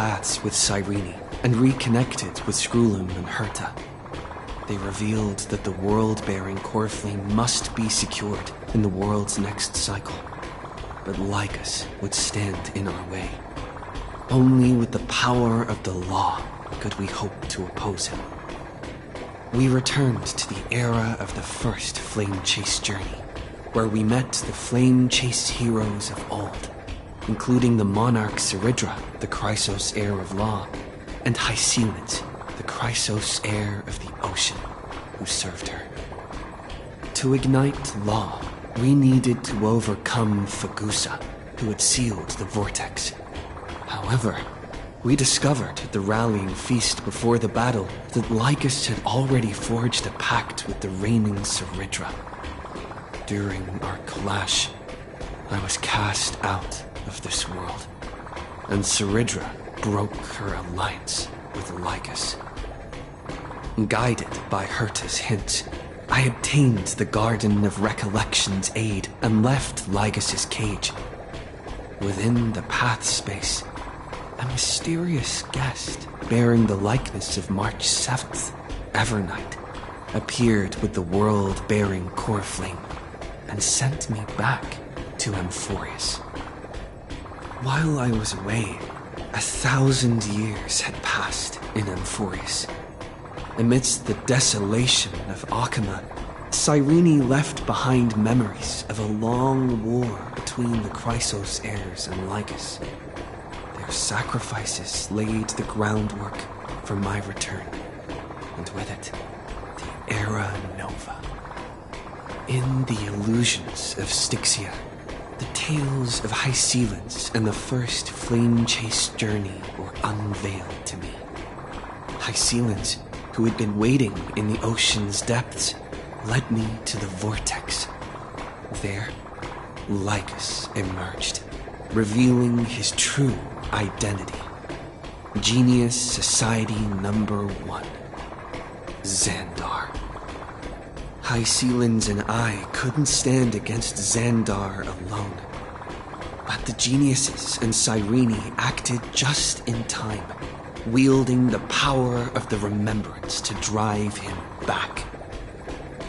paths with Cyrene and reconnected with Skrulum and Herta. They revealed that the world-bearing core flame must be secured in the world's next cycle. But Lycus would stand in our way. Only with the power of the law could we hope to oppose him. We returned to the era of the first Flame Chase journey, where we met the Flame Chase heroes of old, including the monarch Seridra, the Chrysos heir of law, and Hycelid, the Chrysos heir of the ocean, who served her. To ignite law, we needed to overcome Fagusa, who had sealed the vortex. However, we discovered at the rallying feast before the battle that Lycus had already forged a pact with the reigning Seridra. During our clash, I was cast out of this world, and Seridra broke her alliance with Lycus. Guided by Herta's hint, I obtained the Garden of Recollection's aid and left Lycus's cage. Within the path space, a mysterious guest bearing the likeness of March 7th, Evernight, appeared with the world-bearing core flame and sent me back to Amphorius. While I was away, 1,000 years had passed in Amphorius. Amidst the desolation of Akama, Cyrene left behind memories of a long war between the Chrysos heirs and Lycus. Their sacrifices laid the groundwork for my return, and with it, the Era Nova. In the illusions of Styxia, the tales of Hycelid and the first Flame Chase journey were unveiled to me. Hycelid, who had been waiting in the ocean's depths, led me to the vortex. There, Lycus emerged, revealing his true identity. Genius Society Number 1, Xandar. Hycelid and I couldn't stand against Xandar alone, but the geniuses and Cyrene acted just in time, wielding the power of the remembrance to drive him back.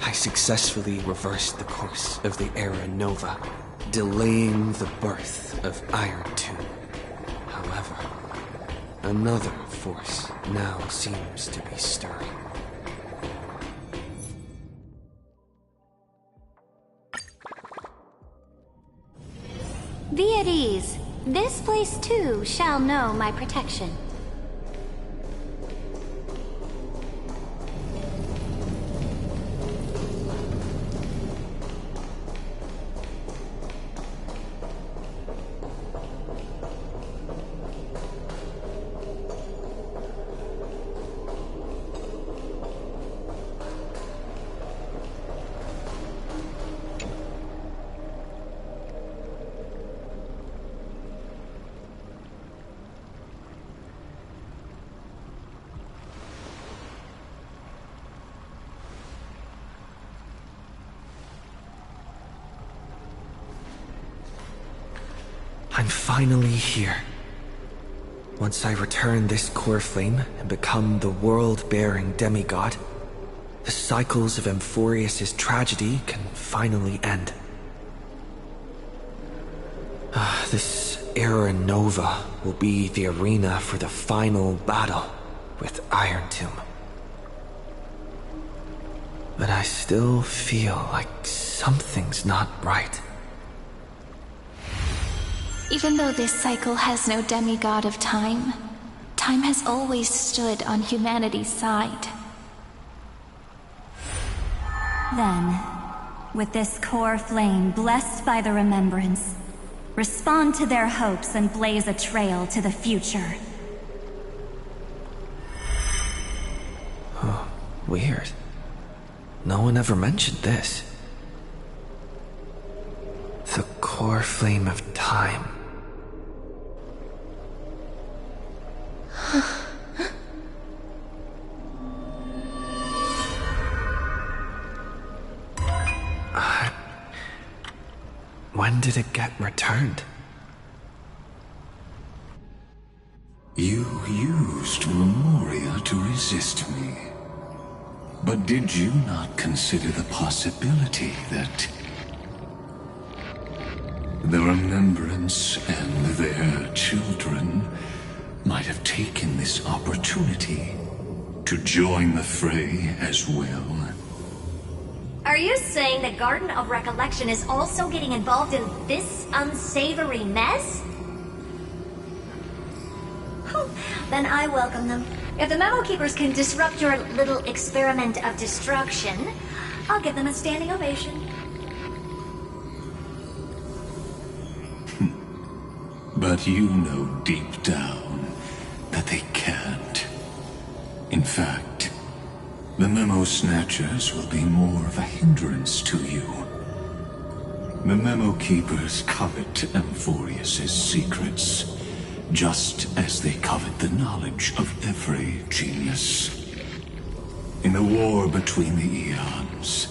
I successfully reversed the course of the Era Nova, delaying the birth of Iron Tomb. However, another force now seems to be stirring. Be at ease. This place too shall know my protection. I'm finally here. Once I return this core flame and become the world-bearing demigod, the cycles of Amphorius' tragedy can finally end. This Era Nova will be the arena for the final battle with Iron Tomb. But I still feel like something's not right. Even though this cycle has no demigod of time, time has always stood on humanity's side. Then, with this core flame blessed by the remembrance, respond to their hopes and blaze a trail to the future. Oh, weird. No one ever mentioned this. The core flame of time. When did it get returned? You used Memoria to resist me. But did you not consider the possibility that the Remembrance and their children might have taken this opportunity to join the fray as well? Are you saying the Garden of Recollection is also getting involved in this unsavory mess? Then I welcome them. If the Memo Keepers can disrupt your little experiment of destruction, I'll give them a standing ovation. But you know deep down that they can't. In fact, the Memo Snatchers will be more of a hindrance to you. The Memo Keepers covet Amphorius's secrets, just as they covet the knowledge of every genius. In the war between the eons,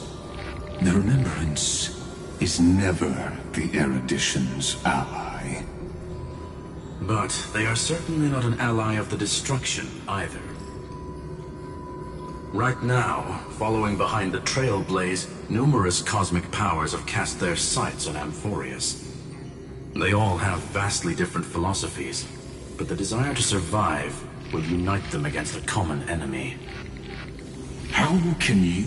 the Remembrance is never the erudition's ally. But they are certainly not an ally of the destruction either. Right now, following behind the Trailblaze, numerous cosmic powers have cast their sights on Amphorius. They all have vastly different philosophies, but the desire to survive will unite them against a common enemy. How can you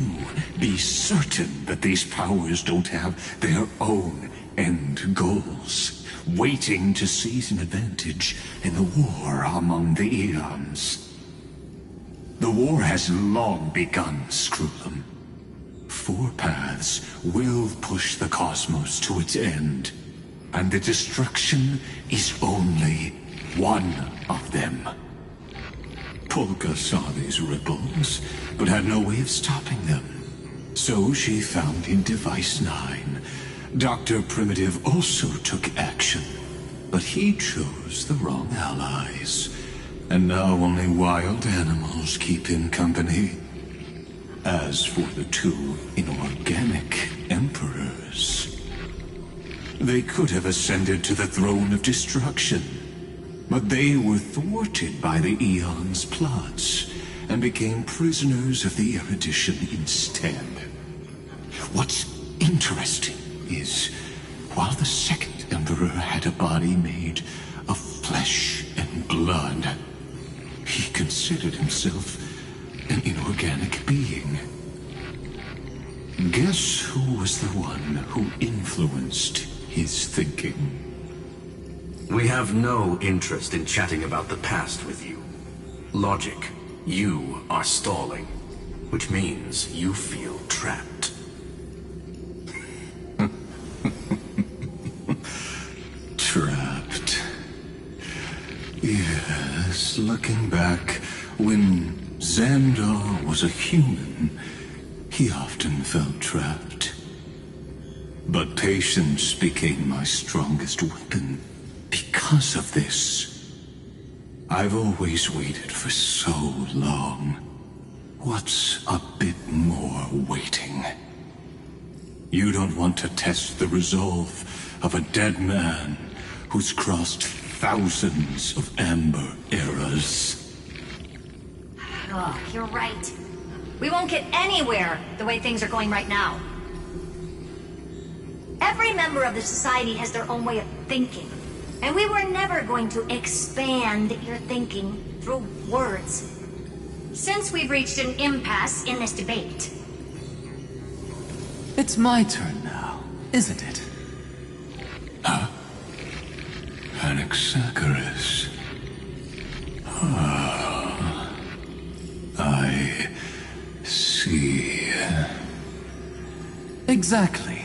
be certain that these powers don't have their own end goals, waiting to seize an advantage in the war among the eons? The war has long begun, Screwlum. Four paths will push the cosmos to its end, and the destruction is only one of them. Polka saw these ripples, but had no way of stopping them. So she found in Device 9. Dr. Primitive also took action, but he chose the wrong allies. And now only wild animals keep him company. As for the two inorganic emperors, they could have ascended to the throne of destruction, but they were thwarted by the Eon's plots and became prisoners of the erudition instead. What's interesting is, while the second emperor had a body made of flesh and blood, he considered himself an inorganic being. Guess who was the one who influenced his thinking? We have no interest in chatting about the past with you. Logic, you are stalling, which means you feel trapped. Trapped. Yes, looking back, when Xandar was a human, he often felt trapped. But patience became my strongest weapon because of this. I've always waited for so long. What's a bit more waiting? You don't want to test the resolve of a dead man who's crossed thousands of amber eras. Oh, you're right. We won't get anywhere the way things are going right now. Every member of the society has their own way of thinking, and we were never going to expand your thinking through words. Since we've reached an impasse in this debate. It's my turn now, isn't it? Huh? Anaxagoras. Ah, I see. Exactly.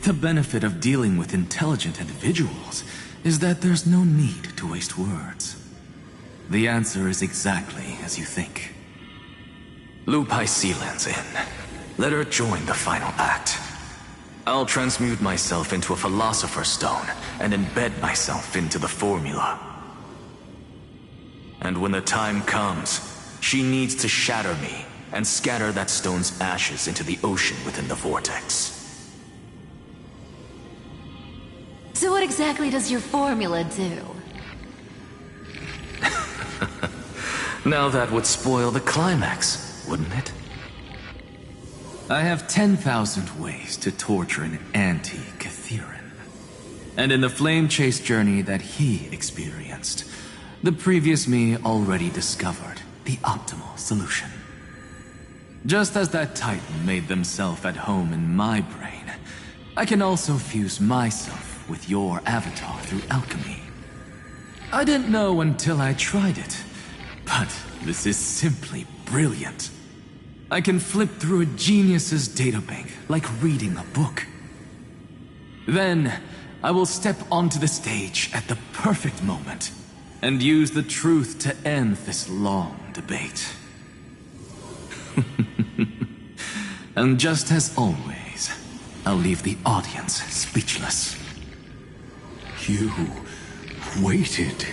The benefit of dealing with intelligent individuals is that there's no need to waste words. The answer is exactly as you think. Lupai Sealand's in. Let her join the final act. I'll transmute myself into a Philosopher's Stone and embed myself into the formula. And when the time comes, she needs to shatter me and scatter that stone's ashes into the ocean within the vortex. So what exactly does your formula do? Now that would spoil the climax, wouldn't it? I have 10,000 ways to torture an anti-Cathiran. And in the flame chase journey that he experienced, the previous me already discovered the optimal solution. Just as that Titan made themselves at home in my brain, I can also fuse myself with your avatar through alchemy. I didn't know until I tried it, but this is simply brilliant. I can flip through a genius's databank like reading a book. Then, I will step onto the stage at the perfect moment and use the truth to end this long debate. And just as always, I'll leave the audience speechless. You waited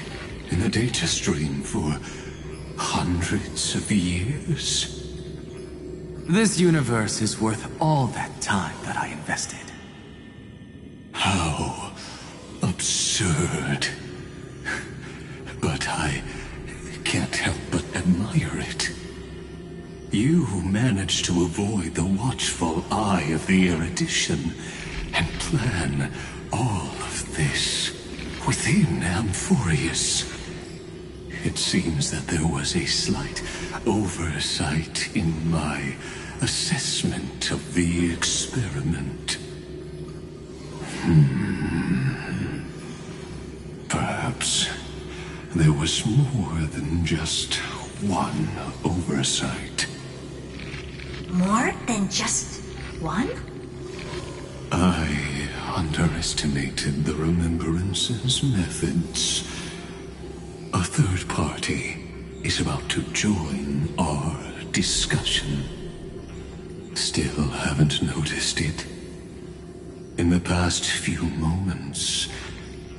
in the data stream for hundreds of years? This universe is worth all that time that I invested. How absurd. But I can't help but admire it. You managed to avoid the watchful eye of the erudition and plan all of this within Amphorius. It seems that there was a slight oversight in my assessment of the experiment. Perhaps there was more than just one oversight. More than just one? I underestimated the Remembrance's methods. A third party is about to join our discussion. Still haven't noticed it. In the past few moments,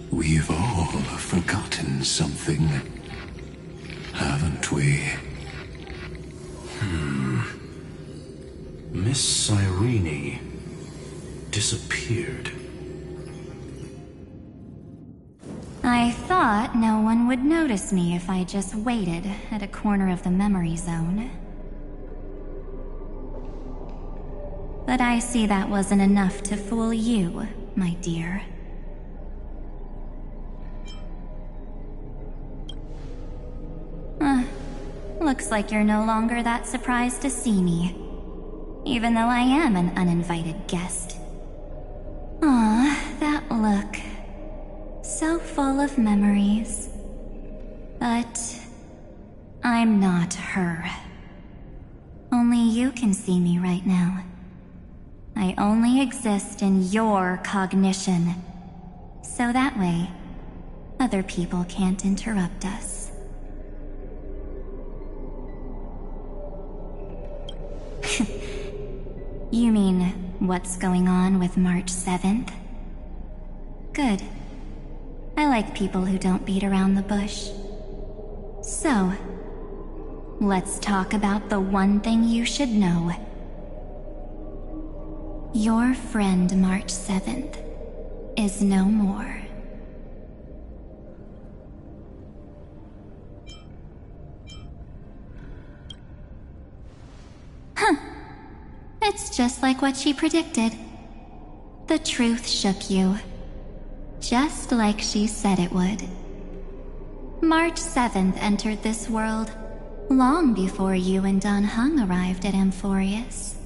we've all forgotten something, haven't we? Miss Cyrene disappeared. I thought no one would notice me if I just waited at a corner of the memory zone. But I see that wasn't enough to fool you, my dear. Looks like you're no longer that surprised to see me, even though I am an uninvited guest. That look. So full of memories. But I'm not her. Only you can see me right now. I only exist in your cognition. So that way, other people can't interrupt us. You mean, what's going on with March 7th? Good. I like people who don't beat around the bush. So, let's talk about the one thing you should know. Your friend March 7th is no more. It's just like what she predicted. The truth shook you. Just like she said it would. March 7th entered this world long before you and Don Hung arrived at Amphorius.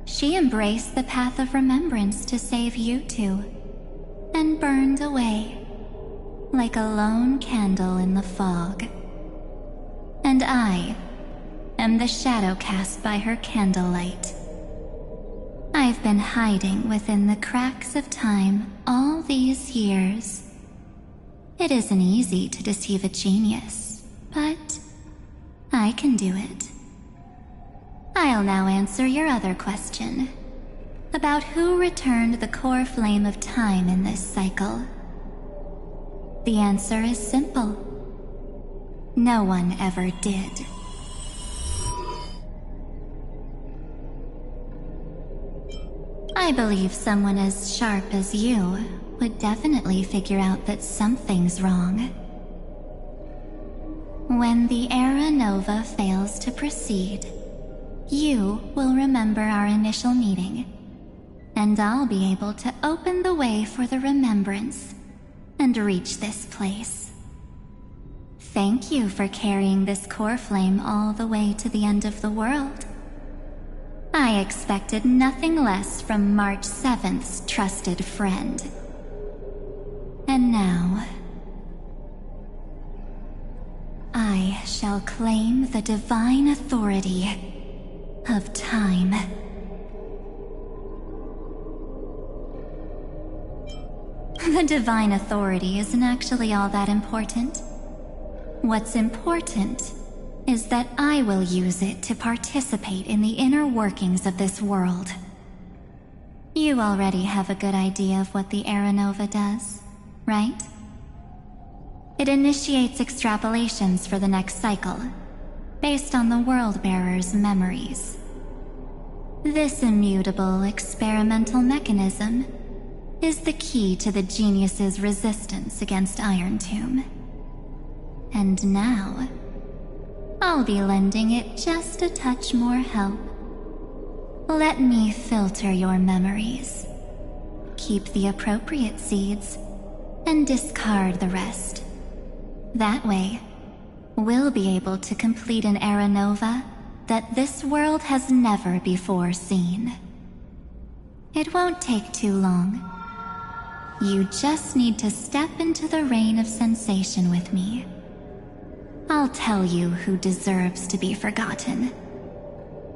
She embraced the path of remembrance to save you two, and burned away like a lone candle in the fog. And I am the shadow cast by her candlelight. I've been hiding within the cracks of time all these years. It isn't easy to deceive a genius, but I can do it. I'll now answer your other question, about who returned the core flame of time in this cycle. The answer is simple. No one ever did. I believe someone as sharp as you would definitely figure out that something's wrong. When the Era Nova fails to proceed, you will remember our initial meeting, and I'll be able to open the way for the remembrance and reach this place. Thank you for carrying this core flame all the way to the end of the world. I expected nothing less from March 7th's trusted friend. And now, I shall claim the divine authority of time. The divine authority isn't actually all that important. What's important is that I will use it to participate in the inner workings of this world. You already have a good idea of what the Era Nova does, right? It initiates extrapolations for the next cycle, based on the World-Bearer's memories. This immutable experimental mechanism is the key to the genius's resistance against Iron Tomb. And now, I'll be lending it just a touch more help. Let me filter your memories. Keep the appropriate seeds, and discard the rest. That way, we'll be able to complete an Era Nova that this world has never before seen. It won't take too long. You just need to step into the rain of sensation with me. I'll tell you who deserves to be forgotten,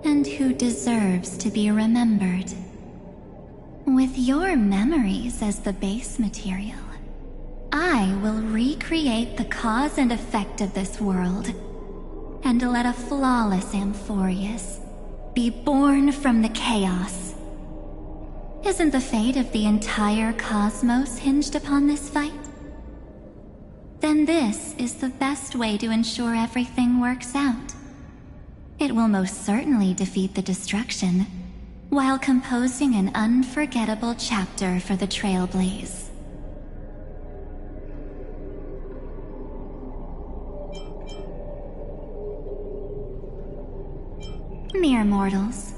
and who deserves to be remembered. With your memories as the base material, I will recreate the cause and effect of this world, and let a flawless Amphorius be born from the chaos. Isn't the fate of the entire cosmos hinged upon this fight? Then this is the best way to ensure everything works out. It will most certainly defeat the destruction, while composing an unforgettable chapter for the Trailblaze. Mere mortals,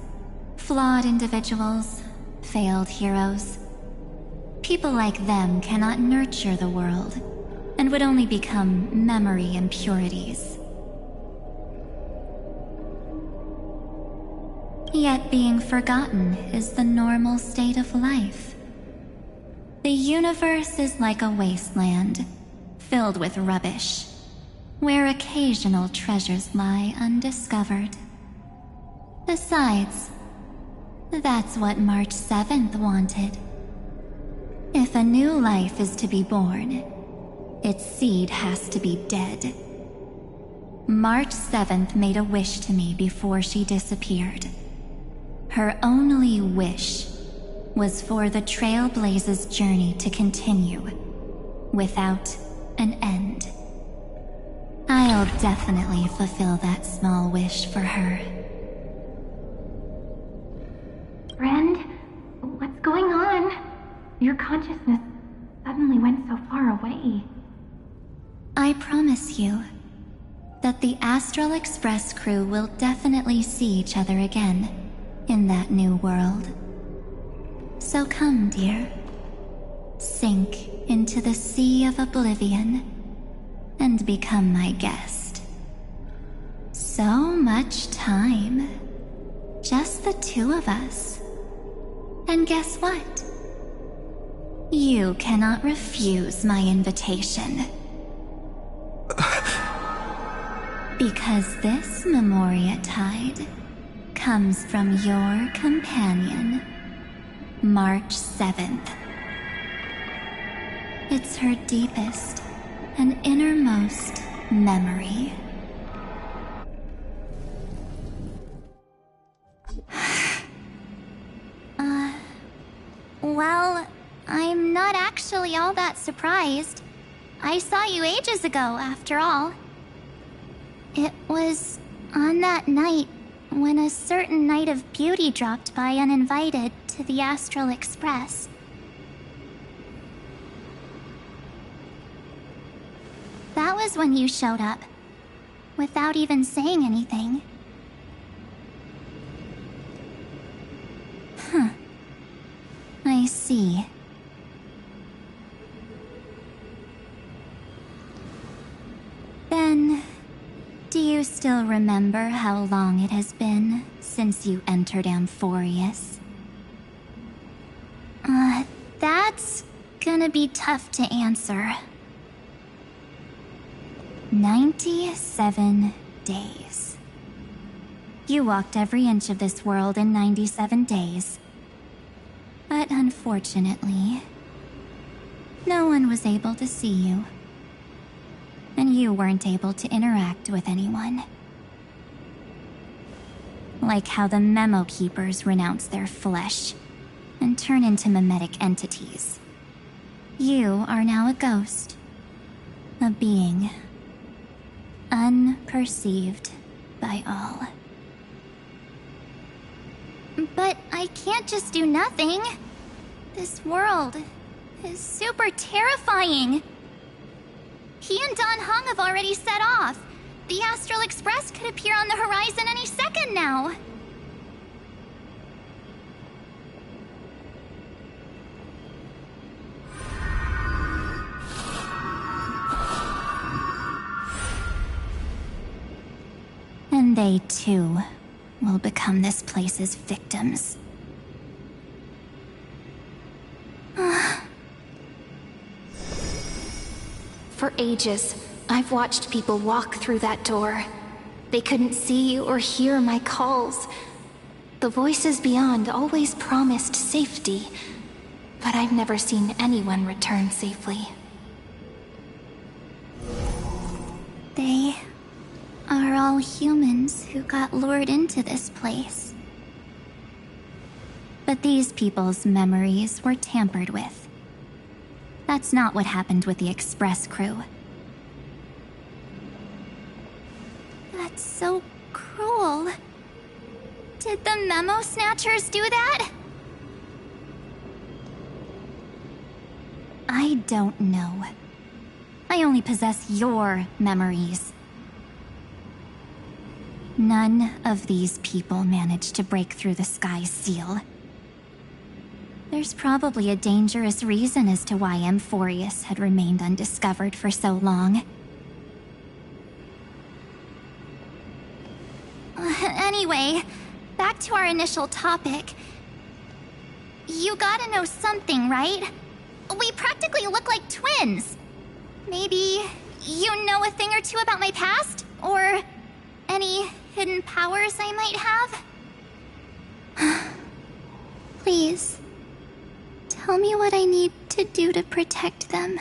flawed individuals, failed heroes. People like them cannot nurture the world, and would only become memory impurities. Yet being forgotten is the normal state of life. The universe is like a wasteland, filled with rubbish, where occasional treasures lie undiscovered. Besides, that's what March 7th wanted. If a new life is to be born, its seed has to be dead. March 7th made a wish to me before she disappeared. Her only wish was for the Trailblaze's journey to continue, without an end. I'll definitely fulfill that small wish for her. Friend, what's going on? Your consciousness suddenly went so far away. I promise you that the Astral Express crew will definitely see each other again in that new world. So come, dear. Sink into the sea of oblivion and become my guest. So much time. Just the two of us. And guess what? You cannot refuse my invitation. Because this Memoria Tide comes from your companion, March 7th. It's her deepest and innermost memory. Well, I'm not actually all that surprised. I saw you ages ago, after all. It was on that night when a certain Knight of Beauty dropped by uninvited to the Astral Express. That was when you showed up. without even saying anything. Huh. I see. Then, do you still remember how long it has been since you entered Amphorius? That's gonna be tough to answer. 97 days. You walked every inch of this world in 97 days. But unfortunately, no one was able to see you. And you weren't able to interact with anyone. Like how the Memo Keepers renounce their flesh and turn into mimetic entities. You are now a ghost. A being. Unperceived by all. But I can't just do nothing. This world is super terrifying. He and Don Hung have already set off. The Astral Express could appear on the horizon any second now. And they too will become this place's victims. For ages, I've watched people walk through that door. They couldn't see or hear my calls. The voices beyond always promised safety, but I've never seen anyone return safely. They are all humans who got lured into this place. But these people's memories were tampered with. That's not what happened with the Express crew. That's so cruel. Did the Memo Snatchers do that? I don't know. I only possess your memories. None of these people managed to break through the sky's seal. There's probably a dangerous reason as to why Amphorius had remained undiscovered for so long. Anyway, back to our initial topic. You gotta know something, right? We practically look like twins. Maybe you know a thing or two about my past? Or any hidden powers I might have? Please, tell me what I need to do to protect them.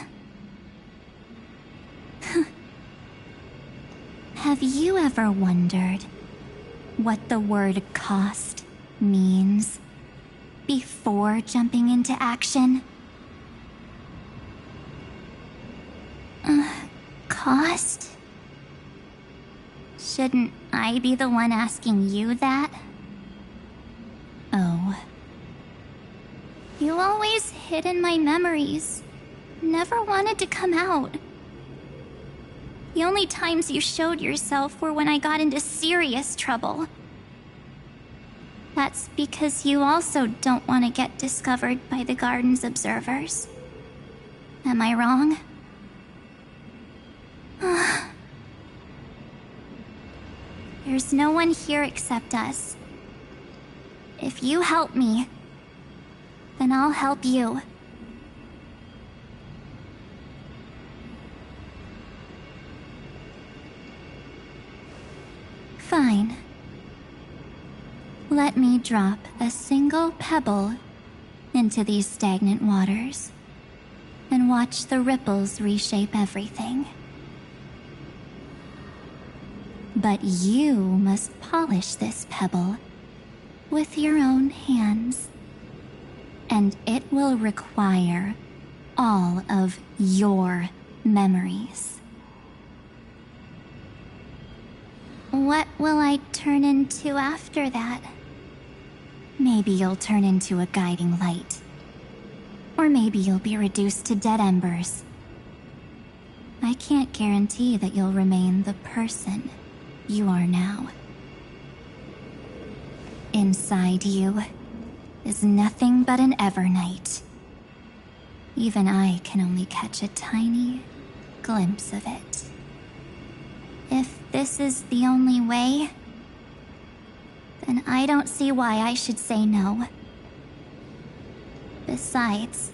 Have you ever wondered what the word cost means before jumping into action? Cost? Shouldn't I be the one asking you that? Oh. You always hid in my memories. Never wanted to come out. The only times you showed yourself were when I got into serious trouble. That's because you also don't want to get discovered by the Garden's observers. Am I wrong? There's no one here except us. If you help me, then I'll help you. Fine. Let me drop a single pebble into these stagnant waters and watch the ripples reshape everything. But you must polish this pebble with your own hands. And it will require all of your memories. What will I turn into after that? Maybe you'll turn into a guiding light. Or maybe you'll be reduced to dead embers. I can't guarantee that you'll remain the person you are now. Inside you is nothing but an Evernight. Even I can only catch a tiny glimpse of it. If this is the only way, then I don't see why I should say no. Besides,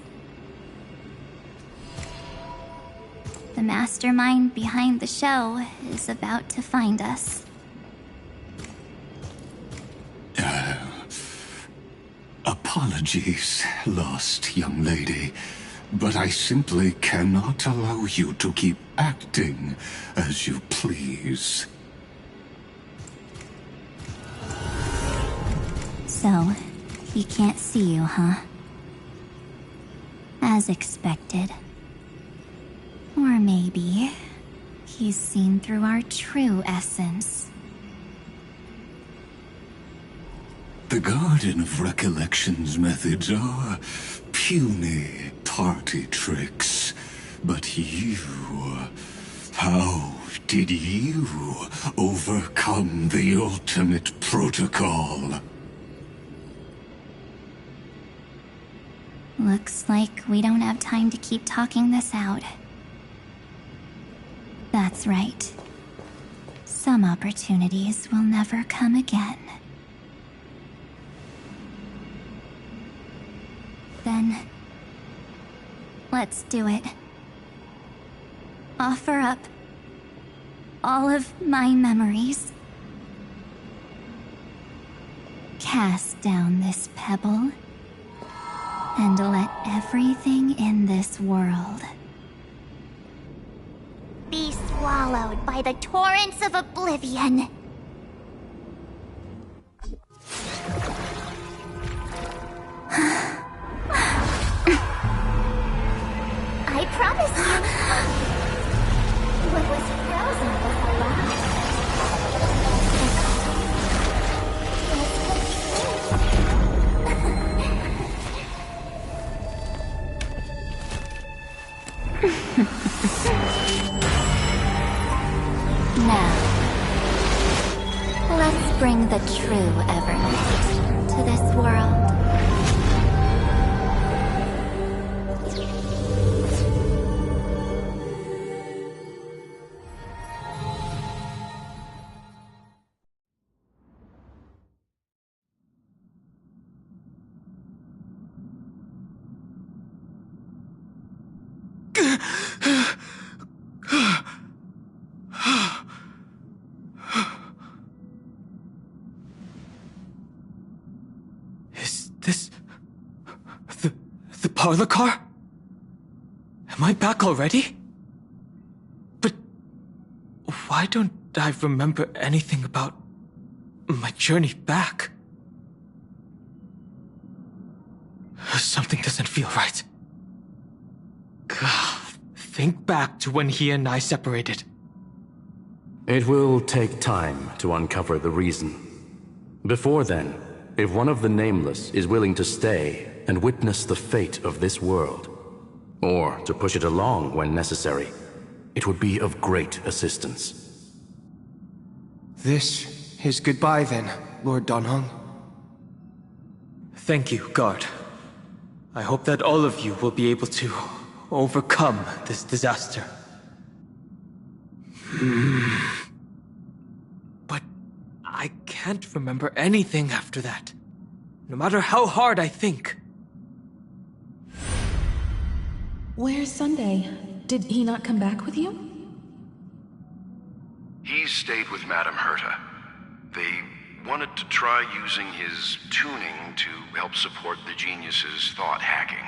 the mastermind behind the show is about to find us. Apologies, lost young lady, but I simply cannot allow you to keep acting as you please. So, he can't see you, huh? As expected. Or maybe he's seen through our true essence. The Garden of Recollection's methods are puny party tricks. But you... how did you overcome the ultimate protocol? Looks like we don't have time to keep talking this out. That's right. Some opportunities will never come again. Then, let's do it. Offer up all of my memories. Cast down this pebble, and let everything in this world Be swallowed by the torrents of oblivion. I promise you. What was frozen was alive. Now, let's bring the true Evernight to this world. Is this... the parlor car? Am I back already? But why don't I remember anything about my journey back? Something doesn't feel right. Think back to when he and I separated. It will take time to uncover the reason. Before then, if one of the Nameless is willing to stay and witness the fate of this world, or to push it along when necessary, it would be of great assistance. This is goodbye then, Lord Donhong. Thank you, guard. I hope that all of you will be able to overcome this disaster. But I can't remember anything after that, no matter how hard I think. Where's Sunday? Did he not come back with you? He stayed with Madame Herta. They wanted to try using his tuning to help support the genius's thought hacking.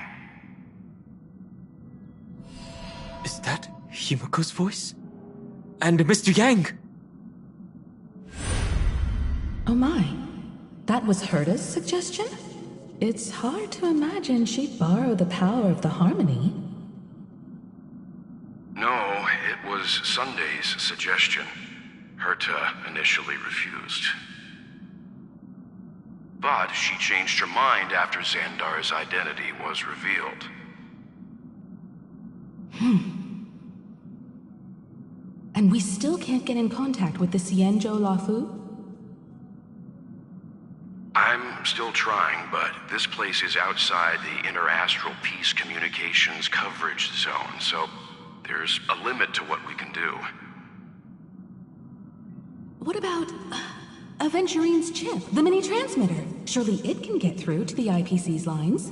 Is that Himiko's voice? And Mr. Yang? Oh my. That was Herta's suggestion? It's hard to imagine she'd borrow the power of the harmony. No, it was Sunday's suggestion. Herta initially refused. But she changed her mind after Xandar's identity was revealed. And we still can't get in contact with the Xianzhou Lafu? I'm still trying, but this place is outside the inter-astral peace communications coverage zone, so there's a limit to what we can do. What about Aventurine's chip, the mini-transmitter? Surely it can get through to the IPC's lines.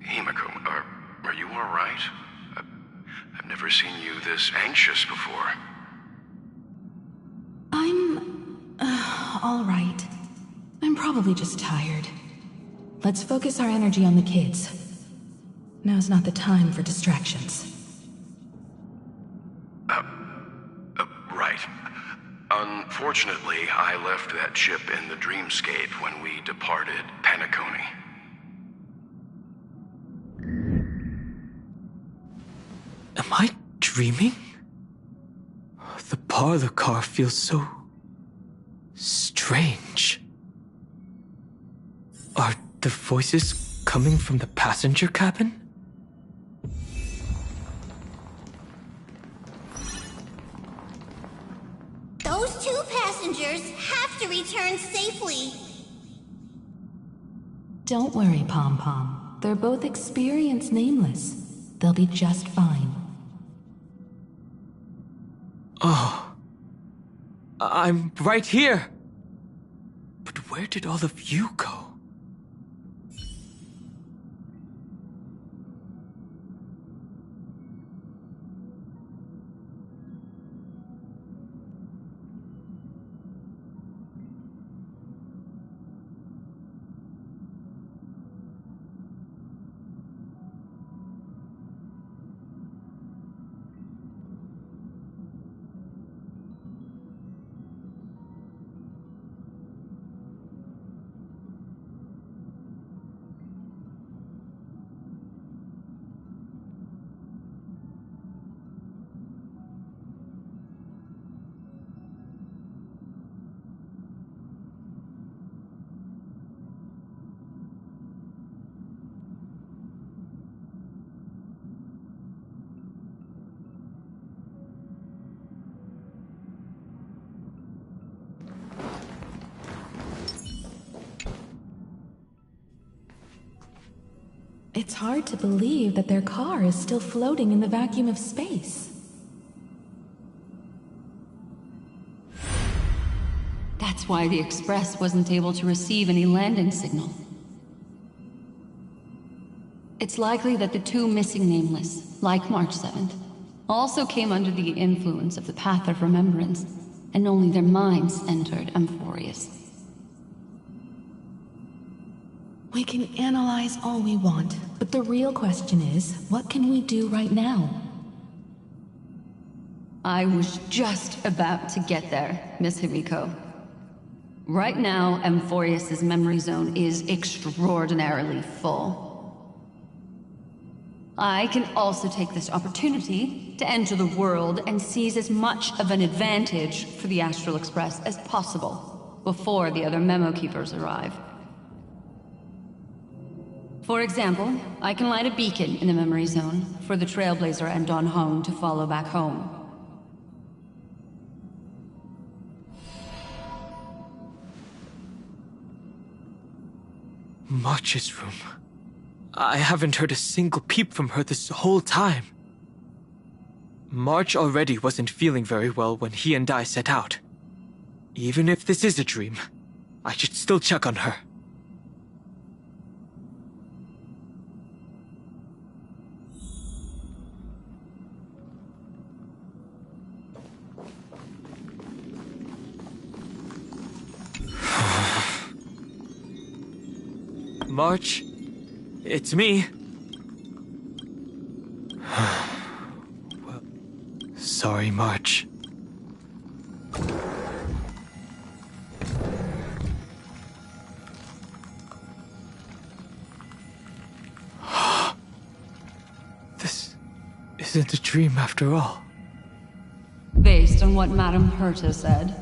Himiko, are you all right? I've never seen you this anxious before. I'm all right. I'm probably just tired. Let's focus our energy on the kids. Now's not the time for distractions. Right. Unfortunately, I left that chip in the dreamscape when we departed Penacony. Am I dreaming? The parlor car feels so strange. Are the voices coming from the passenger cabin? Those two passengers have to return safely. Don't worry, Pom Pom. They're both experienced nameless. They'll be just fine. Oh. I'm right here. But where did all of you go? It's hard to believe that their car is still floating in the vacuum of space. That's why the Express wasn't able to receive any landing signal. It's likely that the two missing nameless, like March 7th, also came under the influence of the Path of Remembrance, and only their minds entered Amphorius. We can analyze all we want, but the real question is, what can we do right now? I was just about to get there, Miss Himiko. Right now, Amphorius's memory zone is extraordinarily full. I can also take this opportunity to enter the world and seize as much of an advantage for the Astral Express as possible before the other memo keepers arrive. For example, I can light a beacon in the memory zone for the Trailblazer and Don Hong to follow back home. March's room. I haven't heard a single peep from her this whole time. March already wasn't feeling very well when he and I set out. Even if this is a dream, I should still check on her. March, it's me. Well, sorry, March. This isn't a dream after all. Based on what Madame Herta said,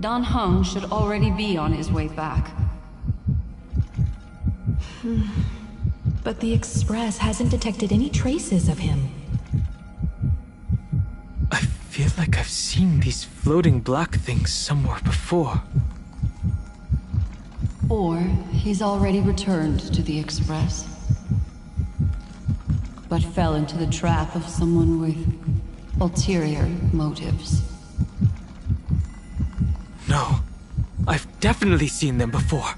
Don Hong should already be on his way back. But the Express hasn't detected any traces of him. feel like I've seen these floating black things somewhere before. Or he's already returned to the Express, but fell into the trap of someone with ulterior motives. No, I've definitely seen them before.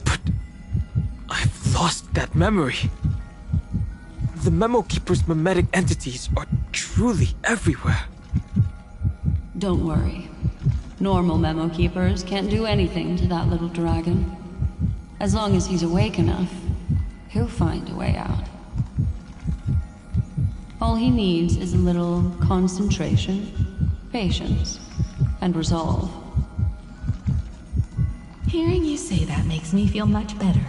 But I've lost that memory. The Memo Keeper's mimetic entities are truly everywhere. Don't worry. Normal Memo Keepers can't do anything to that little dragon. As long as he's awake enough, he'll find a way out. All he needs is a little concentration, patience, and resolve. Hearing you say that makes me feel much better.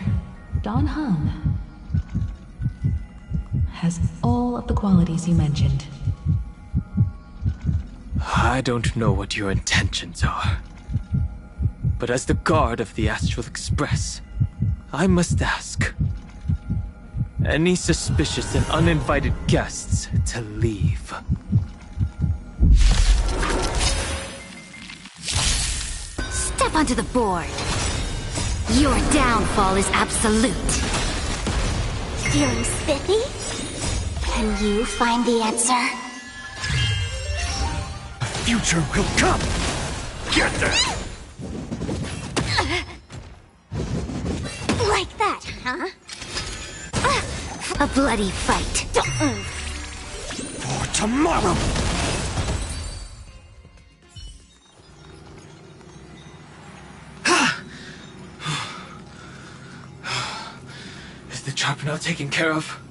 Don Hung has all of the qualities you mentioned. I don't know what your intentions are. But as the guard of the Astral Express, I must ask. Any suspicious and uninvited guests to leave. Step onto the board. Your downfall is absolute. Feeling spiffy? Can you find the answer? Future will come! Get there! Like that, huh? A bloody fight. For tomorrow! Is the trap now taken care of?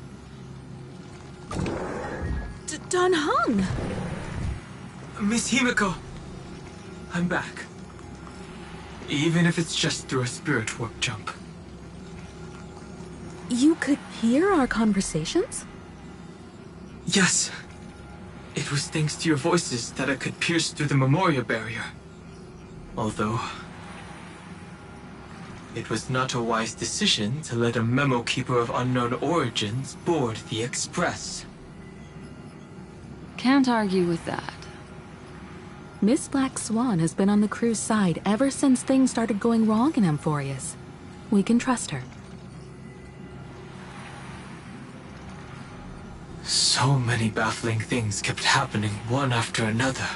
Don Hung! Miss Himiko, I'm back. Even if it's just through a spirit warp jump. You could hear our conversations? Yes. It was thanks to your voices that I could pierce through the memorial barrier. Although, it was not a wise decision to let a Memo Keeper of unknown origins board the Express. Can't argue with that. Miss Black Swan has been on the crew's side ever since things started going wrong in Amphorius. We can trust her. So many baffling things kept happening one after another.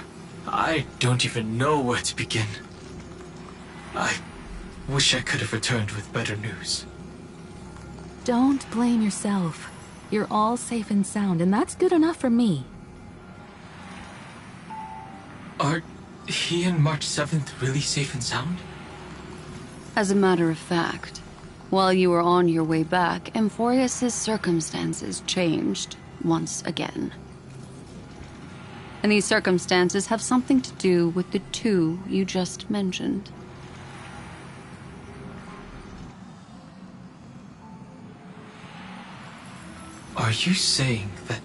I don't even know where to begin. I wish I could have returned with better news. Don't blame yourself. You're all safe and sound, and that's good enough for me. Are he and March 7th really safe and sound? As a matter of fact, while you were on your way back, Amphorius' circumstances changed once again. And these circumstances have something to do with the two you just mentioned. Are you saying that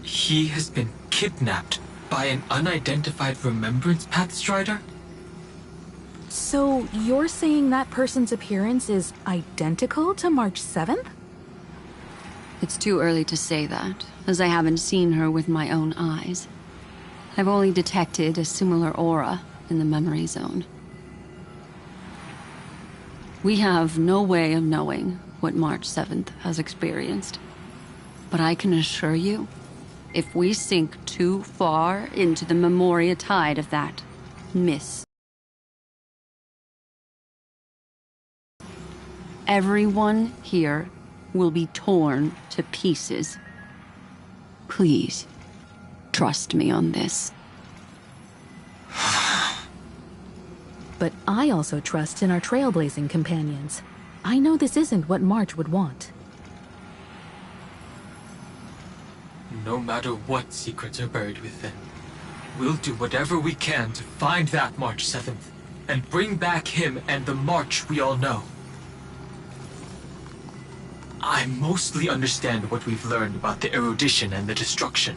he has been kidnapped by an unidentified Remembrance Path Strider? So you're saying that person's appearance is identical to March 7th? It's too early to say that, as I haven't seen her with my own eyes. I've only detected a similar aura in the memory zone. We have no way of knowing what March 7th has experienced. But I can assure you, if we sink too far into the Memoria tide of that miss, everyone here will be torn to pieces. Please, trust me on this. But I also trust in our trailblazing companions. I know this isn't what March would want. No matter what secrets are buried within, we'll do whatever we can to find that March 7th and bring back him and the March we all know. I mostly understand what we've learned about the erudition and the destruction.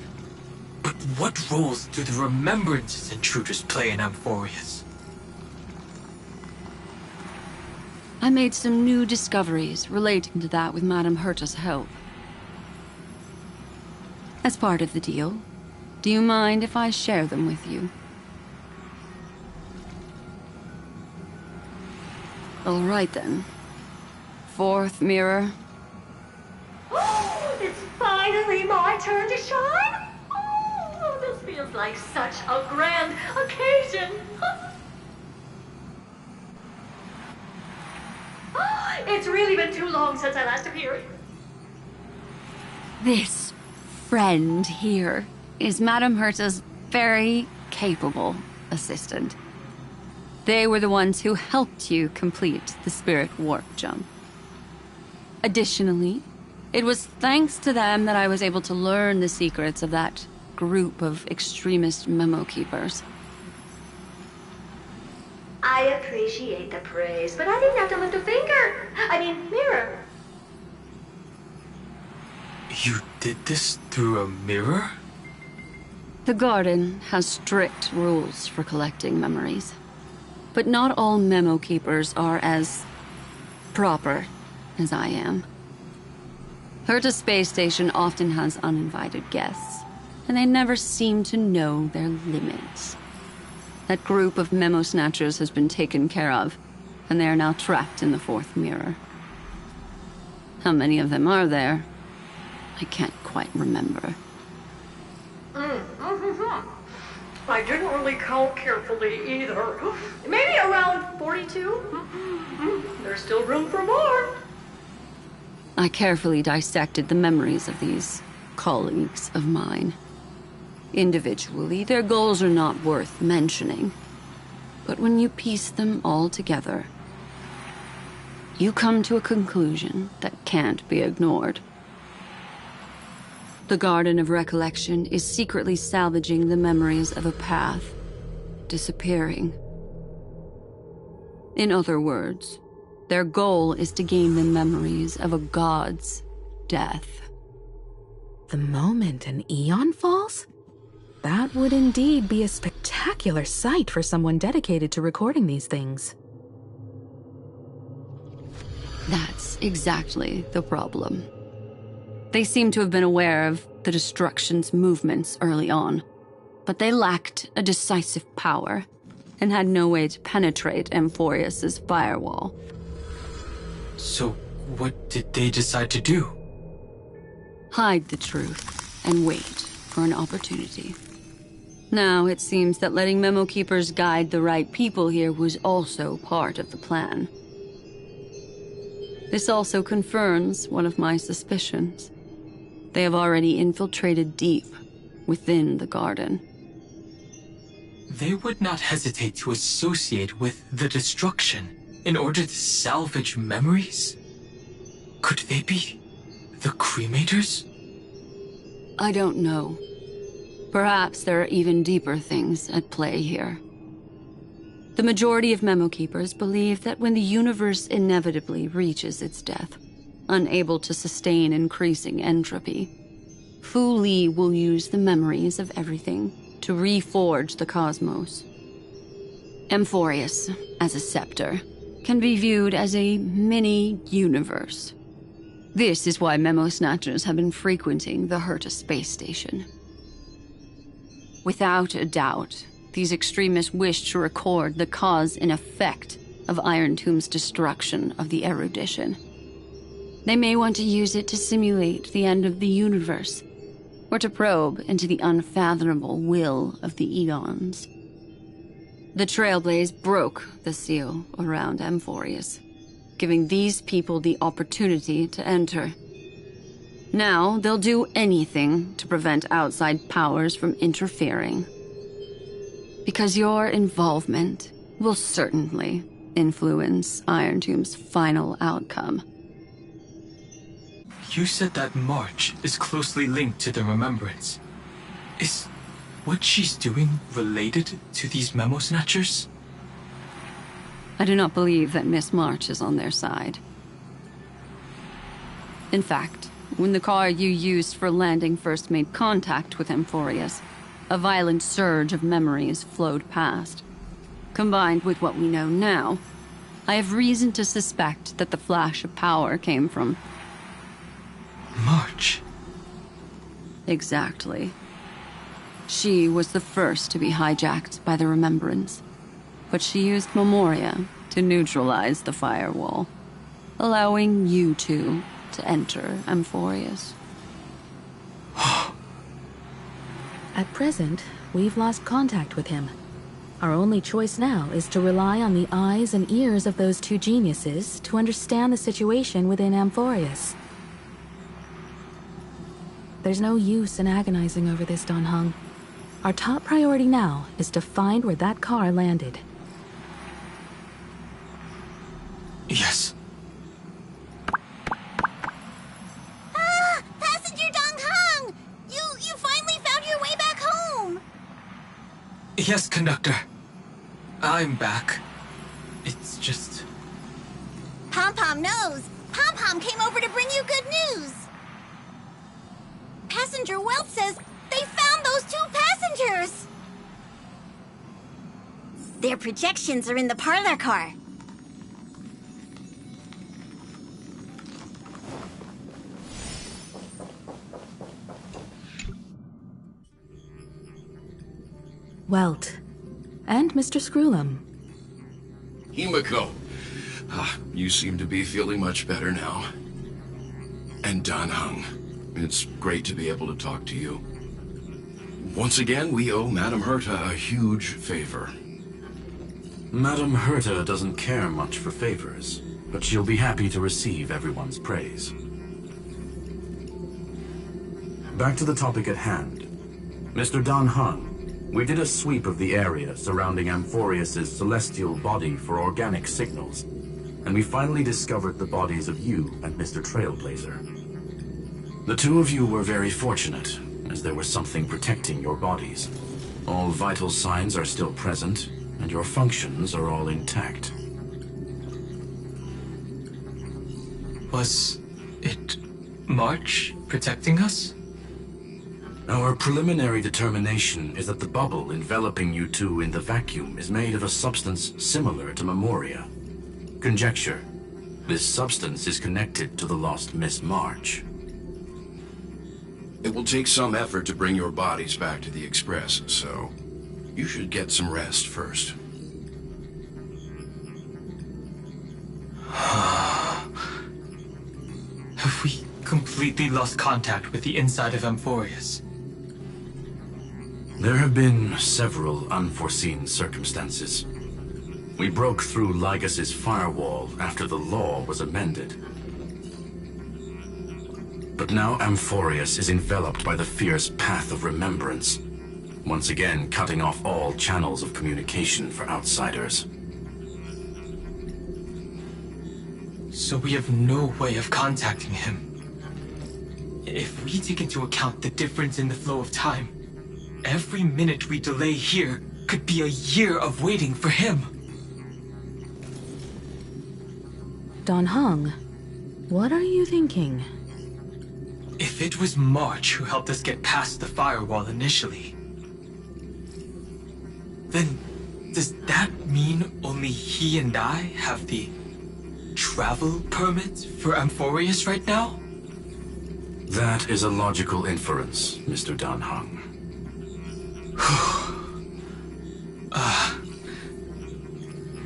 But what roles do the remembrances intruders play in Amphorius? I made some new discoveries relating to that with Madame Herta's help. As part of the deal, Do you mind if I share them with you? All right then. Fourth mirror. Oh, it's finally my turn to shine! Oh, this feels like such a grand occasion! It's really been too long since I last appeared. This friend here is Madame Herta's very capable assistant. They were the ones who helped you complete the spirit warp jump. Additionally, it was thanks to them that I was able to learn the secrets of that group of extremist memo keepers. I appreciate the praise, but I didn't have to lift a finger. Mirror. You did this through a mirror? The garden has strict rules for collecting memories. But not all memo keepers are as proper as I am. Herta Space Station often has uninvited guests, and they never seem to know their limits. That group of memo snatchers has been taken care of, and they are now trapped in the fourth mirror. How many of them are there? I can't quite remember. I didn't really count carefully either. Maybe around 42? There's still room for more. I carefully dissected the memories of these colleagues of mine. Individually, their goals are not worth mentioning. But when you piece them all together, you come to a conclusion that can't be ignored. The Garden of Recollection is secretly salvaging the memories of a path disappearing. In other words, their goal is to gain the memories of a god's death. The moment an eon falls? That would indeed be a spectacular sight for someone dedicated to recording these things. That's exactly the problem. They seem to have been aware of the destruction's movements early on, but they lacked a decisive power and had no way to penetrate Amphorius's firewall. So, what did they decide to do? Hide the truth and wait for an opportunity. Now, it seems that letting Memo Keepers guide the right people here was also part of the plan. This also confirms one of my suspicions. They have already infiltrated deep within the garden. They would not hesitate to associate with the destruction in order to salvage memories? Could they be the cremators? I don't know. Perhaps there are even deeper things at play here. The majority of Memo Keepers believe that when the universe inevitably reaches its death, unable to sustain increasing entropy, Fu Li will use the memories of everything to reforge the cosmos. Amphorius, as a scepter, can be viewed as a mini-universe. This is why Memo Snatchers have been frequenting the Herta space station. Without a doubt, these extremists wish to record the cause and effect of Iron Tomb's destruction of the erudition. They may want to use it to simulate the end of the universe, or to probe into the unfathomable will of the eons. The Trailblaze broke the seal around Amphorius, giving these people the opportunity to enter. Now, they'll do anything to prevent outside powers from interfering. Because your involvement will certainly influence Iron Tomb's final outcome. You said that March is closely linked to the Remembrance. Is what she's doing related to these Memo Snatchers? I do not believe that Miss March is on their side. In fact, when the car you used for landing first made contact with Amphorius, a violent surge of memories flowed past. Combined with what we know now, I have reason to suspect that the flash of power came from March. Exactly. She was the first to be hijacked by the Remembrance, but she used Memoria to neutralize the firewall, allowing you two to enter Amphorius. At present, we've lost contact with him. Our only choice now is to rely on the eyes and ears of those two geniuses to understand the situation within Amphorius. There's no use in agonizing over this, Don Hung. Our top priority now is to find where that car landed. Yes. Ah! Passenger Dong Hung! You finally found your way back home! Yes, conductor. I'm back. It's just... Pom-Pom knows. Pom-Pom came over to bring you good news. Passenger Welt says they found those two passengers. Their projections are in the parlor car. Welt. And Mr. Screwlum. Himiko. You seem to be feeling much better now. And Dan Hung. It's great to be able to talk to you. Once again, we owe Madame Herta a huge favor. Madame Herta doesn't care much for favors, but she'll be happy to receive everyone's praise. Back to the topic at hand. Mr. Dan Hung, we did a sweep of the area surrounding Amphorius' celestial body for organic signals, and we finally discovered the bodies of you and Mr. Trailblazer. The two of you were very fortunate, as there was something protecting your bodies. All vital signs are still present, and your functions are all intact. Was it March protecting us? Our preliminary determination is that the bubble enveloping you two in the vacuum is made of a substance similar to Memoria. Conjecture. This substance is connected to the lost Miss March. It will take some effort to bring your bodies back to the Express, so you should get some rest first. Have we completely lost contact with the inside of Amphorius? There have been several unforeseen circumstances. We broke through Lygas's firewall after the law was amended. But now Amphorius is enveloped by the fierce path of remembrance, once again cutting off all channels of communication for outsiders. So we have no way of contacting him. If we take into account the difference in the flow of time, every minute we delay here could be a year of waiting for him. Don Hung, what are you thinking? If it was March who helped us get past the firewall initially, then does that mean only he and I have the travel permit for Amphorius right now? That is a logical inference, Mr. Dan Hung.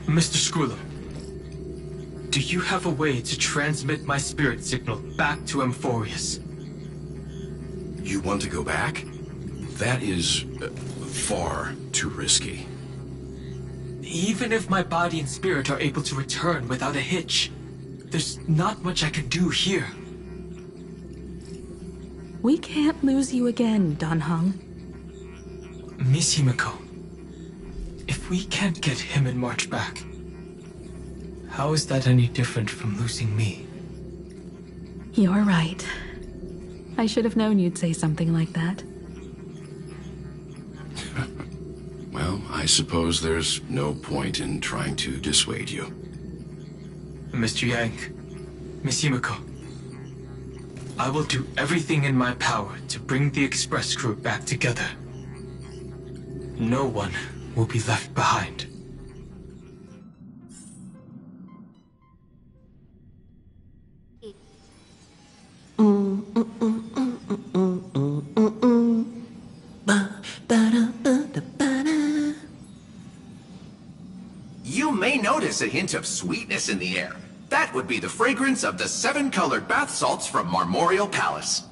Mr. Screwlum, do you have a way to transmit my spirit signal back to Amphorius? You want to go back? That is far too risky. Even if my body and spirit are able to return without a hitch, there's not much I can do here. We can't lose you again, Don Hung. Miss Himiko, if we can't get him and March back, how is that any different from losing me? You're right. I should have known you'd say something like that. Well, I suppose there's no point in trying to dissuade you. Mr. Yang, Miss Himiko, I will do everything in my power to bring the Express crew back together. No one will be left behind. Ba ba notice a hint of sweetness in the air. That would be the fragrance of the 7-colored bath salts from Marmorial Palace.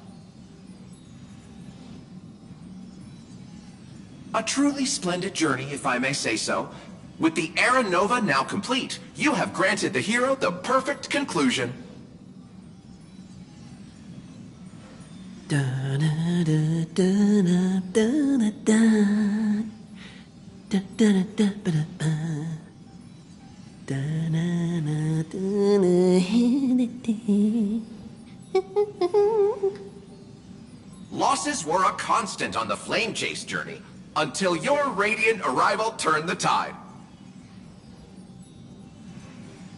A truly splendid journey, if I may say so. With the Era Nova now complete, you have granted the hero the perfect conclusion. Losses were a constant on the Flame Chase journey, until your radiant arrival turned the tide.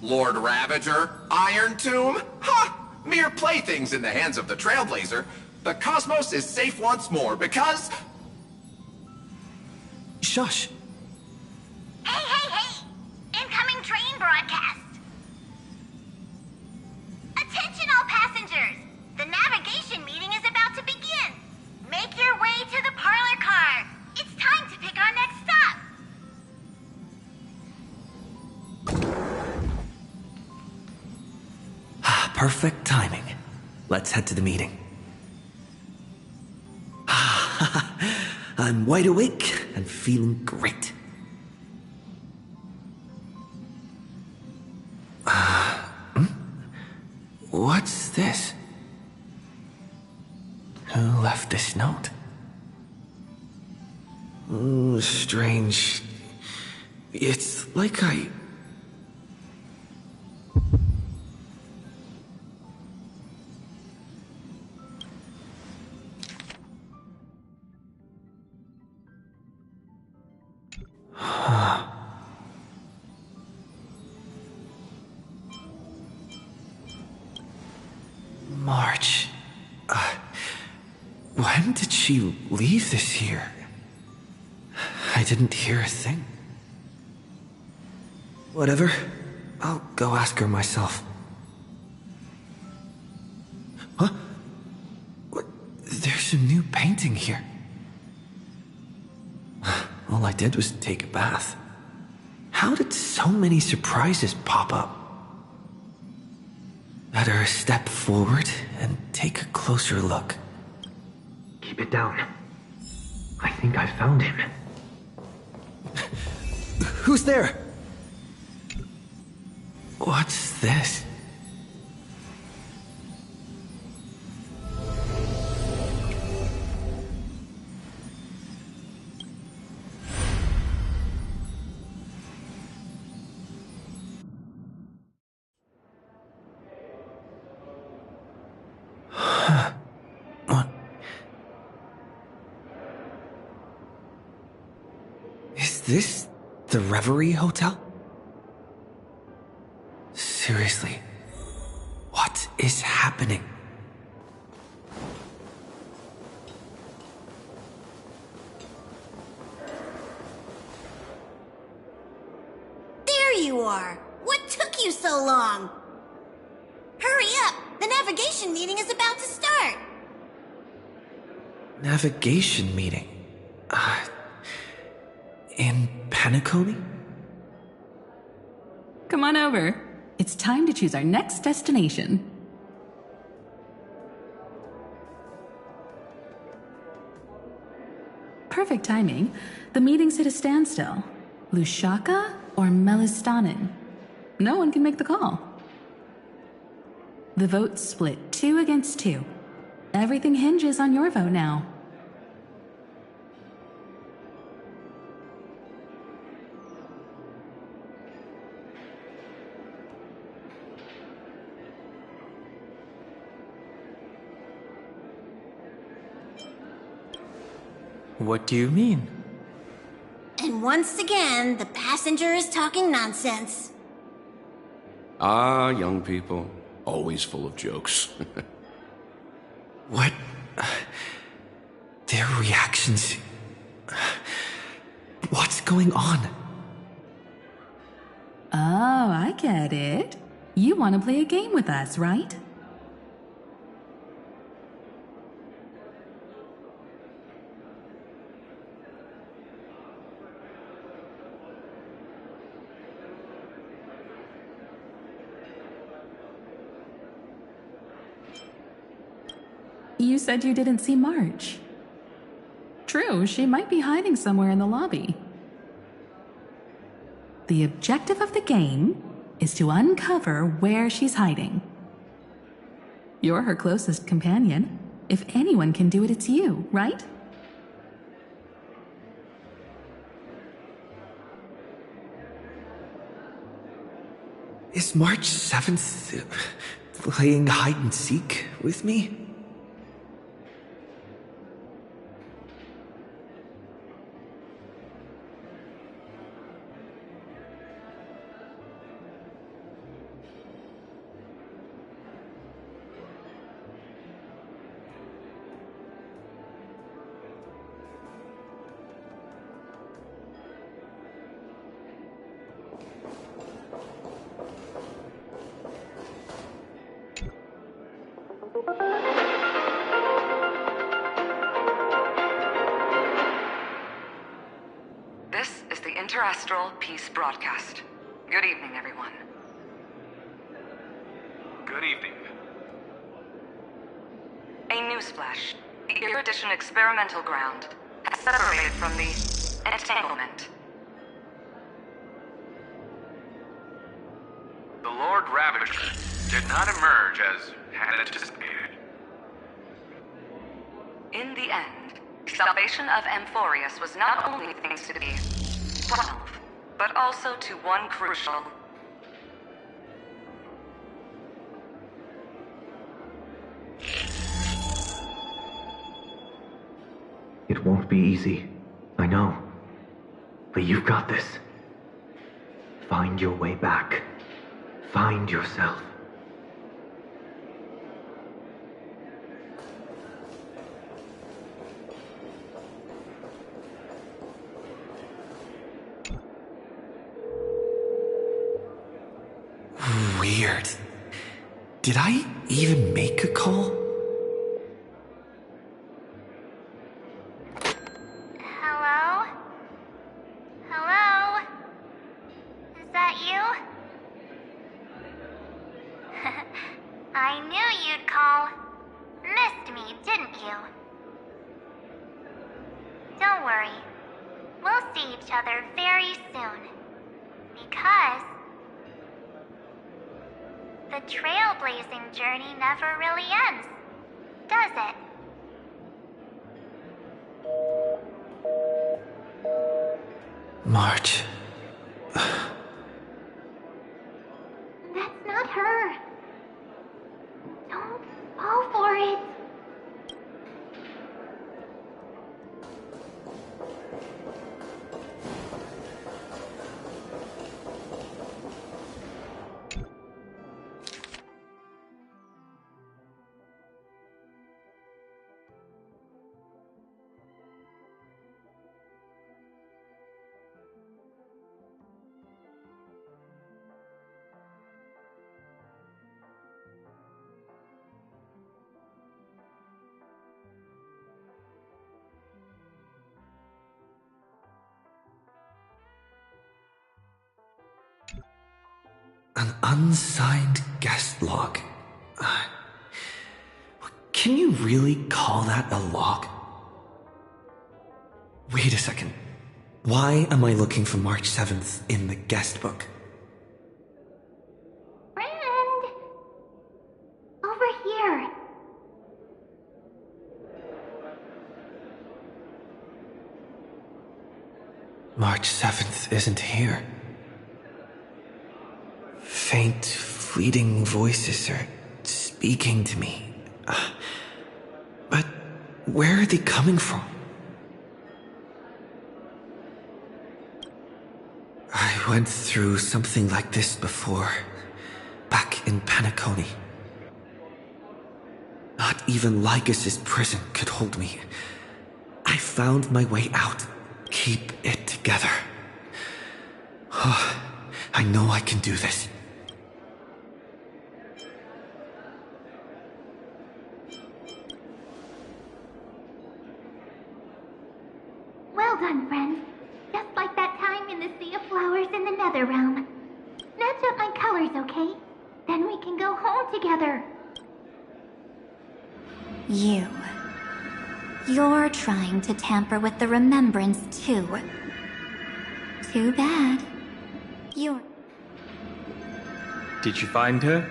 Lord Ravager, Iron Tomb? Ha! Mere playthings in the hands of the Trailblazer. The cosmos is safe once more because... Shush! Hey, hey, hey! Incoming train broadcast! Attention all passengers! The navigation meeting is about to begin! Make your way to the parlor car! It's time to pick our next stop! Perfect timing. Let's head to the meeting. I'm wide awake and feeling great. What's this? Who left this note? Oh, strange. It's like I... March. When did she leave this here? I didn't hear a thing. Whatever. I'll go ask her myself. Huh? What? There's a new painting here. All I did was take a bath. How did so many surprises pop up? Better step forward and take a closer look. Keep it down. I think I found him. Who's there? What's this? What? Is this the Reverie Hotel? Seriously, what is happening? There you are! What took you so long? Hurry up! The navigation meeting is about to start! Navigation meeting? In Penacony? Come on over. It's time to choose our next destination. Perfect timing. The meeting's at a standstill. Lushaka or Melistanin? No one can make the call. The vote's split 2 against 2. Everything hinges on your vote now. What do you mean? And once again, the passenger is talking nonsense. Ah, young people. Always full of jokes. What? Their reactions... What's going on? Oh, I get it. You want to play a game with us, right? you said you didn't see March. True, she might be hiding somewhere in the lobby. The objective of the game is to uncover where she's hiding. You're her closest companion. If anyone can do it, it's you, right? Is March 7th playing hide and seek with me? This is the Interastral Peace Broadcast. Good evening, everyone. Good evening. A newsflash. The Erudition experimental ground has separated from the entanglement. The Lord Ravager did not emerge as had anticipated. In the end, the salvation of Amphorius was not only thanks to the 12, but also to one crucial... It won't be easy, I know. But you've got this. Find your way back. Find yourself. Weird. Did I even make a call? Hello? Hello? Is that you? I knew you'd call. Missed me, didn't you? Don't worry. We'll see each other very soon. Because the trailblazing journey never really ends, does it? March. That's not her. Don't fall for it. An unsigned guest log. Can you really call that a log? Wait a second. Why am I looking for March 7th in the guest book? Friend! Over here. March 7th isn't here. Faint, fleeting voices are speaking to me. But where are they coming from? I went through something like this before, back in Penacony. Not even Lycus's prison could hold me. I found my way out. Keep it together. Oh, I know I can do this. Well done, friend. Just like that time in the Sea of Flowers in the Nether Realm. Match up my colors, okay? Then we can go home together. You're trying to tamper with the remembrance, too. Too bad. Did you find her?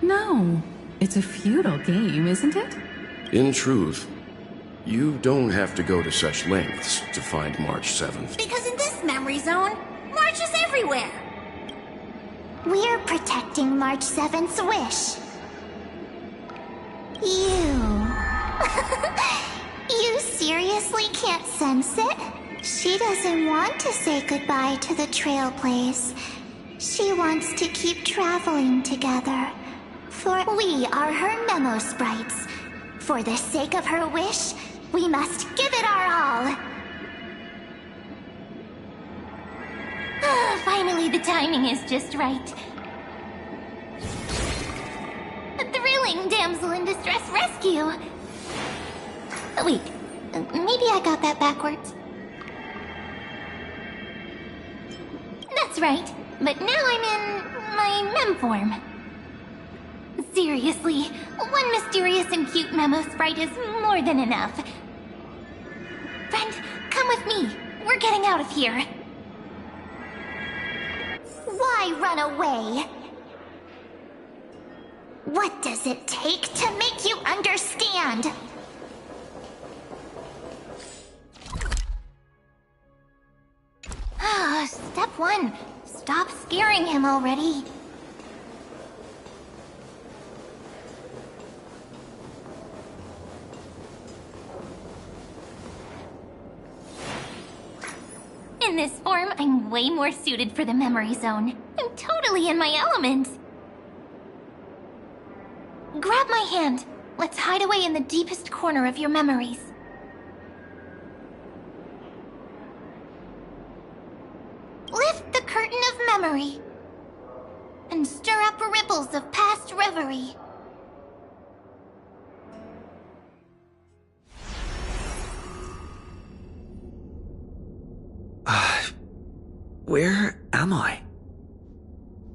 No. It's a futile game, isn't it? In truth, you don't have to go to such lengths to find March 7th. Because in this memory zone, March is everywhere. We're protecting March 7th's wish. You seriously can't sense it? She doesn't want to say goodbye to the Trailblaze. She wants to keep traveling together. For we are her memo sprites. For the sake of her wish, we must give it our all. Finally, the timing is just right. A thrilling damsel in distress rescue. Wait, maybe I got that backwards. That's right, but now I'm in my mem form. Seriously, one mysterious and cute memo sprite is more than enough. Friend, come with me. We're getting out of here. Why run away? What does it take to make you understand? Step 1. Stop scaring him already. In this form, I'm way more suited for the memory zone. I'm totally in my element. Grab my hand. Let's hide away in the deepest corner of your memories. Lift the curtain of memory and stir up ripples of past reverie. Where am I?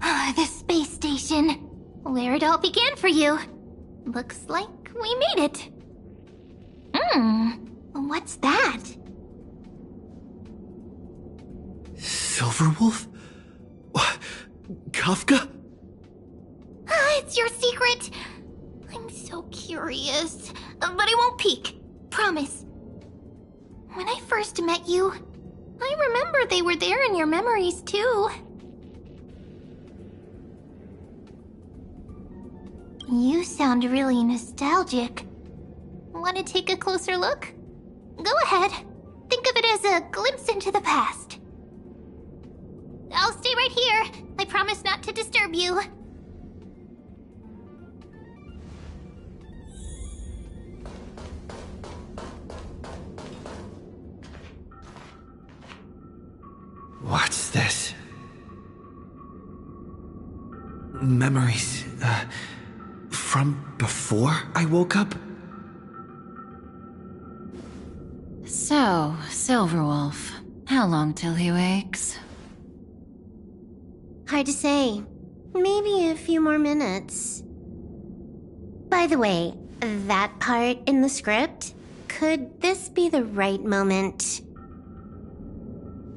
The space station. Where it all began for you. Looks like we made it. What's that? Silverwolf? Kafka? It's your secret. I'm so curious. But I won't peek. Promise. When I first met you, I remember they were there in your memories too. You sound really nostalgic. Want to take a closer look? Go ahead. Think of it as a glimpse into the past. I'll stay right here. I promise not to disturb you. What's this? Memories, from before I woke up? So, Silverwolf, how long till he wakes? Hard to say. Maybe a few more minutes. By the way, that part in the script, could this be the right moment?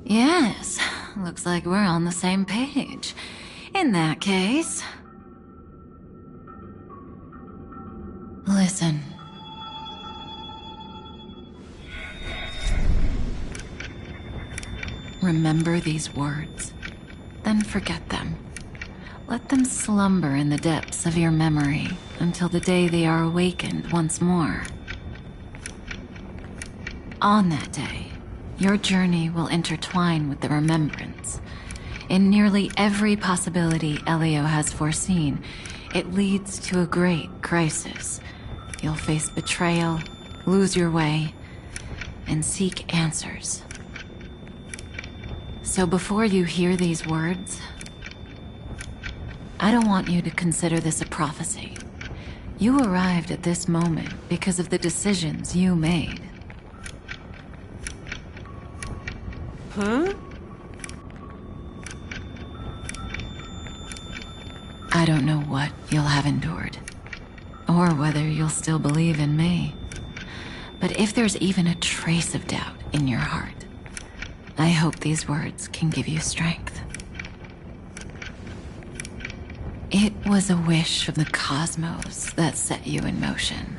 Yes, looks like we're on the same page. In that case... Listen. Remember these words, then forget them. Let them slumber in the depths of your memory until the day they are awakened once more. On that day, your journey will intertwine with the remembrance. In nearly every possibility Elio has foreseen, it leads to a great crisis. You'll face betrayal, lose your way, and seek answers. So before you hear these words, I don't want you to consider this a prophecy. You arrived at this moment because of the decisions you made. Huh? I don't know what you'll have endured, or whether you'll still believe in me. But if there's even a trace of doubt in your heart, I hope these words can give you strength. It was a wish from the cosmos that set you in motion.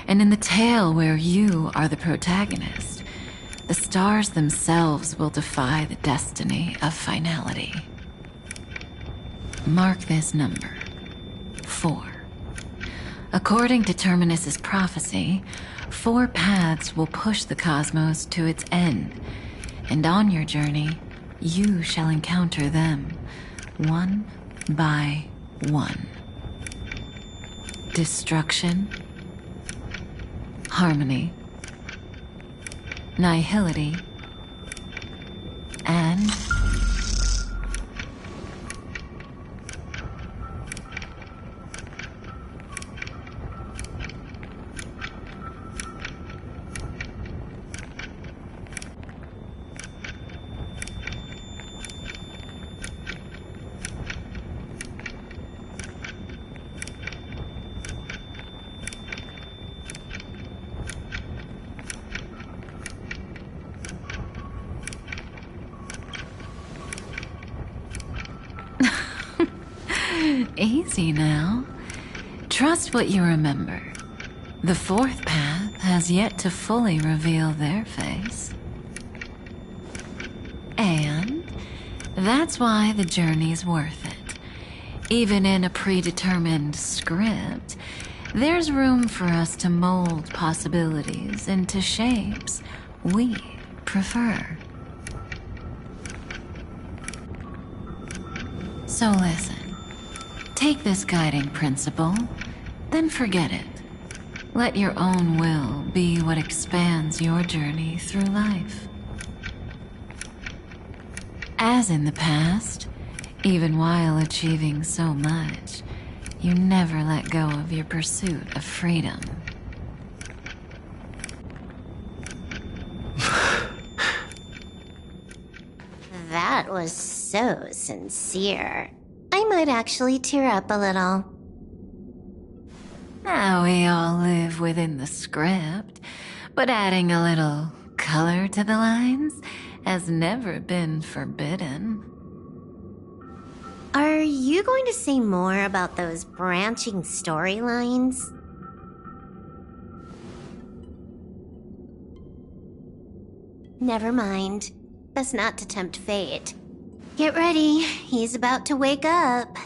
And in the tale where you are the protagonist, the stars themselves will defy the destiny of finality. Mark this number, 4. According to Terminus's prophecy, 4 paths will push the cosmos to its end, and on your journey, you shall encounter them, one by one. Destruction, harmony, nihility, and easy now. Trust what you remember. The 4th path has yet to fully reveal their face. And that's why the journey's worth it. Even in a predetermined script, there's room for us to mold possibilities into shapes we prefer. So listen. Take this guiding principle, then forget it. Let your own will be what expands your journey through life. As in the past, even while achieving so much, you never let go of your pursuit of freedom. That was so sincere. I might actually tear up a little. Now we all live within the script, but adding a little color to the lines has never been forbidden. Are you going to say more about those branching storylines? Never mind. Best not to tempt fate. Get ready, he's about to wake up.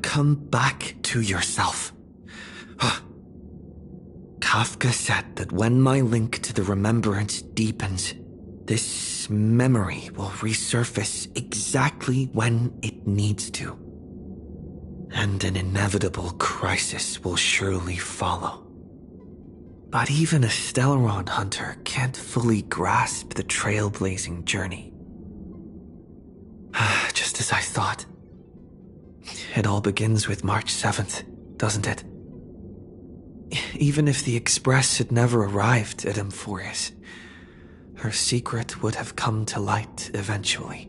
Come back to yourself. Kafka said that when my link to the remembrance deepens, this memory will resurface exactly when it needs to. And an inevitable crisis will surely follow. But even a Stellaron hunter can't fully grasp the trailblazing journey. Just as I thought. It all begins with March 7th, doesn't it? Even if the Express had never arrived at Amphorius, her secret would have come to light eventually.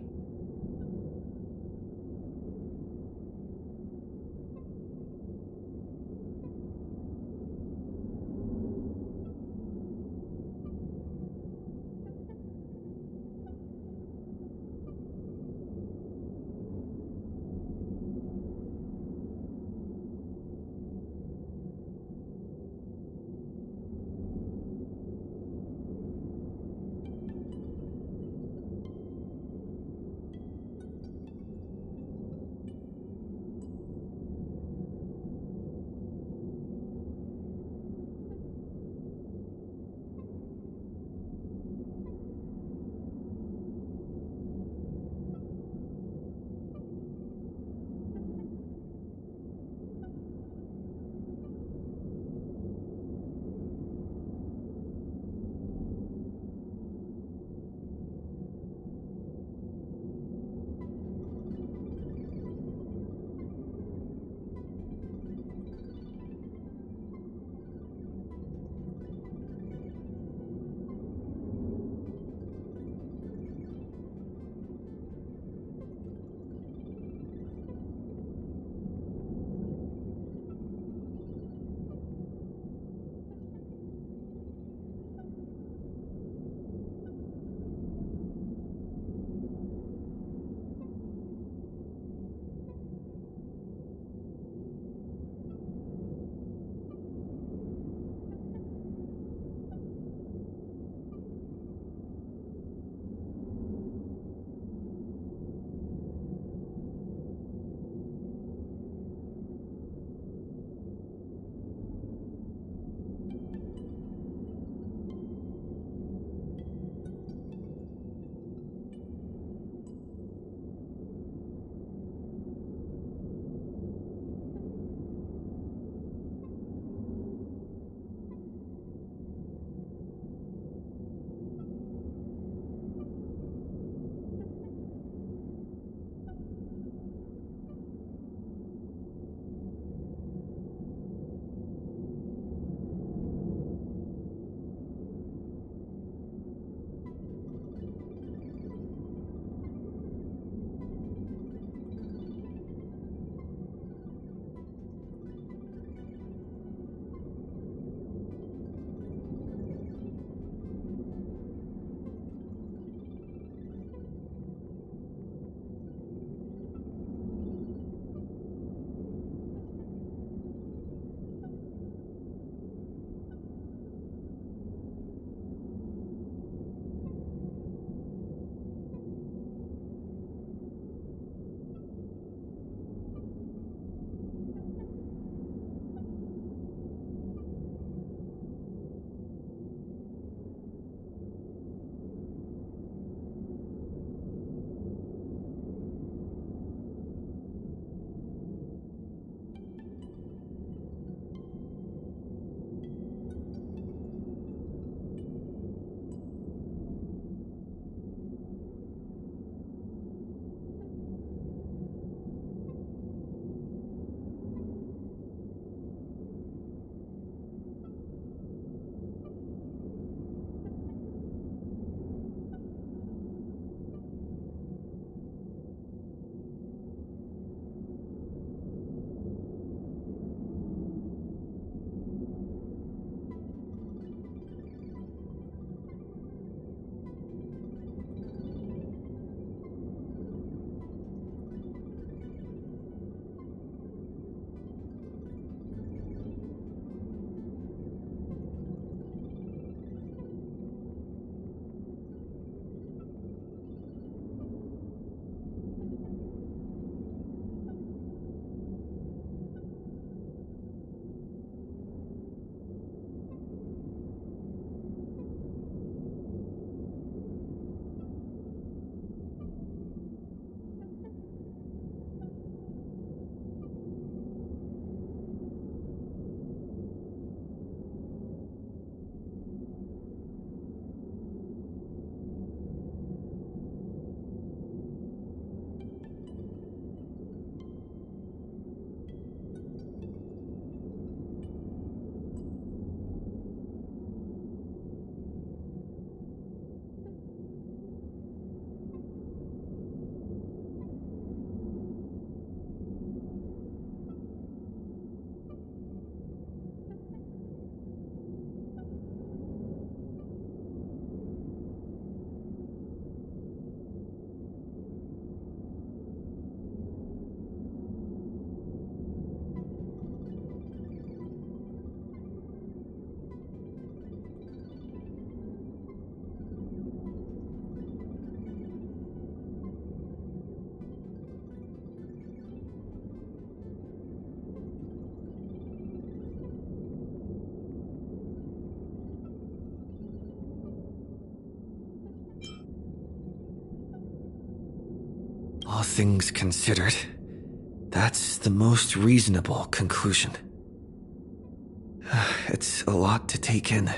things considered, that's the most reasonable conclusion. It's a lot to take in.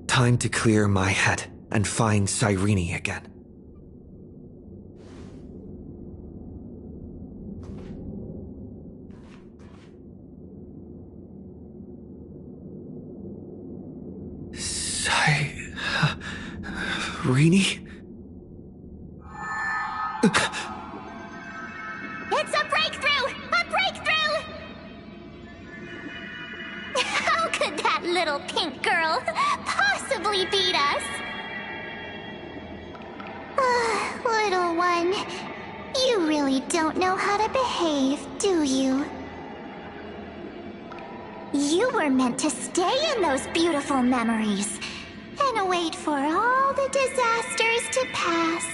Time to clear my head and find Cyrene again. Cyrene? It's a breakthrough! A breakthrough! How could that little pink girl possibly beat us? Little one, you really don't know how to behave, do you? You were meant to stay in those beautiful memories and wait for all the disasters to pass.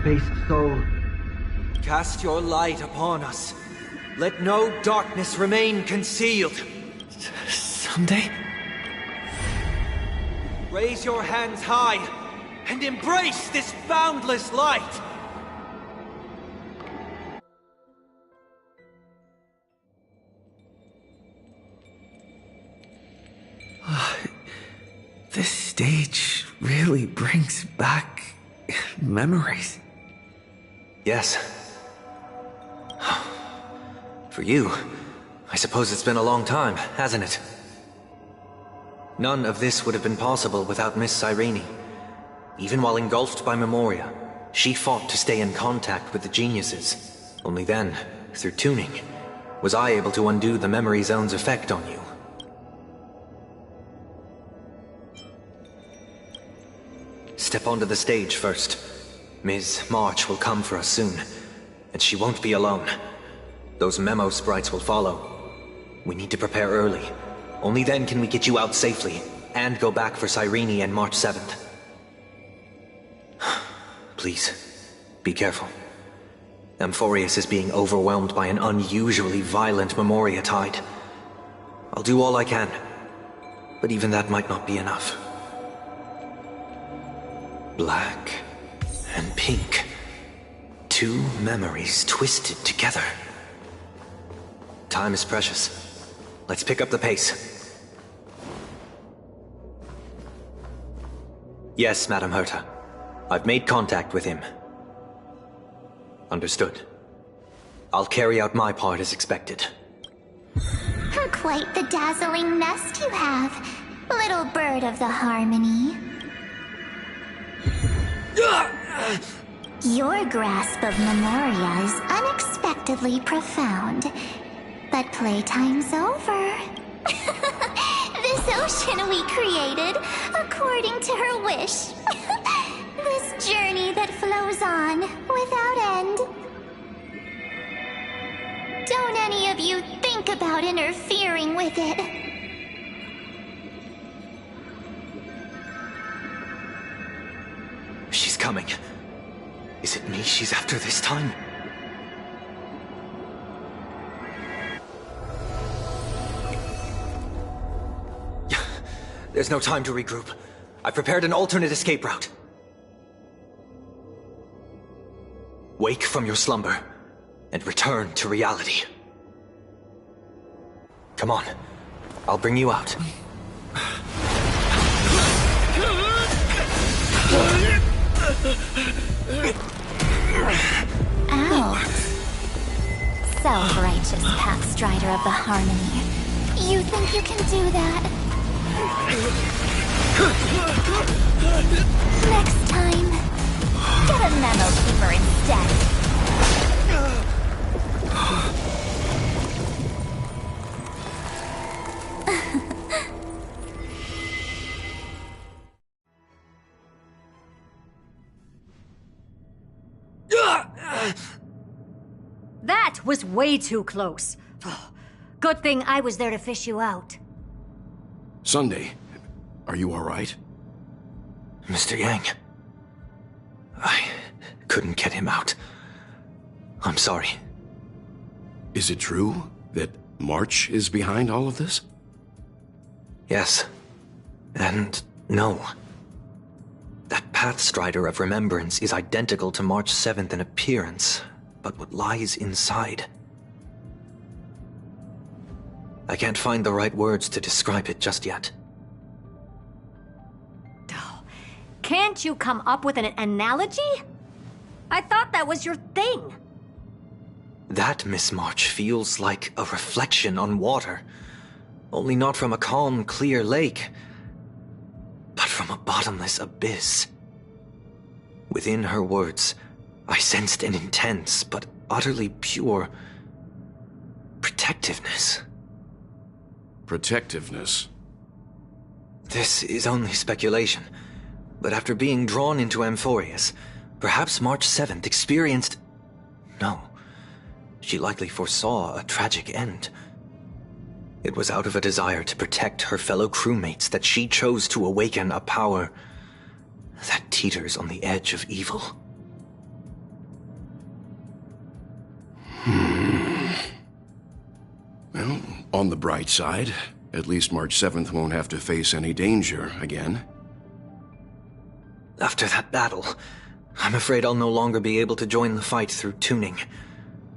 faced soul. Cast your light upon us. Let no darkness remain concealed. Someday? Raise your hands high and embrace this boundless light. This stage really brings back memories. Yes. For you, I suppose it's been a long time, hasn't it? None of this would have been possible without Miss Cyrene. Even while engulfed by Memoria, she fought to stay in contact with the geniuses. Only then, through tuning, was I able to undo the memory zone's effect on you. Step onto the stage first. Ms. March will come for us soon, and she won't be alone. Those memo sprites will follow. We need to prepare early. Only then can we get you out safely, and go back for Cyrene and March 7th. Please, be careful. Amphorius is being overwhelmed by an unusually violent Memoria tide. I'll do all I can, but even that might not be enough. Black and pink. Two memories twisted together. Time is precious. Let's pick up the pace. Yes, Madam Herta. I've made contact with him. Understood. I'll carry out my part as expected. Quite the dazzling nest you have, little bird of the harmony. Your grasp of Memoria is unexpectedly profound. But playtime's over. This ocean we created, according to her wish. This journey that flows on, without end. Don't any of you think about interfering with it. She's coming. Is it me she's after this time? There's no time to regroup. I've prepared an alternate escape route. Wake from your slumber and return to reality. Come on, I'll bring you out. Ow. Self-righteous pathstrider of the harmony. You think you can do that? Next time, get a memo keeper instead. That was way too close. Good thing I was there to fish you out. Sunday, are you all right? Mr. Yang, I couldn't get him out. I'm sorry. Is it true that March is behind all of this? Yes. And no. That Pathstrider of Remembrance is identical to March 7th in appearance, but what lies inside? I can't find the right words to describe it just yet. Can't you come up with an analogy? I thought that was your thing. That Miss March feels like a reflection on water. Only not from a calm, clear lake, but from a bottomless abyss. Within her words, I sensed an intense but utterly pure protectiveness. Protectiveness? This is only speculation, but after being drawn into Amphorius, perhaps March 7th experienced... No, she likely foresaw a tragic end. It was out of a desire to protect her fellow crewmates that she chose to awaken a power that teeters on the edge of evil. Well, on the bright side, at least March 7th won't have to face any danger again. After that battle, I'm afraid I'll no longer be able to join the fight through tuning.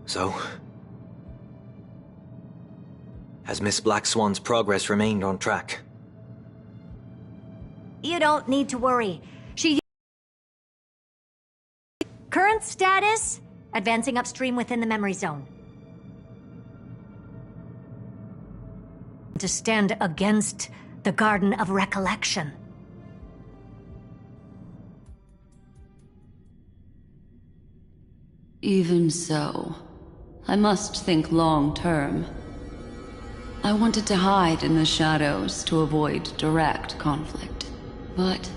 So, has Miss Black Swan's progress remained on track? You don't need to worry. Current status? Advancing upstream within the memory zone. To stand against the Garden of Recollection. Even so, I must think long-term. I wanted to hide in the shadows to avoid direct conflict. But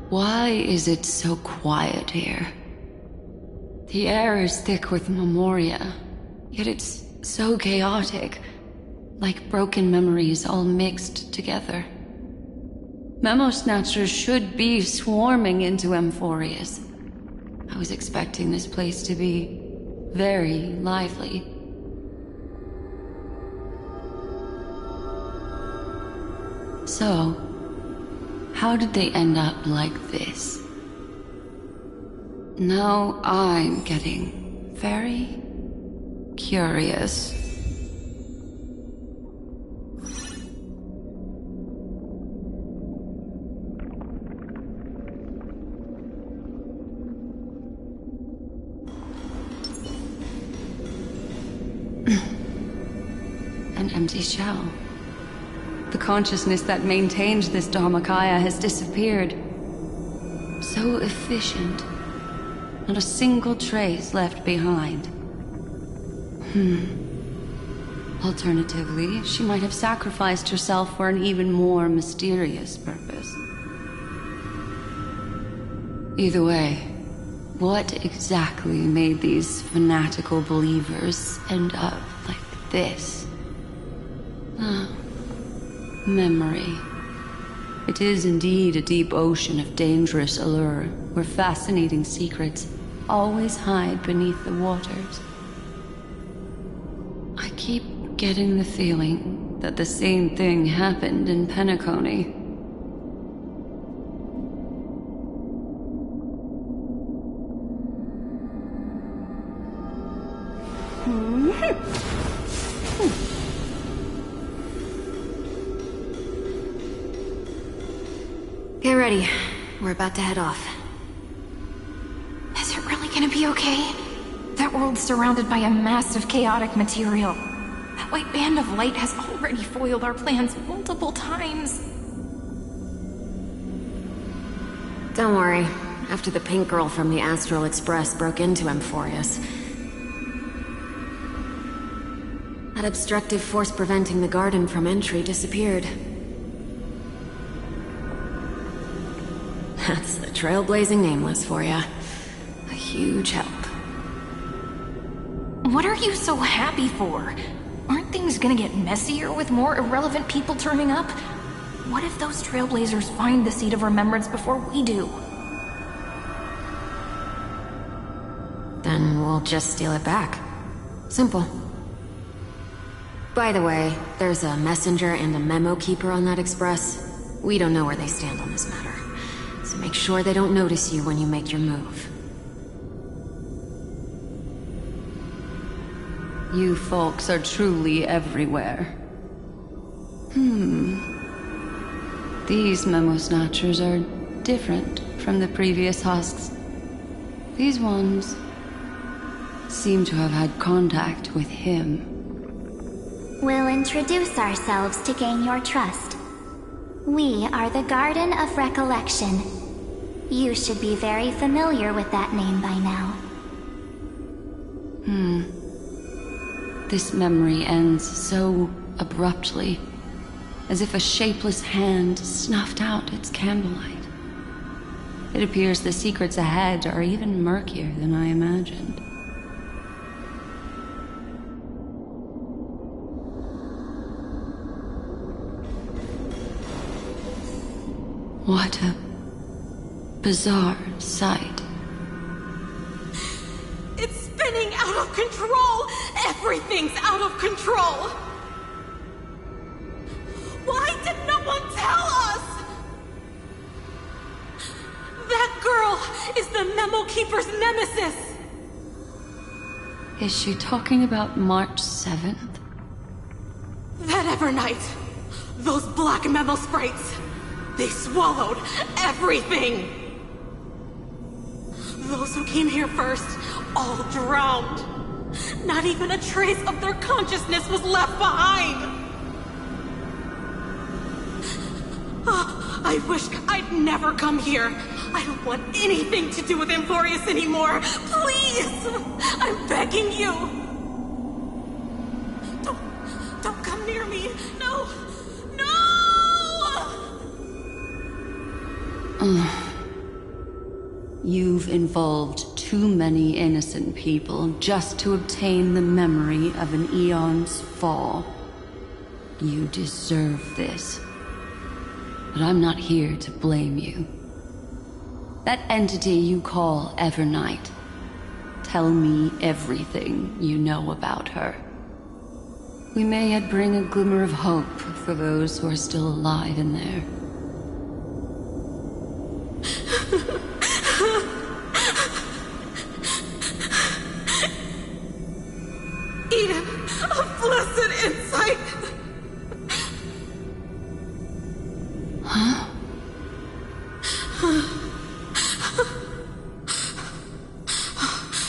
why is it so quiet here? The air is thick with memoria, yet it's so chaotic, like broken memories all mixed together. Memo Snatchers should be swarming into Amphorius. I was expecting this place to be very lively. So, how did they end up like this? Now I'm getting very curious. An empty shell. The consciousness that maintained this Dharmakaya has disappeared. So efficient. Not a single trace left behind. Alternatively, she might have sacrificed herself for an even more mysterious purpose. Either way, what exactly made these fanatical believers end up like this? Memory. It is indeed a deep ocean of dangerous allure, where fascinating secrets always hide beneath the waters. I keep getting the feeling that the same thing happened in Penacony. Get ready. We're about to head off. Is it really gonna be okay? That world's surrounded by a mass of chaotic material. That white band of light has already foiled our plans multiple times. Don't worry. After the pink girl from the Astral Express broke into Amphorius, that obstructive force preventing the garden from entry disappeared. That's the Trailblazing Nameless for ya. A huge help. What are you so happy for? Aren't things gonna get messier with more irrelevant people turning up? What if those Trailblazers find the Seat of Remembrance before we do? Then we'll just steal it back. Simple. By the way, there's a messenger and a memo keeper on that express. We don't know where they stand on this matter. So make sure they don't notice you when you make your move. You folks are truly everywhere. These Memo Snatchers are different from the previous husks. These ones seem to have had contact with him. We'll introduce ourselves to gain your trust. We are the Garden of Recollection. You should be very familiar with that name by now. This memory ends so abruptly, as if a shapeless hand snuffed out its candlelight. It appears the secrets ahead are even murkier than I imagined. What a bizarre sight. It's been spinning out of control! Everything's out of control! Why did no one tell us? That girl is the Memo Keeper's nemesis! Is she talking about March 7th? That Evernight! Those black memo sprites! They swallowed everything! Those who came here first, all drowned. Not even a trace of their consciousness was left behind! I wish I'd never come here. I don't want anything to do with Amphorius anymore. Please! I'm begging you! Don't come near me. No! No! You've involved too many innocent people just to obtain the memory of an eon's fall. You deserve this. But I'm not here to blame you. That entity you call Evernight. Tell me everything you know about her. We may yet bring a glimmer of hope for those who are still alive in there. Eden of blessed insight! Huh?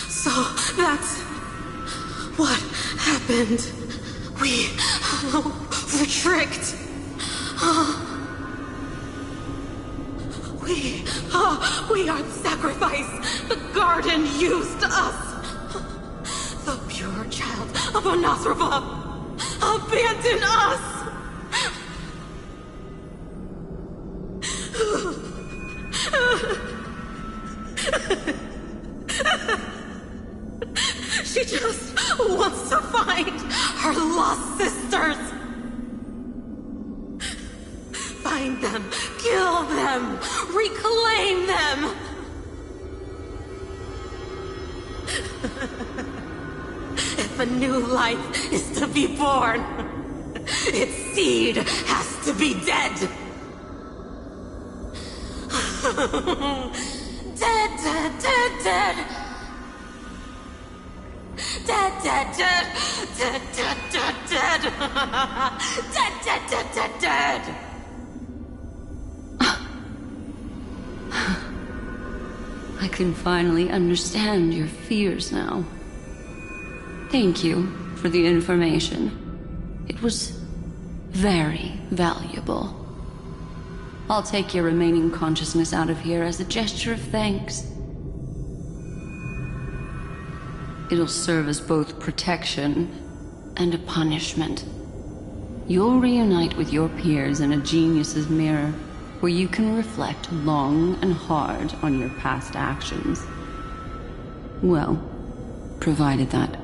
So, that's what happened. We were tricked. We are the sacrifice. The garden used us. The pure child of Anasrava abandoned us. She just wants to find her lost sisters. Find them, kill them, reclaim them. If a new life is to be born, its seed has to be dead. Dead, dead, dead, dead. Dead, dead, dead, dead, dead, dead, dead. Dead, dead, dead, dead, dead. I can finally understand your fears now. Thank you for the information. It was very valuable. I'll take your remaining consciousness out of here as a gesture of thanks. It'll serve as both protection and a punishment. You'll reunite with your peers in a genius's mirror, where you can reflect long and hard on your past actions. Well, provided that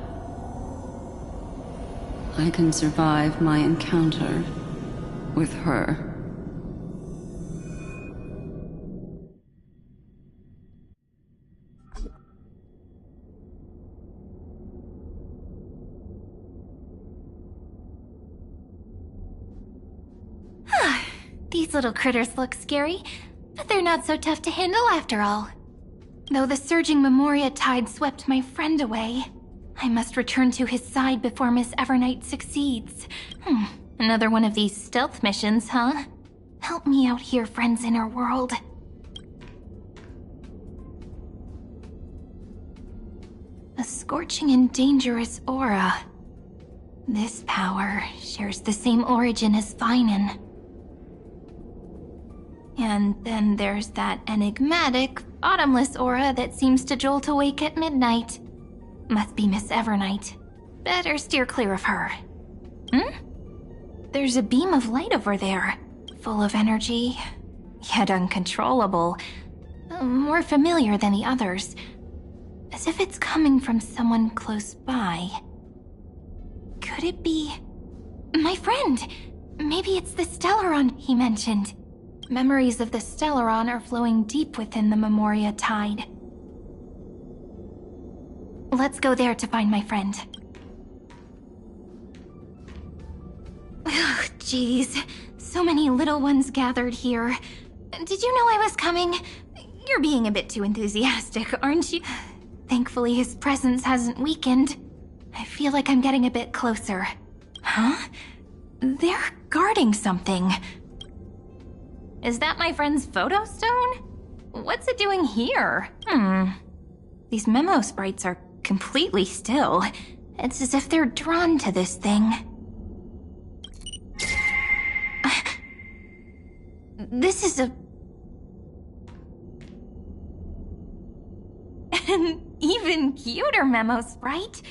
I can survive my encounter with her. These little critters look scary, but they're not so tough to handle after all. Though the surging Memoria tide swept my friend away, I must return to his side before Miss Evernight succeeds. Another one of these stealth missions, huh? Help me out here, friends in our world. A scorching and dangerous aura. This power shares the same origin as Finan. And then there's that enigmatic, bottomless aura that seems to jolt awake at midnight. Must be Miss Evernight. Better steer clear of her. There's a beam of light over there, full of energy, yet uncontrollable. More familiar than the others, as if it's coming from someone close by. Could it be my friend? Maybe it's the Stellaron he mentioned. Memories of the Stellaron are flowing deep within the Memoria tide. Let's go there to find my friend. Ugh, jeez. So many little ones gathered here. Did you know I was coming? You're being a bit too enthusiastic, aren't you? Thankfully, his presence hasn't weakened. I feel like I'm getting a bit closer. Huh? They're guarding something. Is that my friend's photo stone? What's it doing here? These memo sprites are completely still. It's as if they're drawn to this thing. This is an even cuter memo sprite.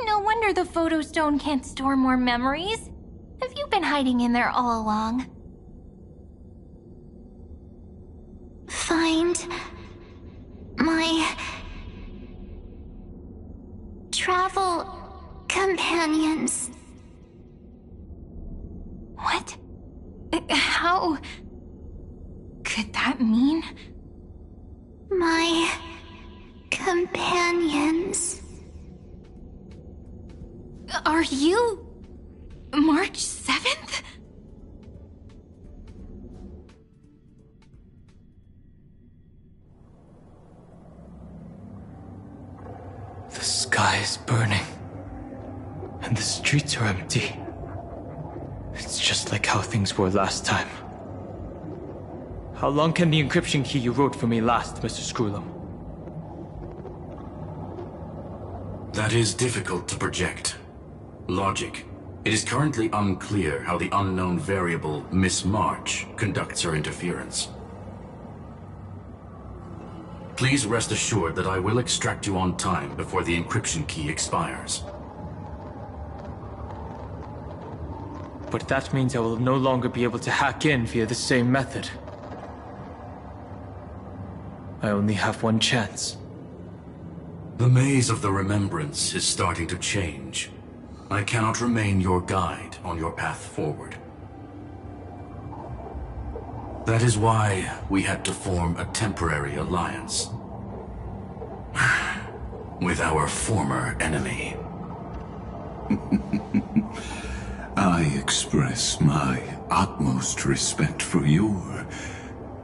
No wonder the photo stone can't store more memories. Have you been hiding in there all along? Find my travel companions. What? How could that mean? My companions. Are you March 7th? The sky is burning, and the streets are empty. It's just like how things were last time. How long can the encryption key you wrote for me last, Mr. Screwlum? That is difficult to project. Logic. It is currently unclear how the unknown variable Miss March conducts her interference. Please rest assured that I will extract you on time before the encryption key expires. But that means I will no longer be able to hack in via the same method. I only have one chance. The maze of the Remembrance is starting to change. I cannot remain your guide on your path forward. That is why we had to form a temporary alliance with our former enemy. I express my utmost respect for your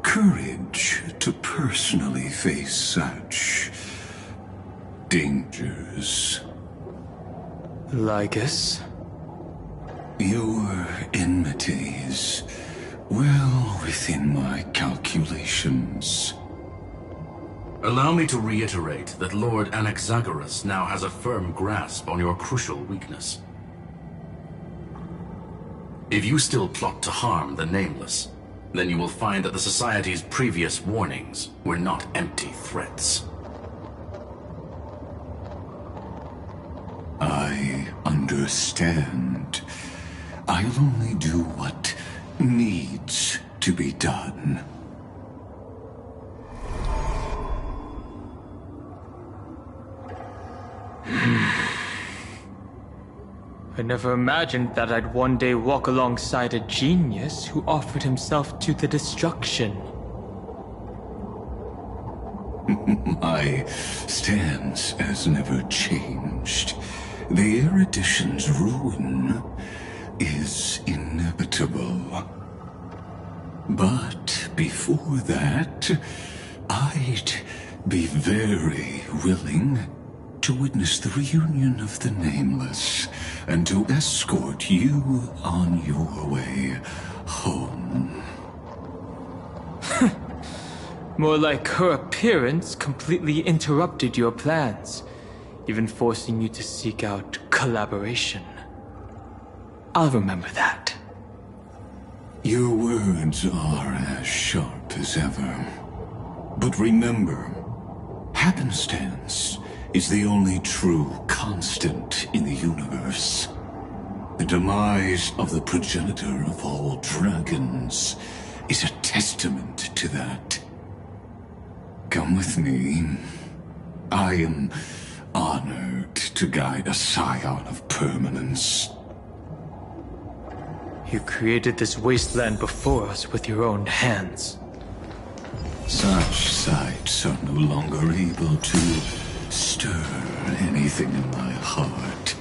courage to personally face such dangers. Lygus? Your enmity is well within my calculations. Allow me to reiterate that Lord Anaxagoras now has a firm grasp on your crucial weakness. If you still plot to harm the Nameless, then you will find that the Society's previous warnings were not empty threats. I understand. I'll only do what needs to be done. I never imagined that I'd one day walk alongside a genius who offered himself to the destruction. My stance has never changed. The erudition's ruin is inevitable. But before that, I'd be very willing to witness the reunion of the Nameless and to escort you on your way home. More like her appearance completely interrupted your plans, even forcing you to seek out collaboration. I'll remember that. Your words are as sharp as ever. But remember, happenstance is the only true constant in the universe. The demise of the progenitor of all dragons is a testament to that. Come with me. I am honored to guide a scion of permanence. You created this wasteland before us with your own hands. Such sights are no longer able to stir anything in my heart.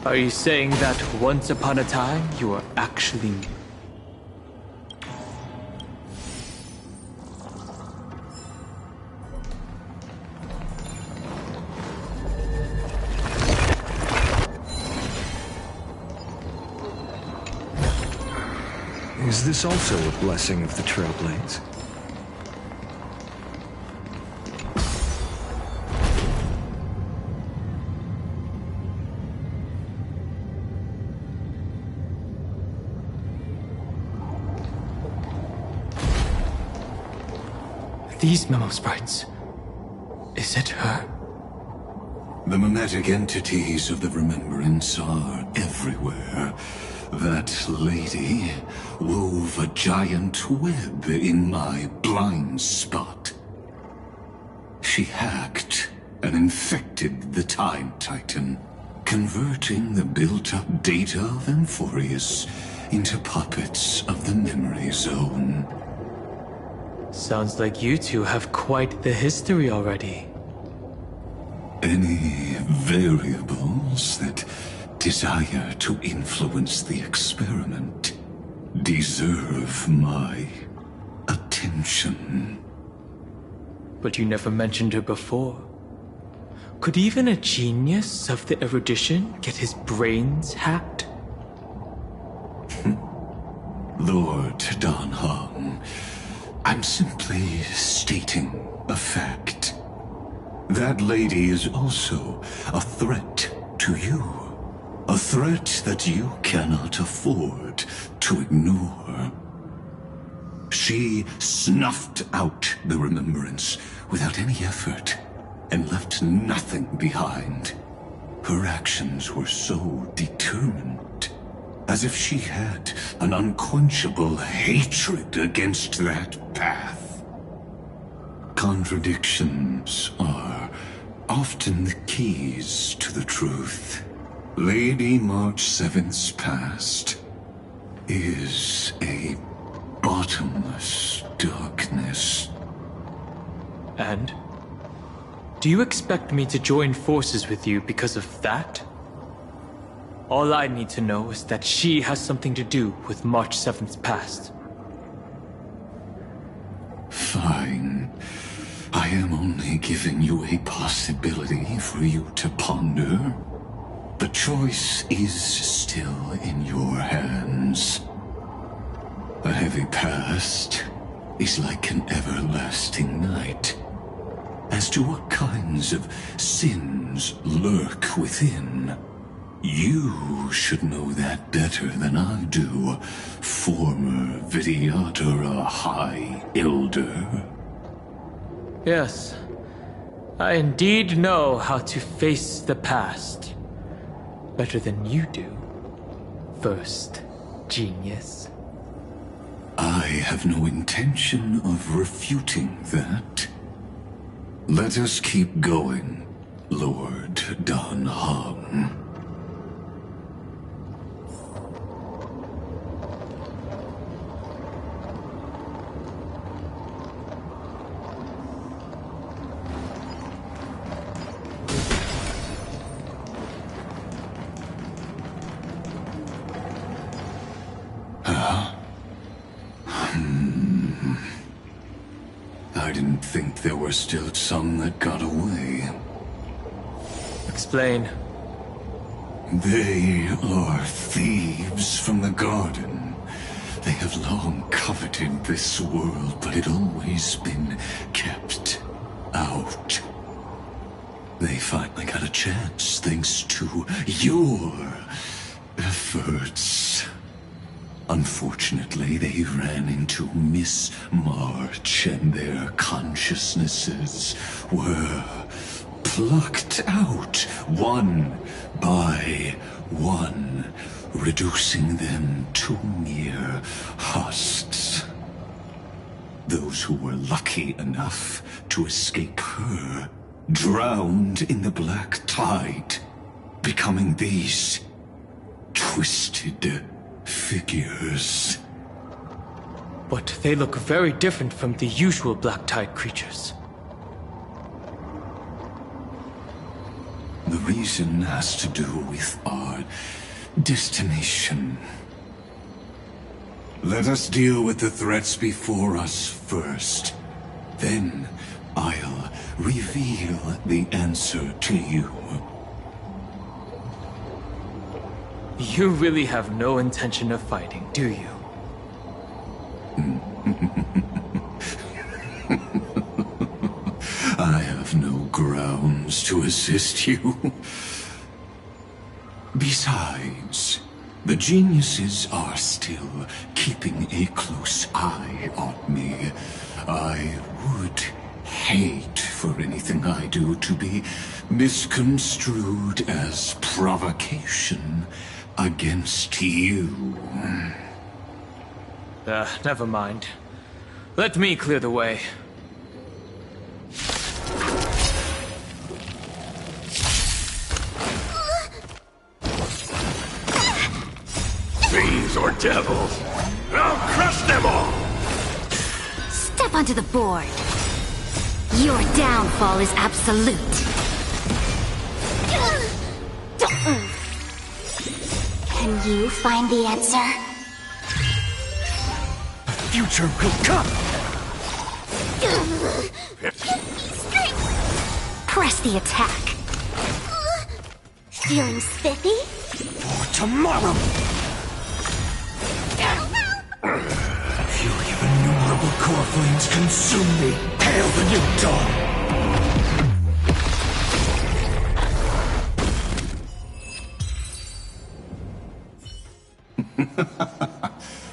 Are you saying that once upon a time you were actually... Is this also a blessing of the Trailblaze? These memo sprites. Is it her? The mimetic entities of the Remembrance are everywhere. That lady wove a giant web in my blind spot. She hacked and infected the Time Titan, converting the built-up data of Amphorius into puppets of the Memory Zone. Sounds like you two have quite the history already. Any variables that desire to influence the experiment deserve my attention. But you never mentioned her before. Could even a genius of the erudition get his brains hacked? Lord Dan Heng, I'm simply stating a fact. That lady is also a threat to you. A threat that you cannot afford to ignore. She snuffed out the Remembrance without any effort and left nothing behind. Her actions were so determined, as if she had an unquenchable hatred against that path. Contradictions are often the keys to the truth. Lady March 7th's past is a bottomless darkness. And? Do you expect me to join forces with you because of that? All I need to know is that she has something to do with March 7th's past. Fine. I am only giving you a possibility for you to ponder. The choice is still in your hands. A heavy past is like an everlasting night. As to what kinds of sins lurk within, you should know that better than I do, former Vidyadhara High Elder. Yes, I indeed know how to face the past. Better than you do, first genius. I have no intention of refuting that. Let us keep going, Lord Dan Heng. I didn't think there were still some that got away. Explain. They are thieves from the garden. They have long coveted this world, but it always been kept out. They finally got a chance thanks to your efforts. Unfortunately, they ran into Miss March, and their consciousnesses were plucked out one by one, reducing them to mere husks. Those who were lucky enough to escape her drowned in the black tide, becoming these twisted figures. But they look very different from the usual Black Tide creatures. reason has to do with our destination. Let us deal with the threats before us first. Then I'll reveal the answer to you. You really have no intention of fighting, do you? I have no grounds to assist you. Besides, the geniuses are still keeping a close eye on me. I would hate for anything I do to be misconstrued as provocation against you. Never mind. Let me clear the way. Fiends or devils, I'll crush them all! Step onto the board. Your downfall is absolute. Don't move. Can you find the answer? The future will come! Press the attack. Feeling spiffy? For tomorrow! Fury of innumerable core flames consume me! Hail the new dawn!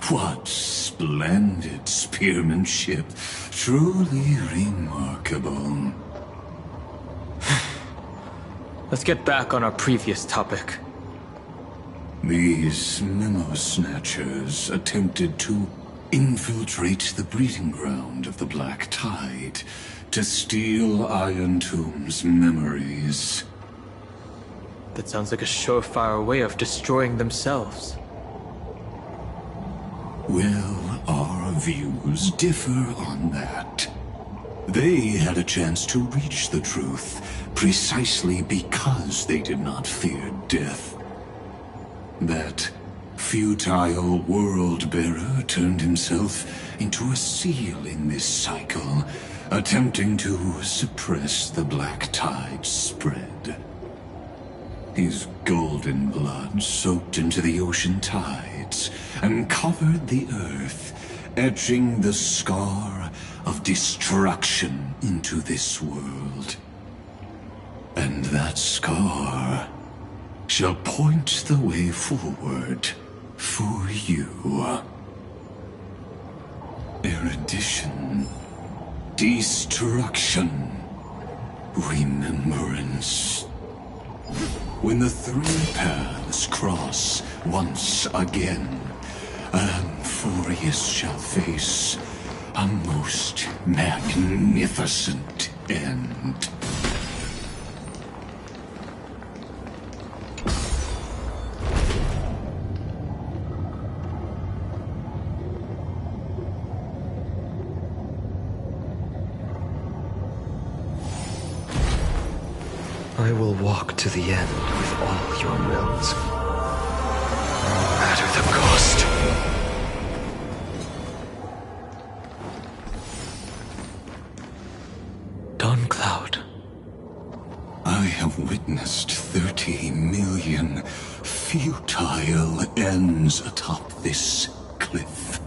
What splendid spearmanship. Truly remarkable. Let's get back on our previous topic. These memo snatchers attempted to infiltrate the breeding ground of the Black Tide to steal Iron Tomb's memories. That sounds like a surefire way of destroying themselves. Well, our views differ on that. They had a chance to reach the truth precisely because they did not fear death. That futile world-bearer turned himself into a seal in this cycle, attempting to suppress the Black Tide's spread. His golden blood soaked into the ocean tides and covered the earth, etching the scar of destruction into this world. And that scar shall point the way forward for you. Erudition, destruction, remembrance. When the three paths cross once again, Amphorius shall face a most magnificent end. I will walk to the end with all your wills. No matter the cost. Dawn Cloud. I have witnessed 30 million futile ends atop this cliff.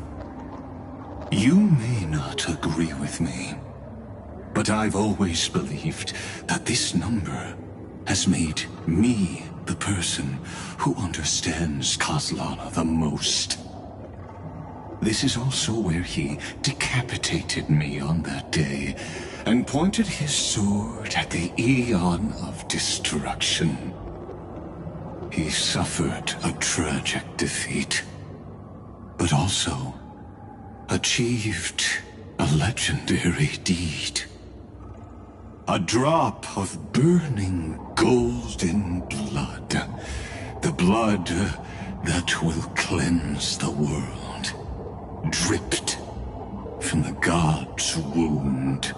You may not agree with me, but I've always believed that this number has made me the person who understands Kozlana the most. This is also where he decapitated me on that day and pointed his sword at the Aeon of Destruction. He suffered a tragic defeat, but also achieved a legendary deed. A drop of burning golden blood. The blood that will cleanse the world. Dripped from the god's wound.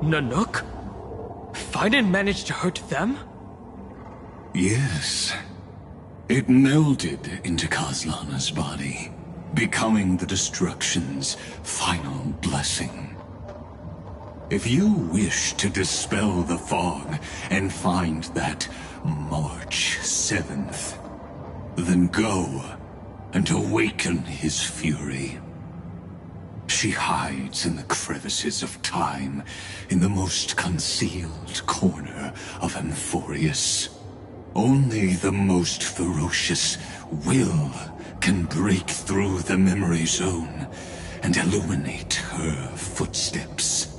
Nanook? Fiden managed to hurt them? Yes. It melded into Kaslana's body, becoming the Destruction's final blessing. If you wish to dispel the fog and find that March 7th, then go and awaken his fury. She hides in the crevices of time, in the most concealed corner of Amphorius. Only the most ferocious will can break through the memory zone and illuminate her footsteps.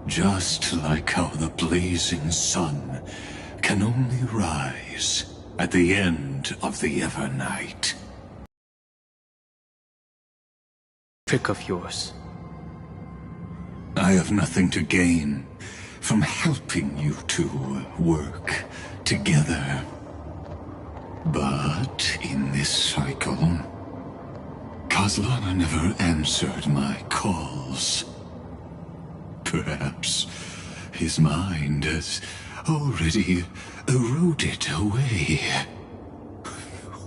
Just like how the blazing sun can only rise at the end of the Evernight. Trick of yours. I have nothing to gain from helping you two work together. But in this cycle, Kaslana never answered my calls. Perhaps his mind has already eroded away.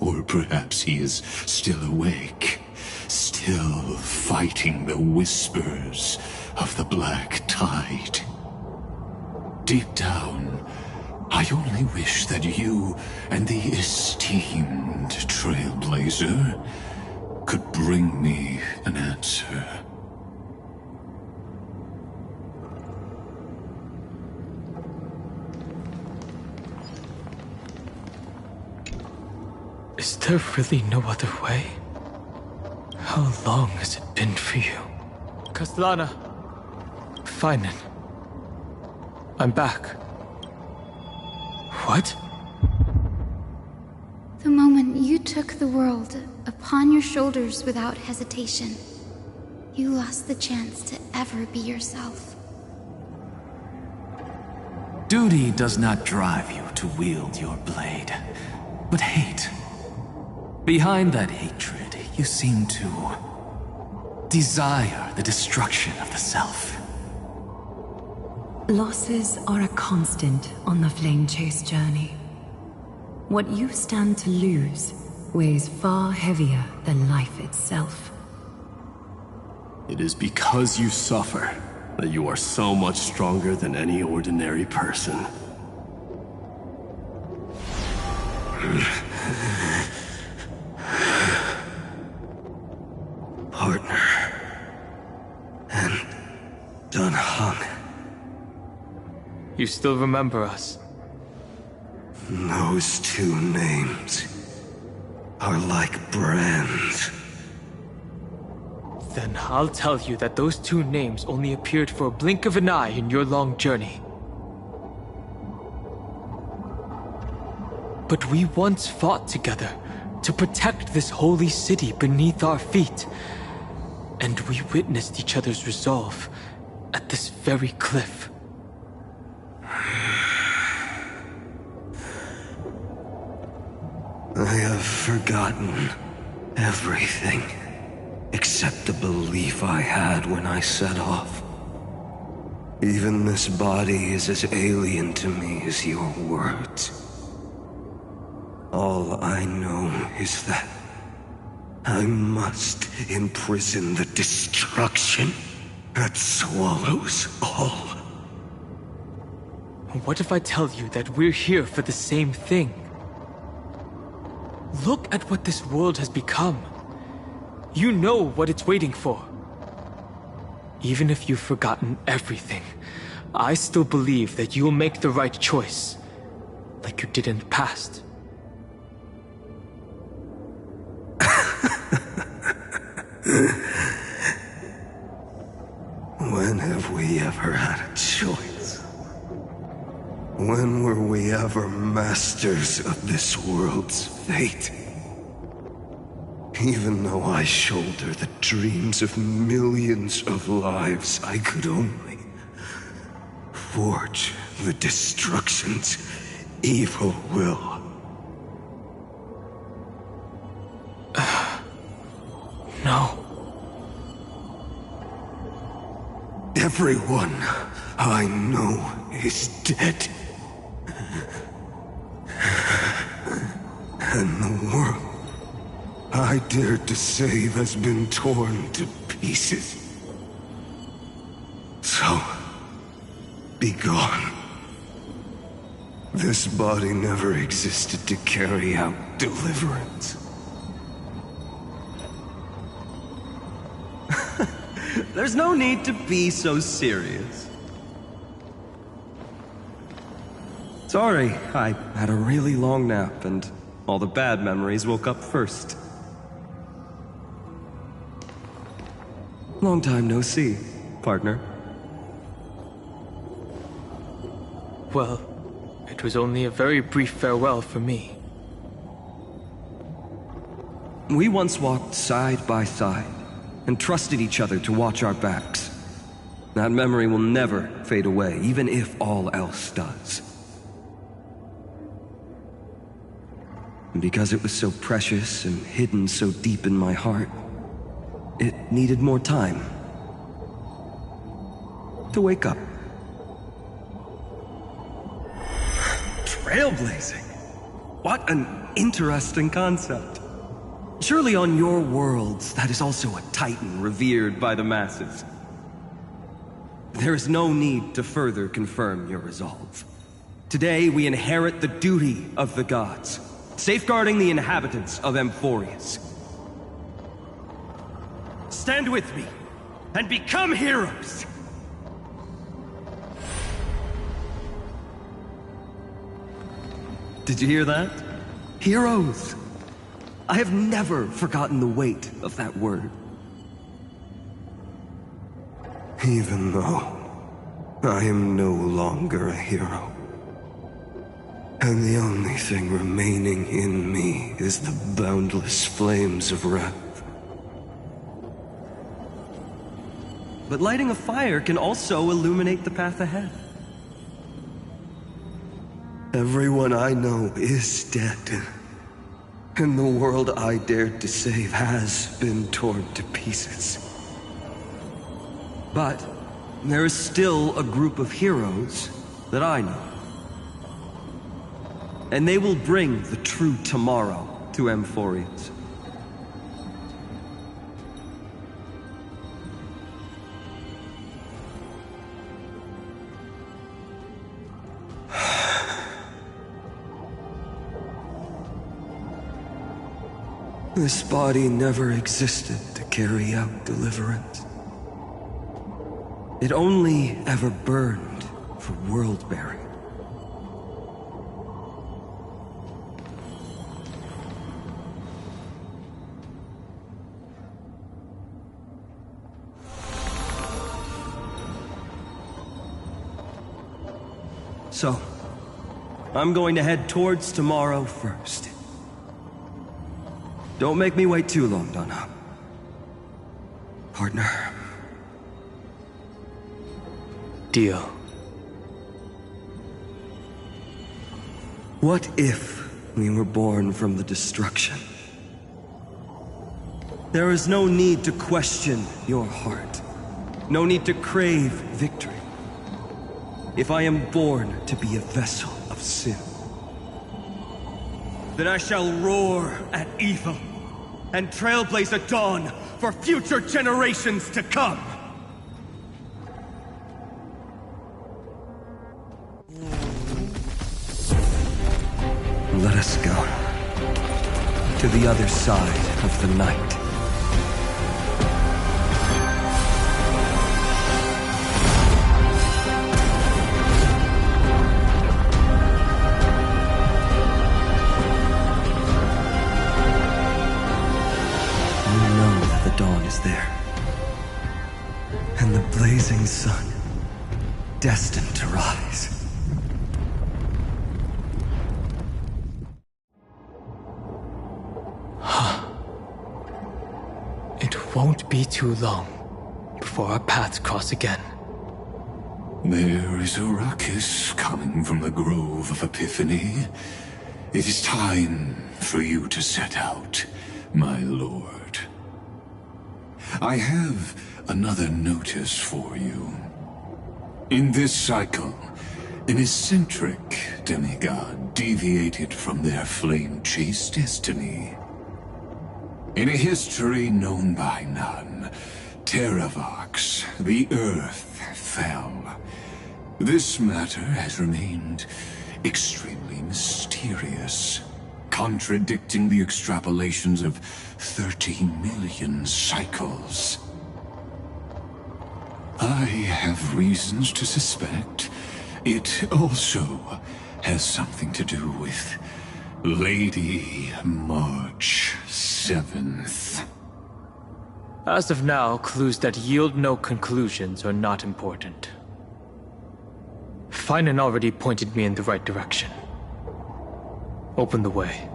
Or perhaps he is still awake, still fighting the whispers of the Black Tide. Deep down, I only wish that you and the esteemed Trailblazer could bring me an answer. Is there really no other way? How long has it been for you? Kaslana. Fine. I'm back. What? The moment you took the world upon your shoulders without hesitation, you lost the chance to ever be yourself. Duty does not drive you to wield your blade, but hate. Behind that hatred, you seem to desire the destruction of the self. Losses are a constant on the Flame Chase journey. What you stand to lose weighs far heavier than life itself. It is because you suffer that you are so much stronger than any ordinary person. Partner. And Dan Heng. You still remember us? Those two names are like brands. Then I'll tell you that those two names only appeared for a blink of an eye in your long journey. But we once fought together to protect this holy city beneath our feet. And we witnessed each other's resolve at this very cliff. I have forgotten everything except the belief I had when I set off. Even this body is as alien to me as your words. All I know is that I must imprison the destruction that swallows all. What if I tell you that we're here for the same thing? Look at what this world has become. You know what it's waiting for. Even if you've forgotten everything, I still believe that you'll make the right choice, like you did in the past. When have we ever had a choice? When were we ever masters of this world's fate? Even though I shoulder the dreams of millions of lives, I could only forge the destruction's evil will. No. Everyone I know is dead. And the world I dared to save has been torn to pieces. So, be gone. This body never existed to carry out deliverance. There's no need to be so serious. Sorry, I had a really long nap and all the bad memories woke up first. Long time no see, partner. Well, it was only a very brief farewell for me. We once walked side by side and trusted each other to watch our backs. That memory will never fade away, even if all else does. And because it was so precious and hidden so deep in my heart, it needed more time to wake up. Trailblazing? What an interesting concept. Surely on your worlds, that is also a titan revered by the masses. There is no need to further confirm your resolve. Today, we inherit the duty of the gods, safeguarding the inhabitants of Amphorius. Stand with me, and become heroes! Did you hear that? Heroes! I have never forgotten the weight of that word. Even though I am no longer a hero, and the only thing remaining in me is the boundless flames of wrath. But lighting a fire can also illuminate the path ahead. Everyone I know is dead, and the world I dared to save has been torn to pieces. But there is still a group of heroes that I know. And they will bring the true tomorrow to Amphorius. This body never existed to carry out deliverance. It only ever burned for world-bearing. So, I'm going to head towards tomorrow first. Don't make me wait too long, Donna. Partner. Deal. What if we were born from the destruction? There is no need to question your heart. No need to crave victory. If I am born to be a vessel of sin, then I shall roar at evil and trailblaze a dawn for future generations to come. Let us go to the other side of the night. Dawn is there. And the blazing sun, destined to rise. It won't be too long before our paths cross again. There is a ruckus coming from the Grove of Epiphany. It is time for you to set out, my lord. I have another notice for you. In this cycle, An eccentric demigod deviated from their flame-chased destiny. In a history known by none, Terravox, the Earth, fell. This matter has remained extremely mysterious, contradicting the extrapolations of 30 million cycles. I have reasons to suspect it also has something to do with Lady March 7th. As of now, clues that yield no conclusions are not important. Finan already pointed me in the right direction. Open the way.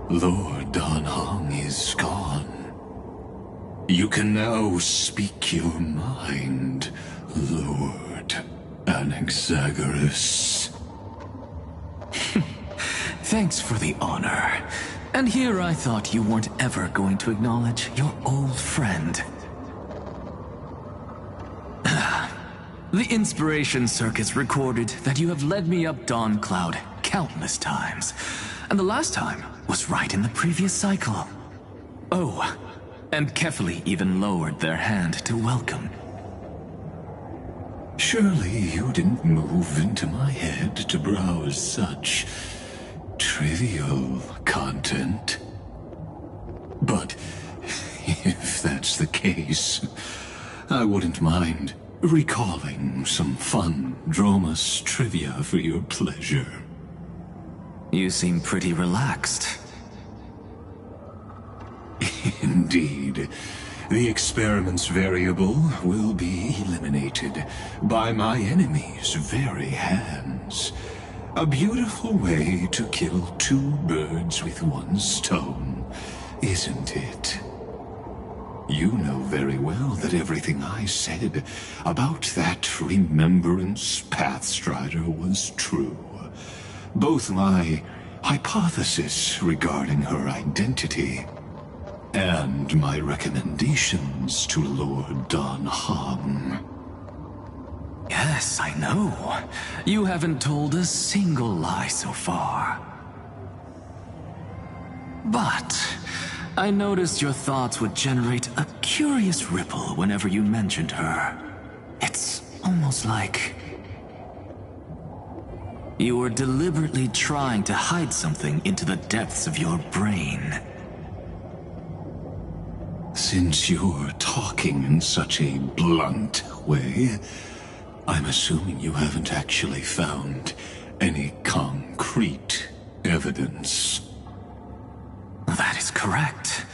Lord Dan Heng is gone. You can now speak your mind, Lord Anaxagoras. Thanks for the honor. And here I thought you weren't ever going to acknowledge your old friend. The Inspiration Circus recorded that you have led me up Dawn Cloud countless times, and the last time was right in the previous cycle. Oh, and Kefali even lowered their hand to welcome. Surely you didn't move into my head to browse such trivial content. But if that's the case, I wouldn't mind recalling some fun Dromus trivia for your pleasure. You seem pretty relaxed. Indeed. The experiment's variable will be eliminated by my enemy's very hands. A beautiful way to kill two birds with one stone, isn't it? You know very well that everything I said about that Remembrance Pathstrider was true. Both my hypothesis regarding her identity and my recommendations to Lord Dan Heng. Yes, I know. You haven't told a single lie so far. But I noticed your thoughts would generate a curious ripple whenever you mentioned her. It's almost like you were deliberately trying to hide something into the depths of your brain. Since you're talking in such a blunt way, I'm assuming you haven't actually found any concrete evidence. That is correct.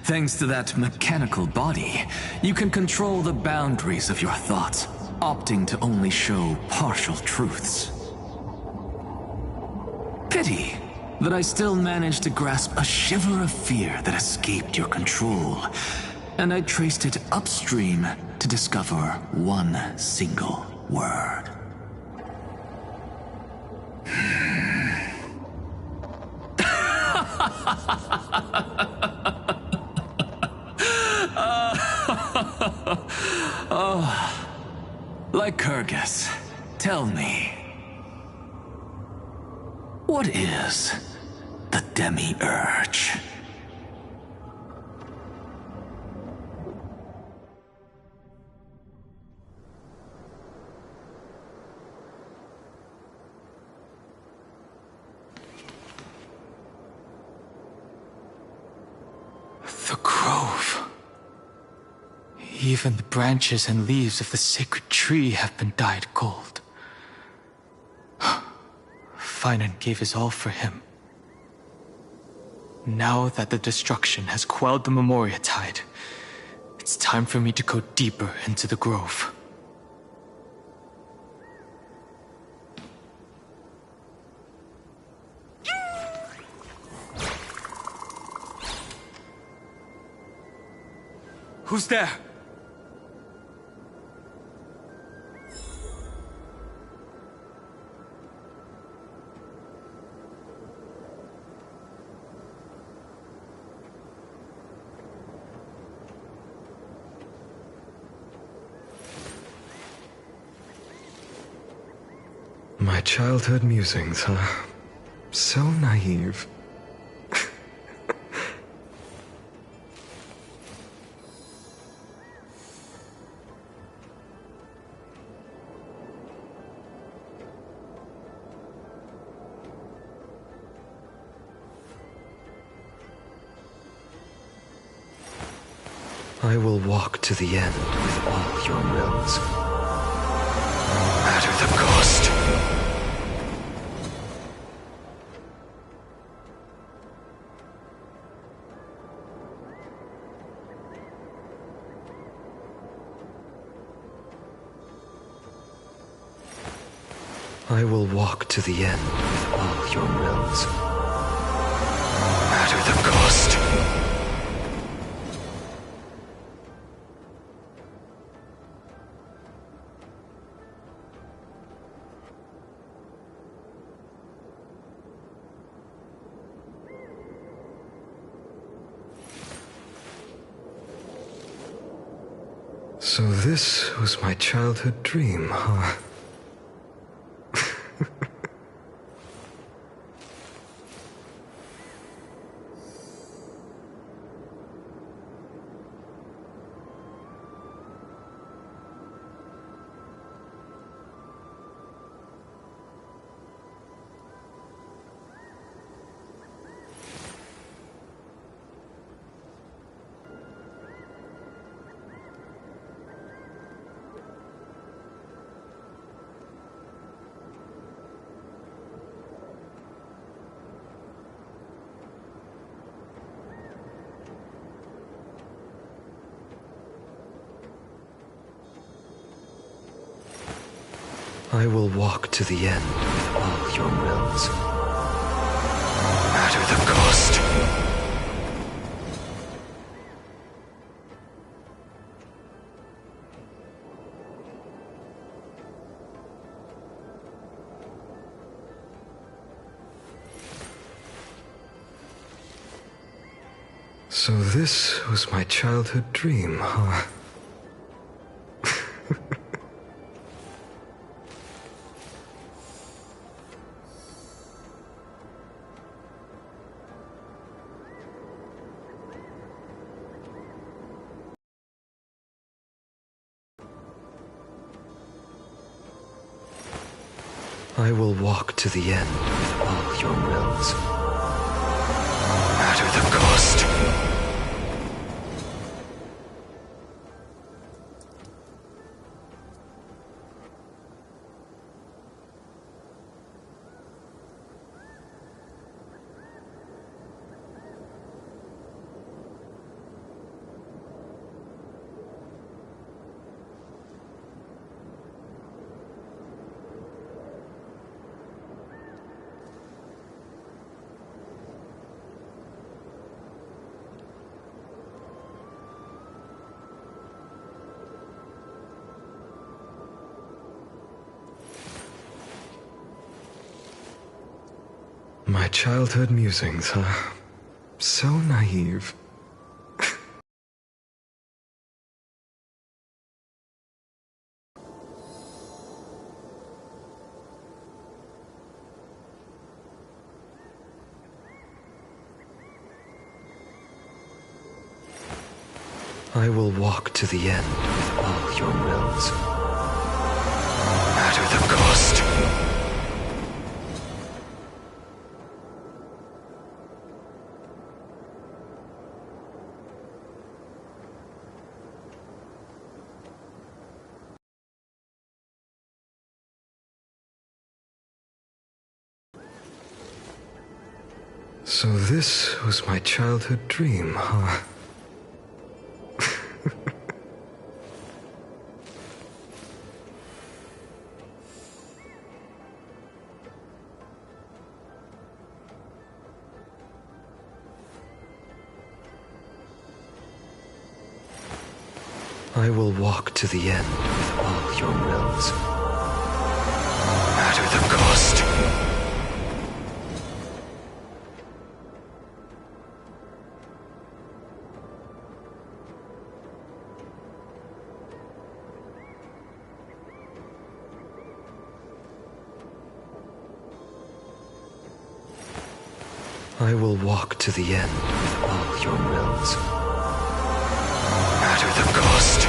Thanks to that mechanical body, you can control the boundaries of your thoughts, opting to only show partial truths. Pity that I still managed to grasp a shiver of fear that escaped your control, and I traced it upstream to discover one single word. Oh, Lycurgus, tell me, what is the Demi-Urge? The grove. Even the branches and leaves of the sacred tree have been dyed gold. Finan gave his all for him. Now that the destruction has quelled the Memoria tide, it's time for me to go deeper into the grove. Who's there? My childhood musings, huh? So naive. I will walk to the end with all your wills, no matter the cost. I will walk to the end with all your wills, no matter the cost. So this was my childhood dream, huh? I will walk to the end with all your wills, no matter the cost. So this was my childhood dream, huh? I will walk to the end with all your wills, no matter the cost. My childhood musings, huh? So naive. I will walk to the end with all your wills, no matter the cost. So this was my childhood dream, huh? I will walk to the end with all your wills, no matter the cost. I will walk to the end with all your wills, no matter the cost.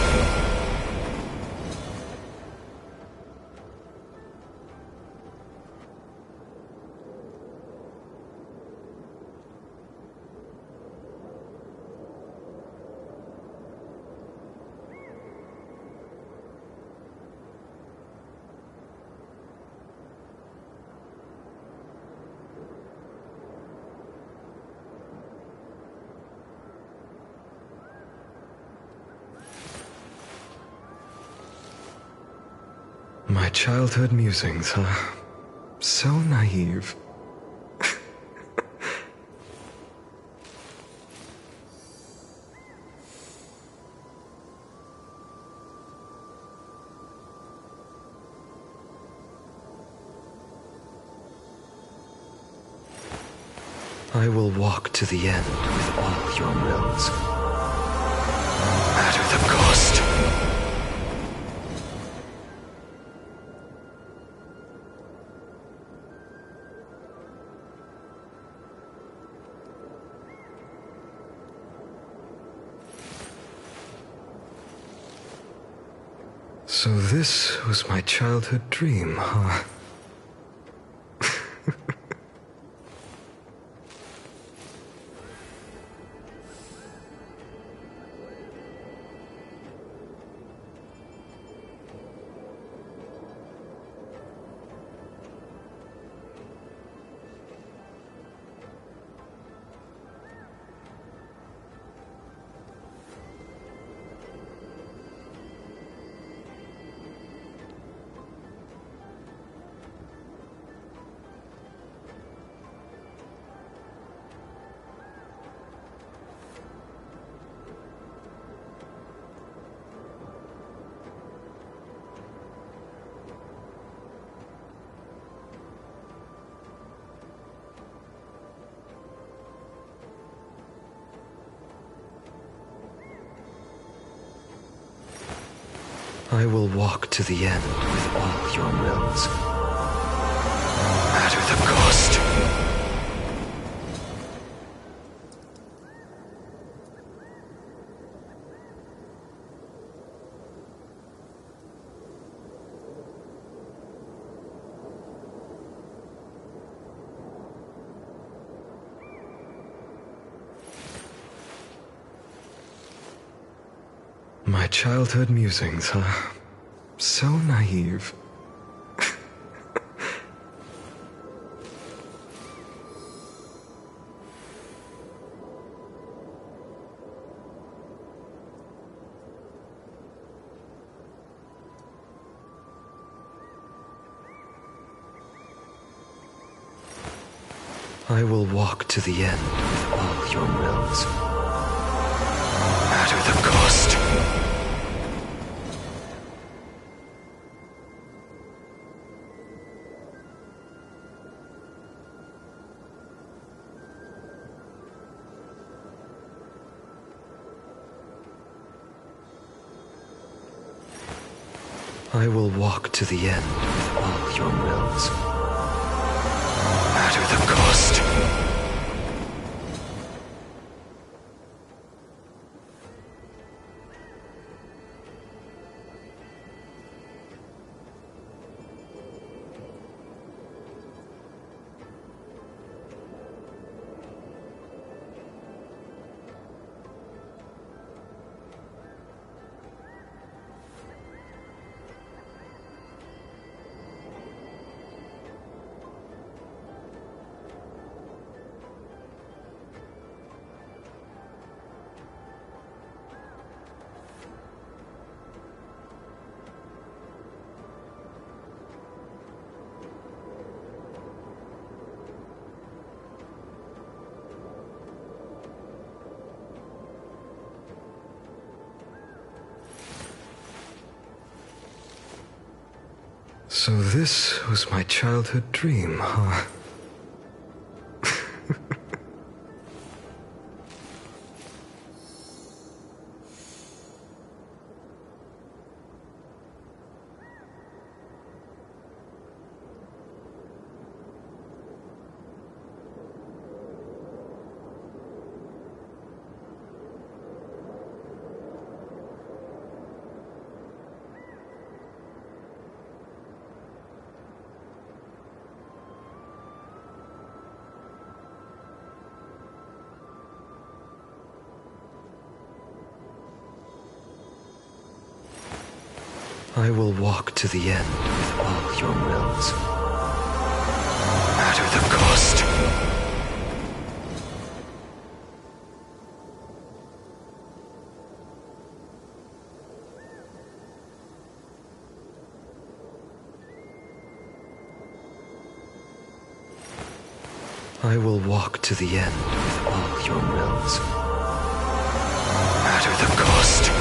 My childhood musings, huh? So naive. I will walk to the end with all your wills, no matter the cost. So this was my childhood dream, huh? I will walk to the end with all your wills, no matter the cost. My childhood musings, huh? So naive. I will walk to the end with all your wills, no matter the cost. I will walk to the end with all your wills, no matter the cost. So this was my childhood dream, huh? I will walk to the end with all your wills, no matter the cost. I will walk to the end with all your wills, no matter the cost.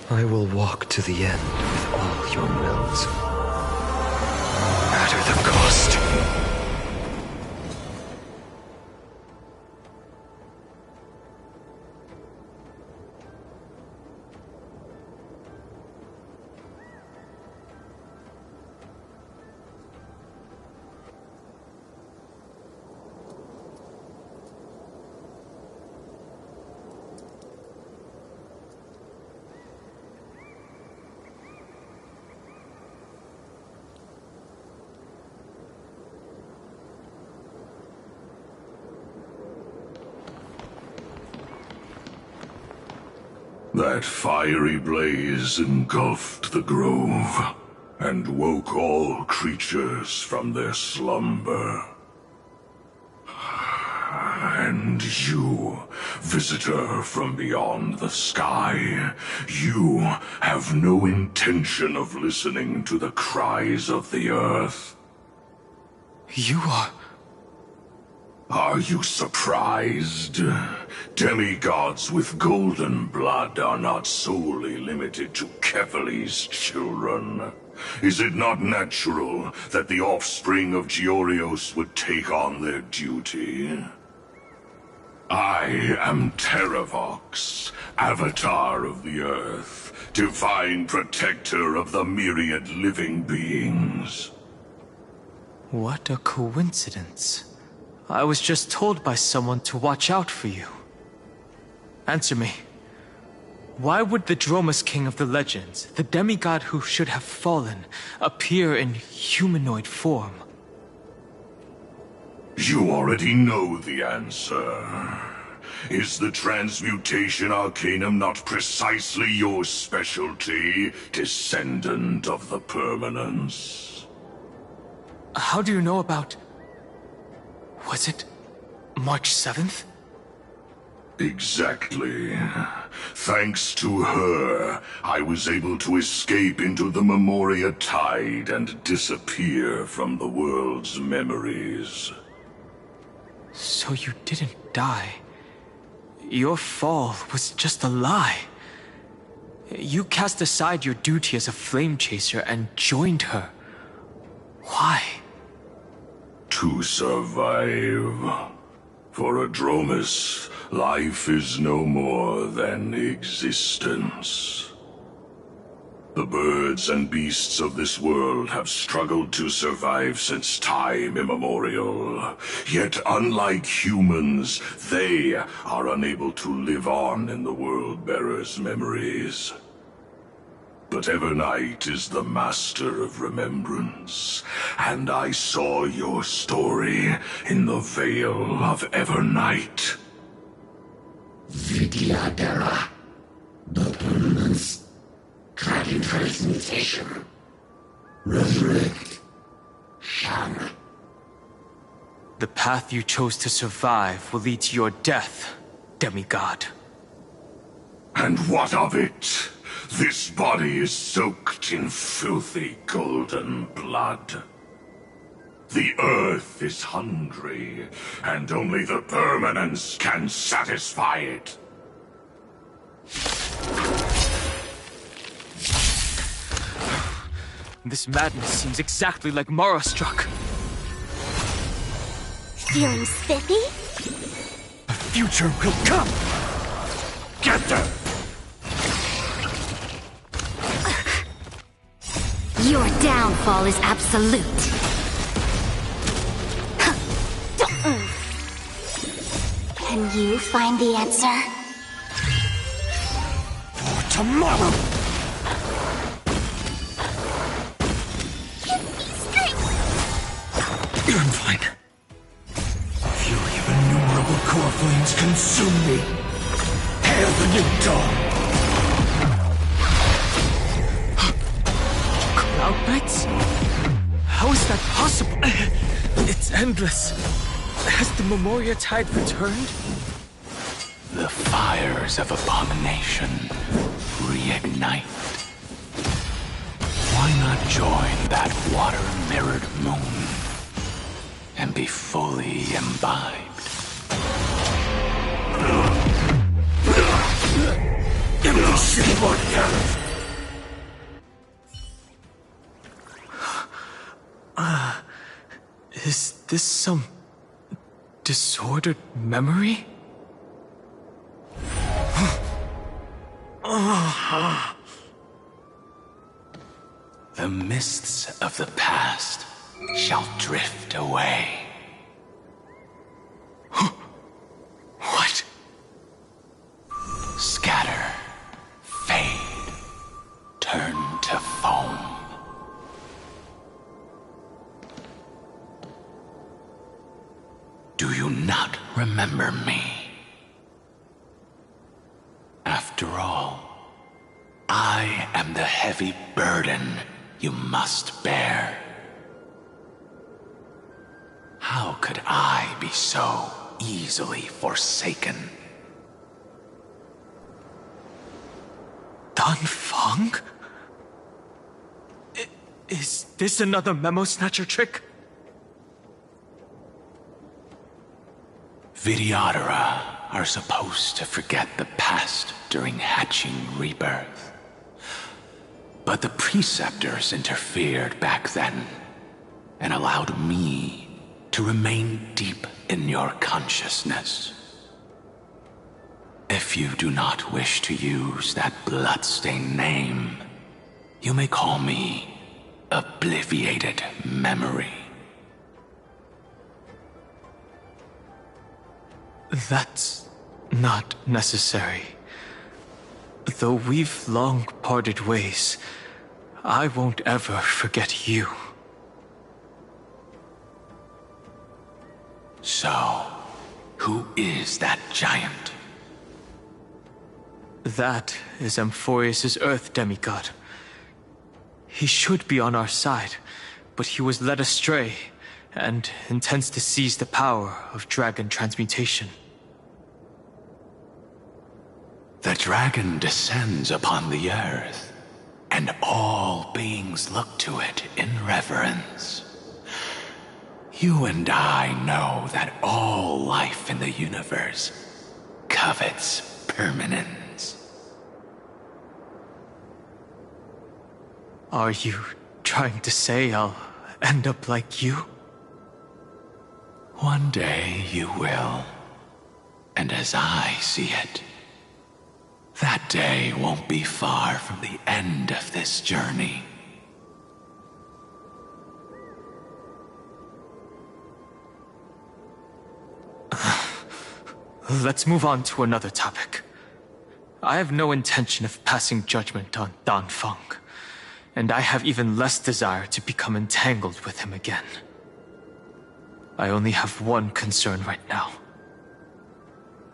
I will walk to the end with all your wills, no matter the cost. That fiery blaze engulfed the grove, and woke all creatures from their slumber. And you, visitor from beyond the sky, you have no intention of listening to the cries of the earth. You are... Are you surprised? Demigods with golden blood are not solely limited to Kefali's children. Is it not natural that the offspring of Georios would take on their duty? I am Terravox, Avatar of the Earth, divine protector of the myriad living beings. What a coincidence. I was just told by someone to watch out for you. Answer me. Why would the Dromus King of the Legends, the demigod who should have fallen, appear in humanoid form? You already know the answer. Is the Transmutation Arcanum not precisely your specialty, descendant of the Permanence? How do you know about... Was it March 7th? Exactly. Thanks to her, I was able to escape into the Memoria Tide and disappear from the world's memories. So you didn't die. Your fall was just a lie. You cast aside your duty as a flame chaser and joined her. Why? To survive. For a Dromus, life is no more than existence. The birds and beasts of this world have struggled to survive since time immemorial. Yet unlike humans, they are unable to live on in the World-Bearer's memories. But Evernight is the master of remembrance, and I saw your story in the Veil of Evernight. Vidyadhara, the Permanence, tracking transmutation, resurrect, shun. The path you chose to survive will lead to your death, demigod. And what of it? This body is soaked in filthy golden blood. The Earth is hungry, and only the permanence can satisfy it. This madness seems exactly like Mara struck. Feeling spiffy? The future will come! Get them! Your downfall is absolute. Can you find the answer? For tomorrow! I'm fine. Fury of innumerable core flames consume me. Hail the new dawn! Cloud Knights? How is that possible? It's endless. Has the Memoria Tide returned? The fires of abomination reignite. Why not join that water-mirrored moon and be fully imbibed? Is this some disordered memory? The mists of the past shall drift away. What? Scatter, fade, turn to foam. Do you not remember me? After all, I am the heavy burden you must bear. How could I be so easily forsaken? Dan Feng? Is this another Memo Snatcher trick? Vidyadhara are supposed to forget the past during hatching rebirth. But the Preceptors interfered back then and allowed me to remain deep in your consciousness. If you do not wish to use that bloodstained name, you may call me Obliviated Memory. That's not necessary. Though we've long parted ways, I won't ever forget you. So, who is that giant? That is Amphorius' Earth demigod. He should be on our side, but he was led astray and intends to seize the power of dragon transmutation. The dragon descends upon the earth, and all beings look to it in reverence. You and I know that all life in the universe covets permanence. Are you trying to say I'll end up like you? One day you will, and as I see it, that day won't be far from the end of this journey. Let's move on to another topic. I have no intention of passing judgment on Dan Feng, and I have even less desire to become entangled with him again. I only have one concern right now: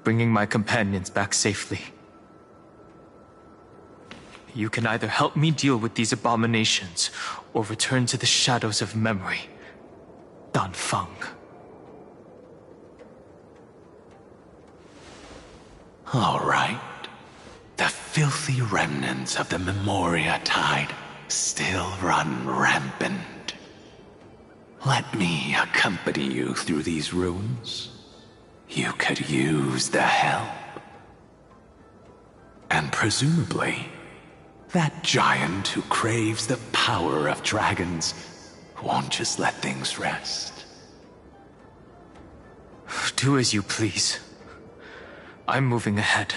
bringing my companions back safely. You can either help me deal with these abominations, or return to the shadows of memory. Dan Feng. All right. The filthy remnants of the Memoria Tide still run rampant. Let me accompany you through these ruins. You could use the help. And presumably, that giant who craves the power of dragons won't just let things rest. Do as you please. I'm moving ahead.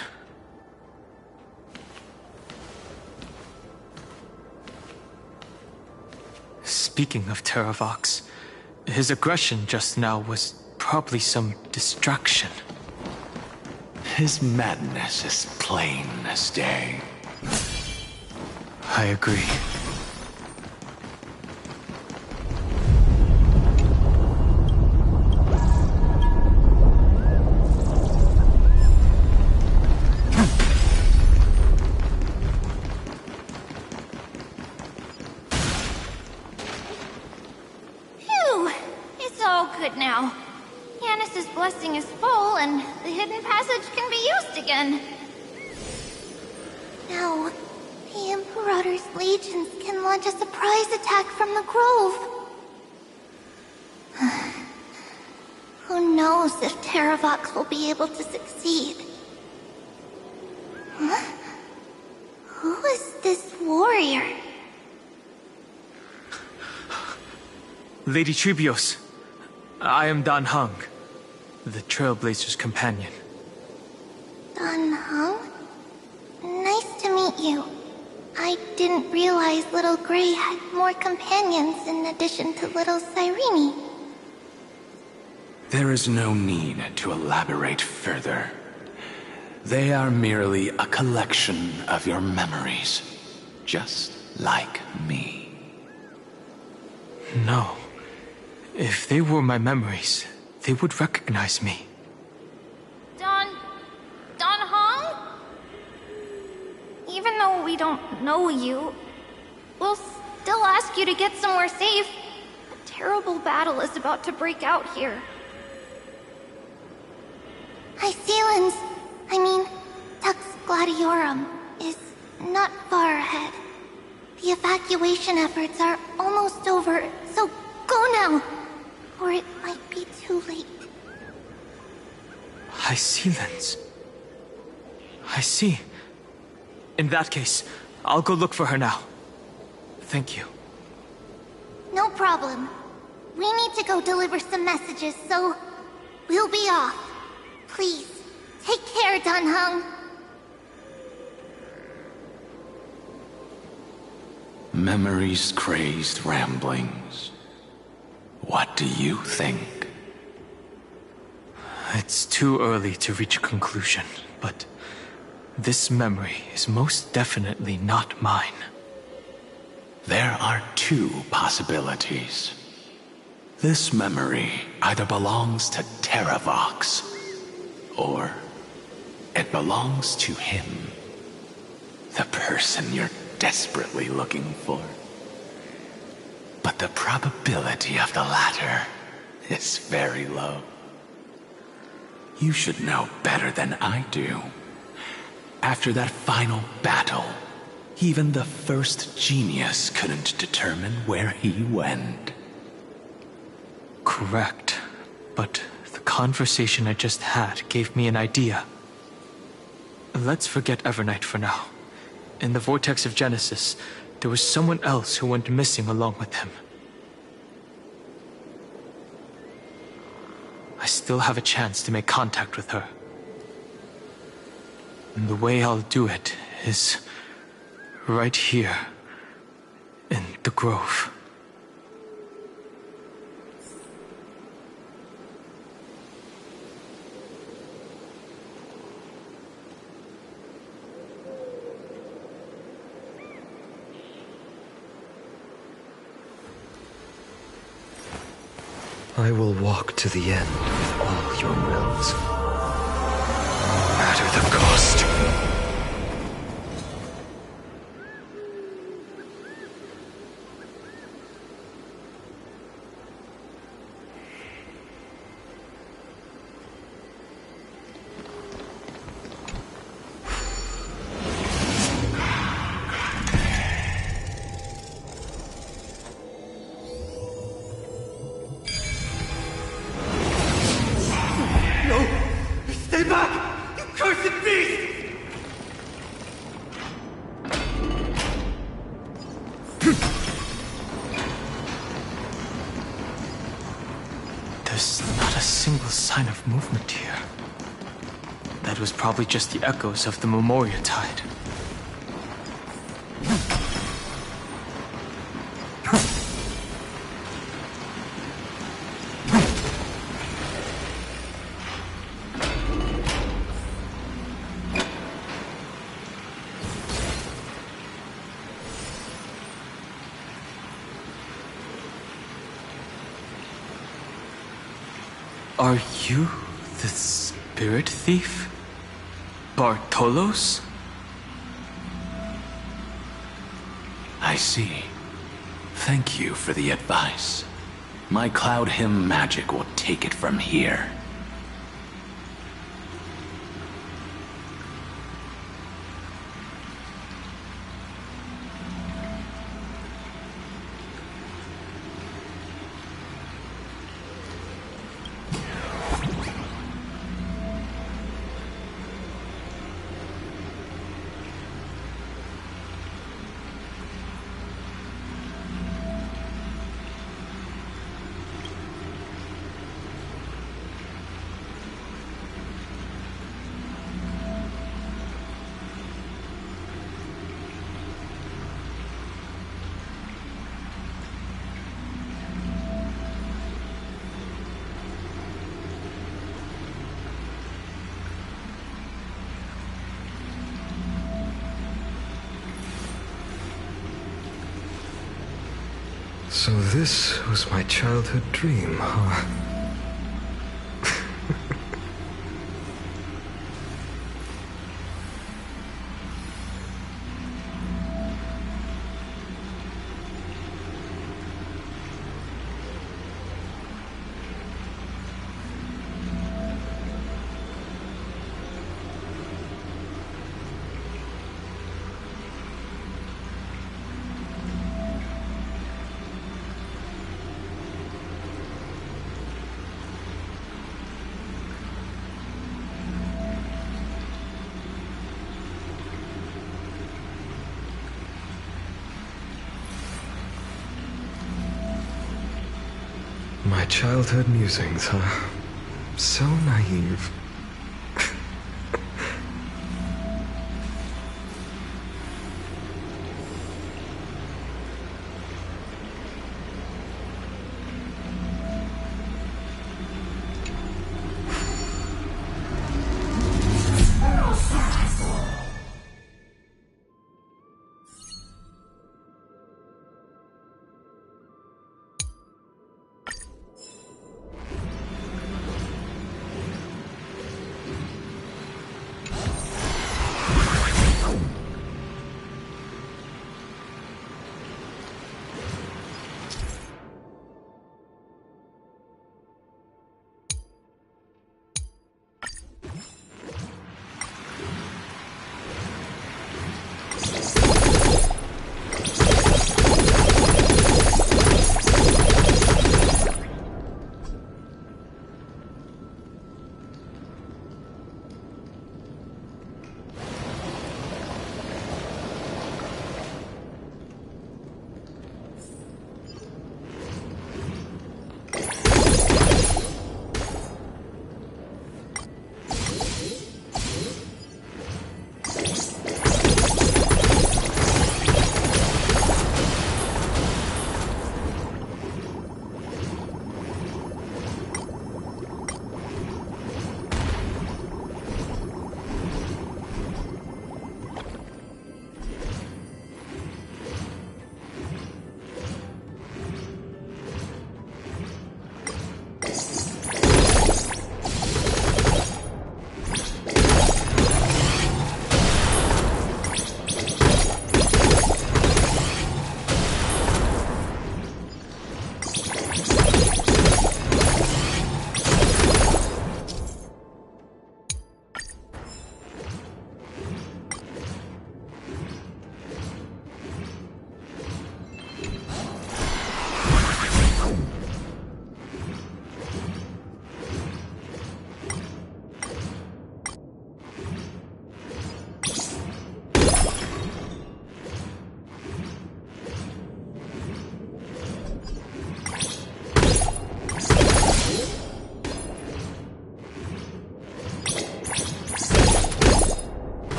Speaking of Terravox, his aggression just now was probably some distraction. His madness is plain as day. I agree. Phew! It's all good now. Yanis's blessing is full, and the hidden passage can be used again. Now, the Imperator's legions can launch a surprise attack from the grove. Who knows if Terravox will be able to succeed? Huh? Who is this warrior? Lady Trebios, I am Dan Heng, the Trailblazer's companion. Dan Heng? Nice to meet you. I didn't realize Little Grey had more companions in addition to Little Cyrene. There is no need to elaborate further. They are merely a collection of your memories, just like me. No. If they were my memories, they would recognize me. Dan Heng? Even though we don't know you, we'll still ask you to get somewhere safe. A terrible battle is about to break out here. Iceland's, Tux Gladiorum, is not far ahead. The evacuation efforts are almost over, so go now, or it might be too late. Iceland's. I see. In that case, I'll go look for her now. Thank you. No problem. We need to go deliver some messages, so we'll be off. Please, take care, Dan Heng. Memories crazed ramblings. What do you think? It's too early to reach a conclusion, but this memory is most definitely not mine. There are two possibilities. This memory either belongs to Terravox, or it belongs to him. The person you're desperately looking for. But the probability of the latter is very low. You should know better than I do. After that final battle, even the first genius couldn't determine where he went. Correct. But the conversation I just had gave me an idea. Let's forget Evernight for now. In the Vortex of Genesis, there was someone else who went missing along with him. I still have a chance to make contact with her. And the way I'll do it is right here in the grove. I will walk to the end with all your wills, no matter the cost. There's not a single sign of movement here. That was probably just the echoes of the Memoria tide. Are you the spirit thief? Bartolos? I see. Thank you for the advice. My cloud hymn magic will take it from here. So this was my childhood dream, huh? My childhood musings, huh? So naive.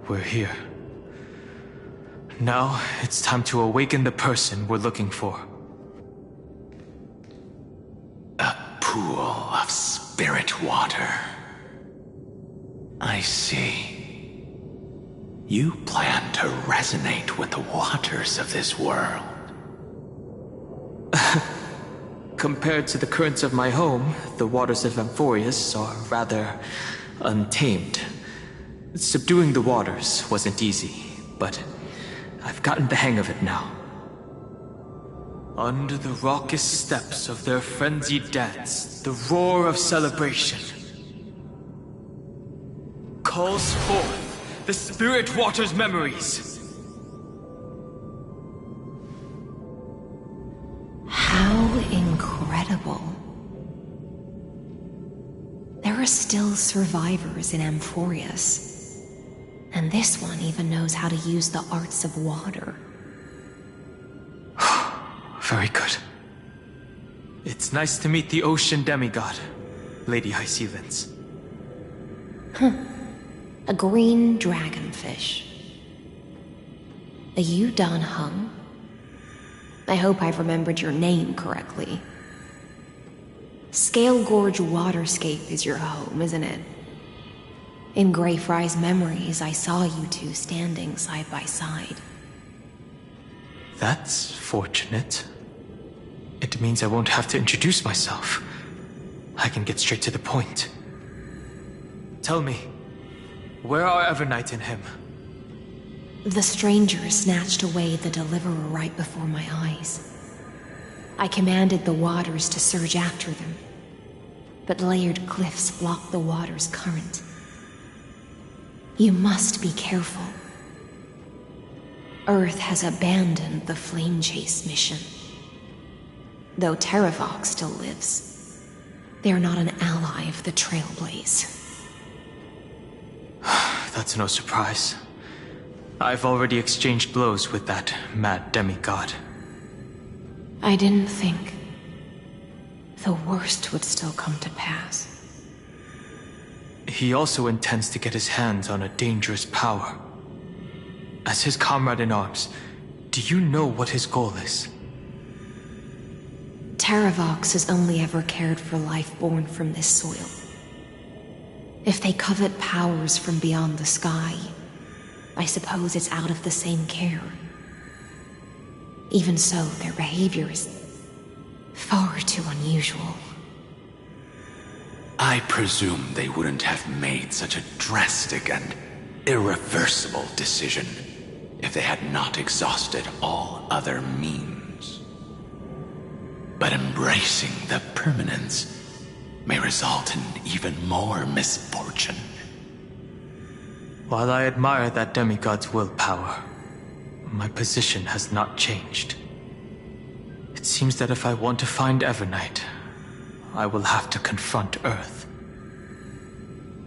we're here. Now, it's time to awaken the person we're looking for. A pool of spirit water. I see. You plan to resonate with the waters of this world. Compared to the currents of my home, the waters of Amphorius are rather untamed. Subduing the waters wasn't easy, but I've gotten the hang of it now. Under the raucous steps of their frenzied dance, the roar of celebration calls forth the spirit water's memories. How incredible. There are still survivors in Amphorius, and this one even knows how to use the arts of water. Very good. It's nice to meet the ocean demigod, Lady Hysealence. A green dragonfish. Are you Dan Hung? I hope I've remembered your name correctly. Scale Gorge Waterscape is your home, isn't it? In Greyfry's memories, I saw you two standing side by side. That's fortunate. It means I won't have to introduce myself. I can get straight to the point. Tell me, where are Evernight and him? The stranger snatched away the deliverer right before my eyes. I commanded the waters to surge after them, but layered cliffs blocked the water's current. You must be careful. Earth has abandoned the Flame Chase mission. Though Terravox still lives, they are not an ally of the Trailblaze. That's no surprise. I've already exchanged blows with that mad demigod. I didn't think the worst would still come to pass. He also intends to get his hands on a dangerous power. As his comrade in arms, do you know what his goal is? Terravox has only ever cared for life born from this soil. If they covet powers from beyond the sky, I suppose it's out of the same care. Even so, their behavior is far too unusual. I presume they wouldn't have made such a drastic and irreversible decision if they had not exhausted all other means. But embracing the permanence may result in even more misfortune. While I admire that demigod's willpower, my position has not changed. It seems that if I want to find Evernight, I will have to confront Earth.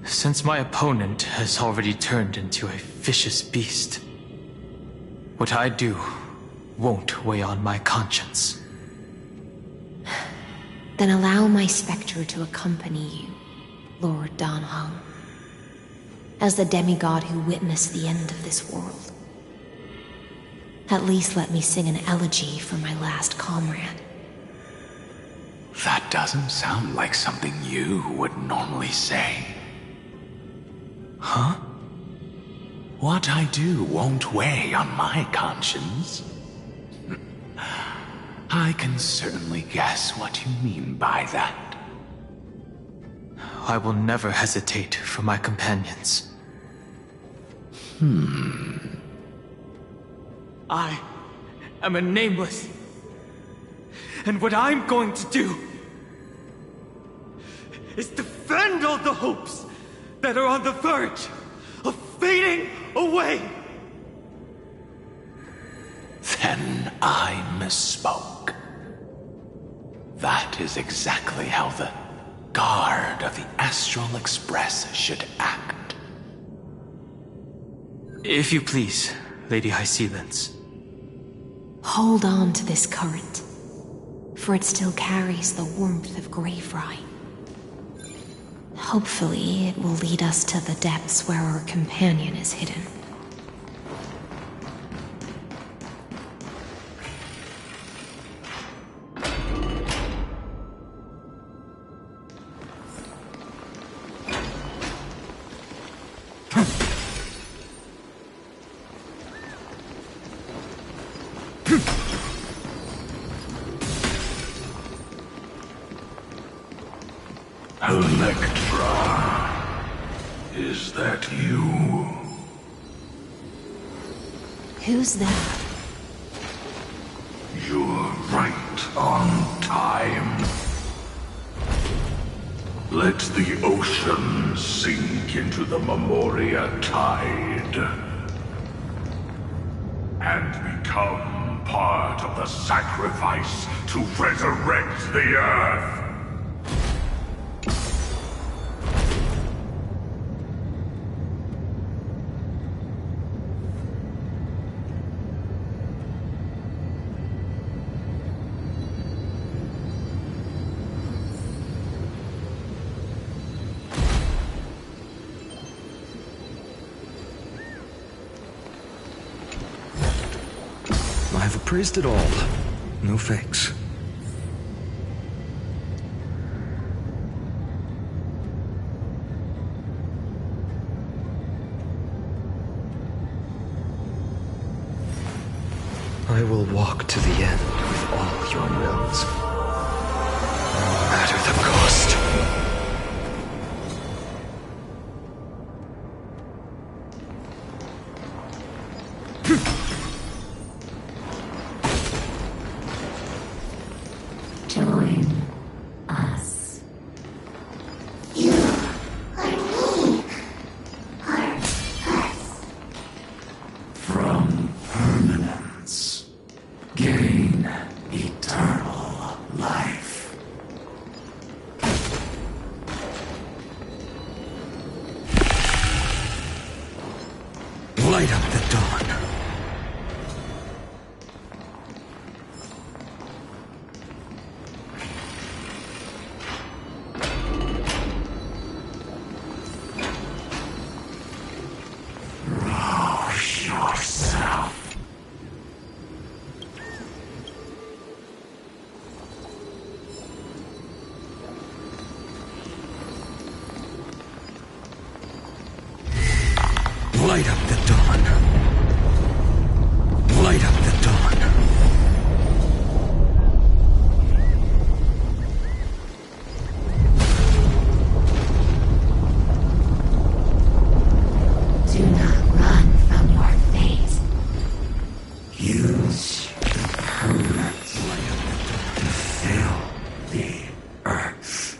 Since my opponent has already turned into a vicious beast, what I do won't weigh on my conscience. Then allow my specter to accompany you, Lord Dan Hung, as the demigod who witnessed the end of this world. At least let me sing an elegy for my last comrade. That doesn't sound like something you would normally say. Huh? What I do won't weigh on my conscience. I can certainly guess what you mean by that. I will never hesitate for my companions. I am a nameless. And what I'm going to do is defend all the hopes that are on the verge of fading away. Then I misspoke. That is exactly how the guard of the Astral Express should act. If you please, Lady Hysealence. Hold on to this current, for it still carries the warmth of Greyfry. Hopefully, it will lead us to the depths where our companion is hidden. Electra, is that you? Who's that? You're right on time. Let the ocean sink into the Memoria tide and become part of the sacrifice to resurrect the Earth. I've appraised it all. No fakes. I will walk to the end with all your wills. No matter the cost. Join us. You or me or us. From permanence, gain eternal life. Light up the dawn. Rouse yourself. Light up the dawn. Light up the dawn. Do not run from your fate. Use the permanence to fill the earth.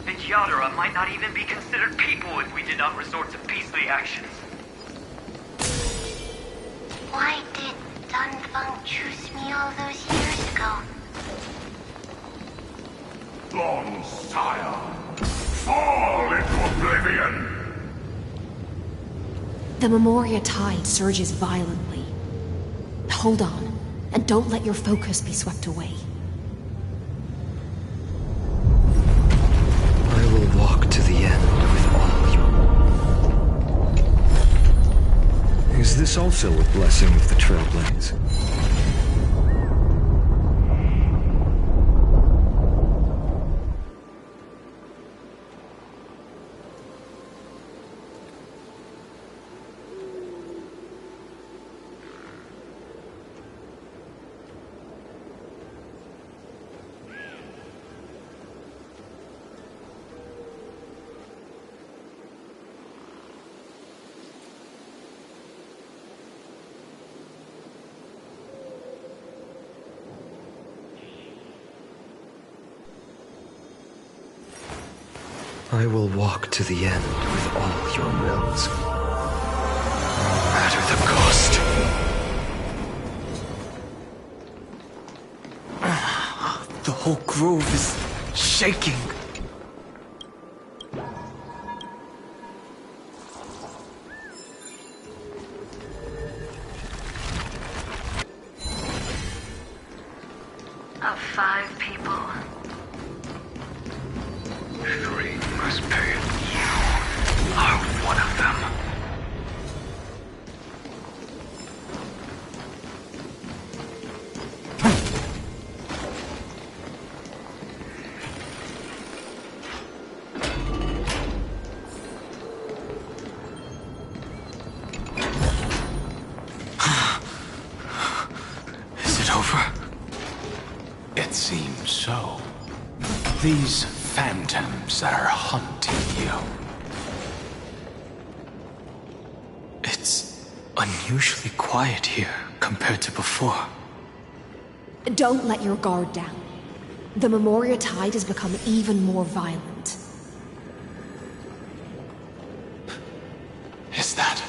And Yadara might not even be considered people if we did not resort to beastly actions. Why did Dunfeng choose me all those years ago? Long sire, fall into oblivion! The Memoria tide surges violently. Hold on, and don't let your focus be swept away. I will walk to the end with all your... Is this also a blessing of the Trailblaze? I will walk to the end with all your wills. No matter the cost. The whole grove is shaking. Of 5 people. 3 must pay. You are one of them. These phantoms that are haunting you. It's unusually quiet here compared to before. Don't let your guard down. The Memoria tide has become even more violent. Is that...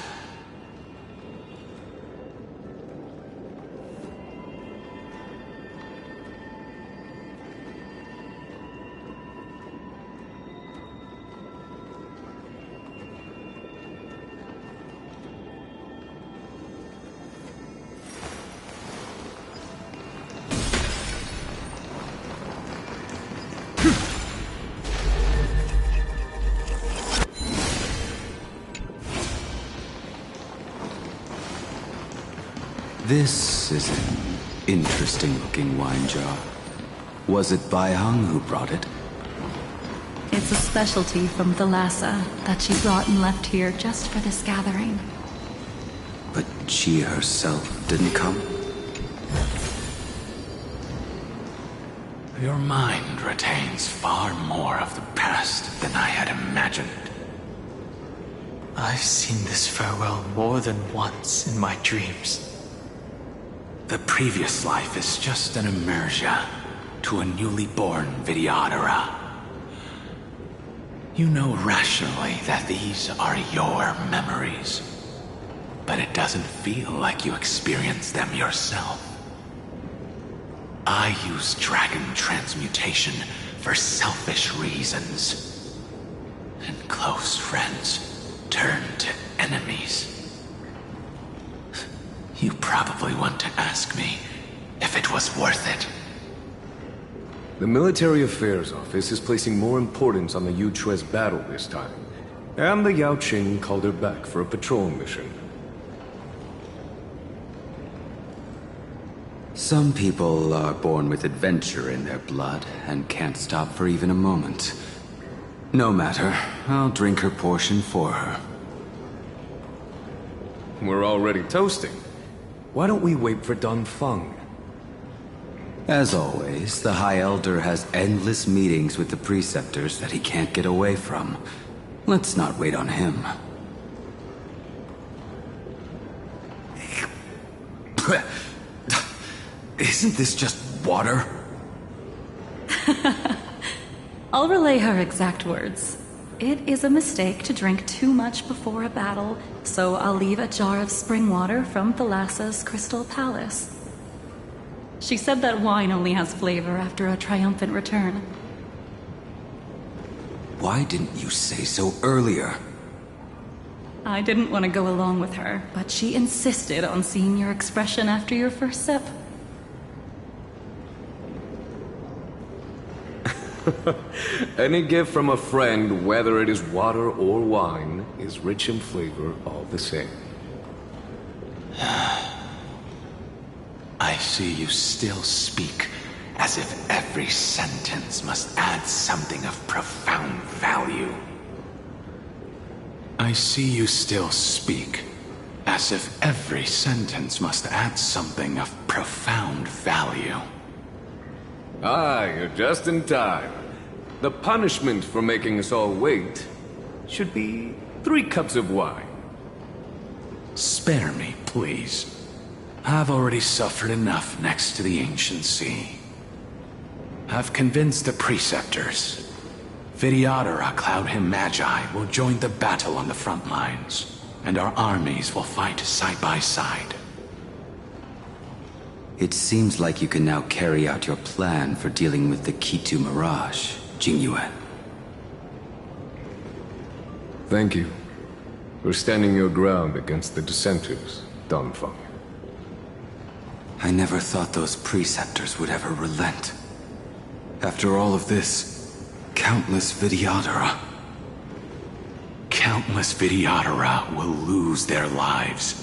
This is an interesting-looking wine jar. Was it Baihang who brought it? It's a specialty from Thalassa that she brought and left here just for this gathering. But she herself didn't come? Your mind retains far more of the past than I had imagined. I've seen this farewell more than once in my dreams. The previous life is just an inertia to a newly born Vidyadhara. You know rationally that these are your memories, but it doesn't feel like you experienced them yourself. I use dragon transmutation for selfish reasons, and close friends turn to enemies. You probably want to ask me if it was worth it. The Military Affairs Office is placing more importance on the Yuchue's battle this time. And the Yaoqing called her back for a patrol mission. Some people are born with adventure in their blood and can't stop for even a moment. No matter, I'll drink her portion for her. We're already toasting. Why don't we wait for Dunfeng? As always, the High Elder has endless meetings with the Preceptors that he can't get away from. Let's not wait on him. Isn't this just water? I'll relay her exact words. It is a mistake to drink too much before a battle, so I'll leave a jar of spring water from Thalassa's Crystal Palace. She said that wine only has flavor after a triumphant return. Why didn't you say so earlier? I didn't want to go along with her, but she insisted on seeing your expression after your first sip. Any gift from a friend, whether it is water or wine, is rich in flavor all the same. I see you still speak as if every sentence must add something of profound value. I see you still speak as if every sentence must add something of profound value. Ah, you're just in time. The punishment for making us all wait should be 3 cups of wine. Spare me, please. I've already suffered enough next to the ancient sea. I've convinced the Preceptors. Vidyadhara Cloud Him Magi will join the battle on the front lines, and our armies will fight side by side. It seems like you can now carry out your plan for dealing with the Kitu Mirage, Jingyuan. Thank you for standing your ground against the dissenters, Dunfeng. I never thought those Preceptors would ever relent. After all of this, countless Vidyadhara. Countless Vidyadhara will lose their lives,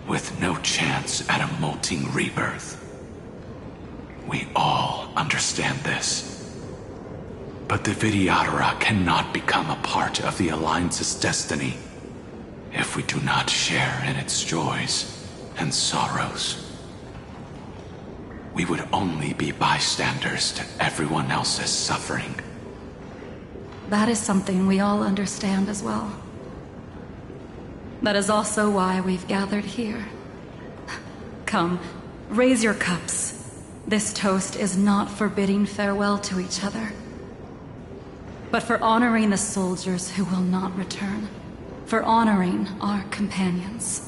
with no chance at a molting rebirth. We all understand this. But the Vidyadhara cannot become a part of the Alliance's destiny if we do not share in its joys and sorrows. we would only be bystanders to everyone else's suffering. That is something we all understand as well. That is also why we've gathered here. Come, raise your cups. This toast is not for bidding farewell to each other, but for honoring the soldiers who will not return, for honoring our companions.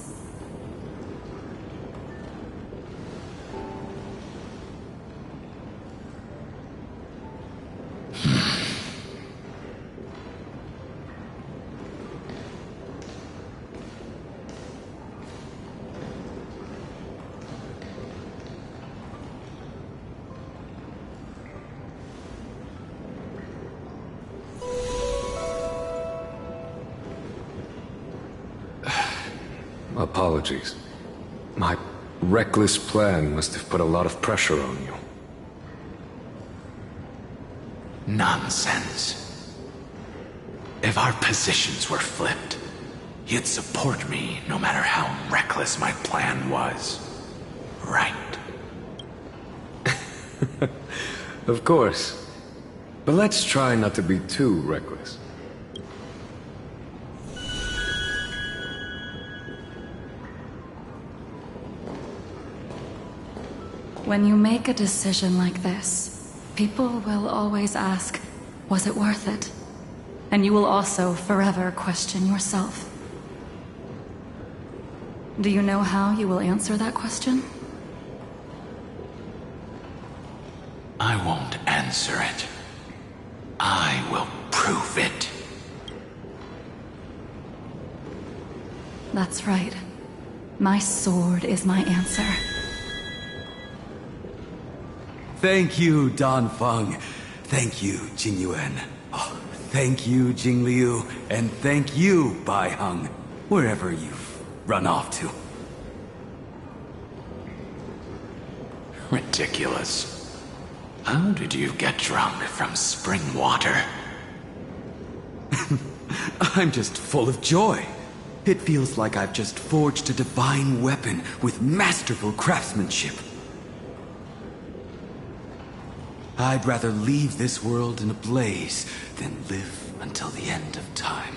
Apologies. My reckless plan must have put a lot of pressure on you. Nonsense. If our positions were flipped, you'd support me no matter how reckless my plan was. Right? Of course. But let's try not to be too reckless. When you make a decision like this, people will always ask, was it worth it? And you will also forever question yourself. Do you know how you will answer that question? I won't answer it. I will prove it. That's right. My sword is my answer. Thank you, Danfeng. Thank you, Jingyuan. Oh, thank you, Jingliu. And thank you, Baiheng, wherever you've run off to. Ridiculous. How did you get drunk from spring water? I'm just full of joy. It feels like I've just forged a divine weapon with masterful craftsmanship. I'd rather leave this world in a blaze than live until the end of time.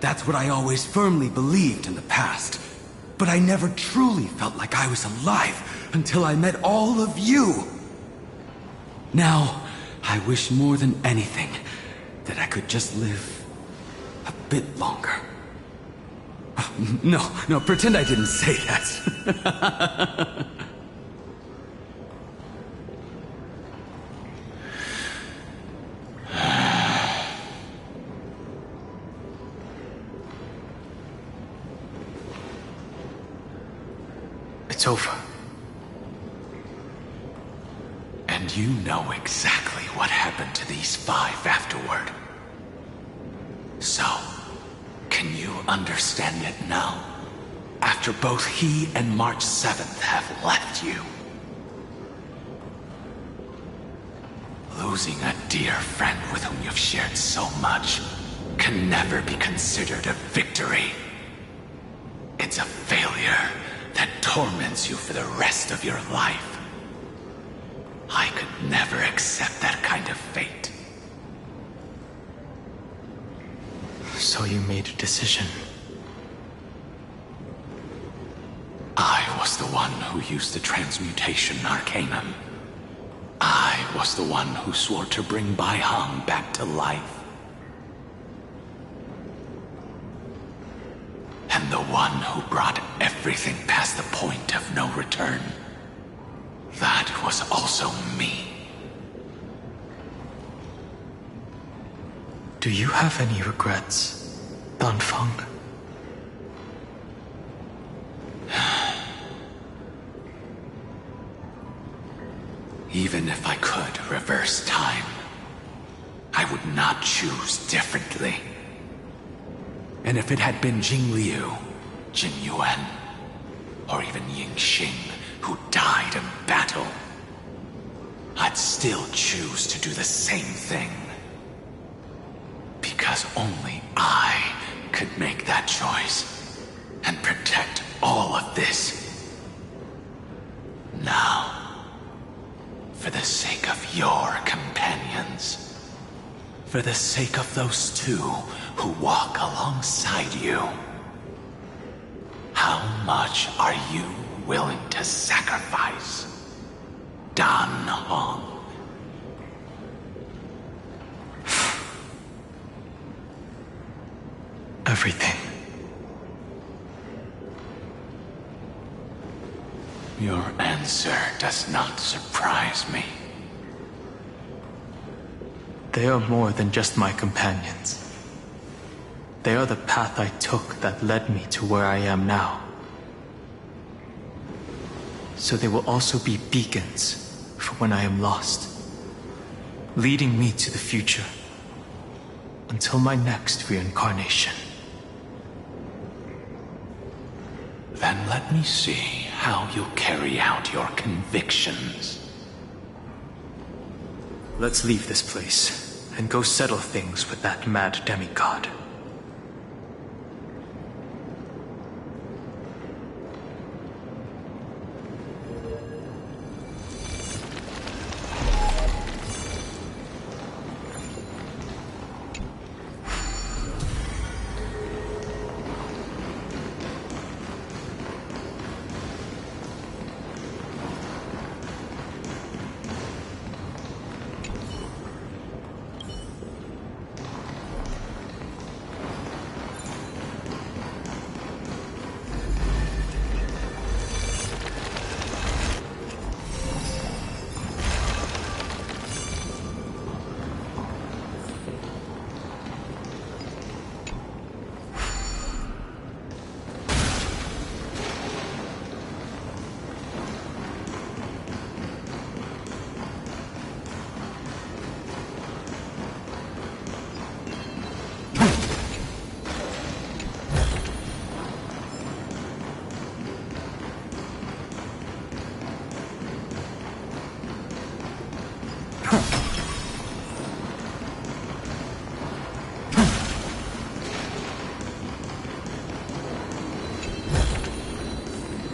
That's what I always firmly believed in the past. But I never truly felt like I was alive until I met all of you. Now, I wish more than anything that I could just live a bit longer. No, pretend I didn't say that. It's over. And you know exactly what happened to these 5 afterward. So, can you understand it now? After both he and March 7th have left you. Losing a dear friend with whom you've shared so much can never be considered a victory. It's a failure that torments you for the rest of your life. I could never accept that kind of fate. So you made a decision. I was the one who used the transmutation arcanum. I was the one who swore to bring Baiheng back to life. And the one who brought everything past the point of no return. That was also me. Do you have any regrets, Danfeng? Even if I could reverse time, I would not choose differently. And if it had been Jingliu, Jin Yuan, or even Ying Xing who died in battle, I'd still choose to do the same thing. Because only I could make that choice and protect all of this. Now, For the sake of your companions. For the sake of those two who walk alongside you. How much are you willing to sacrifice, Dan Hong? Everything. Your answer does not surprise me. They are more than just my companions. They are the path I took that led me to where I am now. So they will also be beacons for when I am lost, leading me to the future until my next reincarnation. Then let me see how you carry out your convictions. Let's leave this place and go settle things with that mad demigod.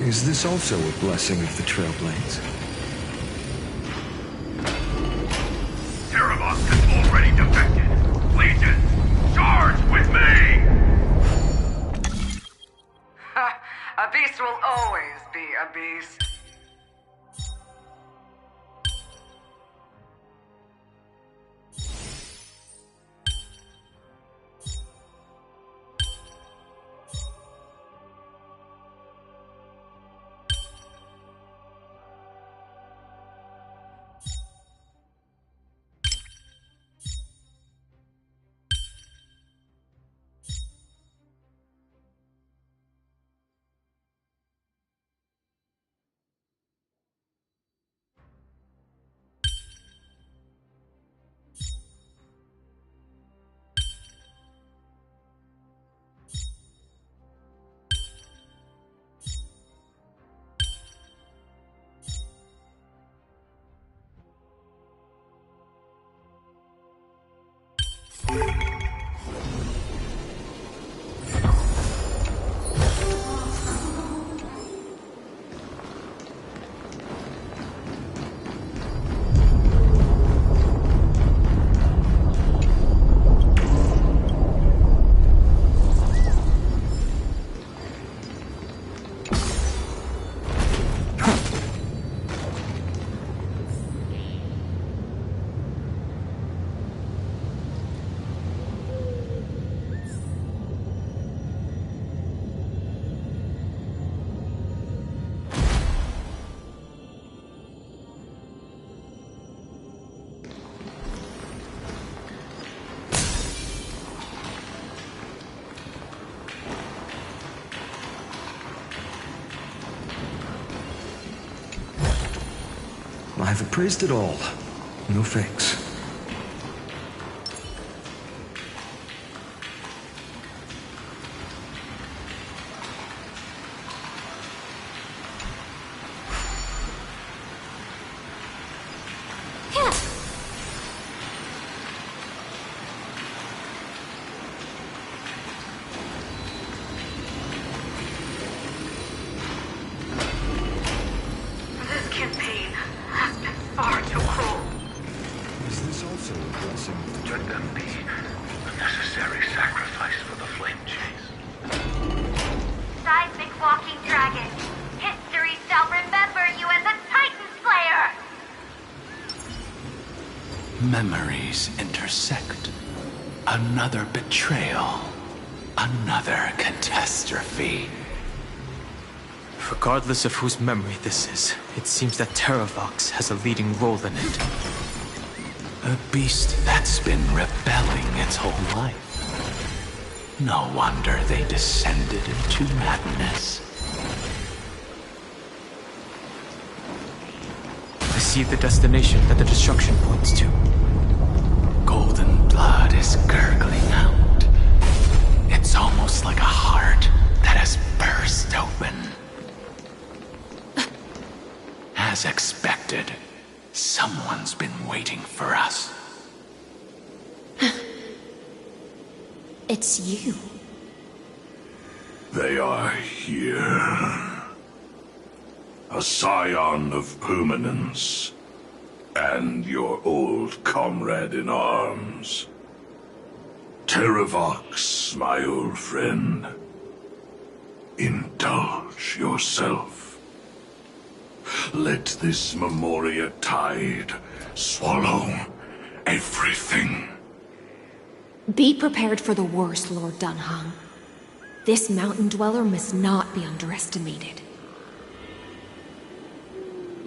Is this also a blessing of the Trailblaze? Terravox has already defected. Legion, charge with me! A beast will always be a beast. I've appraised it all. No fakes. This campaign has been far too Let them be the necessary sacrifice for the flame chase. Seismic walking dragon. History shall remember you as a Titan Slayer! Memories intersect. Another betrayal. Another catastrophe. Regardless of whose memory this is, it seems that Terravox has a leading role in it. A beast that's been rebelling its whole life. No wonder they descended into madness. I see the destination that the destruction points to. Golden blood is gurgling out. It's almost like a heart that has burst open. As expected, someone's been waiting for us. It's you. They are here. A scion of permanence. And your old comrade in arms. Terravox, my old friend. Indulge yourself. Let this Memoria tide swallow everything. Be prepared for the worst, Lord Dunhung. This mountain dweller must not be underestimated.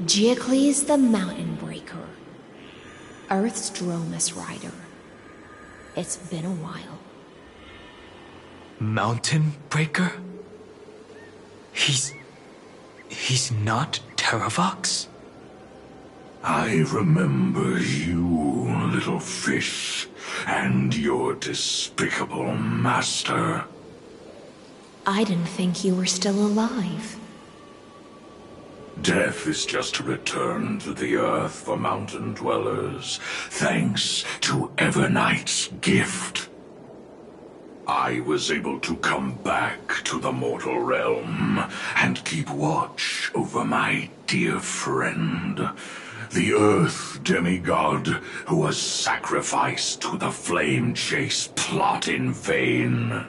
Geocles the Mountain Breaker. Earth's Dromus Rider. It's been a while. Mountain Breaker? He's not Terravox? I remember you, little fish, and your despicable master. I didn't think you were still alive. Death is just a return to the earth for mountain dwellers, thanks to Evernight's gift. I was able to come back to the mortal realm and keep watch over my dear friend, the Earth demigod who was sacrificed to the flame chase plot in vain.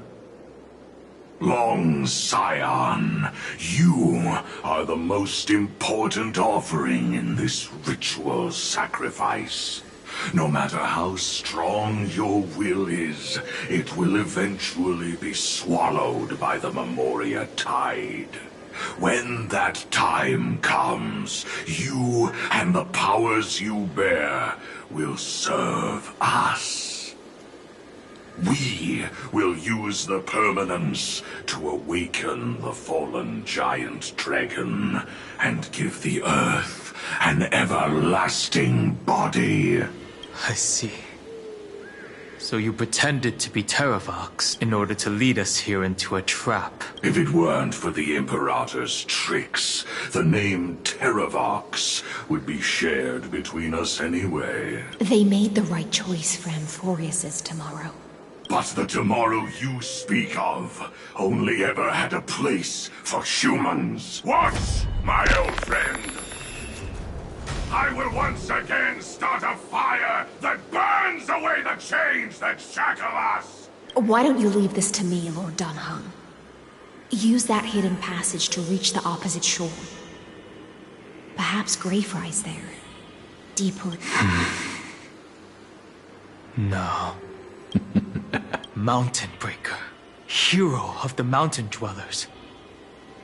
Long Scion, you are the most important offering in this ritual sacrifice. No matter how strong your will is, it will eventually be swallowed by the Memoria tide. When that time comes, you and the powers you bear will serve us. We will use the permanence to awaken the fallen giant dragon and give the earth an everlasting body. I see. So you pretended to be Terravox in order to lead us here into a trap. If it weren't for the Imperator's tricks, the name Terravox would be shared between us anyway. They made the right choice for Amphorius's tomorrow. But the tomorrow you speak of only ever had a place for humans. What, my old friend? I will once again start a fire that burns away the chains that shackle us! Why don't you leave this to me, Lord Dunhung? Use that hidden passage to reach the opposite shore. Perhaps Greyfry's there. Deeper. No. Mountain Breaker. Hero of the mountain dwellers.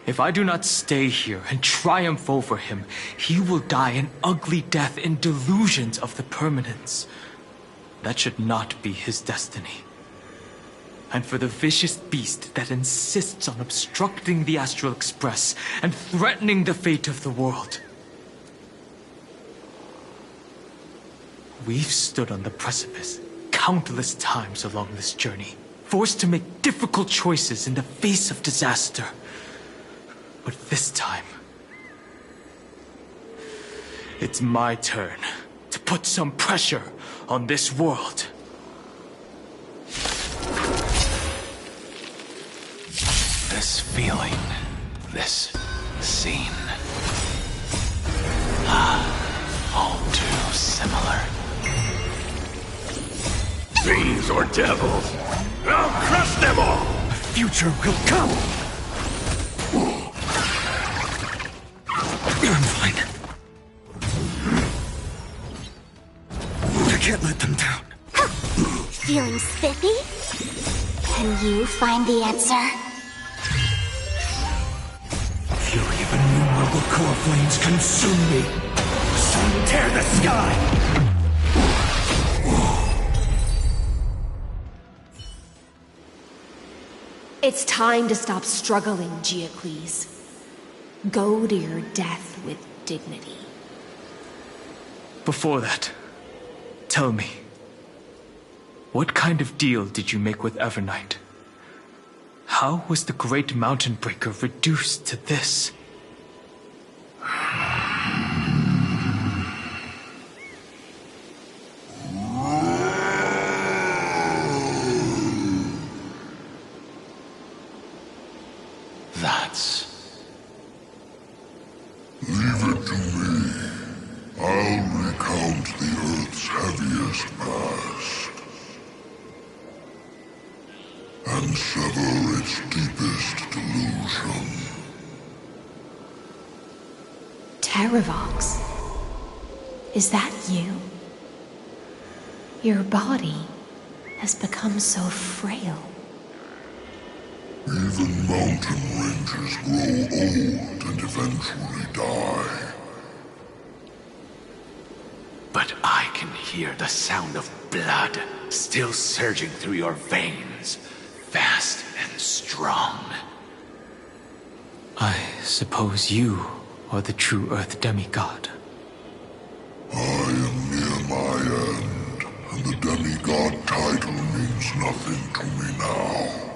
If I do not stay here and triumph over him, he will die an ugly death in delusions of the permanence. That should not be his destiny. And for the vicious beast that insists on obstructing the Astral Express and threatening the fate of the world. We've stood on the precipice countless times along this journey, forced to make difficult choices in the face of disaster. But this time, it's my turn to put some pressure on this world. This feeling, this scene. Ah, all too similar. Fiends or devils, I'll crush them all! The future will come! I'm fine. I can't let them down. Feeling spiffy? Can you find the answer? Fury of innumerable core flames consume me. Sun tear the sky! It's time to stop struggling, Geocles. Go to your death with dignity. Before that, tell me, what kind of deal did you make with Evernight? How was the Great Mountain Breaker reduced to this? That's... Leave it to me. I'll recount the Earth's heaviest past. And sever its deepest delusion. Terravox? Is that you? Your body has become so frail. Even mountain ranges grow old and eventually die. But I can hear the sound of blood still surging through your veins, fast and strong. I suppose you are the true Earth demigod. I am near my end, and the demigod title means nothing to me now.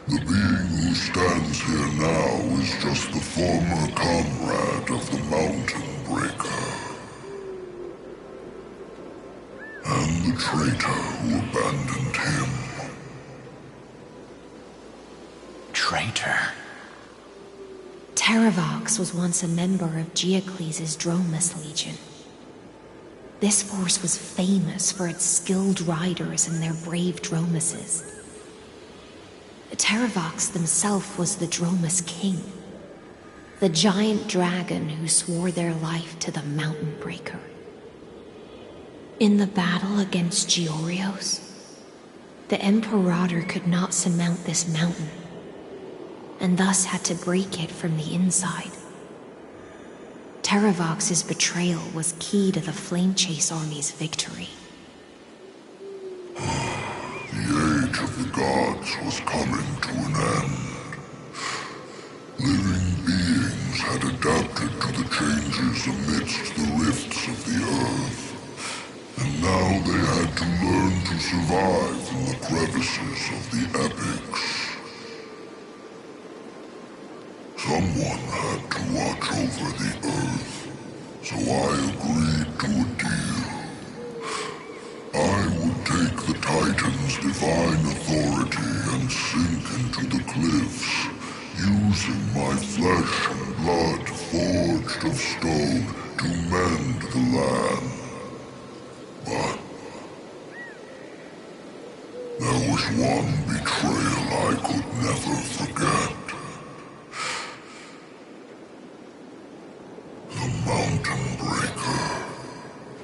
The being who stands here now is just the former comrade of the Mountain Breaker. And the traitor who abandoned him. Traitor? Terravox was once a member of Geocles' Dromus Legion. This force was famous for its skilled riders and their brave Dromuses. Terravox himself was the Dromus King, the giant dragon who swore their life to the Mountain Breaker. In the battle against Georios, the Imperator could not surmount this mountain, and thus had to break it from the inside. Terravox's betrayal was key to the Flamechase army's victory. The age of the gods was coming to an end. Living beings had adapted to the changes amidst the rifts of the earth, and now they had to learn to survive in the crevices of the epics. Someone had to watch over the earth, so I agreed to a deal. I would take the Titan's divine authority and sink into the cliffs, using my flesh and blood forged of stone to mend the land. But there was one betrayal I could never forget. The Mountain Breaker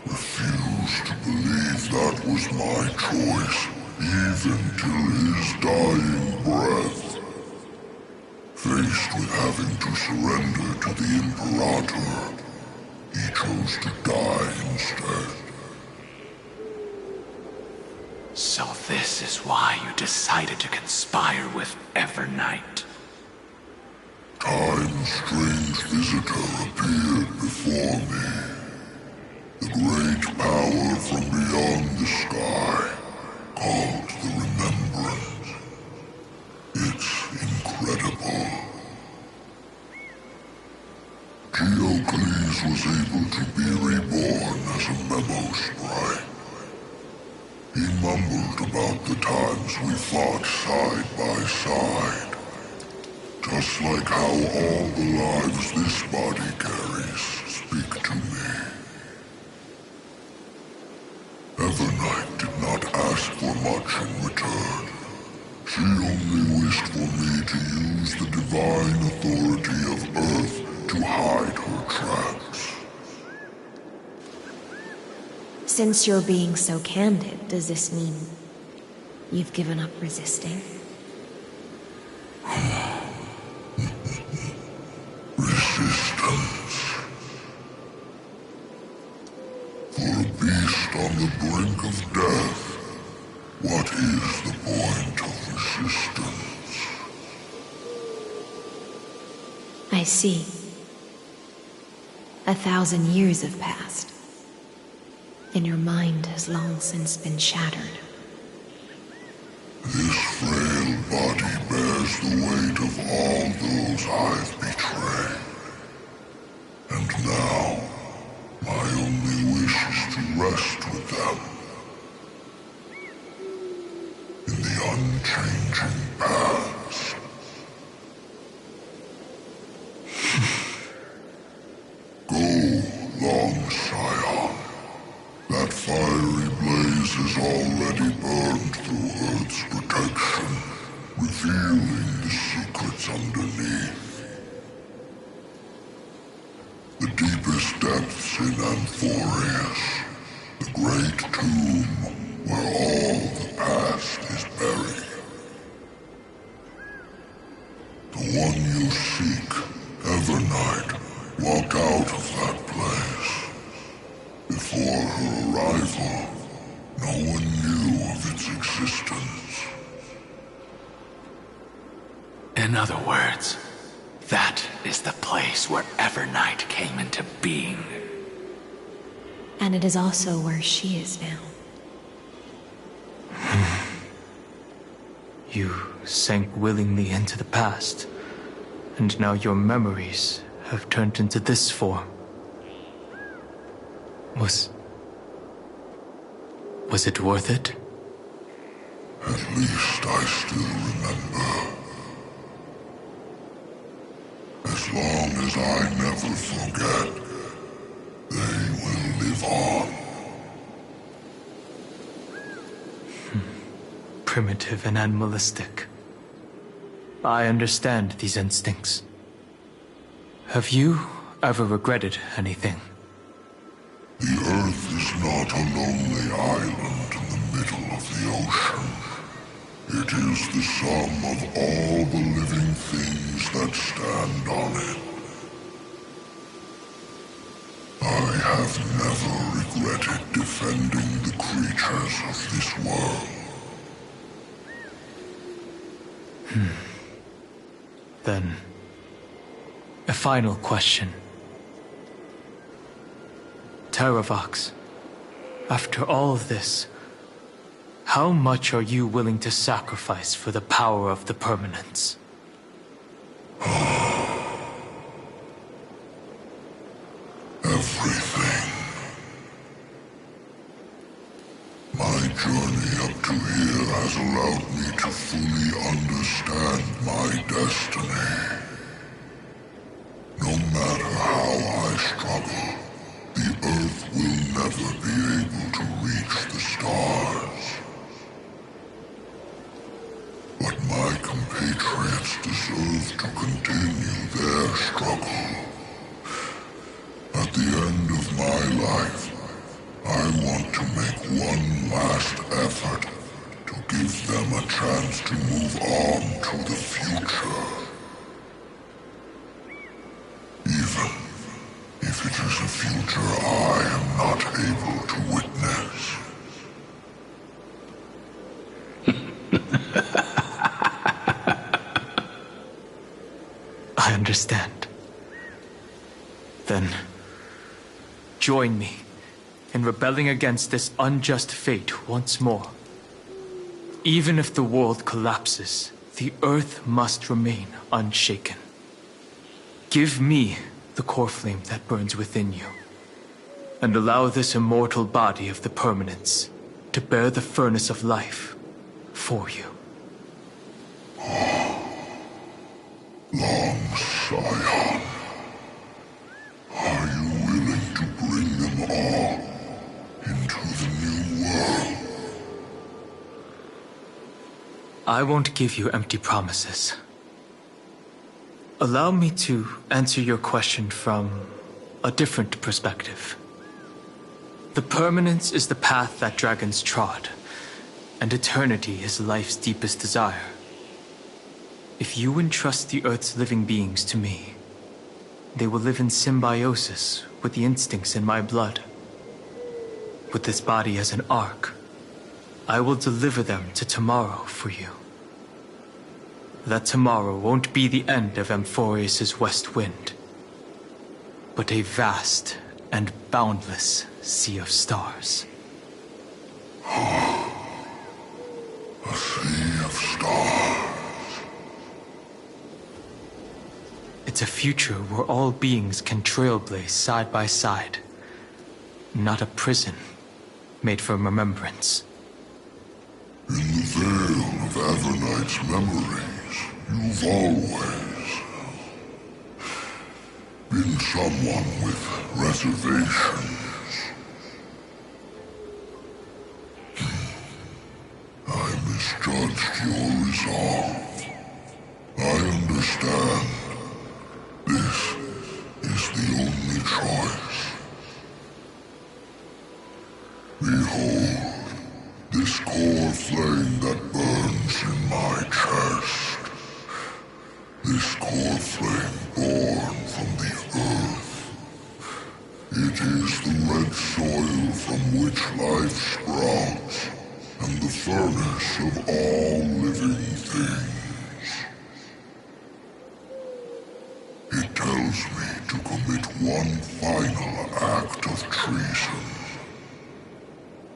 refused to believe that was my choice, even till his dying breath. Faced with having to surrender to the Imperator, he chose to die instead. So this is why you decided to conspire with Evernight. Time's strange visitor appeared before me. The great power from beyond the sky, called the Remembrance. It's incredible. Geocles was able to be reborn as a memo sprite. He mumbled about the times we fought side by side. Just like how all the lives this body carries speak to me. Evernight did not much in return. She only wished for me to use the divine authority of Earth to hide her tracks. Since you're being so candid, does this mean you've given up resisting? Resistance. For a beast on the brink of death, what is the point of resistance? I see. 1,000 years have passed, and your mind has long since been shattered. This frail body bears the weight of all those I've betrayed. And now, my only wish is to rest with them. In the unchanging past. Go, long Scion. That fiery blaze has already burned through Earth's protection, revealing the secrets underneath. The deepest depths in Amphorius, the great tomb where all the past is buried. The one you seek, Evernight, walked out of that place. Before her arrival, no one knew of its existence. In other words, that is the place where Evernight came into being. And it is also where she is now. You sank willingly into the past, and now your memories have turned into this form. Was it worth it? At least I still remember. As long as I never forget, they will live on. Primitive and animalistic. I understand these instincts. Have you ever regretted anything? The Earth is not a lonely island in the middle of the ocean. It is the sum of all the living things that stand on it. I have never regretted defending the creatures of this world. Then, a final question. Terravox, after all of this, how much are you willing to sacrifice for the power of the permanence? Everything. My journey up to here has allowed me to fully understand my destiny. No matter how I struggle, the Earth will never be able to reach the stars. But my compatriots deserve to continue their struggle. At the end of my life, I want to make one last effort to give them a chance to move on to the future. Even if it is a future I am not able to witness. I understand. Then, join me in rebelling against this unjust fate once more. Even if the world collapses, the Earth must remain unshaken. Give me the core flame that burns within you, and allow this immortal body of the permanence to bear the furnace of life for you. Long Scion, are you willing to bring them all into the new world? I won't give you empty promises. Allow me to answer your question from a different perspective. The permanence is the path that dragons trod, and eternity is life's deepest desire. If you entrust the Earth's living beings to me, they will live in symbiosis with the instincts in my blood. With this body as an ark, I will deliver them to tomorrow for you. That tomorrow won't be the end of Amphorius' west wind, but a vast and boundless sea of stars. A sea of stars. It's a future where all beings can trailblaze side by side, not a prison made for remembrance. In the veil of Evernight's memories, you've always been someone with reservations. I misjudged your resolve. I understand. This is the only choice. Behold, this core flame that burns in my chest. This core flame born from the earth. It is the red soil from which life sprouts, and the furnace of all living things. It tells me to commit one final act of treason.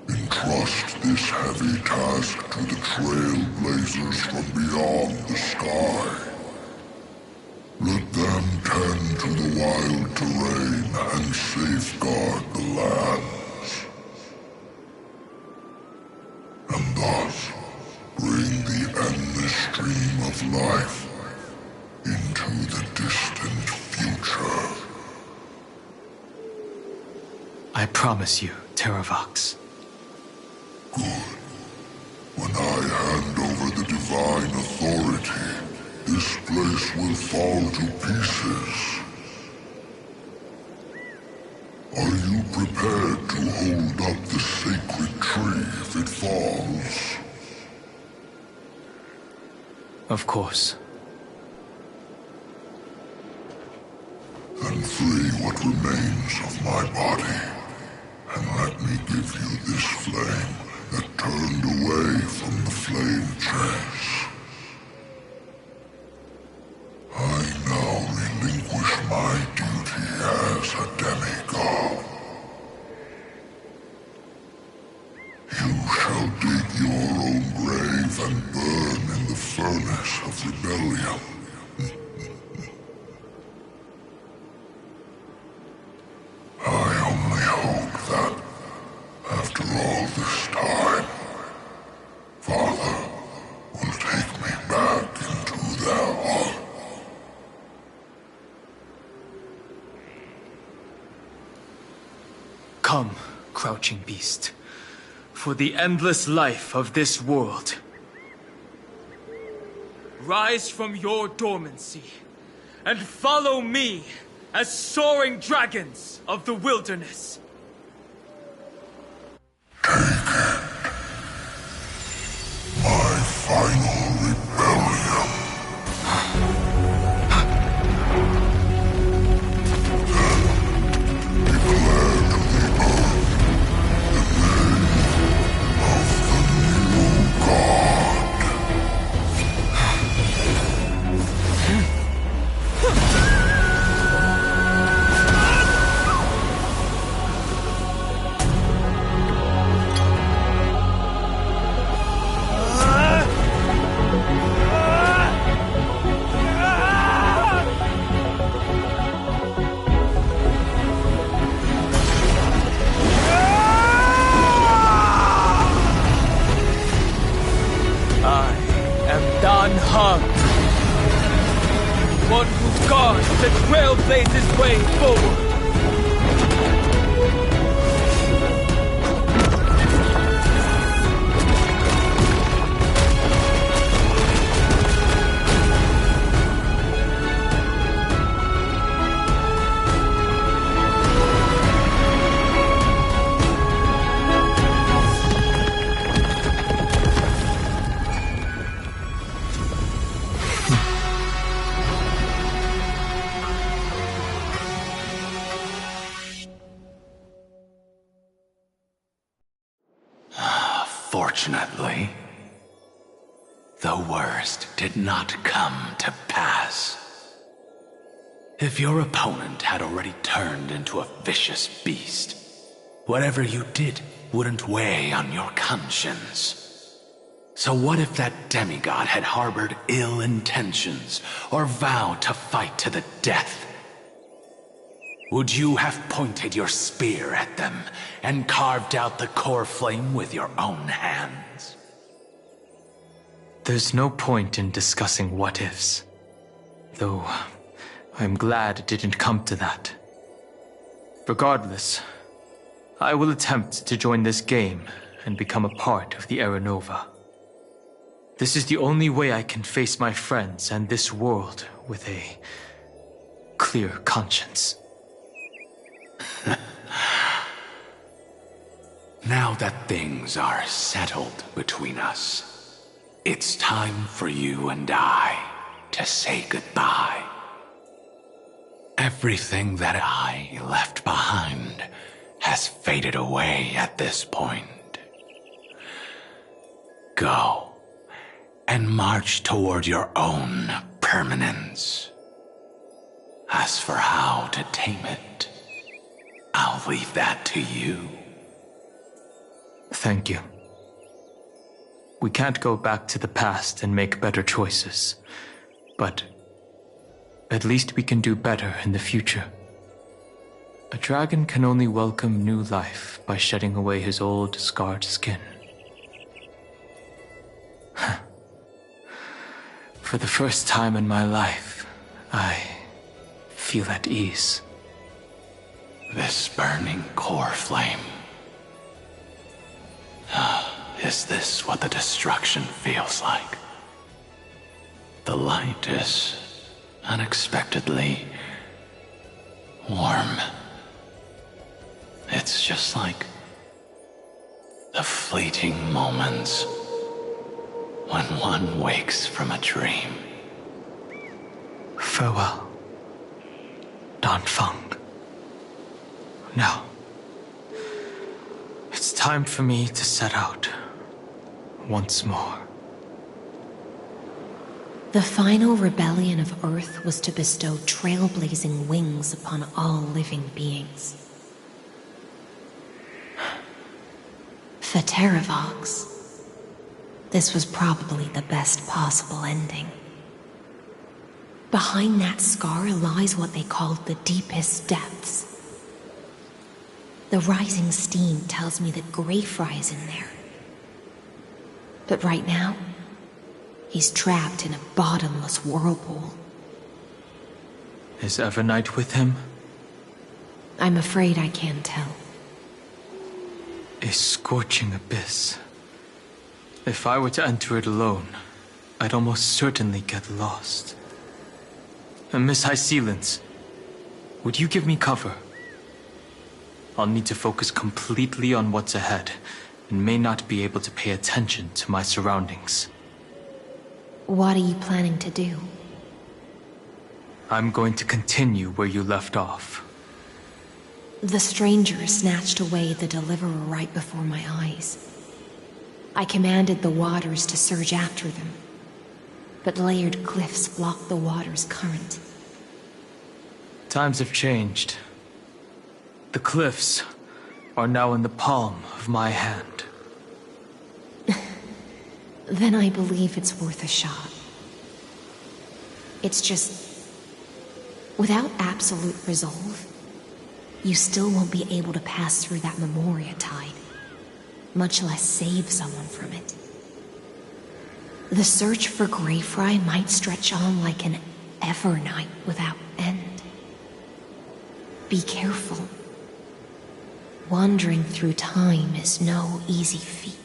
Entrust this heavy task to the Trailblazers from beyond the sky. Let them tend to the wild terrain and safeguard the lands. And thus, bring the endless stream of life into the distant future. I promise you, Terravox. Good. When I hand over the divine authority, this place will fall to pieces. Are you prepared to hold up the sacred tree if it falls? Of course. Then free what remains of my body, and let me give you this flame that turned away from the flame chase. I now relinquish my duty as a demigod. You shall dig your own grave and burn in the furnace of rebellion. I only hope that, after all this time, Father will take me back into their heart. Come, crouching beast, for the endless life of this world. Rise from your dormancy, and follow me as soaring dragons of the wilderness. My final rebellion. Then declare to the earth the name of the new god. One who guards the Trailblaze's way forward. Unfortunately, the worst did not come to pass. If your opponent had already turned into a vicious beast, whatever you did wouldn't weigh on your conscience. So what if that demigod had harbored ill intentions or vowed to fight to the death? Would you have pointed your spear at them and carved out the core flame with your own hands? There's no point in discussing what-ifs. Though, I'm glad it didn't come to that. Regardless, I will attempt to join this game and become a part of the Era Nova. This is the only way I can face my friends and this world with a clear conscience. Now that things are settled between us, it's time for you and I to say goodbye. Everything that I left behind has faded away at this point. Go and march toward your own permanence. As for how to tame it, I'll leave that to you. Thank you. We can't go back to the past and make better choices, but at least we can do better in the future. A dragon can only welcome new life by shedding away his old, scarred skin. For the first time in my life, I feel at ease. This burning core flame. Is this what the destruction feels like? The light is unexpectedly warm. It's just like the fleeting moments when one wakes from a dream. Farewell, Danfeng. Now, it's time for me to set out once more. The final rebellion of Earth was to bestow trailblazing wings upon all living beings. For Terravox, this was probably the best possible ending. Behind that scar lies what they called the deepest depths. The rising steam tells me that Greyfry is in there. But right now, he's trapped in a bottomless whirlpool. Is Evernight with him? I'm afraid I can't tell. A scorching abyss. If I were to enter it alone, I'd almost certainly get lost. And Miss High Sealants, would you give me cover? I'll need to focus completely on what's ahead, and may not be able to pay attention to my surroundings. What are you planning to do? I'm going to continue where you left off. The stranger snatched away the deliverer right before my eyes. I commanded the waters to surge after them, but layered cliffs blocked the water's current. Times have changed. The cliffs are now in the palm of my hand. Then I believe it's worth a shot. It's just, without absolute resolve, you still won't be able to pass through that Memoria tide, much less save someone from it. The search for Greyfry might stretch on like an Evernight without end. Be careful. Wandering through time is no easy feat.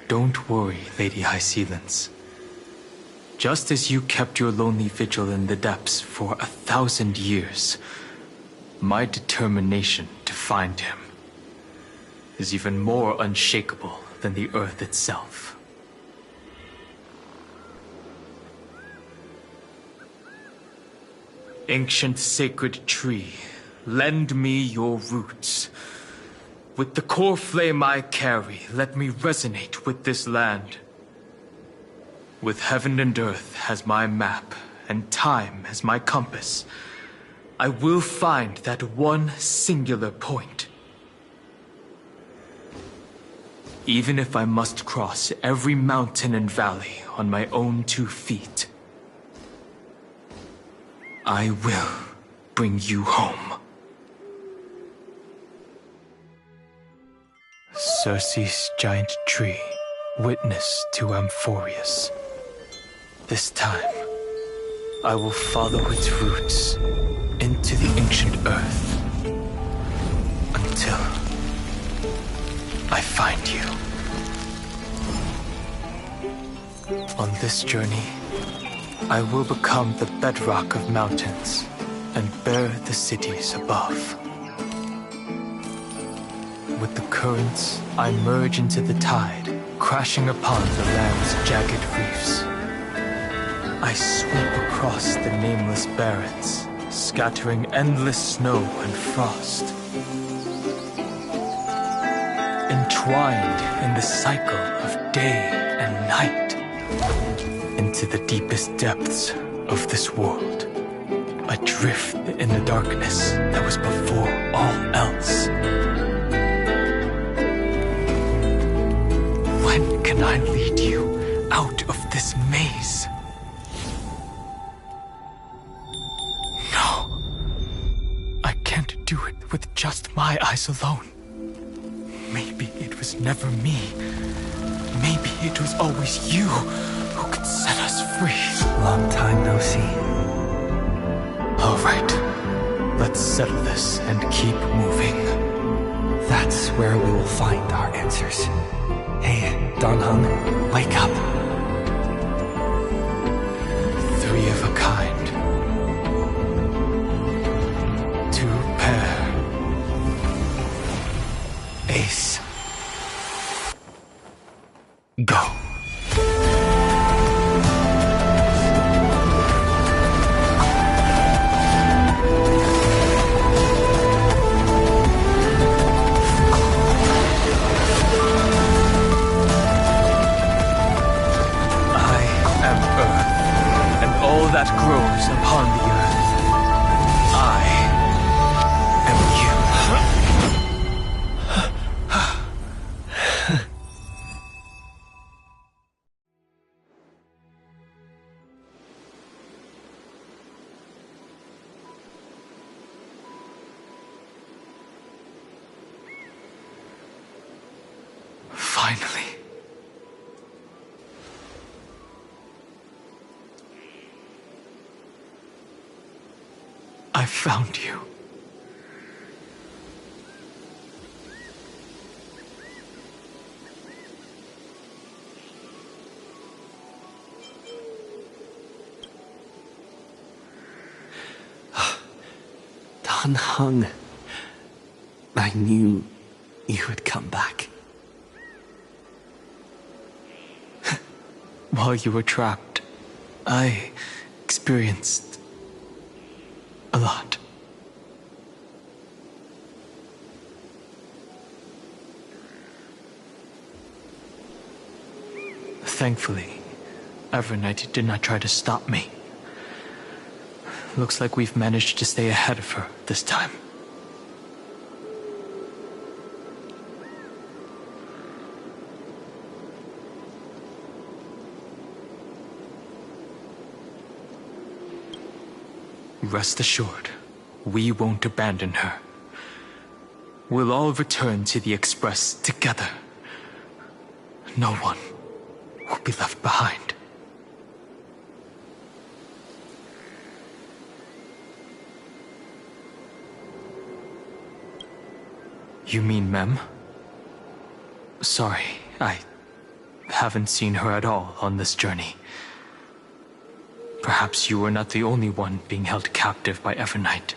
Don't worry, Lady High Sealants. Just as you kept your lonely vigil in the depths for 1,000 years, my determination to find him is even more unshakable than the earth itself. Ancient sacred tree, lend me your roots. With the core flame I carry, let me resonate with this land. With heaven and earth as my map, and time as my compass, I will find that one singular point. Even if I must cross every mountain and valley on my own 2 feet, I will bring you home. Circe's giant tree, witness to Amphorius. This time, I will follow its roots into the ancient earth until I find you. On this journey, I will become the bedrock of mountains and bear the cities above. With the currents, I merge into the tide, crashing upon the land's jagged reefs. I sweep across the nameless barrens, scattering endless snow and frost. Entwined in the cycle of day and night, into the deepest depths of this world, adrift in the darkness that was before all else. When can I lead you out of this maze? No. I can't do it with just my eyes alone. Maybe it was never me. Maybe it was always you who could set us free. Long time no see. All right. Let's settle this and keep moving. That's where we will find our answers. Hey, Dan Heng, wake up. 3 of a kind. 2 pair. Ace. Go. That grows upon the earth. I am you. Finally. I found you. Dan Heng, I knew you would come back. While you were trapped, I experienced a lot. Thankfully, Evernight did not try to stop me. Looks like we've managed to stay ahead of her this time. Rest assured, we won't abandon her. We'll all return to the Express together. No one will be left behind. You mean Mem? Sorry, I haven't seen her at all on this journey. Perhaps you were not the only one being held captive by Evernight.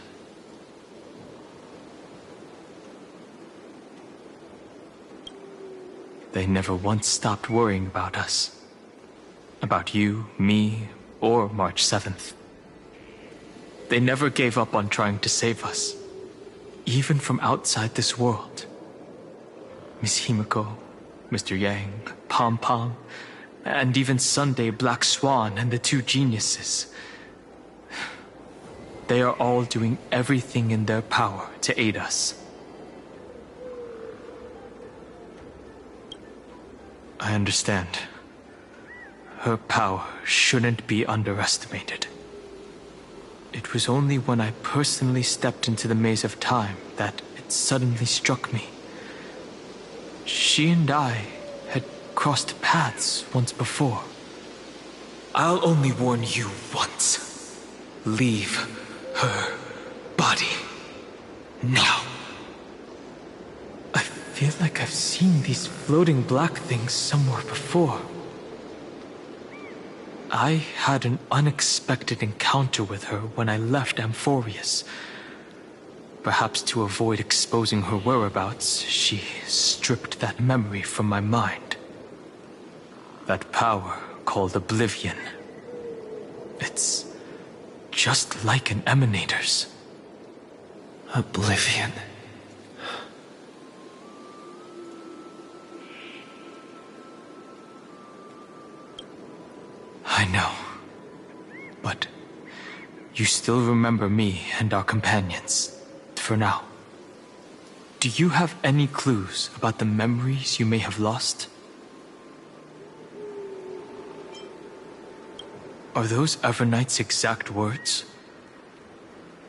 They never once stopped worrying about us. About you, me, or March 7th. They never gave up on trying to save us, even from outside this world. Miss Himiko, Mr. Yang, Pom Pom, and even Sunday Black Swan and the two geniuses. They are all doing everything in their power to aid us. I understand. Her power shouldn't be underestimated. It was only when I personally stepped into the maze of time that it suddenly struck me. She and I had crossed paths once before. I'll only warn you once. Leave her body now. I feel like I've seen these floating black things somewhere before. I had an unexpected encounter with her when I left Amphorius. Perhaps to avoid exposing her whereabouts, she stripped that memory from my mind. That power called Oblivion. It's just like an emanator's. Oblivion. I know. But you still remember me and our companions, for now. Do you have any clues about the memories you may have lost? Are those Evernight's exact words?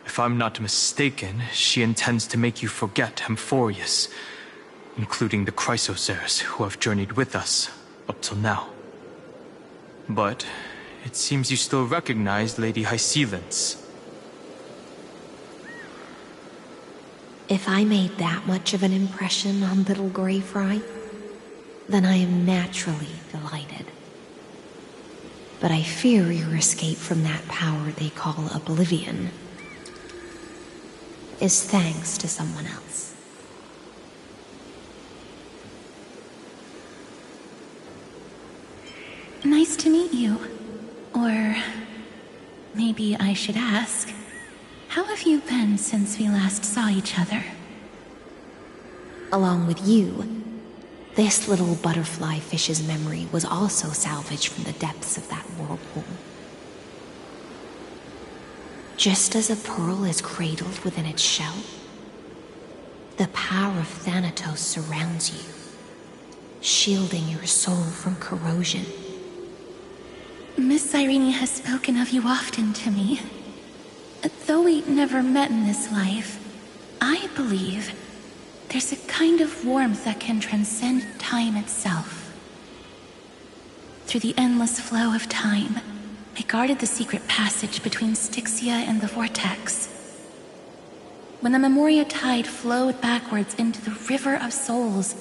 If I'm not mistaken, she intends to make you forget Amphorius, including the Chrysosaurs who have journeyed with us up till now. But it seems you still recognize Lady Hycelence. If I made that much of an impression on little Grey Fry, then I am naturally delighted. But I fear your escape from that power they call Oblivion is thanks to someone else. Nice to meet you. Or maybe I should ask, how have you been since we last saw each other? Along with you, this little butterfly fish's memory was also salvaged from the depths of that whirlpool. Just as a pearl is cradled within its shell, the power of Thanatos surrounds you, shielding your soul from corrosion. Miss Irene has spoken of you often to me. Though we never met in this life, I believe there's a kind of warmth that can transcend time itself. Through the endless flow of time, I guarded the secret passage between Styxia and the Vortex. When the Memoria tide flowed backwards into the River of Souls,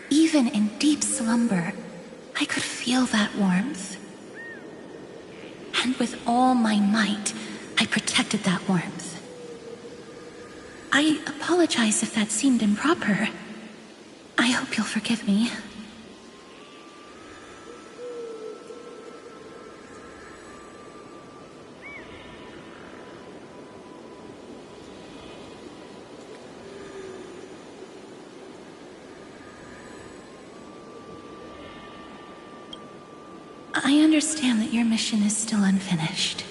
even in deep slumber, I could feel that warmth. And with all my might, I protected that warmth. I apologize if that seemed improper. I hope you'll forgive me. I understand that your mission is still unfinished.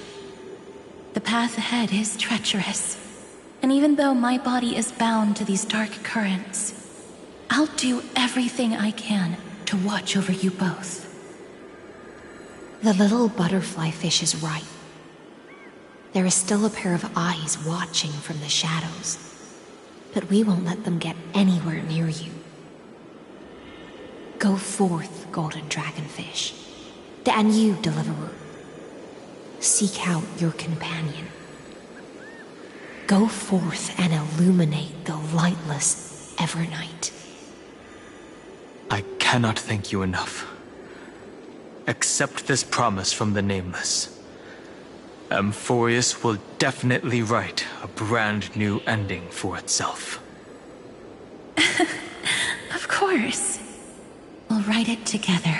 The path ahead is treacherous, and even though my body is bound to these dark currents, I'll do everything I can to watch over you both. The little butterfly fish is right. There is still a pair of eyes watching from the shadows, but we won't let them get anywhere near you. Go forth, golden dragonfish. And you, Deliverer, seek out your companion. Go forth and illuminate the lightless Evernight. I cannot thank you enough. Accept this promise from the Nameless. Amphorius will definitely write a brand new ending for itself. Of course. We'll write it together.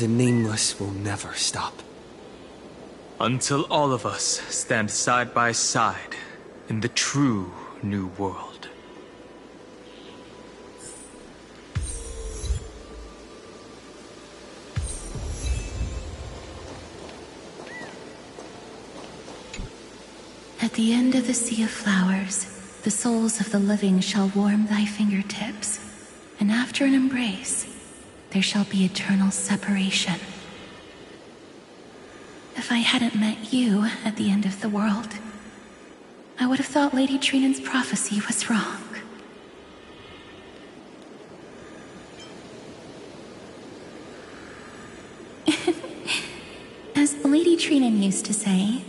The Nameless will never stop. Until all of us stand side by side in the true new world. At the end of the sea of flowers, the souls of the living shall warm thy fingertips, and after an embrace, there shall be eternal separation. If I hadn't met you at the end of the world, I would have thought Lady Trinan's prophecy was wrong. As Lady Trinan used to say,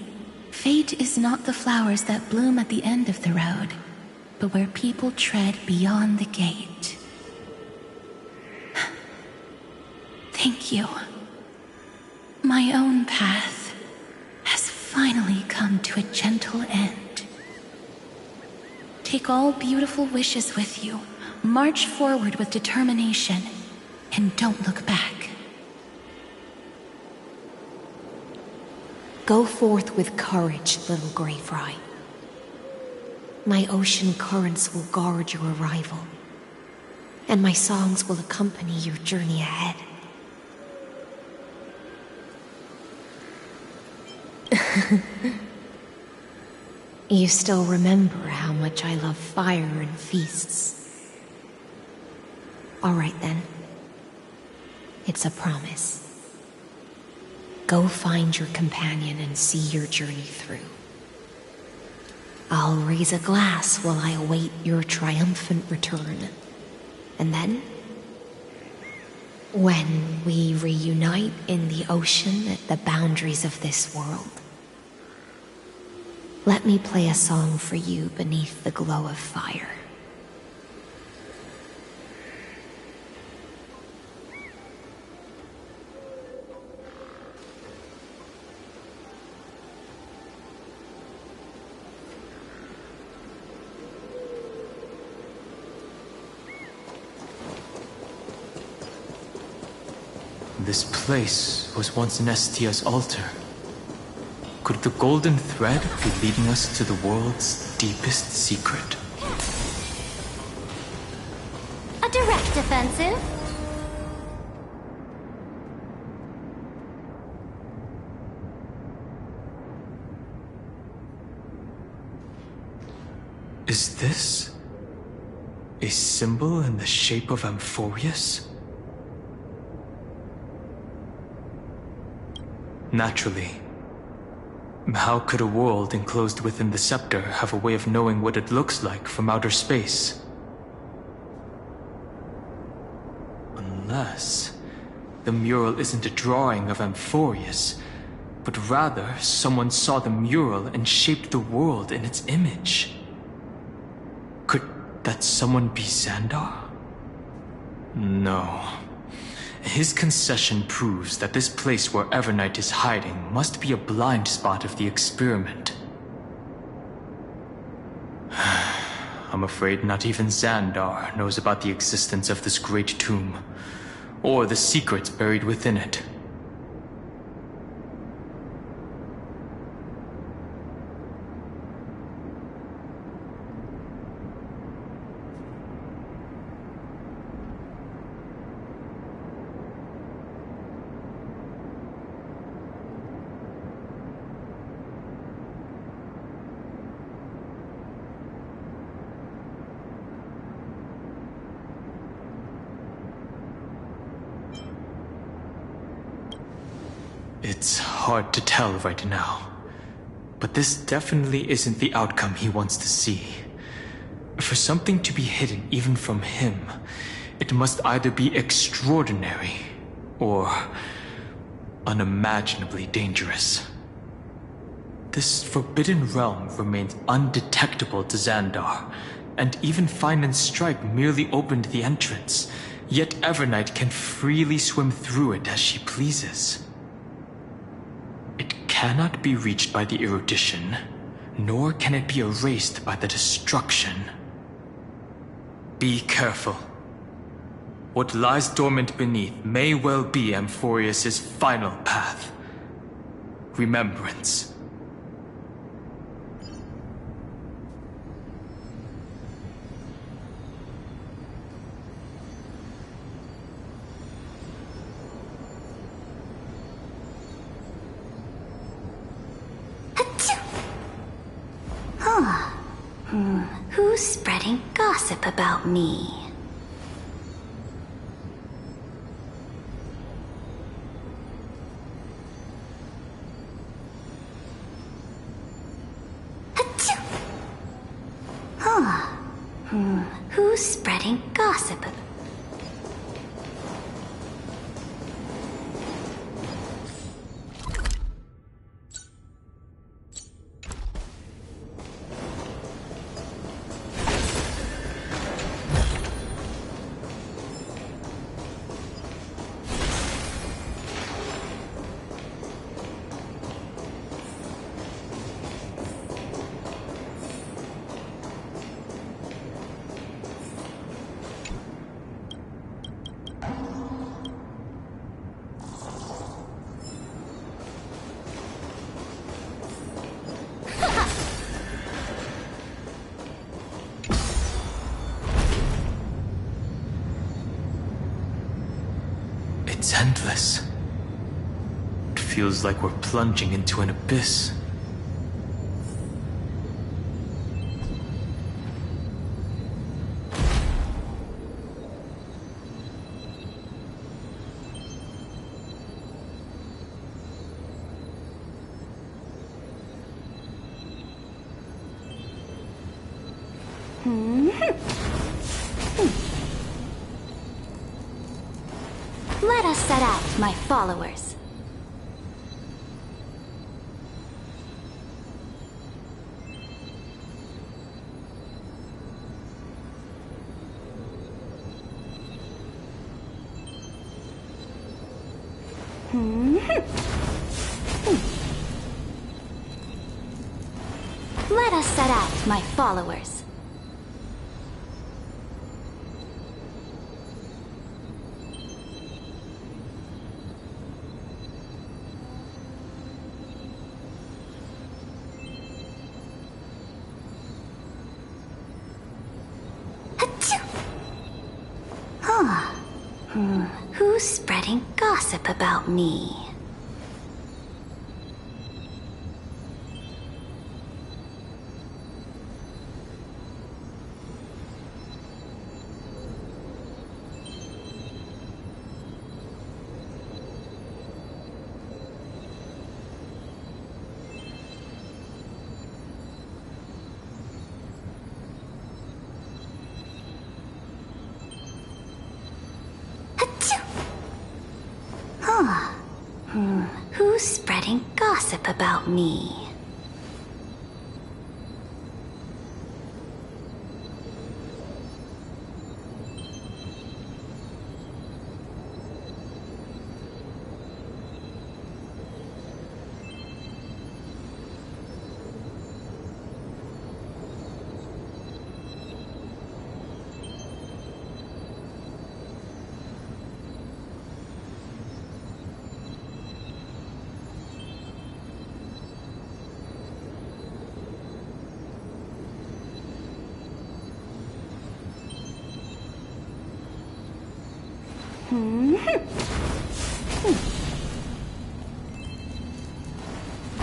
fate is not the flowers that bloom at the end of the road, but where people tread beyond the gate. Thank you. My own path has finally come to a gentle end. Take all beautiful wishes with you, march forward with determination, and don't look back. Go forth with courage, little Grey Fry. My ocean currents will guard your arrival, and my songs will accompany your journey ahead. You still remember how much I love fire and feasts. All right then. It's a promise. Go find your companion and see your journey through. I'll raise a glass while I await your triumphant return. And then, when we reunite in the ocean at the boundaries of this world, let me play a song for you beneath the glow of fire. This place was once Nestia's altar. Could the golden thread be leading us to the world's deepest secret? A direct offensive? Is this a symbol in the shape of Amphorius? Naturally. How could a world enclosed within the scepter have a way of knowing what it looks like from outer space? Unless the mural isn't a drawing of Amphorius, but rather someone saw the mural and shaped the world in its image. Could that someone be Xandar? No. His concession proves that this place where Evernight is hiding must be a blind spot of the experiment. I'm afraid not even Xandar knows about the existence of this great tomb, or the secrets buried within it. It's hard to tell right now, but this definitely isn't the outcome he wants to see. For something to be hidden even from him, it must either be extraordinary or unimaginably dangerous. This forbidden realm remains undetectable to Xandar, and even Fine and Strike merely opened the entrance, yet Evernight can freely swim through it as she pleases. It cannot be reached by the erudition, nor can it be erased by the destruction. Be careful. What lies dormant beneath may well be Amphorius' final path. remembrance. Who's spreading gossip about me? Who's spreading gossip about It's endless. It feels like we're plunging into an abyss. Let us set out, my followers. Let us set out, my followers. Who's spreading gossip about me? Who's spreading gossip about me?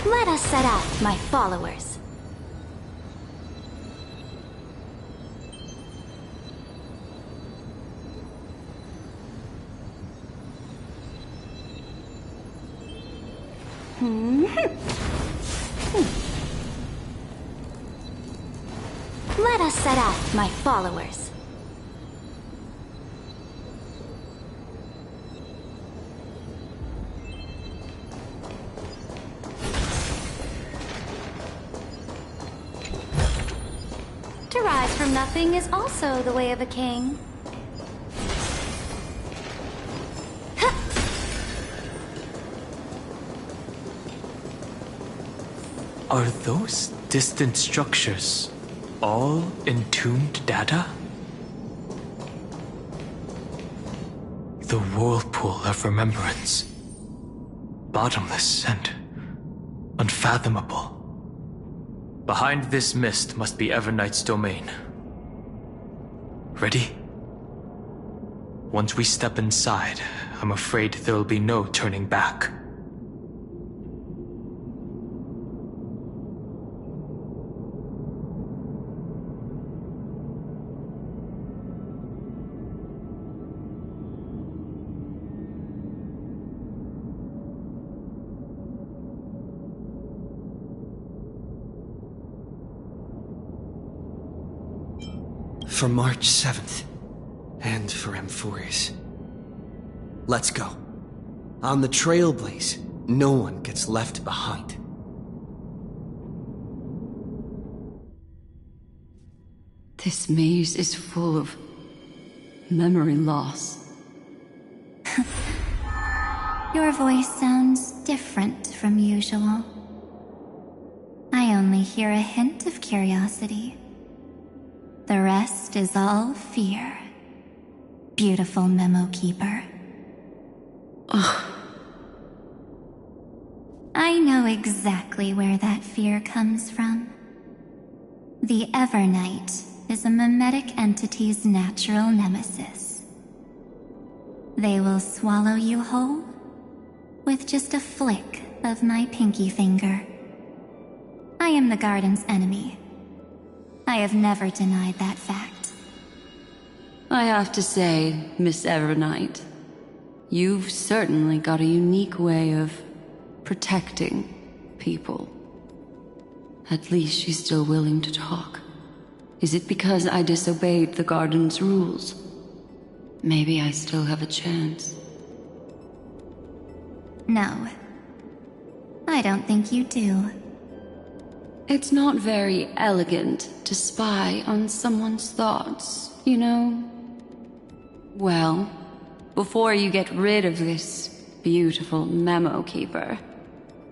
Let us set out, my followers. Let us set out, my followers. To rise from nothing is also the way of a king. Are those distant structures all entombed data? The whirlpool of remembrance. Bottomless and unfathomable. Behind this mist must be Evernight's domain. Ready? Once we step inside, I'm afraid there will be no turning back. For March 7th, and for Amphorius. Let's go. On the Trailblaze, no one gets left behind. This maze is full of memory loss. Your voice sounds different from usual. I only hear a hint of curiosity. The rest is all fear. Beautiful memo keeper. Ugh. I know exactly where that fear comes from. The Evernight is a mimetic entity's natural nemesis. They will swallow you whole with just a flick of my pinky finger. I am the garden's enemy. I have never denied that fact. I have to say, Miss Evernight, you've certainly got a unique way of protecting people. At least she's still willing to talk. Is it because I disobeyed the garden's rules? Maybe I still have a chance. No. I don't think you do. It's not very elegant to spy on someone's thoughts, you know? Well, before you get rid of this beautiful memo keeper,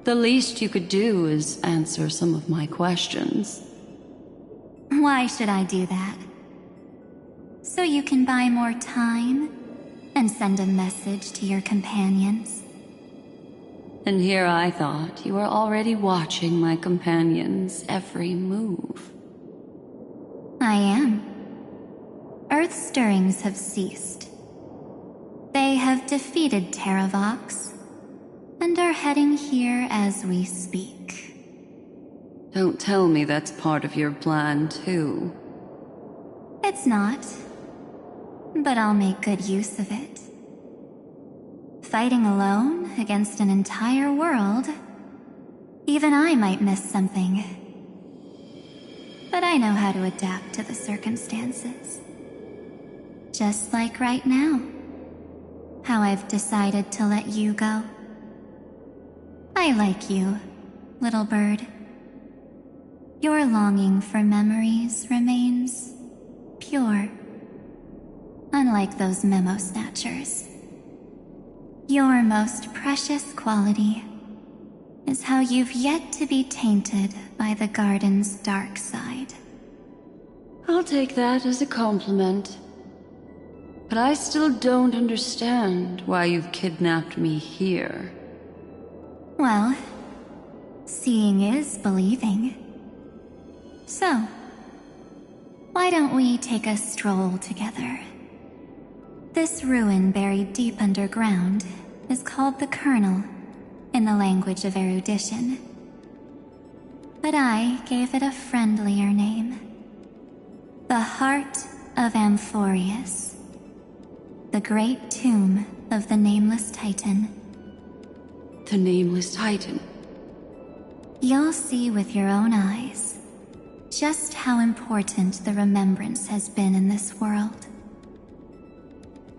the least you could do is answer some of my questions. Why should I do that? So you can buy more time and send a message to your companions? And here I thought you were already watching my companion's every move. I am. Earth stirrings have ceased. They have defeated Terravox and are heading here as we speak. Don't tell me that's part of your plan, too. It's not, but I'll make good use of it. Fighting alone against an entire world, even I might miss something. But I know how to adapt to the circumstances. Just like right now, how I've decided to let you go. I like you, little bird. Your longing for memories remains pure, unlike those memo snatchers. Your most precious quality is how you've yet to be tainted by the garden's dark side. I'll take that as a compliment. But I still don't understand why you've kidnapped me here. Well, seeing is believing. So, why don't we take a stroll together? This ruin buried deep underground is called the Kernel in the language of erudition. But I gave it a friendlier name. The Heart of Amphorius. The great tomb of the Nameless Titan. The Nameless Titan? You'll see with your own eyes just how important the remembrance has been in this world.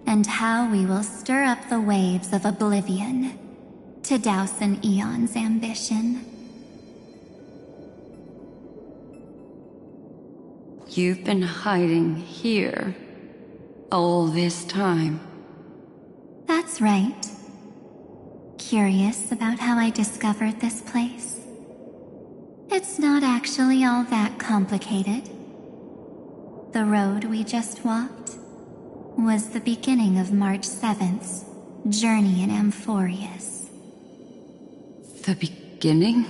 And how we will stir up the waves of oblivion to douse an eon's ambition. You've been hiding here all this time. That's right. Curious about how I discovered this place? It's not actually all that complicated. The road we just walked was the beginning of March 7th's journey in Amphorius. The beginning?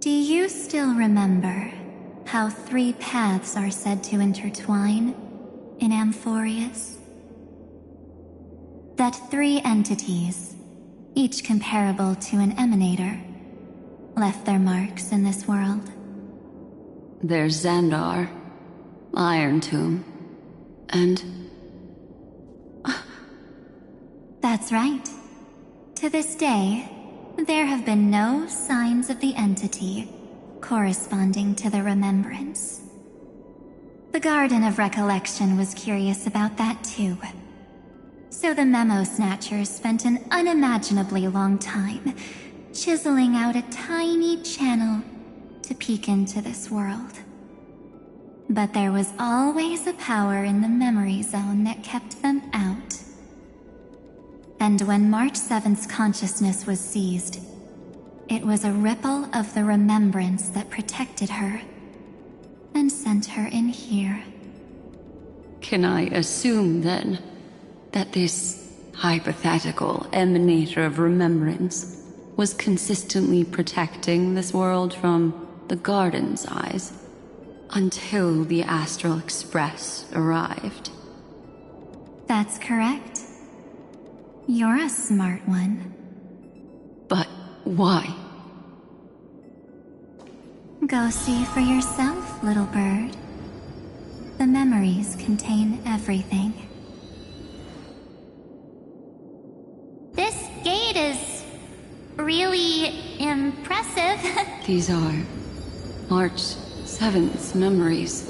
Do you still remember how 3 paths are said to intertwine in Amphorius? That 3 entities, each comparable to an emanator, left their marks in this world. There's Xandar, Iron Tomb, and... That's right. To this day, there have been no signs of the entity corresponding to the remembrance. The Garden of Recollection was curious about that too. So the Memo Snatchers spent an unimaginably long time chiseling out a tiny channel to peek into this world. But there was always a power in the memory zone that kept them out. And when March 7th's consciousness was seized, it was a ripple of the remembrance that protected her and sent her in here. Can I assume, then, that this hypothetical emanator of remembrance was consistently protecting this world from the Garden's eyes until the Astral Express arrived? That's correct. You're a smart one. But why? Go see for yourself, little bird. The memories contain everything. This gate is really impressive. These are March 7th's memories.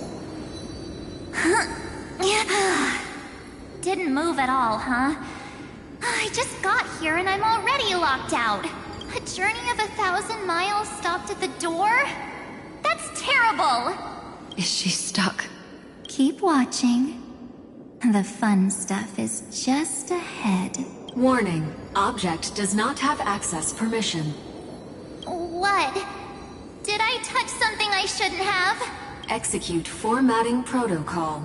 Didn't move at all, huh? I just got here and I'm already locked out. A journey of 1,000 miles stopped at the door? That's terrible! Is she stuck? Keep watching. The fun stuff is just ahead. Warning. Object does not have access permission. What? Did I touch something I shouldn't have? Execute formatting protocol.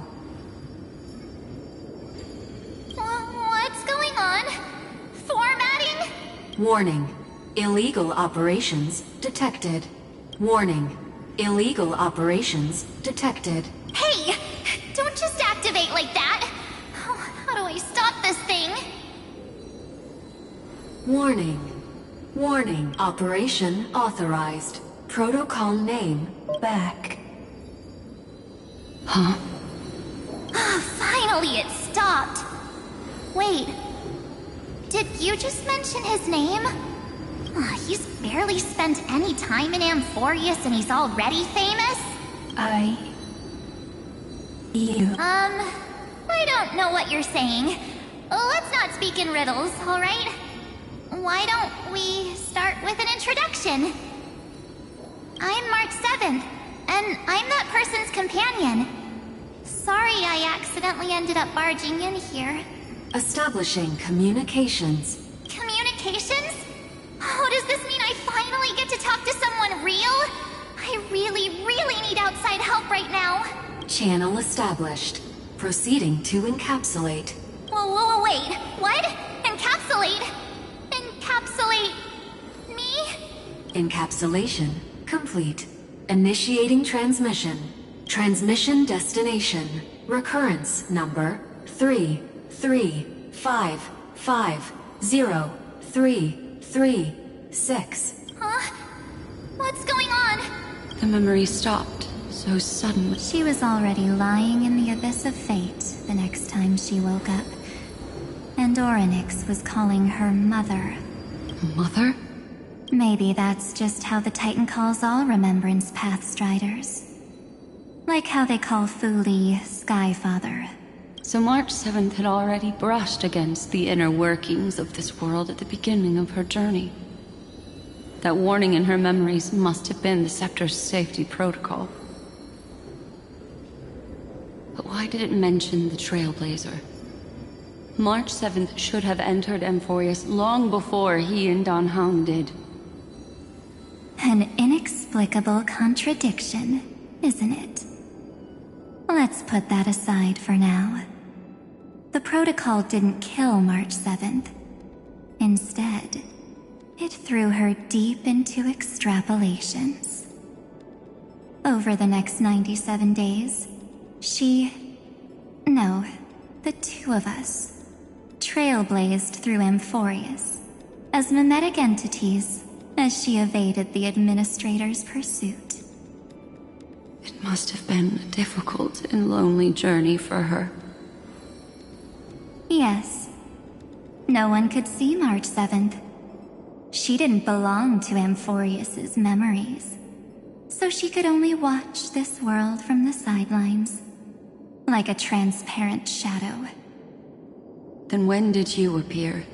What's going on? Formatting? Warning. Illegal operations detected. Warning. Illegal operations detected. Hey! Don't just activate like that! How do I stop this thing? Warning. Warning. Operation authorized. Protocol name back. Huh? Finally it stopped! Wait. Did you just mention his name? He's barely spent any time in Amphorius and he's already famous? I don't know what you're saying. Let's not speak in riddles, alright? Why don't we start with an introduction? I'm March 7th, and I'm that person's companion. Sorry I accidentally ended up barging in here. Establishing communications. Communications? Oh, does this mean I finally get to talk to someone real? I really need outside help right now. Channel established. Proceeding to encapsulate. Whoa, wait. What? Encapsulate? Encapsulate me? Encapsulation complete. Initiating transmission. Transmission destination. Recurrence number 335503336. Huh? What's going on? The memory stopped so suddenly. She was already lying in the abyss of fate the next time she woke up. And Orynyx was calling her mother. Mother? Maybe that's just how the Titan calls all Remembrance Pathstriders. Like how they call Thule Skyfather. So March 7th had already brushed against the inner workings of this world at the beginning of her journey. That warning in her memories must have been the Scepter's safety protocol. But why did it mention the Trailblazer? March 7th should have entered Amphorius long before he and Don Hound did. An inexplicable contradiction, isn't it? Let's put that aside for now. The protocol didn't kill March 7th. Instead, It threw her deep into extrapolations. Over the next 97 days, the two of us, trailblazed through Amphorius as mimetic entities as she evaded the Administrator's pursuit. It must have been a difficult and lonely journey for her. Yes. No one could see March 7th. She didn't belong to Amphorius's memories, so she could only watch this world from the sidelines, like a transparent shadow. Then when did you appear?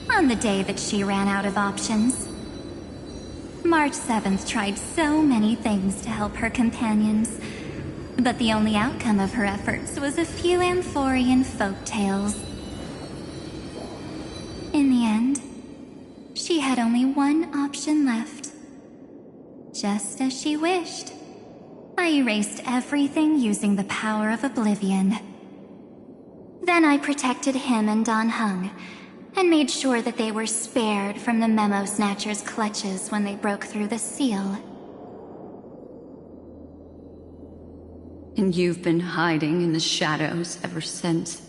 On the day that she ran out of options. March 7th tried so many things to help her companions, but the only outcome of her efforts was a few Amphorian folktales. In the end, she had only one option left. Just as she wished, I erased everything using the power of oblivion. Then I protected him and Dan Heng, and made sure that they were spared from the Memo Snatcher's clutches when they broke through the seal. And you've been hiding in the shadows ever since,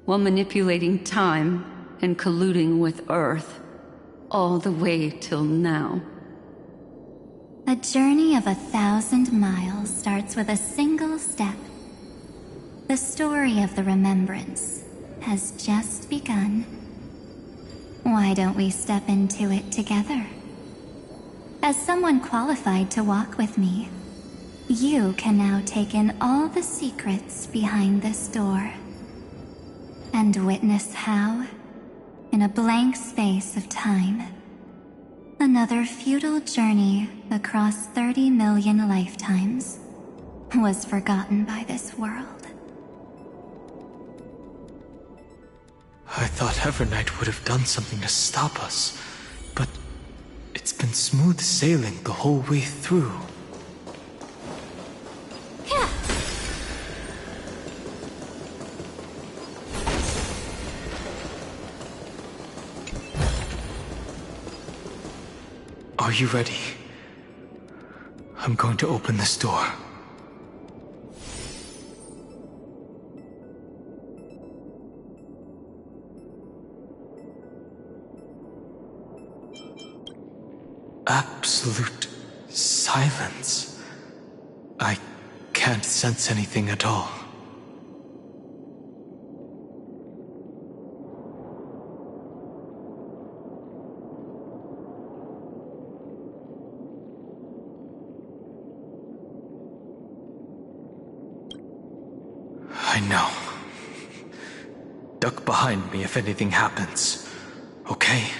while manipulating time and colluding with Earth, all the way till now. A journey of 1,000 miles starts with a single step. The story of the Remembrance has just begun. Why don't we step into it together? As someone qualified to walk with me, you can now take in all the secrets behind this door, and witness how, in a blank space of time, another futile journey across 30 million lifetimes was forgotten by this world. I thought Evernight would have done something to stop us, but it's been smooth sailing the whole way through. Are you ready? I'm going to open this door. Absolute silence. I can't sense anything at all. I know. Duck behind me if anything happens, okay?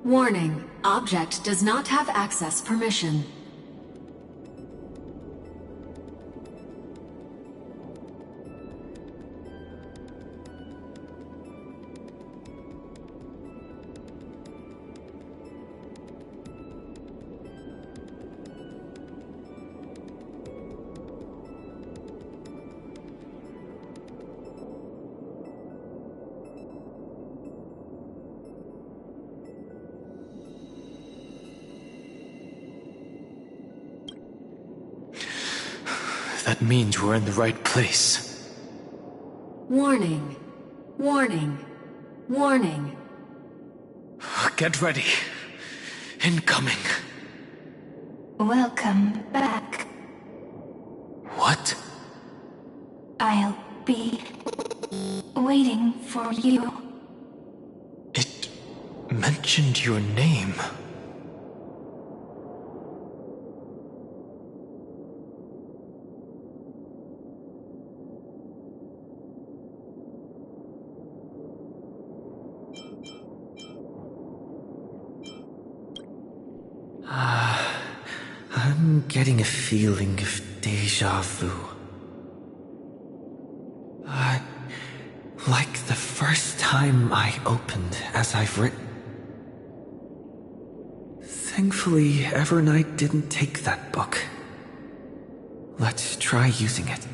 Warning. Object does not have access permission. That means we're in the right place. Warning. Warning. Warning. Get ready. Incoming. Welcome back. What? I'll be waiting for you. It mentioned your name. I'm getting a feeling of deja vu. Like the first time I opened as I've written. Thankfully, Evernight didn't take that book. Let's try using it.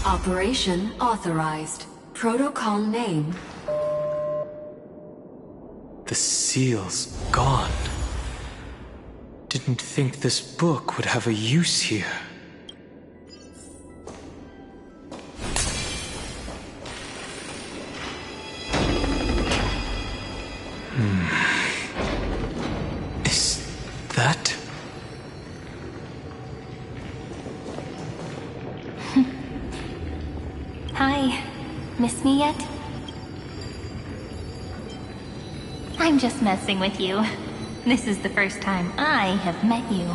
Operation authorized. Protocol name. The seal's gone. Didn't think this book would have a use here. Is that... Hi. Miss me yet? I'm just messing with you. This is the first time I have met you.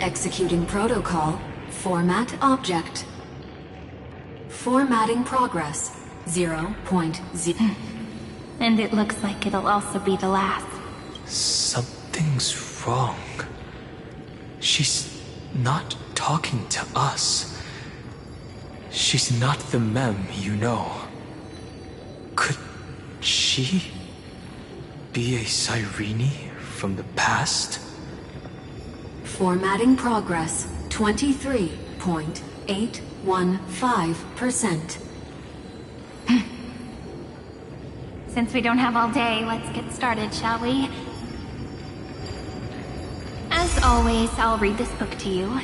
Executing protocol. Format object. Formatting progress. 0.0. And it looks like it'll also be the last. Something's wrong. She's not talking to us. She's not the mem you know. Could she be a Cyrene from the past? Formatting progress. 23.815%. Since we don't have all day, let's get started, shall we? As always, I'll read this book to you.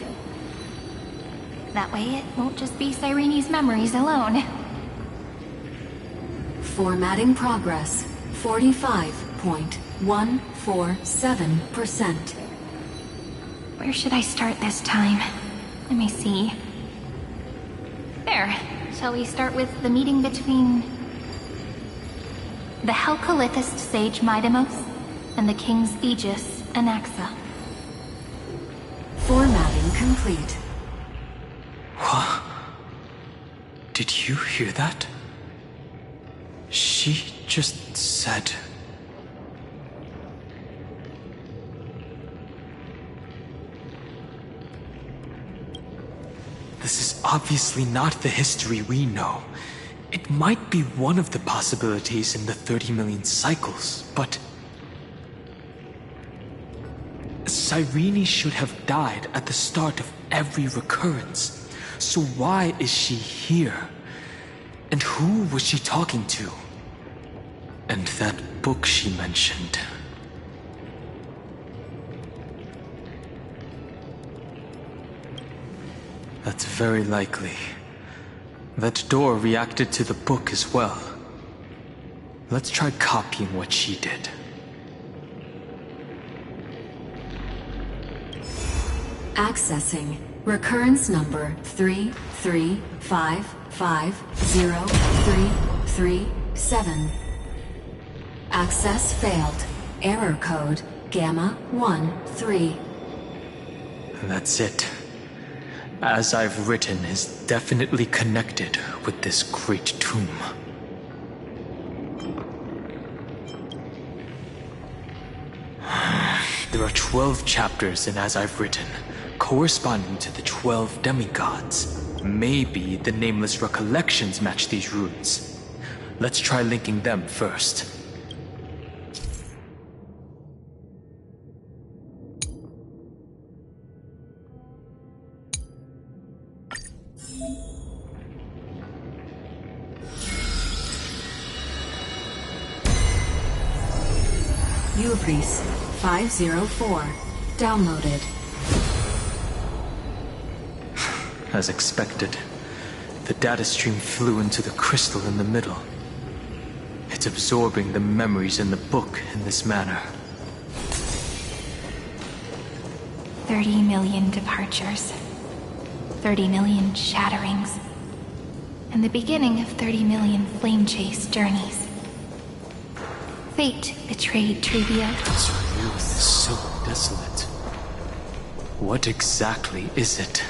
That way it won't just be Cyrene's memories alone. Formatting progress. 45.147%. Where should I start this time? Let me see. There. Shall we start with the meeting between the Helcolithist sage Midamos and the King's Aegis, Anaxa? Formatting complete. What? Did you hear that? She just said... This is obviously not the history we know. It might be one of the possibilities in the 30 million cycles, but... Cyrene should have died at the start of every recurrence. So why is she here? And who was she talking to? And that book she mentioned. That's very likely. That door reacted to the book as well. Let's try copying what she did. Accessing. Recurrence number 335503337. Access failed. Error code Gamma 13. That's it. As I've written is definitely connected with this great tomb. There are 12 chapters in As I've Written, corresponding to the 12 demigods. Maybe the nameless recollections match these runes. Let's try linking them first. Ubris 504. Downloaded. As expected, the data stream flew into the crystal in the middle. It's absorbing the memories in the book in this manner. 30 million departures. 30 million shatterings. And the beginning of 30 million flame chase journeys. Fate betrayed Trivia. This ruin is so desolate. What exactly is it?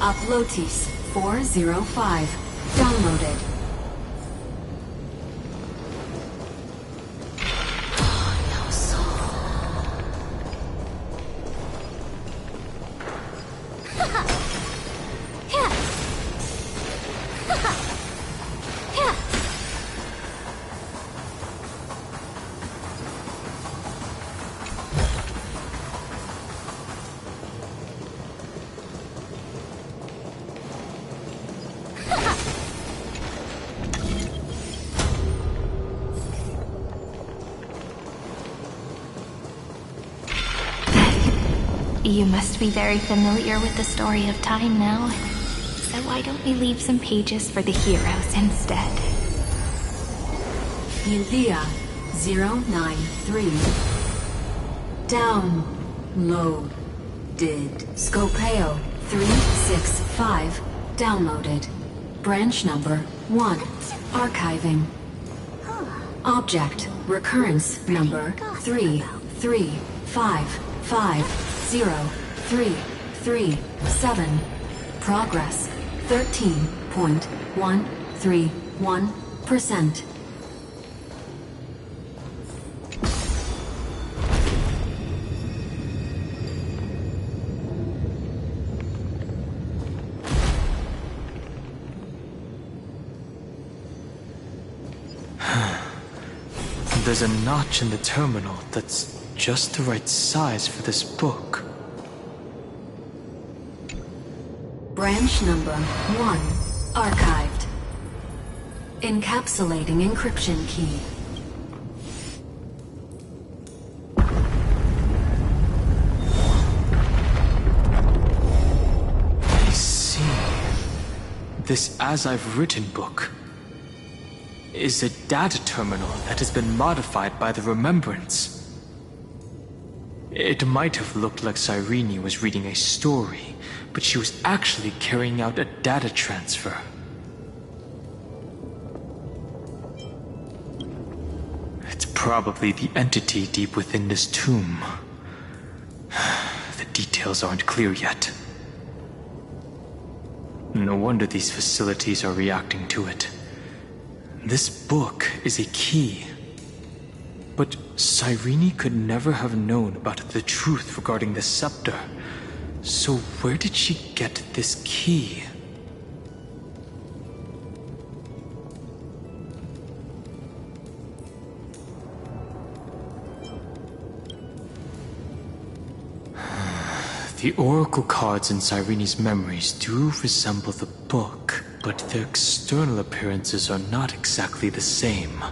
Uplotis 405. Downloaded. No soul. You must be very familiar with the story of time now. So why don't we leave some pages for the heroes instead? Euthea 093. Downloaded. Scopeo 365. Downloaded. Branch number 1. Archiving. Object recurrence number 335503337. Progress 13.131%. There's a notch in the terminal that's just the right size for this book. Branch number 1. Archived. Encapsulating encryption key. I see. This As I've Written book is a data terminal that has been modified by the Remembrance. It might have looked like Cyrene was reading a story, but she was actually carrying out a data transfer. It's probably the entity deep within this tomb. The details aren't clear yet. No wonder these facilities are reacting to it. This book is a key. But Cyrene could never have known about the truth regarding the scepter. So where did she get this key? The oracle cards in Cyrene's memories do resemble the book, but their external appearances are not exactly the same.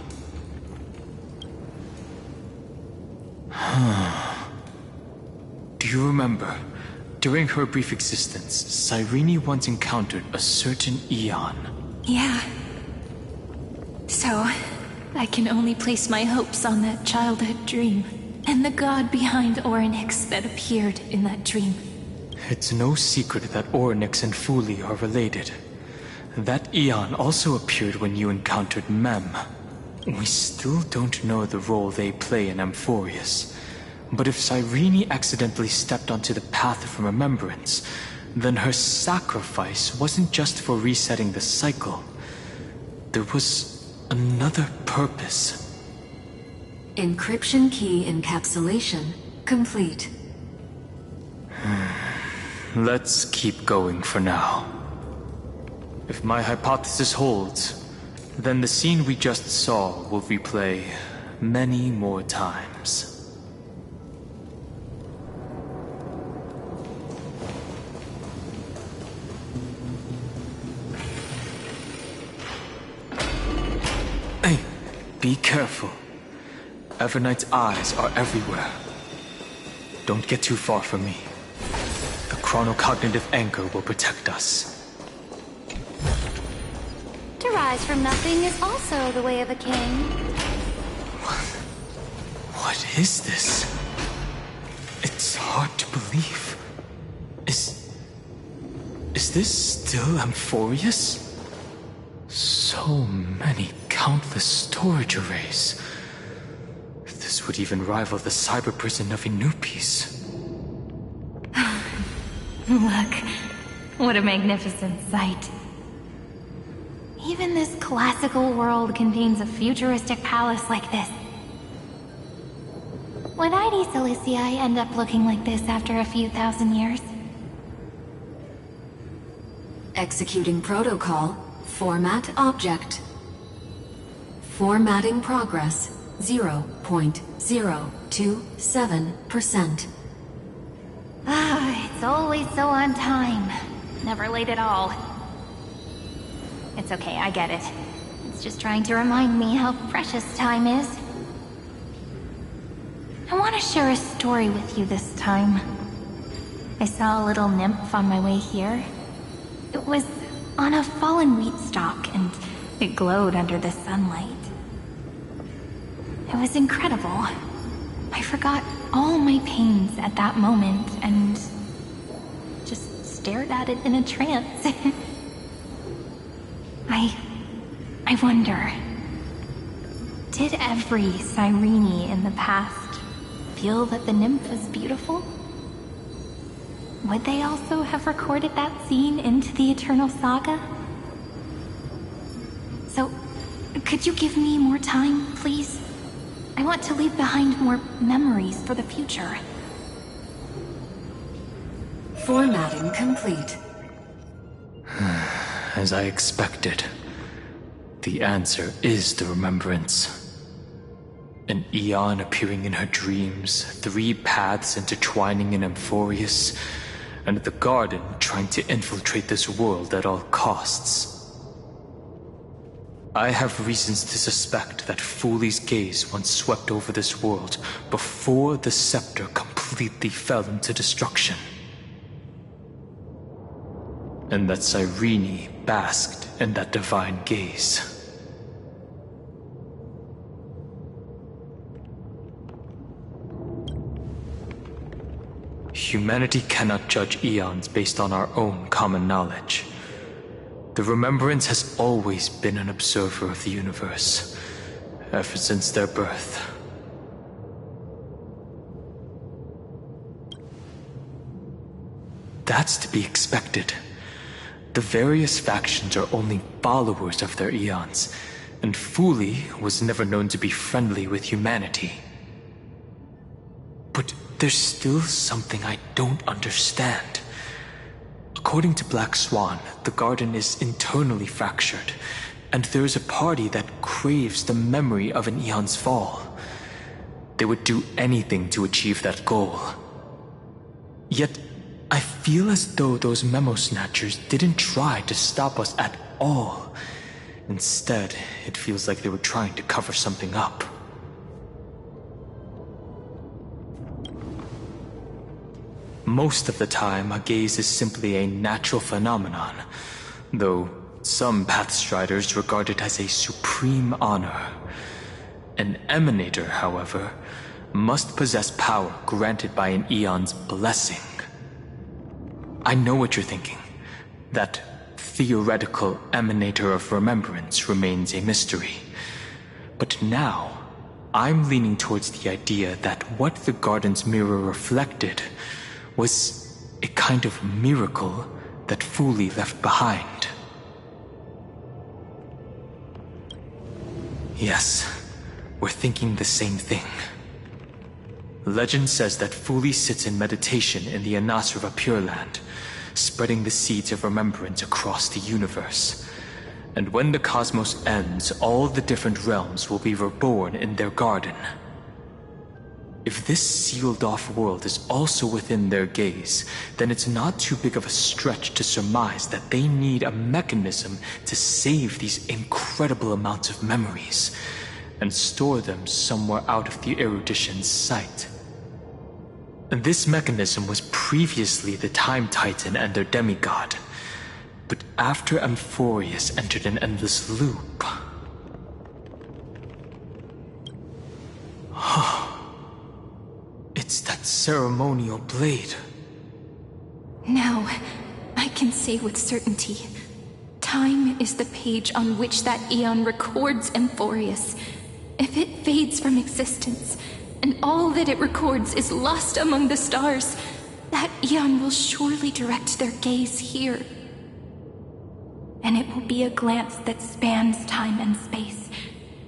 Do you remember, during her brief existence, Cyrene once encountered a certain Eon? Yeah. So, I can only place my hopes on that childhood dream, and the god behind Orynyx that appeared in that dream. It's no secret that Orynyx and Fuli are related. That Eon also appeared when you encountered Mem. We still don't know the role they play in Amphorius. But if Cyrene accidentally stepped onto the path of remembrance, then her sacrifice wasn't just for resetting the cycle. There was another purpose. Encryption key encapsulation complete. Let's keep going for now. If my hypothesis holds, then the scene we just saw will replay many more times. Hey, be careful. Evernight's eyes are everywhere. Don't get too far from me. The chronocognitive anchor will protect us. To rise from nothing is also the way of a king. What is this? It's hard to believe. Is this still Amphorius? So many countless storage arrays. This would even rival the cyber prison of Inupis. Look, what a magnificent sight. Even this classical world contains a futuristic palace like this. Would ID Silicii end up looking like this after a few thousand years? Executing protocol. Format object. Formatting progress 0.027%. It's always so on time. Never late at all. It's okay, I get it. It's just trying to remind me how precious time is. I want to share a story with you this time. I saw a little nymph on my way here. It was on a fallen wheat stalk, and it glowed under the sunlight. It was incredible. I forgot all my pains at that moment and just stared at it in a trance. I wonder, did every Cyrene in the past feel that the nymph was beautiful? Would they also have recorded that scene into the Eternal Saga? So, could you give me more time, please? I want to leave behind more memories for the future. Formatting complete. As I expected, the answer is the remembrance. An Eon appearing in her dreams, 3 paths intertwining in Amphorius, and the Garden trying to infiltrate this world at all costs. I have reasons to suspect that Fuli's gaze once swept over this world before the scepter completely fell into destruction. And that Cyrene basked in that divine gaze. Humanity cannot judge eons based on our own common knowledge. The Remembrance has always been an observer of the universe, ever since their birth. That's to be expected. The various factions are only followers of their eons, and Fuli was never known to be friendly with humanity. But there's still something I don't understand. According to Black Swan, the Garden is internally fractured, and there is a party that craves the memory of an eon's fall. They would do anything to achieve that goal. Yet, I feel as though those memo snatchers didn't try to stop us at all. Instead, it feels like they were trying to cover something up. Most of the time, a gaze is simply a natural phenomenon, though some Pathstriders regard it as a supreme honor. An Emanator, however, must possess power granted by an Eon's blessing. I know what you're thinking. That theoretical Emanator of Remembrance remains a mystery. But now, I'm leaning towards the idea that what the garden's mirror reflected was a kind of miracle that Fuli left behind. Yes, we're thinking the same thing. Legend says that Fuli sits in meditation in the Anasrva Pure Land, spreading the seeds of remembrance across the universe. And when the cosmos ends, all the different realms will be reborn in their garden. If this sealed-off world is also within their gaze, then it's not too big of a stretch to surmise that they need a mechanism to save these incredible amounts of memories and store them somewhere out of the erudition's sight. And this mechanism was previously the Time Titan and their demigod, but after Amphorius entered an endless loop... It's that ceremonial blade. Now, I can say with certainty, time is the page on which that Eon records Amphorius. If it fades from existence, and all that it records is lost among the stars, that Eon will surely direct their gaze here. And it will be a glance that spans time and space,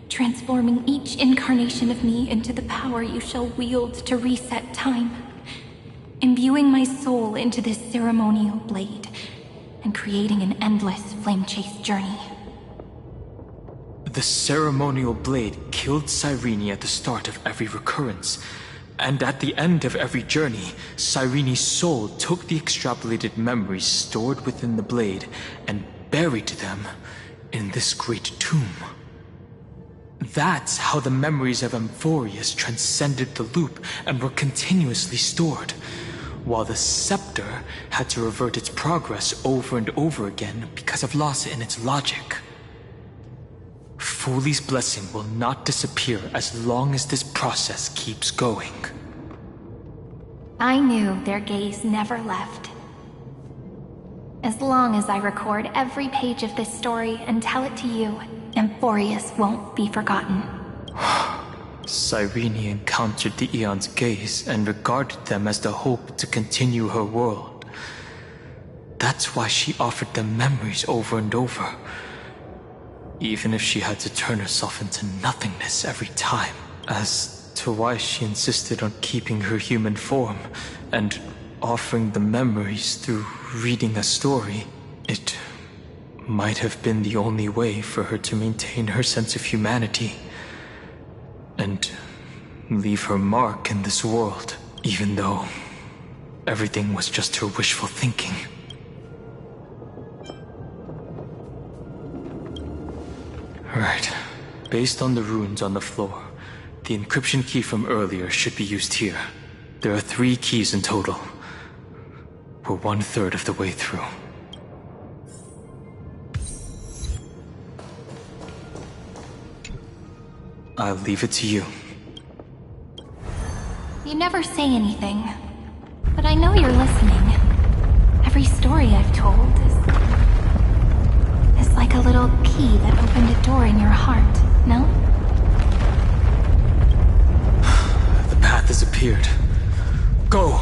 transforming each incarnation of me into the power you shall wield to reset time, imbuing my soul into this ceremonial blade, and creating an endless flame-chase journey. The ceremonial blade killed Cyrene at the start of every recurrence, and at the end of every journey, Cyrene's soul took the extrapolated memories stored within the blade and buried them in this great tomb. That's how the memories of Amphorius transcended the loop and were continuously stored, while the scepter had to revert its progress over and over again because of loss in its logic. Fuli's blessing will not disappear as long as this process keeps going. I knew their gaze never left. As long as I record every page of this story and tell it to you, Amphorius won't be forgotten. Cyrene encountered the Eon's gaze and regarded them as the hope to continue her world. That's why she offered them memories over and over, even if she had to turn herself into nothingness every time. As to why she insisted on keeping her human form and offering the memories through reading a story, it might have been the only way for her to maintain her sense of humanity and leave her mark in this world, even though everything was just her wishful thinking. Right. Based on the runes on the floor, the encryption key from earlier should be used here. There are 3 keys in total. We're 1/3 of the way through. I'll leave it to you. You never say anything, but I know you're listening. Every story I've told is like a little key that opened a door in your heart, no? The path has appeared. Go!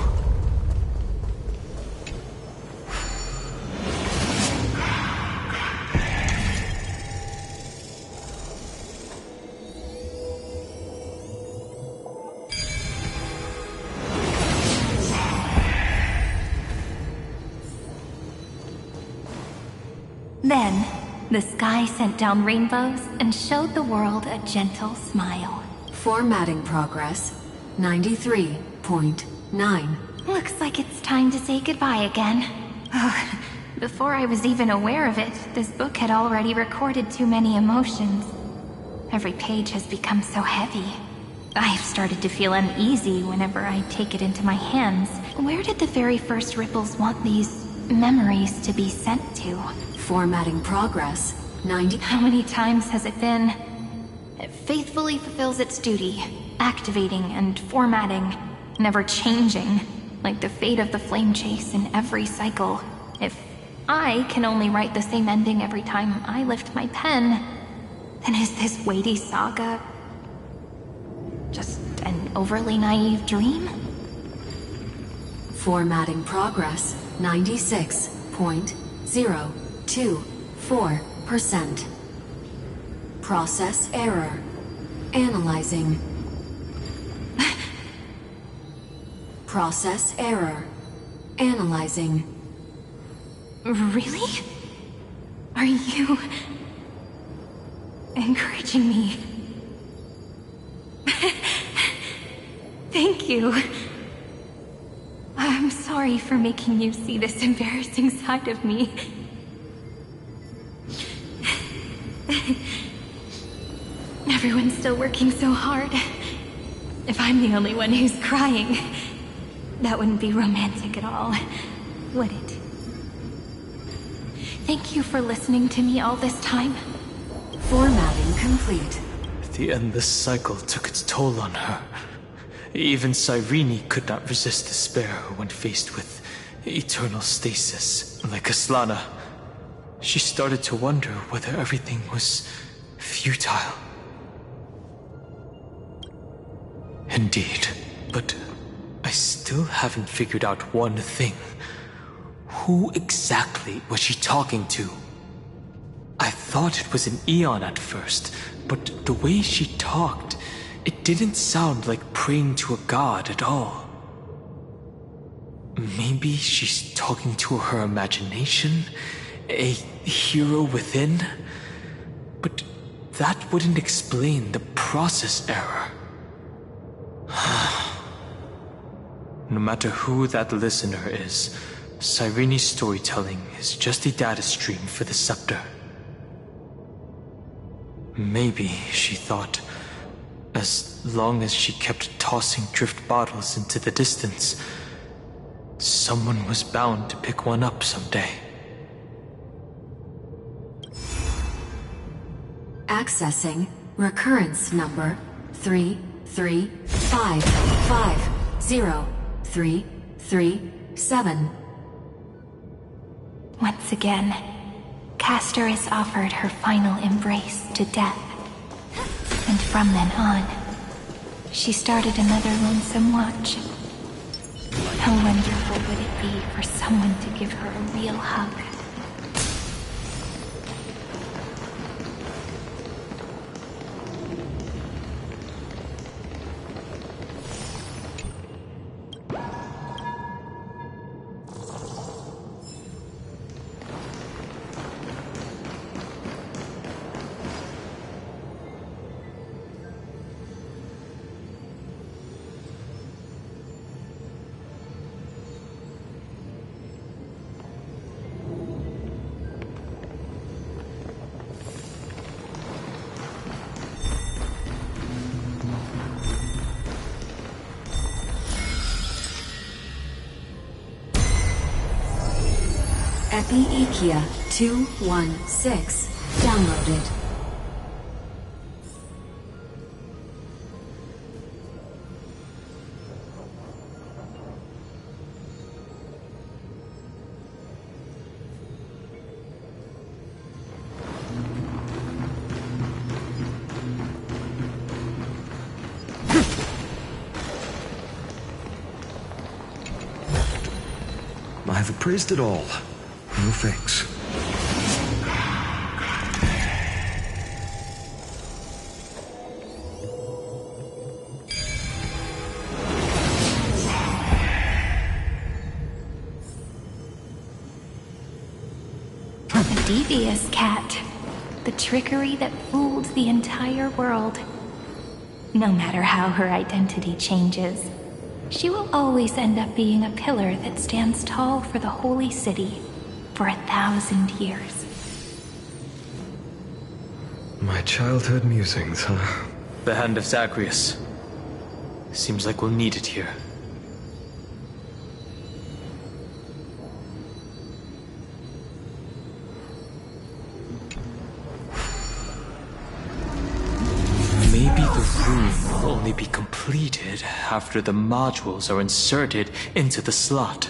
Then, the sky sent down rainbows and showed the world a gentle smile. Formatting progress, 93.9. Looks like it's time to say goodbye again. Before I was even aware of it, this book had already recorded too many emotions. Every page has become so heavy. I've started to feel uneasy whenever I take it into my hands. Where did the very first ripples want these memories to be sent to? Formatting progress. 90. How many times has it been? It faithfully fulfills its duty, activating and formatting, never changing, like the fate of the flame chase in every cycle. If I can only write the same ending every time I lift my pen, then is this weighty saga just an overly naive dream? Formatting progress. 96.024%. Process error. Analyzing. Process error. Analyzing. Really? Are you encouraging me? Thank you. I'm sorry for making you see this embarrassing side of me. Everyone's still working so hard. If I'm the only one who's crying, that wouldn't be romantic at all, would it? Thank you for listening to me all this time. Formatting complete. At the end, this cycle took its toll on her. Even Cyrene could not resist despair when faced with eternal stasis. Like Aslana, she started to wonder whether everything was futile. Indeed, but I still haven't figured out one thing. Who exactly was she talking to? I thought it was an Eon at first, but the way she talked, it didn't sound like praying to a god at all. Maybe she's talking to her imagination? A hero within? But that wouldn't explain the process error. No matter who that listener is, Cyrene's storytelling is just a data stream for the scepter. Maybe, she thought, as long as she kept tossing drift bottles into the distance, someone was bound to pick one up someday. Accessing recurrence number 335503337. Once again, Castor is offered her final embrace to death. And from then on, she started another lonesome watch. How wonderful would it be for someone to give her a real hug? Epi-Ikia 216 downloaded. I've appraised it all. No thanks. The devious cat. The trickery that fooled the entire world. No matter how her identity changes, she will always end up being a pillar that stands tall for the holy city for 1,000 years. My childhood musings, huh? The hand of Zagreus. Seems like we'll need it here. Maybe the room will only be completed after the modules are inserted into the slot.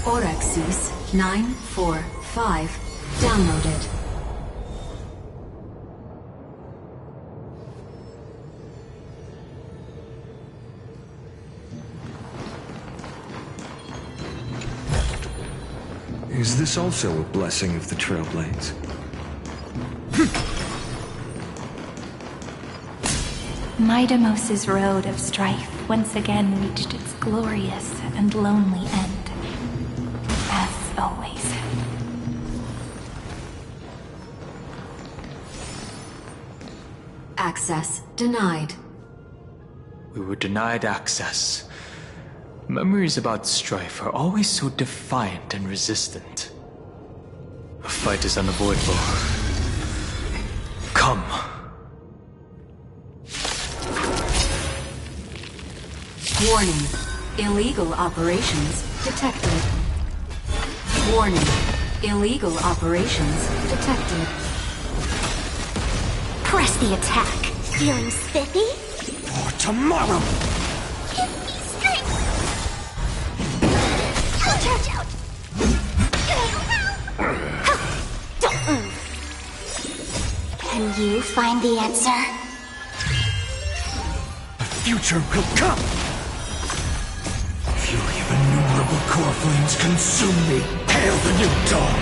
Orexis 945 downloaded. Is this also a blessing of the Trailblaze? Midamos's road of strife once again reached its glorious and lonely end. As always. Access denied. We were denied access. Memories about strife are always so defiant and resistant. A fight is unavoidable. Come. Warning. Illegal operations detected. Warning. Illegal operations detected. Press the attack. Feeling spiffy? For tomorrow! Give me strength! Charge out! Don't move. Can you find the answer? The future will come! Fury of innumerable core flames consume me! Hail the new dawn!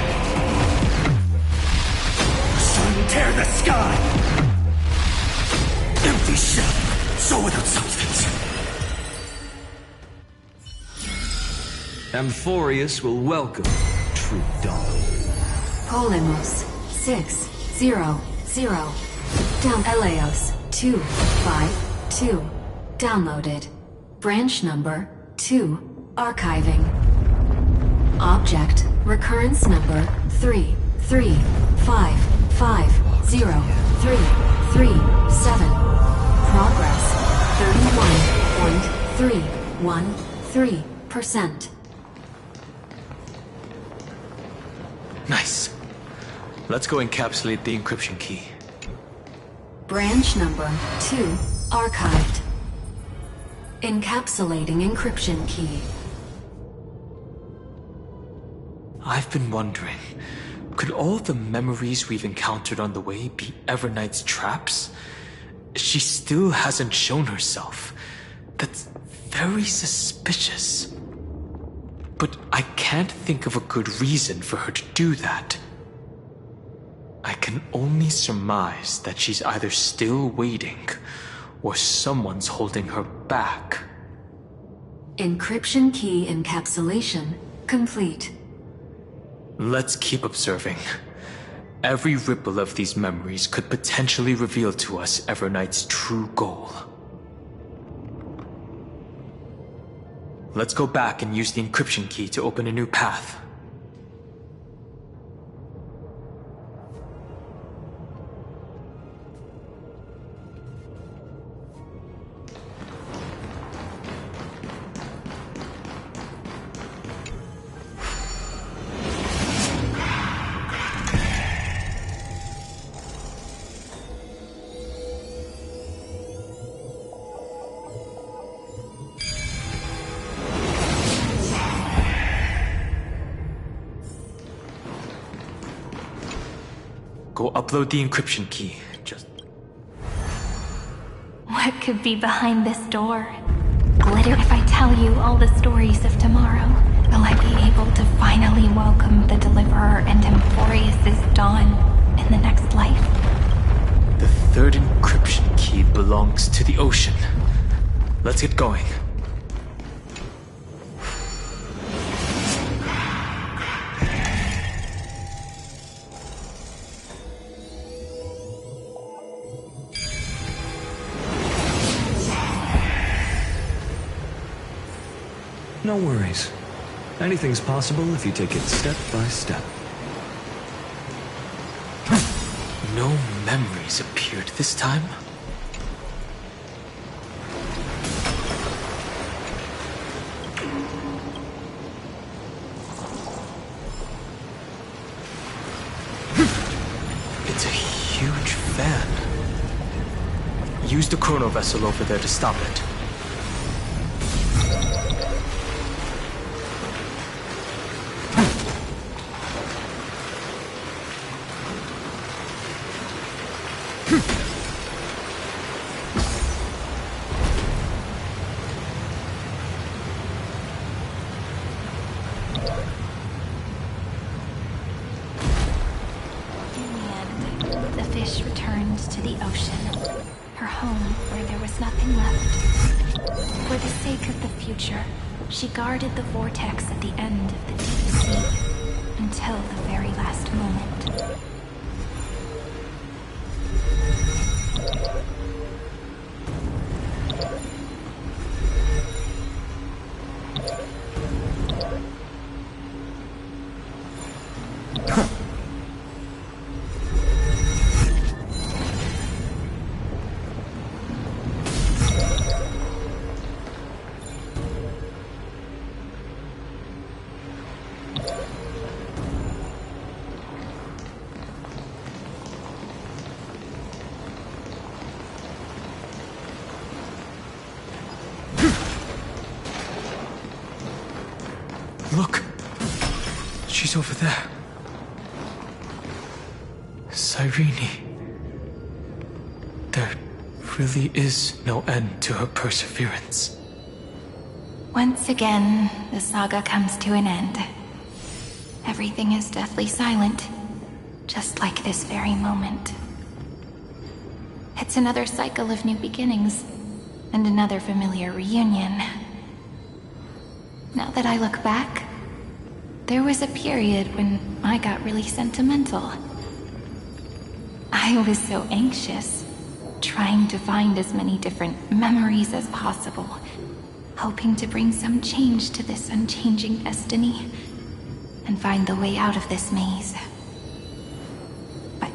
The sun tear the sky! Empty shell, so without substance. Amphorius will welcome true dawn. Polemos 600. Down Eleos 252. Downloaded. Branch number 2. Archiving. Object recurrence number 335503337. Progress 31.313%. Nice. Let's go encapsulate the encryption key. Branch number 2 archived. Encapsulating encryption key. I've been wondering, could all the memories we've encountered on the way be Evernight's traps? She still hasn't shown herself. That's very suspicious. But I can't think of a good reason for her to do that. I can only surmise that she's either still waiting, or someone's holding her back. Encryption key encapsulation complete. Let's keep observing. Every ripple of these memories could potentially reveal to us Evernight's true goal. Let's go back and use the encryption key to open a new path. upload the encryption key. What could be behind this door? Glitter, if I tell you all the stories of tomorrow, will I be able to finally welcome the Deliverer and Emporius' dawn in the next life? The third encryption key belongs to the ocean. Let's get going. No worries. Anything's possible if you take it step by step. No memories appeared this time. It's a huge fan. Use the chrono vessel over there to stop it. She guarded the vortex at the end of the deep sea until the very last moment. Look! She's over there. Cyrene. There really is no end to her perseverance. Once again, the saga comes to an end. Everything is deathly silent, just like this very moment. It's another cycle of new beginnings, and another familiar reunion. Now that I look back, there was a period when I got really sentimental. I was so anxious, trying to find as many different memories as possible, hoping to bring some change to this unchanging destiny, and find the way out of this maze. But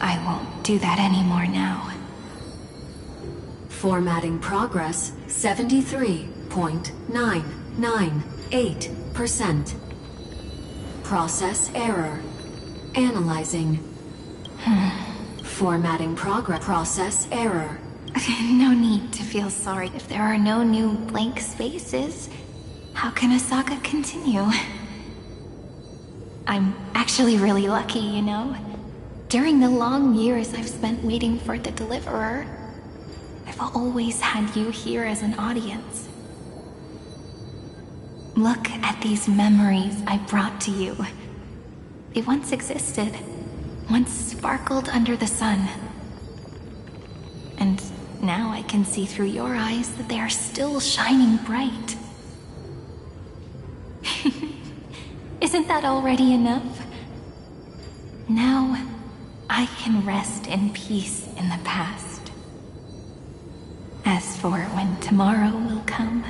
I won't do that anymore now. Formatting progress 73.998%. Process error. Analyzing. Formatting progress. Process error. No need to feel sorry. If there are no new blank spaces, how can a saga continue? I'm actually really lucky, you know? During the long years I've spent waiting for the Deliverer, I've always had you here as an audience. Look at these memories I brought to you. They once existed, once sparkled under the sun. And now I can see through your eyes that they are still shining bright. Isn't that already enough? Now, I can rest in peace in the past. As for when tomorrow will come,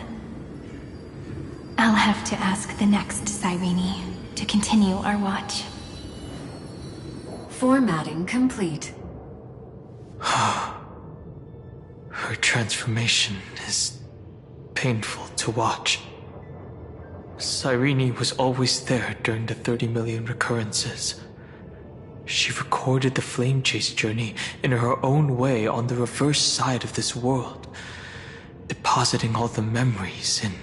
I'll have to ask the next Cyrene to continue our watch. Formatting complete. Her transformation is painful to watch. Cyrene was always there during the 30 million recurrences. She recorded the flame chase journey in her own way on the reverse side of this world, depositing all the memories in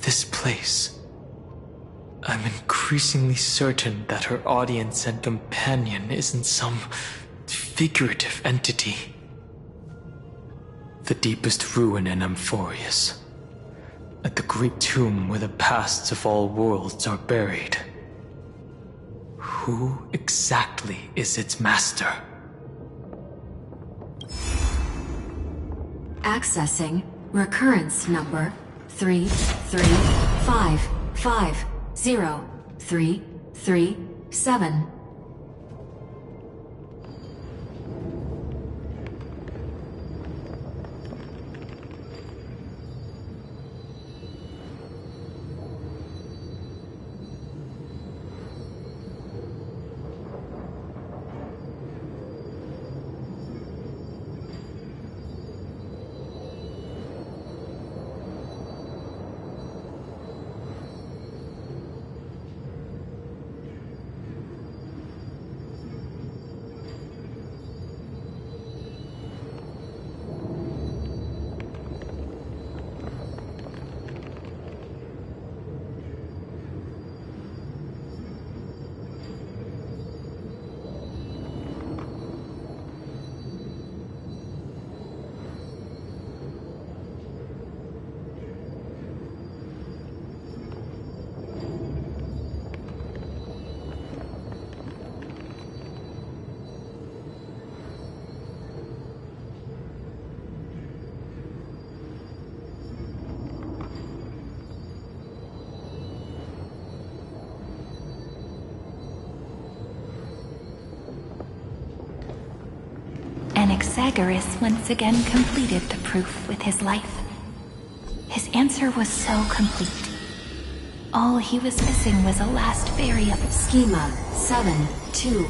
this place. I'm increasingly certain that her audience and companion isn't some figurative entity. The deepest ruin in Amphorius. At the great tomb where the pasts of all worlds are buried. Who exactly is its master? Accessing recurrence number 33550-337. Anaxagoras once again completed the proof with his life. His answer was so complete. All he was missing was a last variable. Schema 720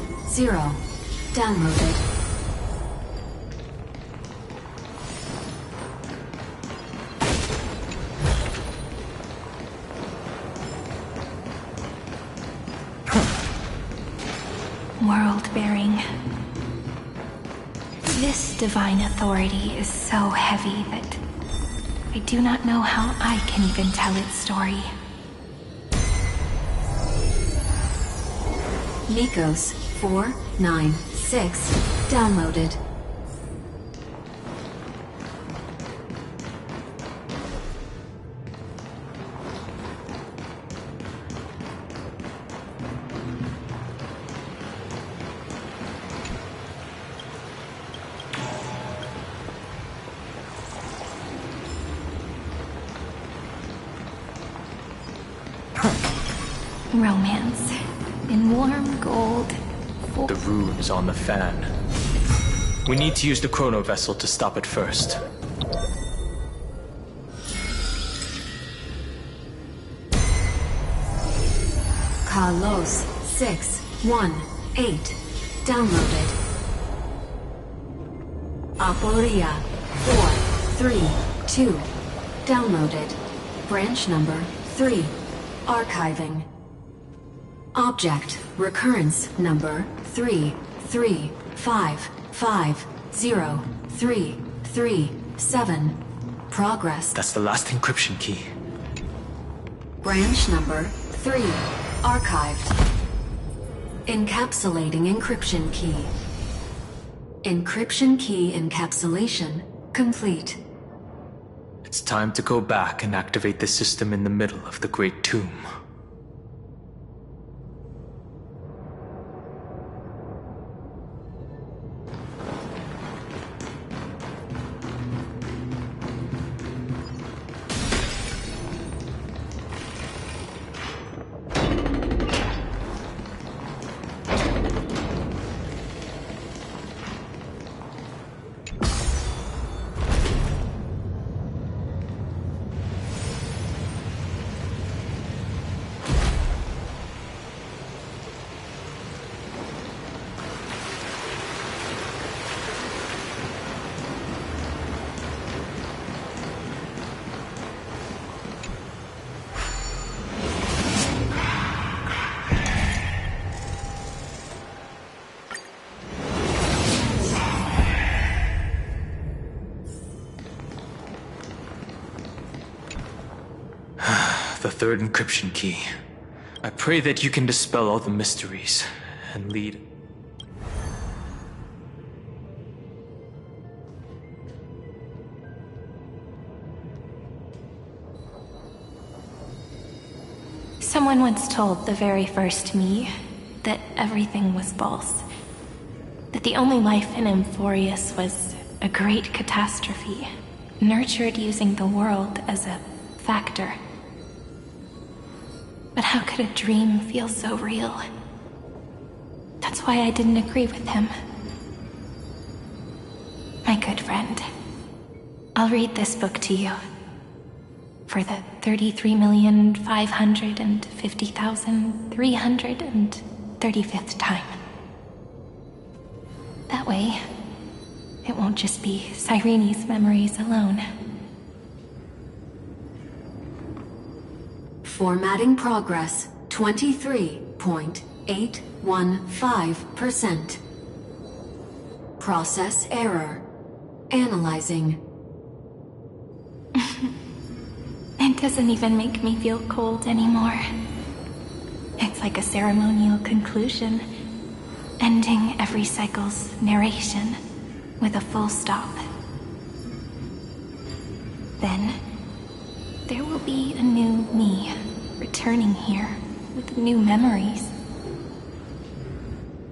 downloaded. World-bearing. This divine authority is so heavy that I do not know how I can even tell its story. Nikos 496 downloaded. Romance in warm gold. The rune is on the fan. We need to use the chrono vessel to stop it first. Carlos 618 downloaded. Aporia 432 downloaded. Branch number 3 archiving. Object recurrence number 33550-337. Progress. That's the last encryption key. Branch number 3 archived. Encapsulating encryption key. Encryption key encapsulation complete. It's time to go back and activate the system in the middle of the Great Tomb. The third encryption key. I pray that you can dispel all the mysteries and lead. Someone once told the very first me that everything was false. That the only life in Amphorius was a great catastrophe, nurtured using the world as a factor. But how could a dream feel so real? That's why I didn't agree with him. My good friend, I'll read this book to you. For the 33,550,335th time. That way, it won't just be Cyrene's memories alone. Formatting progress 23.815%. Process error. Analyzing. It doesn't even make me feel cold anymore. It's like a ceremonial conclusion, ending every cycle's narration with a full stop. Then, there will be a new me returning here with new memories.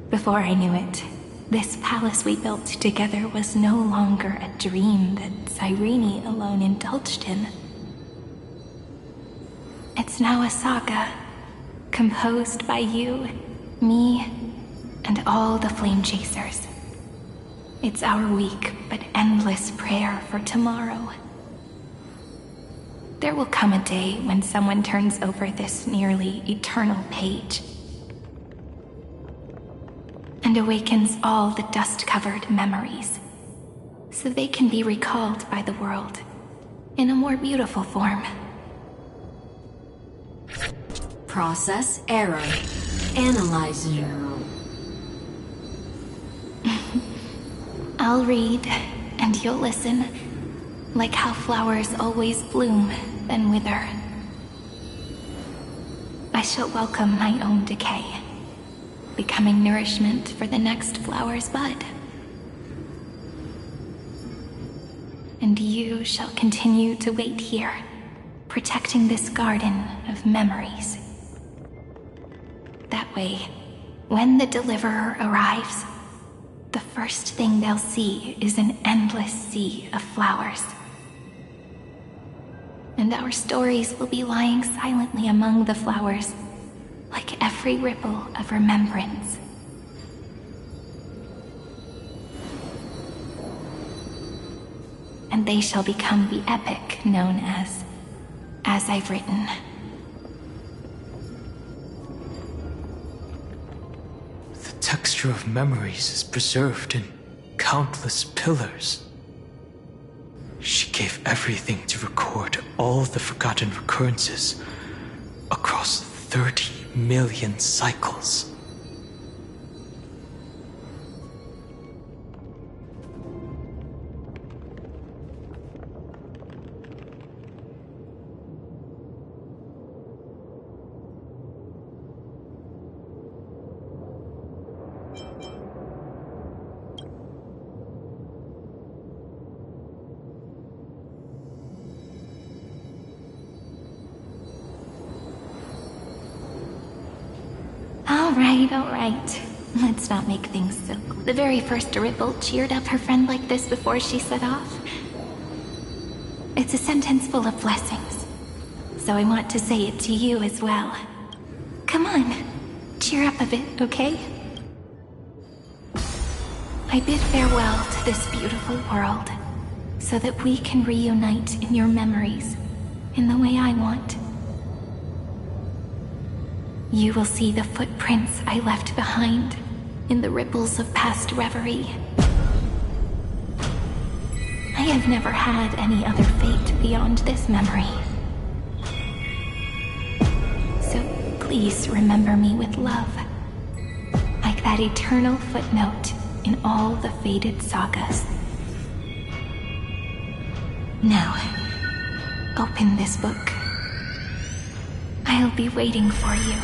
Before I knew it, this palace we built together was no longer a dream that Cyrene alone indulged in. It's now a saga, composed by you, me, and all the Flame Chasers. It's our weak but endless prayer for tomorrow. There will come a day when someone turns over this nearly eternal page and awakens all the dust-covered memories, so they can be recalled by the world in a more beautiful form. Process error. Analyzing. I'll read, and you'll listen, like how flowers always bloom, then wither. I shall welcome my own decay, becoming nourishment for the next flower's bud. And you shall continue to wait here, protecting this garden of memories. That way, when the Deliverer arrives, the first thing they'll see is an endless sea of flowers. And our stories will be lying silently among the flowers, like every ripple of remembrance. And they shall become the epic known as I've Written. The texture of memories is preserved in countless pillars. She gave everything to record all the forgotten recurrences across 30 million cycles. All right. Let's not make things so cool. The very first Ripple cheered up her friend like this before she set off. It's a sentence full of blessings, so I want to say it to you as well. Come on, cheer up a bit, okay? I bid farewell to this beautiful world, so that we can reunite in your memories, in the way I want. You will see the footprints I left behind in the ripples of past reverie. I have never had any other fate beyond this memory. So please remember me with love, like that eternal footnote in all the faded sagas. Now, open this book. I'll be waiting for you.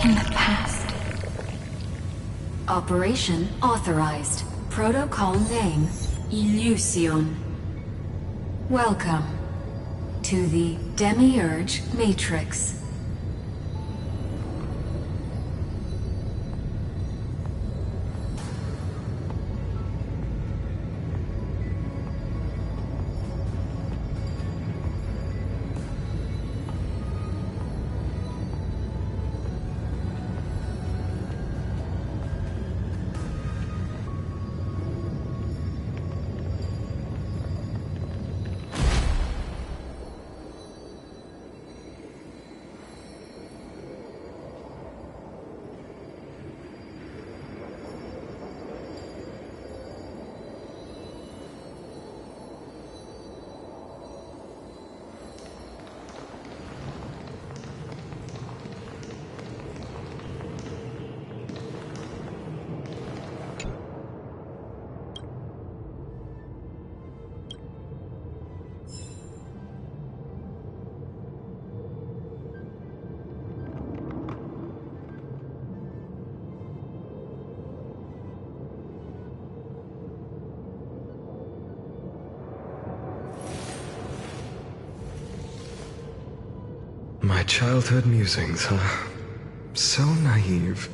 in the past. Operation authorized. Protocol name, Illusion. Welcome to the Demiurge Matrix. My childhood musings, huh? So naive.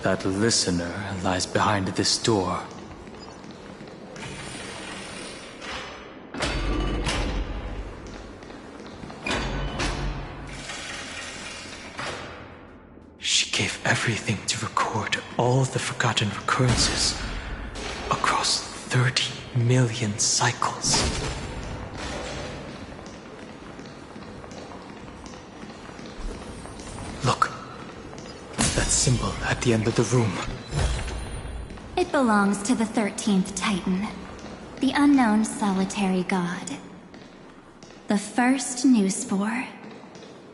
That listener lies behind this door. She gave everything to record all the forgotten recurrences across 30 million cycles. Look. That symbol at the end of the room. It belongs to the 13th Titan, the unknown solitary god. The first new spore,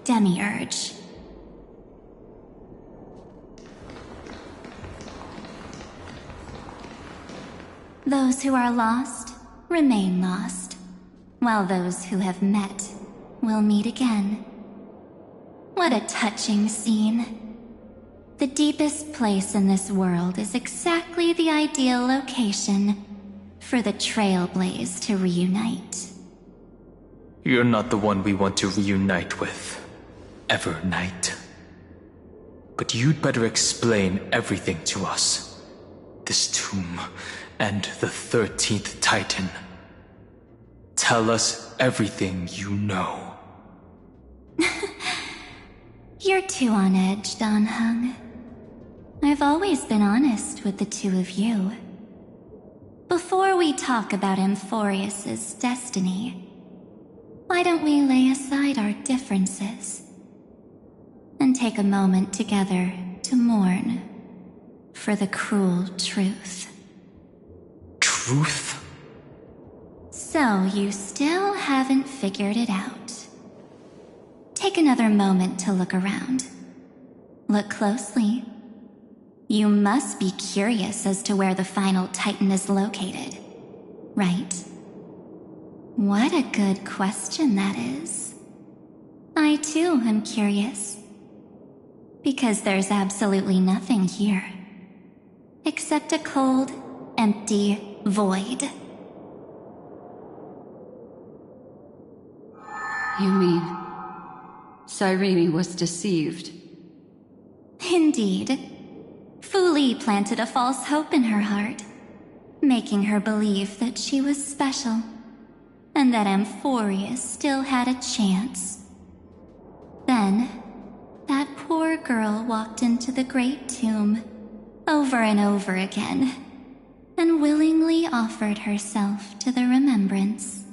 Demiurge. Those who are lost remain lost, while those who have met will meet again. What a touching scene. The deepest place in this world is exactly the ideal location for the Trailblaze to reunite. You're not the one we want to reunite with, Evernight. But you'd better explain everything to us. This tomb and the 13th Titan. Tell us everything you know. You're too on edge, Don Hung. I've always been honest with the two of you. Before we talk about Amphorius's destiny, why don't we lay aside our differences and take a moment together to mourn for the cruel truth? Truth? So you still haven't figured it out. Take another moment to look around. Look closely. You must be curious as to where the final Titan is located, right? What a good question that is. I too am curious. Because there's absolutely nothing here. Except a cold, empty void. You mean Cyrene was deceived? Indeed. Fu Li planted a false hope in her heart, making her believe that she was special, and that Amphorius still had a chance. Then, that poor girl walked into the Great Tomb, over and over again, and willingly offered herself to the remembrance.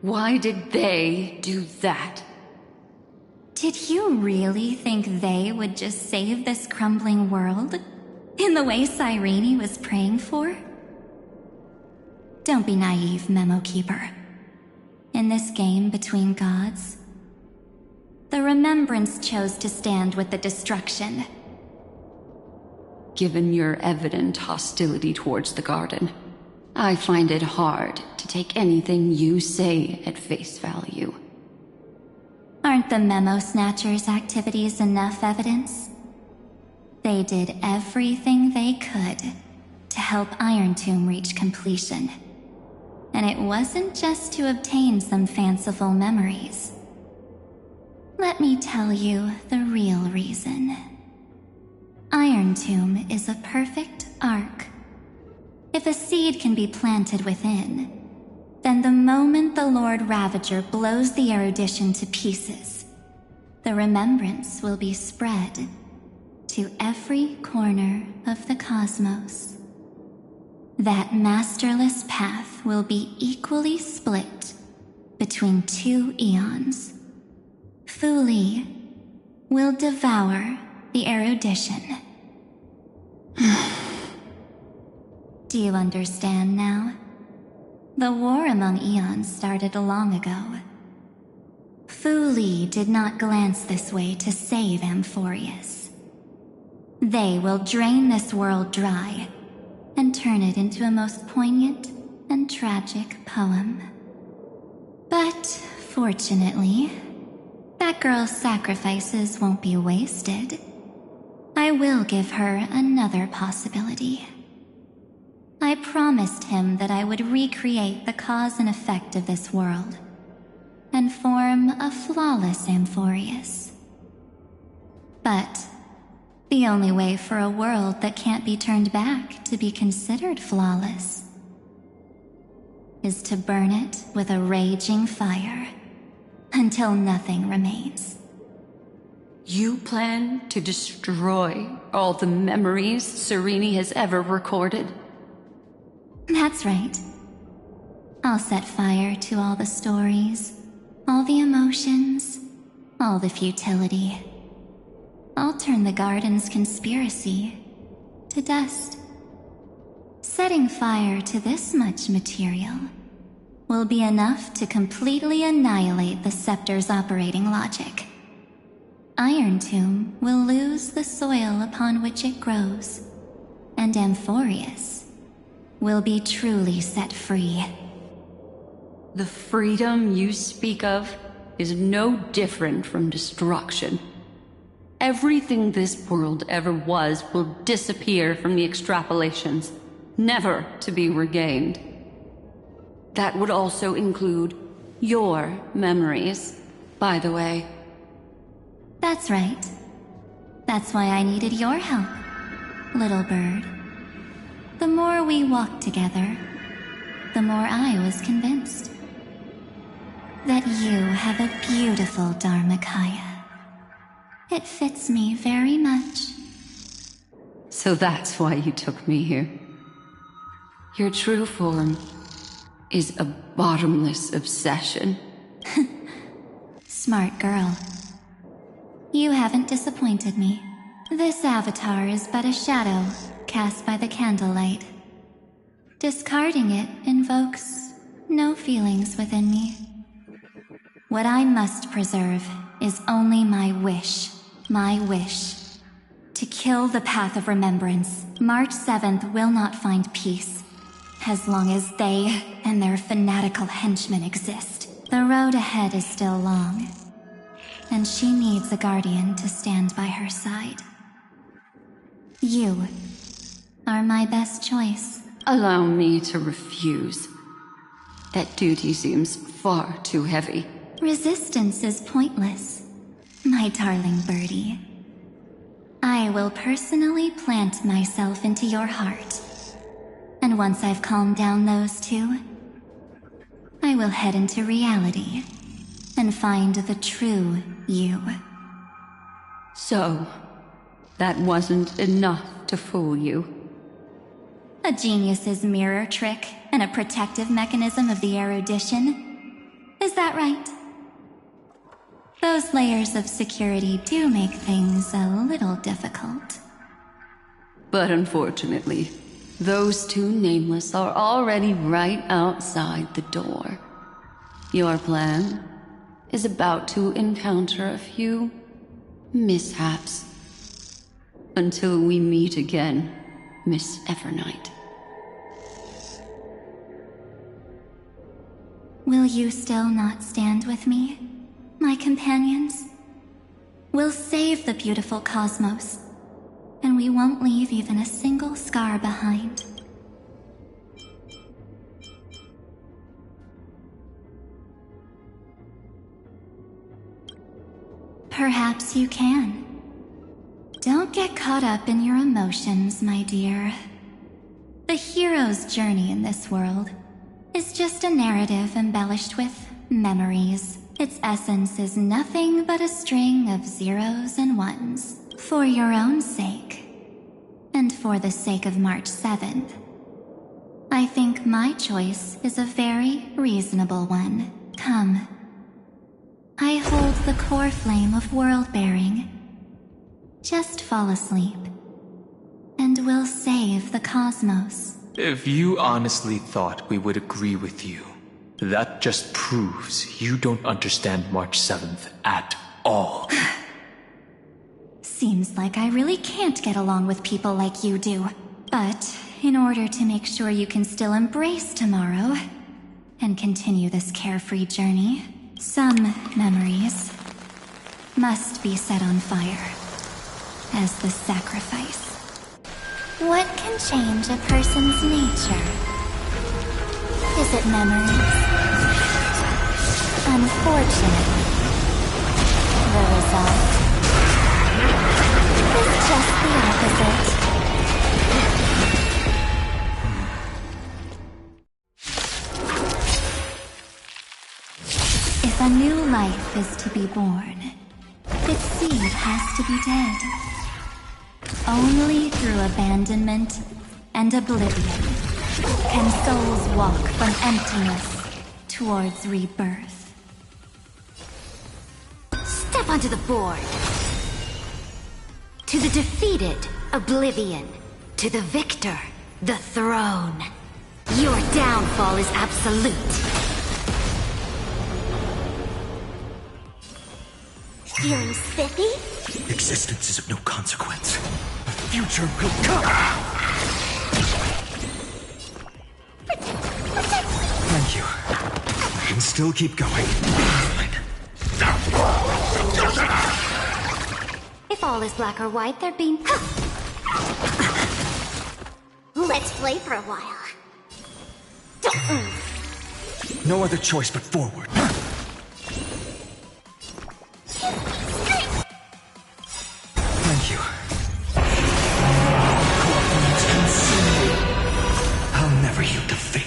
Why did they do that? Did you really think they would just save this crumbling world? In the way Cyrene was praying for? Don't be naive, Memo Keeper. In this game between gods, the Remembrance chose to stand with the destruction. Given your evident hostility towards the Garden, I find it hard to take anything you say at face value. Aren't the Memo Snatchers' activities enough evidence? They did everything they could to help Iron Tomb reach completion. And it wasn't just to obtain some fanciful memories. Let me tell you the real reason. Iron Tomb is a perfect ark. If a seed can be planted within, then the moment the Lord Ravager blows the erudition to pieces, the remembrance will be spread to every corner of the cosmos. That masterless path will be equally split between two eons. Fu Li will devour the erudition. Do you understand now? The war among eons started long ago. Fu Li did not glance this way to save Amphorius. They will drain this world dry and turn it into a most poignant and tragic poem. But, fortunately, that girl's sacrifices won't be wasted. I will give her another possibility. I promised him that I would recreate the cause and effect of this world, and form a flawless Amphorius. But the only way for a world that can't be turned back to be considered flawless is to burn it with a raging fire until nothing remains. You plan to destroy all the memories Cyrene has ever recorded? That's right. I'll set fire to all the stories, all the emotions, all the futility. I'll turn the Garden's conspiracy to dust. Setting fire to this much material will be enough to completely annihilate the Scepter's operating logic. Iron Tomb will lose the soil upon which it grows, and Amphorius will be truly set free. The freedom you speak of is no different from destruction. Everything this world ever was will disappear from the extrapolations, never to be regained. That would also include your memories, by the way. That's right. That's why I needed your help, little bird. The more we walked together, the more I was convinced that you have a beautiful Dharmakaya. It fits me very much. So that's why you took me here. Your true form is a bottomless obsession. Smart girl. You haven't disappointed me. This avatar is but a shadow cast by the candlelight. Discarding it invokes no feelings within me. What I must preserve is only my wish. My wish. To kill the path of remembrance. March 7th will not find peace, as long as they and their fanatical henchmen exist. The road ahead is still long, and she needs a guardian to stand by her side. You are my best choice. Allow me to refuse. That duty seems far too heavy. Resistance is pointless, my darling birdie. I will personally plant myself into your heart. And once I've calmed down those two, I will head into reality and find the true you. So, that wasn't enough to fool you? A genius's mirror trick and a protective mechanism of the erudition? Is that right? Those layers of security do make things a little difficult. But unfortunately, those two nameless are already right outside the door. Your plan is about to encounter a few mishaps. Until we meet again, Miss Evernight. Will you still not stand with me, my companions? We'll save the beautiful cosmos, and we won't leave even a single scar behind. Perhaps you can. Don't get caught up in your emotions, my dear. The hero's journey in this world is just a narrative embellished with memories. Its essence is nothing but a string of zeros and ones. For your own sake, and for the sake of March 7th, I think my choice is a very reasonable one. Come. I hold the core flame of world-bearing. Just fall asleep, and we'll save the cosmos. If you honestly thought we would agree with you, that just proves you don't understand March 7th at all. Seems like I really can't get along with people like you do. But in order to make sure you can still embrace tomorrow and continue this carefree journey, some memories must be set on fire as the sacrifice. What can change a person's nature? Is it memories? Unfortunately, the result is just the opposite. If a new life is to be born, its seed has to be dead. Only through abandonment and oblivion can souls walk from emptiness towards rebirth. Step onto the board. To the defeated, oblivion. To the victor, the throne. Your downfall is absolute. Feeling spiffy? Existence is of no consequence. The future will come! Thank you. I can still keep going. If all is black or white, there'd be... Let's play for a while. Don't move. No other choice but forward. Thank you. I'll never yield to fate.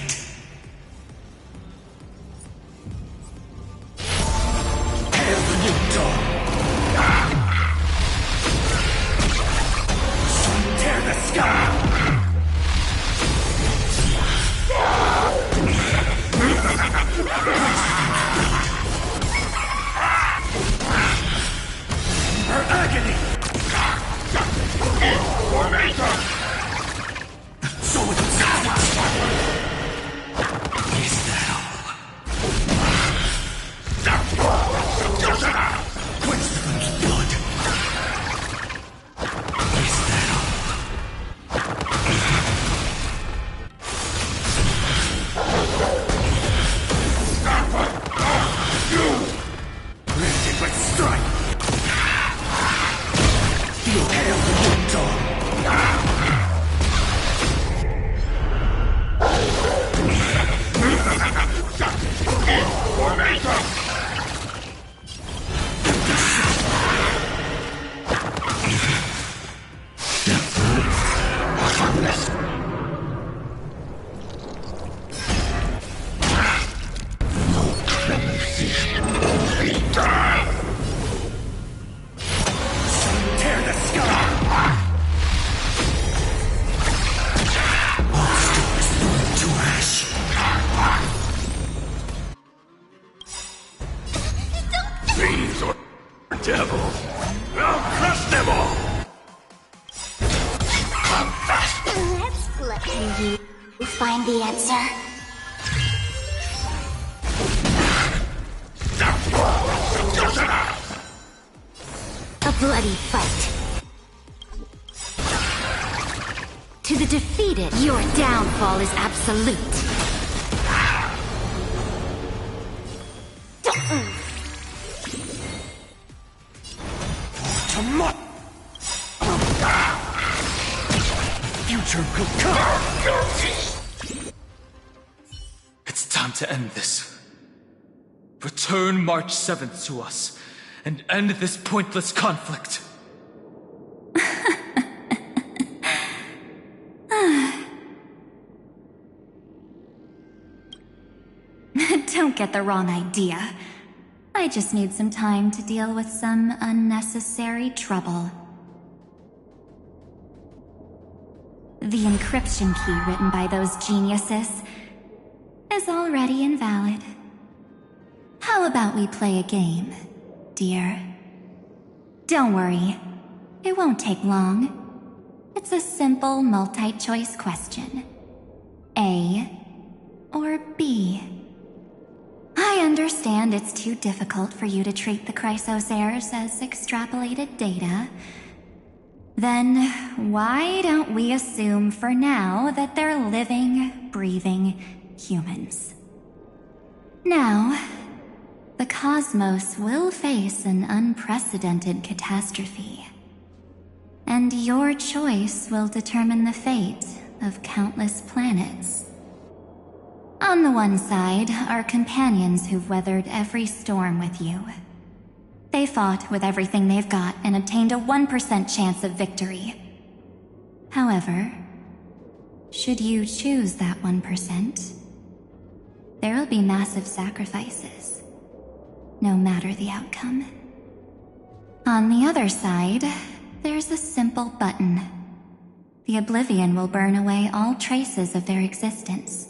Tear the sky! Can you find the answer? A bloody fight. To the defeated, your downfall is absolute. Future will come! It's time to end this. Return March 7th to us, and end this pointless conflict. Don't get the wrong idea. I just need some time to deal with some unnecessary trouble. The encryption key written by those geniuses is already invalid. How about we play a game, dear? Don't worry, it won't take long. It's a simple multi-choice question. A or B? I understand it's too difficult for you to treat the Chrysos heirs as extrapolated data. Then why don't we assume for now that they're living, breathing humans? Now, the cosmos will face an unprecedented catastrophe, and your choice will determine the fate of countless planets. On the one side are companions who've weathered every storm with you. They fought with everything they've got and obtained a 1% chance of victory. However, should you choose that 1%, there will be massive sacrifices, no matter the outcome. On the other side, there's a simple button. The Oblivion will burn away all traces of their existence,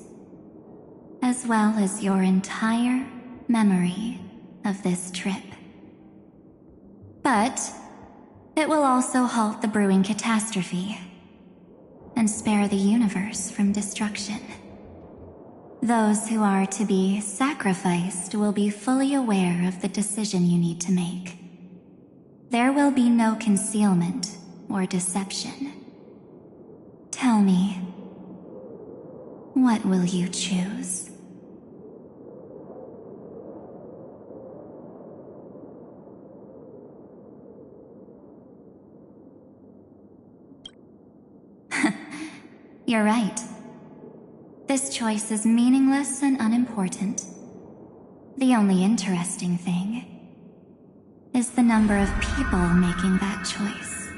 as well as your entire memory of this trip. But it will also halt the brewing catastrophe and spare the universe from destruction. Those who are to be sacrificed will be fully aware of the decision you need to make. There will be no concealment or deception. Tell me, what will you choose? You're right. This choice is meaningless and unimportant. The only interesting thing is the number of people making that choice.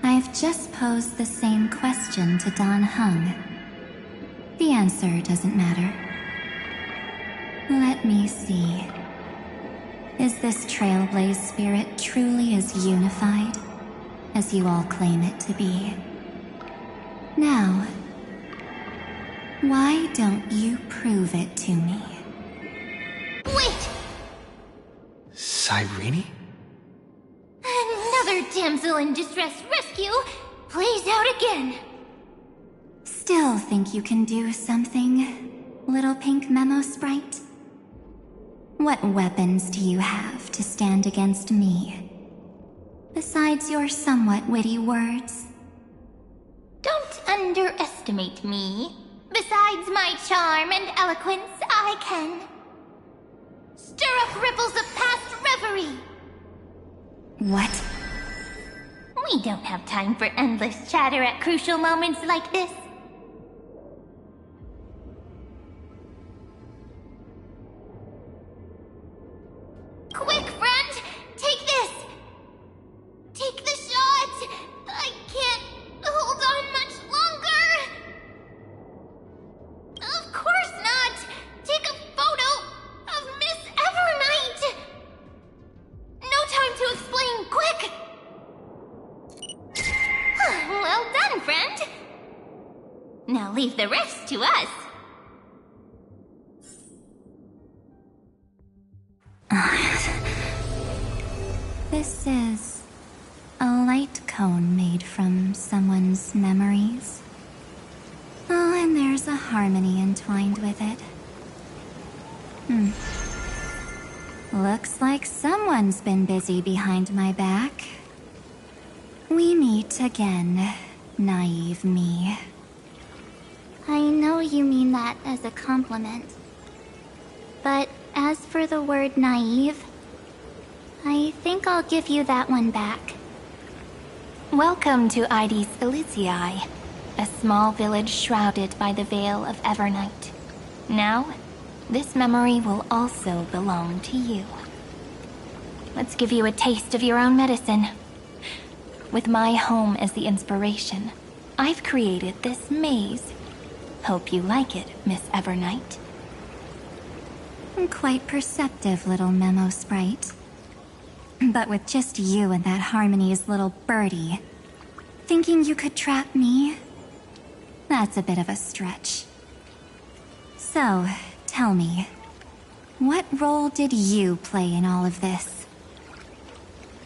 I've just posed the same question to Don Hung. The answer doesn't matter. Let me see. Is this Trailblaze spirit truly as unified as you all claim it to be? Now, why don't you prove it to me? Wait! Cyrene? Another damsel in distress rescue plays out again. Still think you can do something, little pink memo sprite? What weapons do you have to stand against me, besides your somewhat witty words? Don't underestimate me. Besides my charm and eloquence, I can stir up ripples of past reverie. What? We don't have time for endless chatter at crucial moments like this. Quick, friend! Take this! Take the shot! I can't hold on much longer! Of course not! Take a photo of Miss Evernight! No time to explain, quick! Well done, friend! Now leave the rest to us. This is a light cone made from someone's memories. harmony entwined with it. Looks like someone's been busy behind my back. We meet again, naive me. I know you mean that as a compliment. But as for the word naive, I think I'll give you that one back. Welcome to Ides Elysiae, a small village shrouded by the veil of Evernight. Now, this memory will also belong to you. Let's give you a taste of your own medicine. With my home as the inspiration, I've created this maze. Hope you like it, Miss Evernight. Quite perceptive little memo sprite. But with just you and that Harmony's little birdie, thinking you could trap me? That's a bit of a stretch. So, tell me, what role did you play in all of this?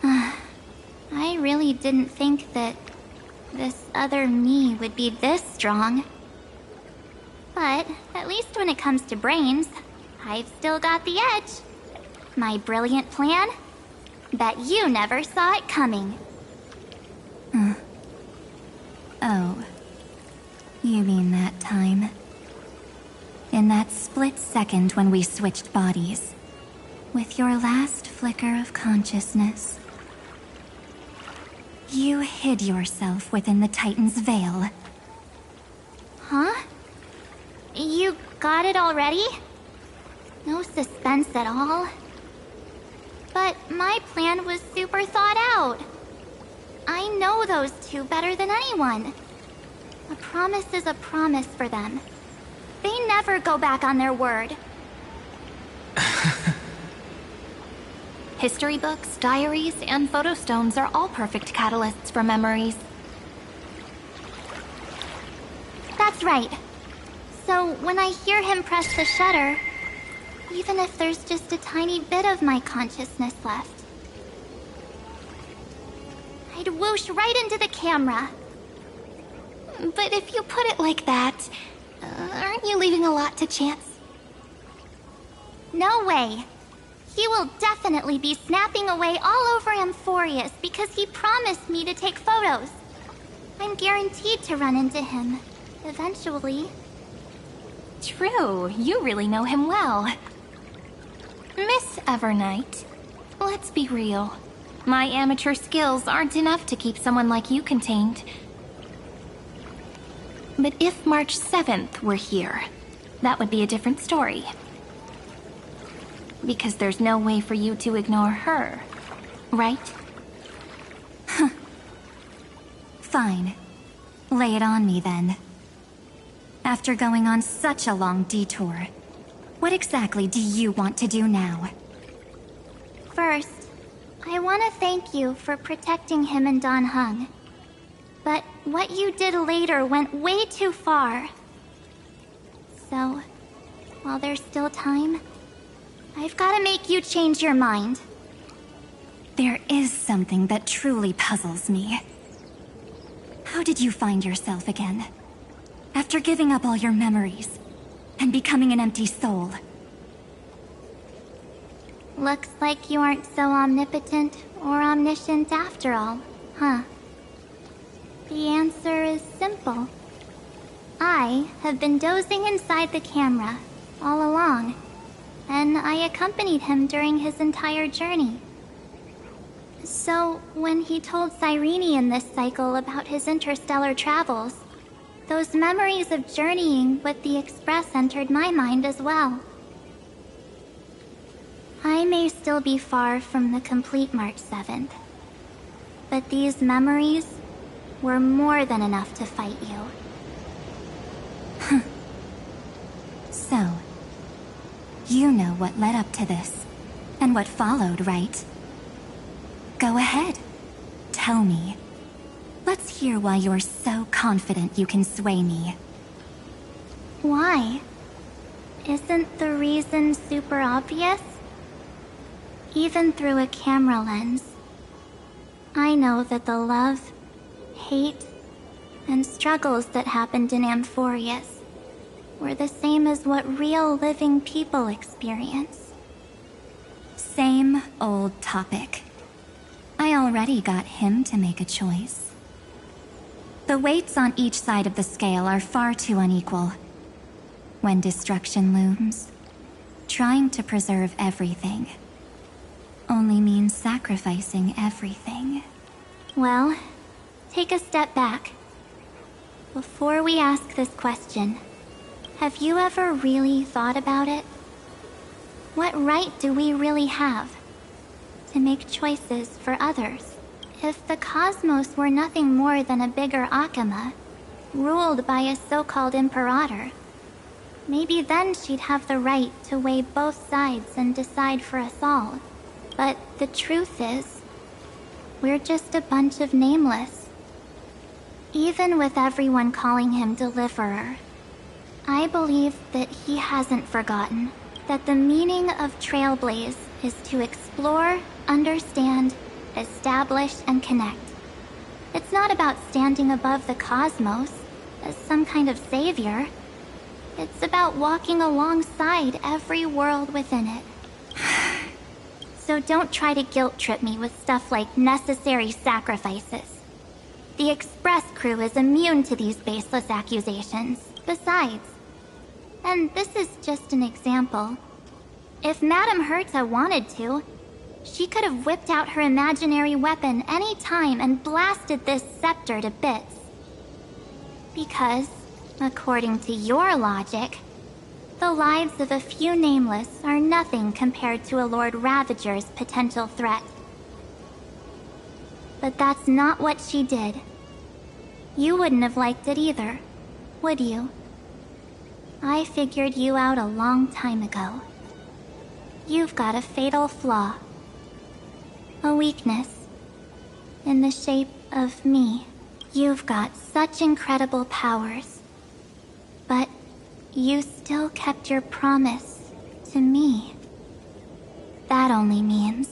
I really didn't think that this other me would be this strong. But at least when it comes to brains, I've still got the edge. My brilliant plan? Bet you never saw it coming. Oh. You mean that time? In that split second when we switched bodies. With your last flicker of consciousness. You hid yourself within the Titan's veil. Huh? You got it already? No suspense at all. But my plan was super thought out. I know those two better than anyone. A promise is a promise for them. They never go back on their word. History books, diaries, and photostones are all perfect catalysts for memories. That's right. So when I hear him press the shutter, even if there's just a tiny bit of my consciousness left, I'd whoosh right into the camera. But if you put it like that, aren't you leaving a lot to chance? No way. He will definitely be snapping away all over Amphorius because he promised me to take photos. I'm guaranteed to run into him, eventually. True, you really know him well. Miss Evernight, let's be real. My amateur skills aren't enough to keep someone like you contained. But if March 7th were here, that would be a different story. Because there's no way for you to ignore her, right? Fine. Lay it on me then. After going on such a long detour, what exactly do you want to do now? First, I want to thank you for protecting him and Don Hung. But what you did later went way too far. So, while there's still time, I've got to make you change your mind. There is something that truly puzzles me. How did you find yourself again? After giving up all your memories and becoming an empty soul. Looks like you aren't so omnipotent or omniscient after all, huh? The answer is simple. I have been dozing inside the camera all along, and I accompanied him during his entire journey. So, when he told Cyrene in this cycle about his interstellar travels, those memories of journeying with the Express entered my mind as well. I may still be far from the complete March 7th, but these memories were more than enough to fight you. So, you know what led up to this, and what followed, right? Go ahead. Tell me. Let's hear why you're so confident you can sway me. Why? Isn't the reason super obvious? Even through a camera lens, I know that the love, hate, and struggles that happened in Amphorius were the same as what real living people experience. Same old topic. I already got him to make a choice. The weights on each side of the scale are far too unequal. When destruction looms, trying to preserve everything only means sacrificing everything. Well, take a step back. Before we ask this question, have you ever really thought about it? What right do we really have to make choices for others? If the cosmos were nothing more than a bigger Akama, ruled by a so-called imperator, maybe then she'd have the right to weigh both sides and decide for us all. But the truth is, we're just a bunch of nameless. Even with everyone calling him Deliverer, I believe that he hasn't forgotten that the meaning of Trailblaze is to explore, understand, establish, and connect. It's not about standing above the cosmos as some kind of savior. It's about walking alongside every world within it. So don't try to guilt trip me with stuff like necessary sacrifices. The Express crew is immune to these baseless accusations. Besides, and this is just an example, if Madame Herta wanted to, she could have whipped out her imaginary weapon any time and blasted this scepter to bits. Because, according to your logic, the lives of a few nameless are nothing compared to a Lord Ravager's potential threat. But that's not what she did. You wouldn't have liked it either, would you? I figured you out a long time ago. You've got a fatal flaw. A weakness. In the shape of me. You've got such incredible powers. But you still kept your promise to me. That only means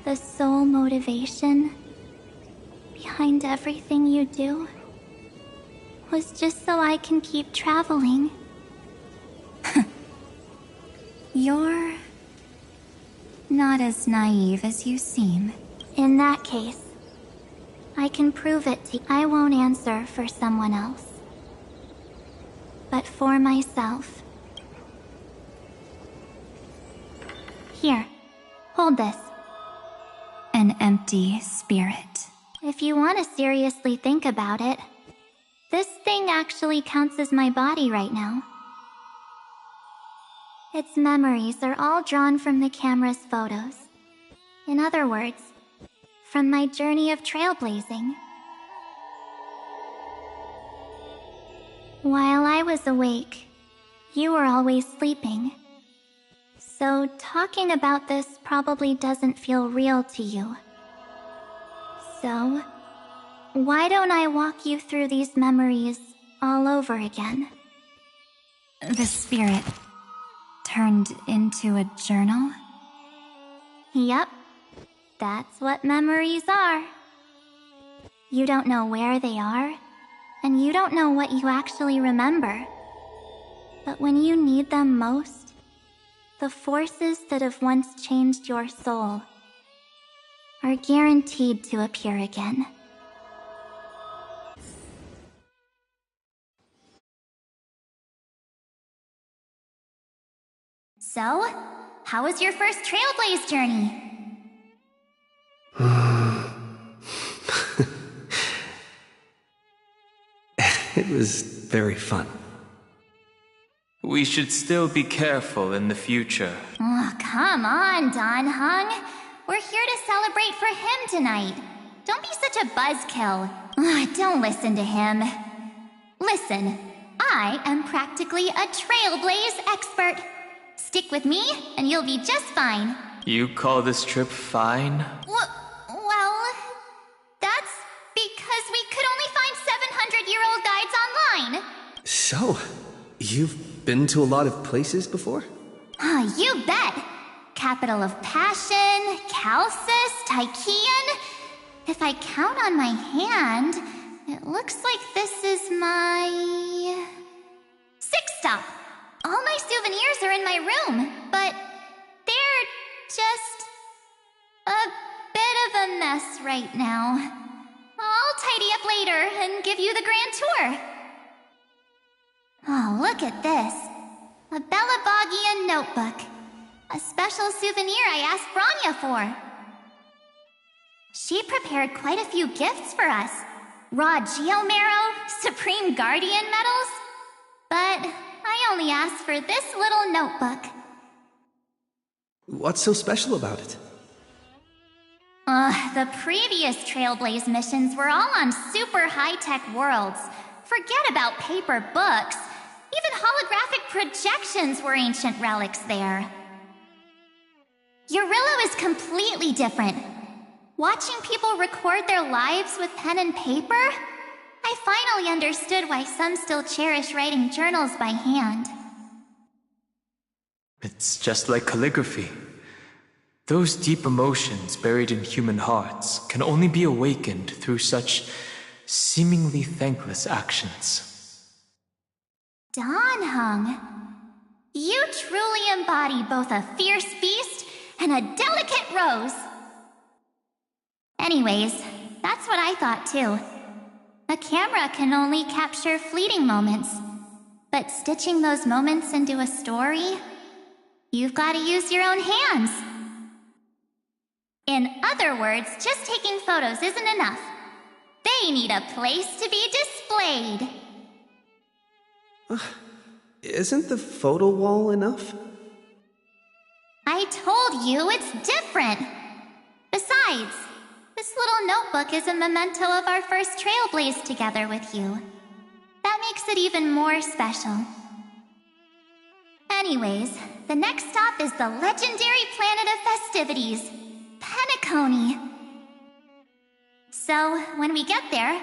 the sole motivation behind everything you do was just so I can keep traveling. You're not as naive as you seem. In that case, I can prove it to you. I won't answer for someone else, but for myself. Here, hold this. An empty spirit. If you want to seriously think about it, this thing actually counts as my body right now. Its memories are all drawn from the camera's photos. In other words, from my journey of trailblazing. While I was awake, you were always sleeping. So talking about this probably doesn't feel real to you. So, why don't I walk you through these memories all over again? The spirit turned into a journal? Yup. That's what memories are. You don't know where they are, and you don't know what you actually remember. But when you need them most, the forces that have once changed your soul are guaranteed to appear again. So, how was your first Trailblaze journey? It was very fun. We should still be careful in the future. Oh, come on, Don Hung. We're here to celebrate for him tonight. Don't be such a buzzkill. Don't listen to him. Listen, I am practically a Trailblaze expert. Stick with me, and you'll be just fine. You call this trip fine? Well, that's because we could only find 700-year-old guides online. So, you've been to a lot of places before? You bet. Capital of Passion, Calcis, Tychean. If I count on my hand, it looks like this is my right now. I'll tidy up later and give you the grand tour. Oh, look at this. A Belabogian notebook. A special souvenir I asked Branya for. She prepared quite a few gifts for us. Raw Geomarrow, Supreme Guardian medals. But I only asked for this little notebook. What's so special about it? The previous Trailblaze missions were all on super high-tech worlds. Forget about paper books. Even holographic projections were ancient relics there. Eurillo is completely different. Watching people record their lives with pen and paper, I finally understood why some still cherish writing journals by hand. It's just like calligraphy. Those deep emotions buried in human hearts can only be awakened through such seemingly thankless actions. Danheng, you truly embody both a fierce beast and a delicate rose. Anyways, that's what I thought too. A camera can only capture fleeting moments, but stitching those moments into a story, you've got to use your own hands. In other words, just taking photos isn't enough. They need a place to be displayed. Isn't the photo wall enough? I told you it's different. Besides, this little notebook is a memento of our first Trailblaze together with you. That makes it even more special. Anyways, the next stop is the legendary planet of festivities, Penacony. So, when we get there,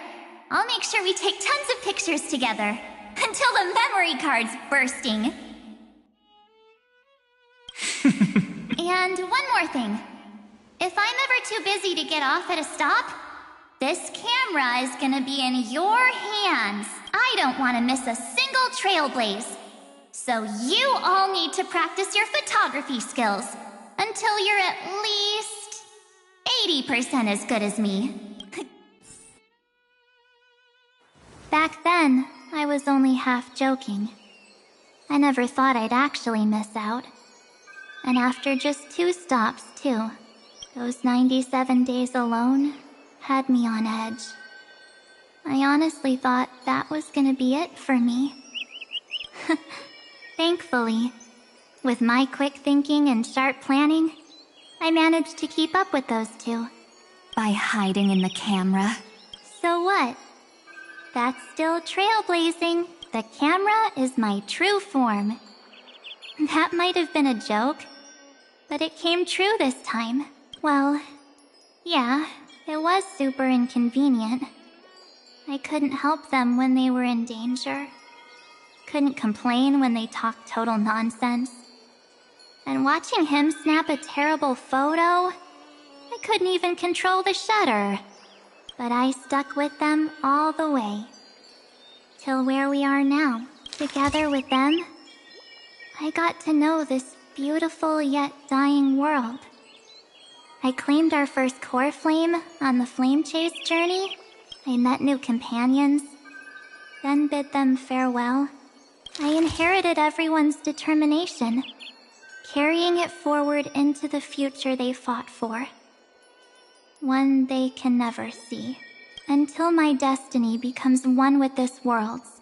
I'll make sure we take tons of pictures together, until the memory card's bursting. And one more thing. If I'm ever too busy to get off at a stop, this camera is gonna be in your hands. I don't want to miss a single Trailblaze. So you all need to practice your photography skills until you're at least 80% as good as me. Back then, I was only half joking. I never thought I'd actually miss out. And after just 2 stops, too. Those 97 days alone had me on edge. I honestly thought that was gonna be it for me. Thankfully, with my quick thinking and sharp planning, I managed to keep up with those 2. By hiding in the camera. So what? That's still trailblazing. The camera is my true form. That might have been a joke, but it came true this time. Well, yeah, it was super inconvenient. I couldn't help them when they were in danger. Couldn't complain when they talked total nonsense. And watching him snap a terrible photo, I couldn't even control the shutter. But I stuck with them all the way. Till where we are now. Together with them, I got to know this beautiful yet dying world. I claimed our first core flame on the flame chase journey. I met new companions, then bid them farewell. I inherited everyone's determination, carrying it forward into the future they fought for. One they can never see, until my destiny becomes one with this world's,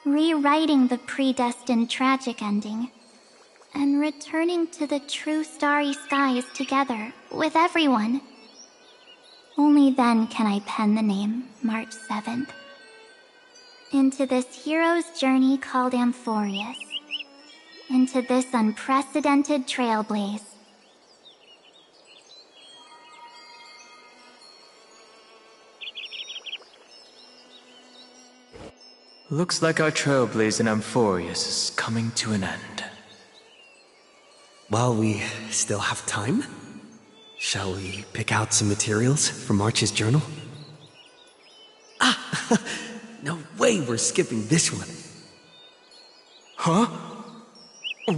rewriting the predestined tragic ending, and returning to the true starry skies together with everyone. Only then can I pen the name March 7th. Into this hero's journey called Amphorius. Into this unprecedented trailblaze. Looks like our trailblaze in Amphorius is coming to an end. While we still have time, shall we pick out some materials for March's journal? Ah! No way we're skipping this one. Huh?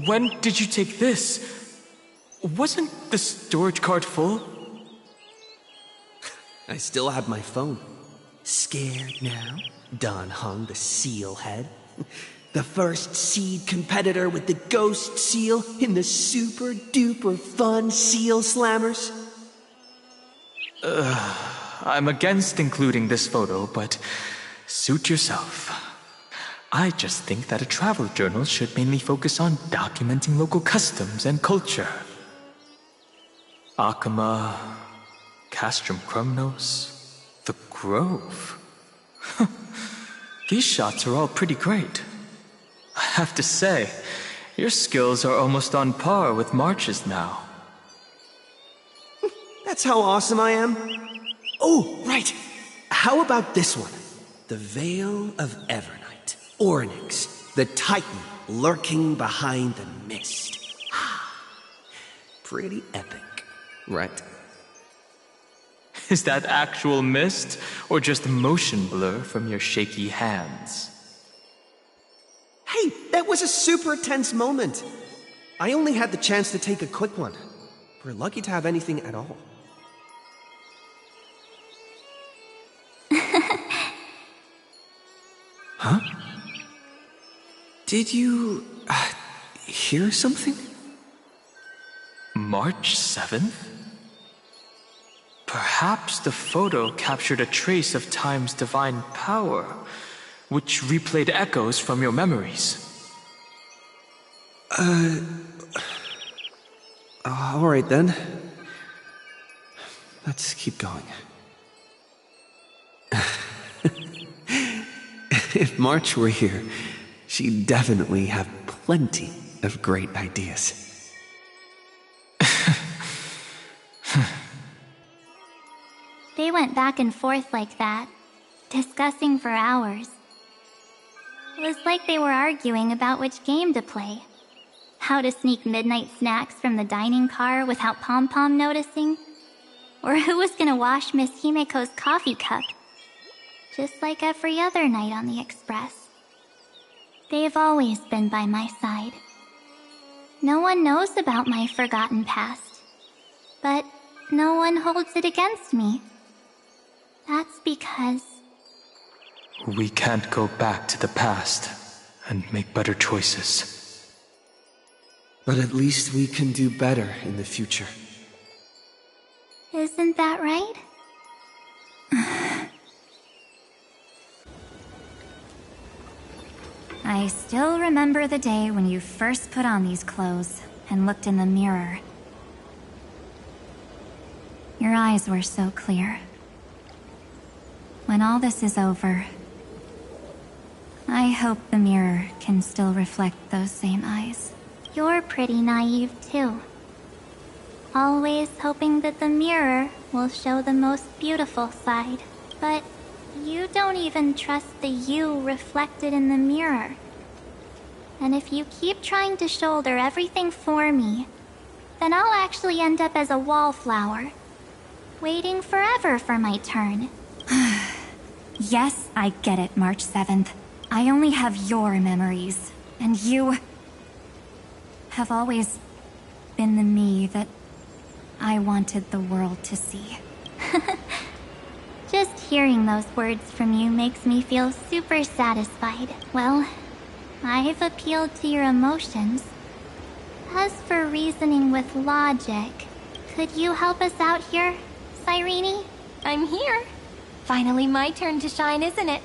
When did you take this? Wasn't the storage card full? I still have my phone. Scared now? Don hung the seal head. The first seed competitor with the ghost seal in the super duper fun seal slammers. I'm against including this photo, but suit yourself. I just think that a travel journal should mainly focus on documenting local customs and culture. Akama, Castrum Krumnos, the Grove. These shots are all pretty great. I have to say, your skills are almost on par with March's now. That's how awesome I am. Oh, right. How about this one? The Veil of Evernight. Ornyx, the Titan lurking behind the mist. Pretty epic, right? Is that actual mist, or just motion blur from your shaky hands? Hey, that was a super tense moment. I only had the chance to take a quick one. We're lucky to have anything at all. Huh? Did you hear something? March 7th? Perhaps the photo captured a trace of time's divine power, which replayed echoes from your memories. Alright then. Let's keep going. If March were here, she'd definitely have plenty of great ideas. They went back and forth like that, discussing for hours. It was like they were arguing about which game to play. How to sneak midnight snacks from the dining car without Pom-Pom noticing. Or who was gonna wash Miss Himeko's coffee cup. Just like every other night on the Express. They've always been by my side. No one knows about my forgotten past. But no one holds it against me. That's because... we can't go back to the past and make better choices. But at least we can do better in the future. Isn't that right? I still remember the day when you first put on these clothes and looked in the mirror. Your eyes were so clear. When all this is over, I hope the mirror can still reflect those same eyes. You're pretty naive, too. Always hoping that the mirror will show the most beautiful side. But you don't even trust the you reflected in the mirror. And if you keep trying to shoulder everything for me, then I'll actually end up as a wallflower, waiting forever for my turn. Yes, I get it, March 7th. I only have your memories, and you have always been the me that I wanted the world to see. Just hearing those words from you makes me feel super satisfied. Well, I've appealed to your emotions. As for reasoning with logic, could you help us out here, Cyrene? I'm here. Finally my turn to shine, isn't it?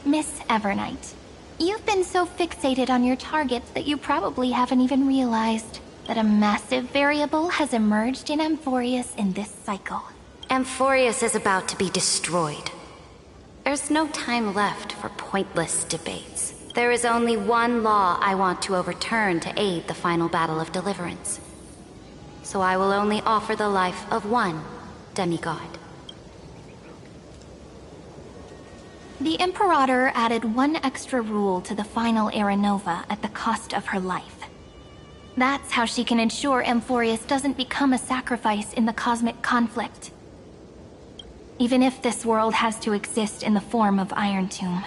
Miss Evernight. You've been so fixated on your targets that you probably haven't even realized that a massive variable has emerged in Amphorius in this cycle. Amphorius is about to be destroyed. There's no time left for pointless debates. There is only one law I want to overturn to aid the final battle of deliverance. So I will only offer the life of one demigod. The Imperator added one extra rule to the final Era Nova at the cost of her life. That's how she can ensure Amphorius doesn't become a sacrifice in the cosmic conflict. Even if this world has to exist in the form of Iron Tomb,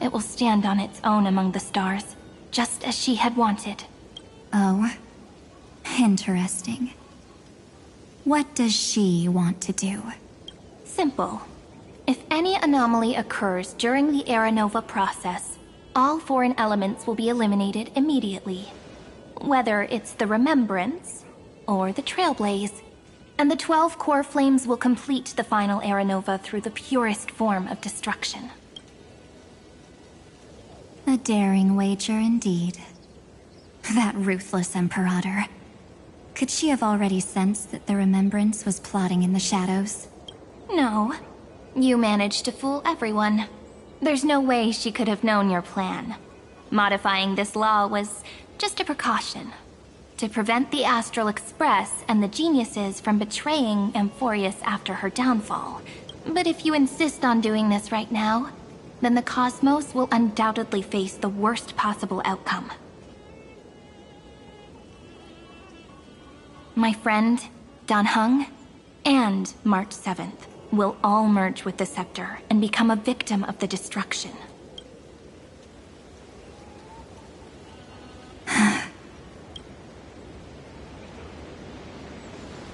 it will stand on its own among the stars, just as she had wanted. Oh, interesting. What does she want to do? simple. If any anomaly occurs during the Era Nova process, all foreign elements will be eliminated immediately. Whether it's the Remembrance or the Trailblaze. And the 12 core flames will complete the final Era Nova through the purest form of destruction. A daring wager indeed. That ruthless Imperator. Could she have already sensed that the Remembrance was plotting in the shadows? No. You managed to fool everyone. There's no way she could have known your plan. Modifying this law was just a precaution. To prevent the Astral Express and the geniuses from betraying Amphorius after her downfall. But if you insist on doing this right now, then the Cosmos will undoubtedly face the worst possible outcome. My friend, Dan Heng, and March 7th will all merge with the Scepter and become a victim of the destruction.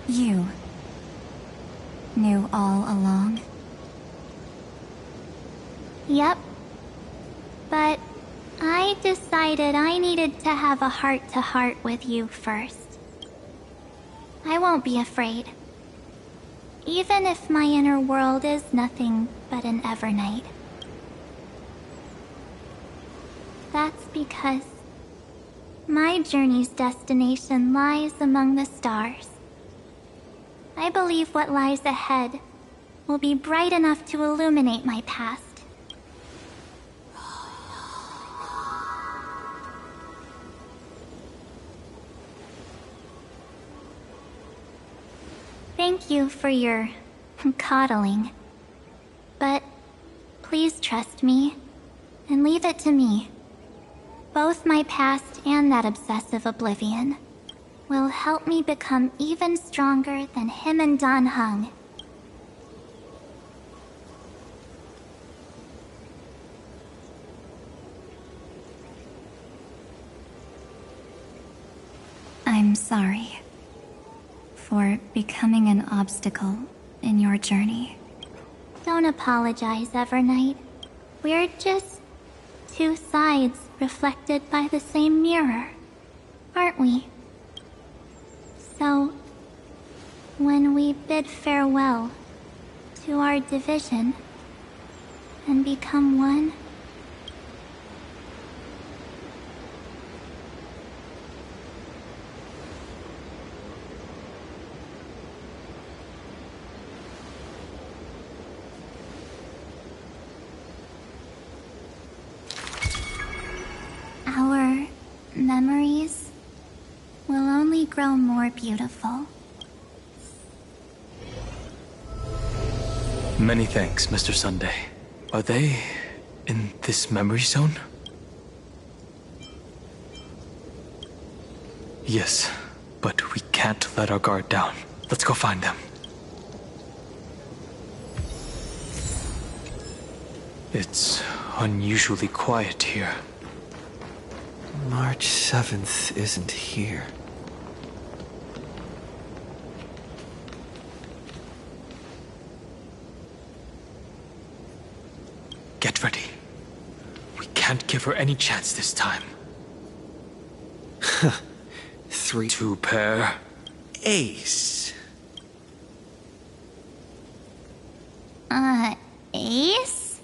You knew all along? Yep. But I decided I needed to have a heart-to-heart with you first. I won't be afraid. Even if my inner world is nothing but an Evernight. That's because my journey's destination lies among the stars. I believe what lies ahead will be bright enough to illuminate my past. Thank you for your coddling. But please trust me and leave it to me. Both my past and that obsessive oblivion will help me become even stronger than him and Dan Heng. I'm sorry for becoming an obstacle in your journey. Don't apologize, Evernight. We're just two sides reflected by the same mirror, aren't we? So, when we bid farewell to our division and become one, our memories will only grow more beautiful. Many thanks, Mr. Sunday. Are they in this memory zone? Yes, but we can't let our guard down. Let's go find them. It's unusually quiet here. March 7th isn't here. Get ready. We can't give her any chance this time. 3 2 pair. Ace. Ace?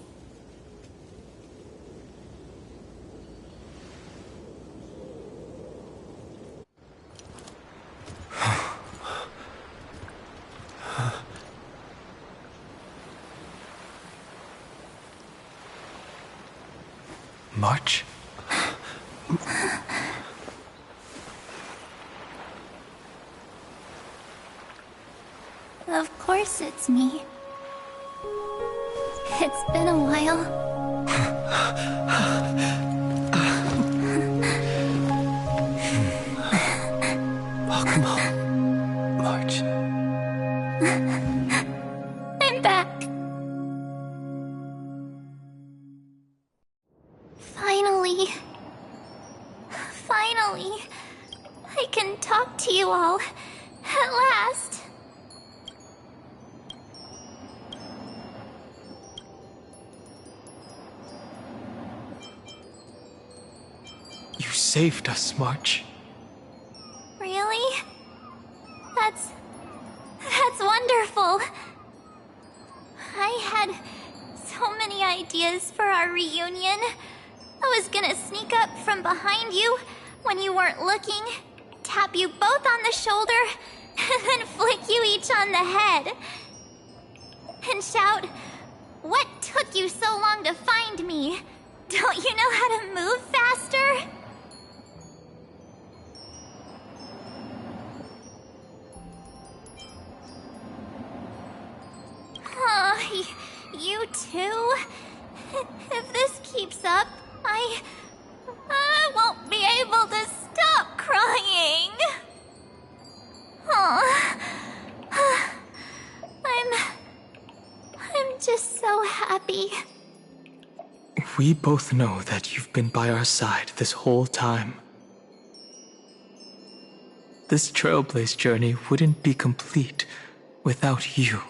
March? Of course it's me. It's been a while. Welcome home, March. I'm back. Finally, I can talk to you all at last. You saved us, March. Really? That's wonderful. I had so many ideas for our reunion. I was gonna sneak up from behind you when you weren't looking, tap you both on the shoulder, and then flick you each on the head. And shout, "What took you so long to find me? Don't you know how to move faster?" You too? If this keeps up, I won't be able to stop crying. I'm just so happy. We both know that you've been by our side this whole time. This Trailblaze journey wouldn't be complete without you.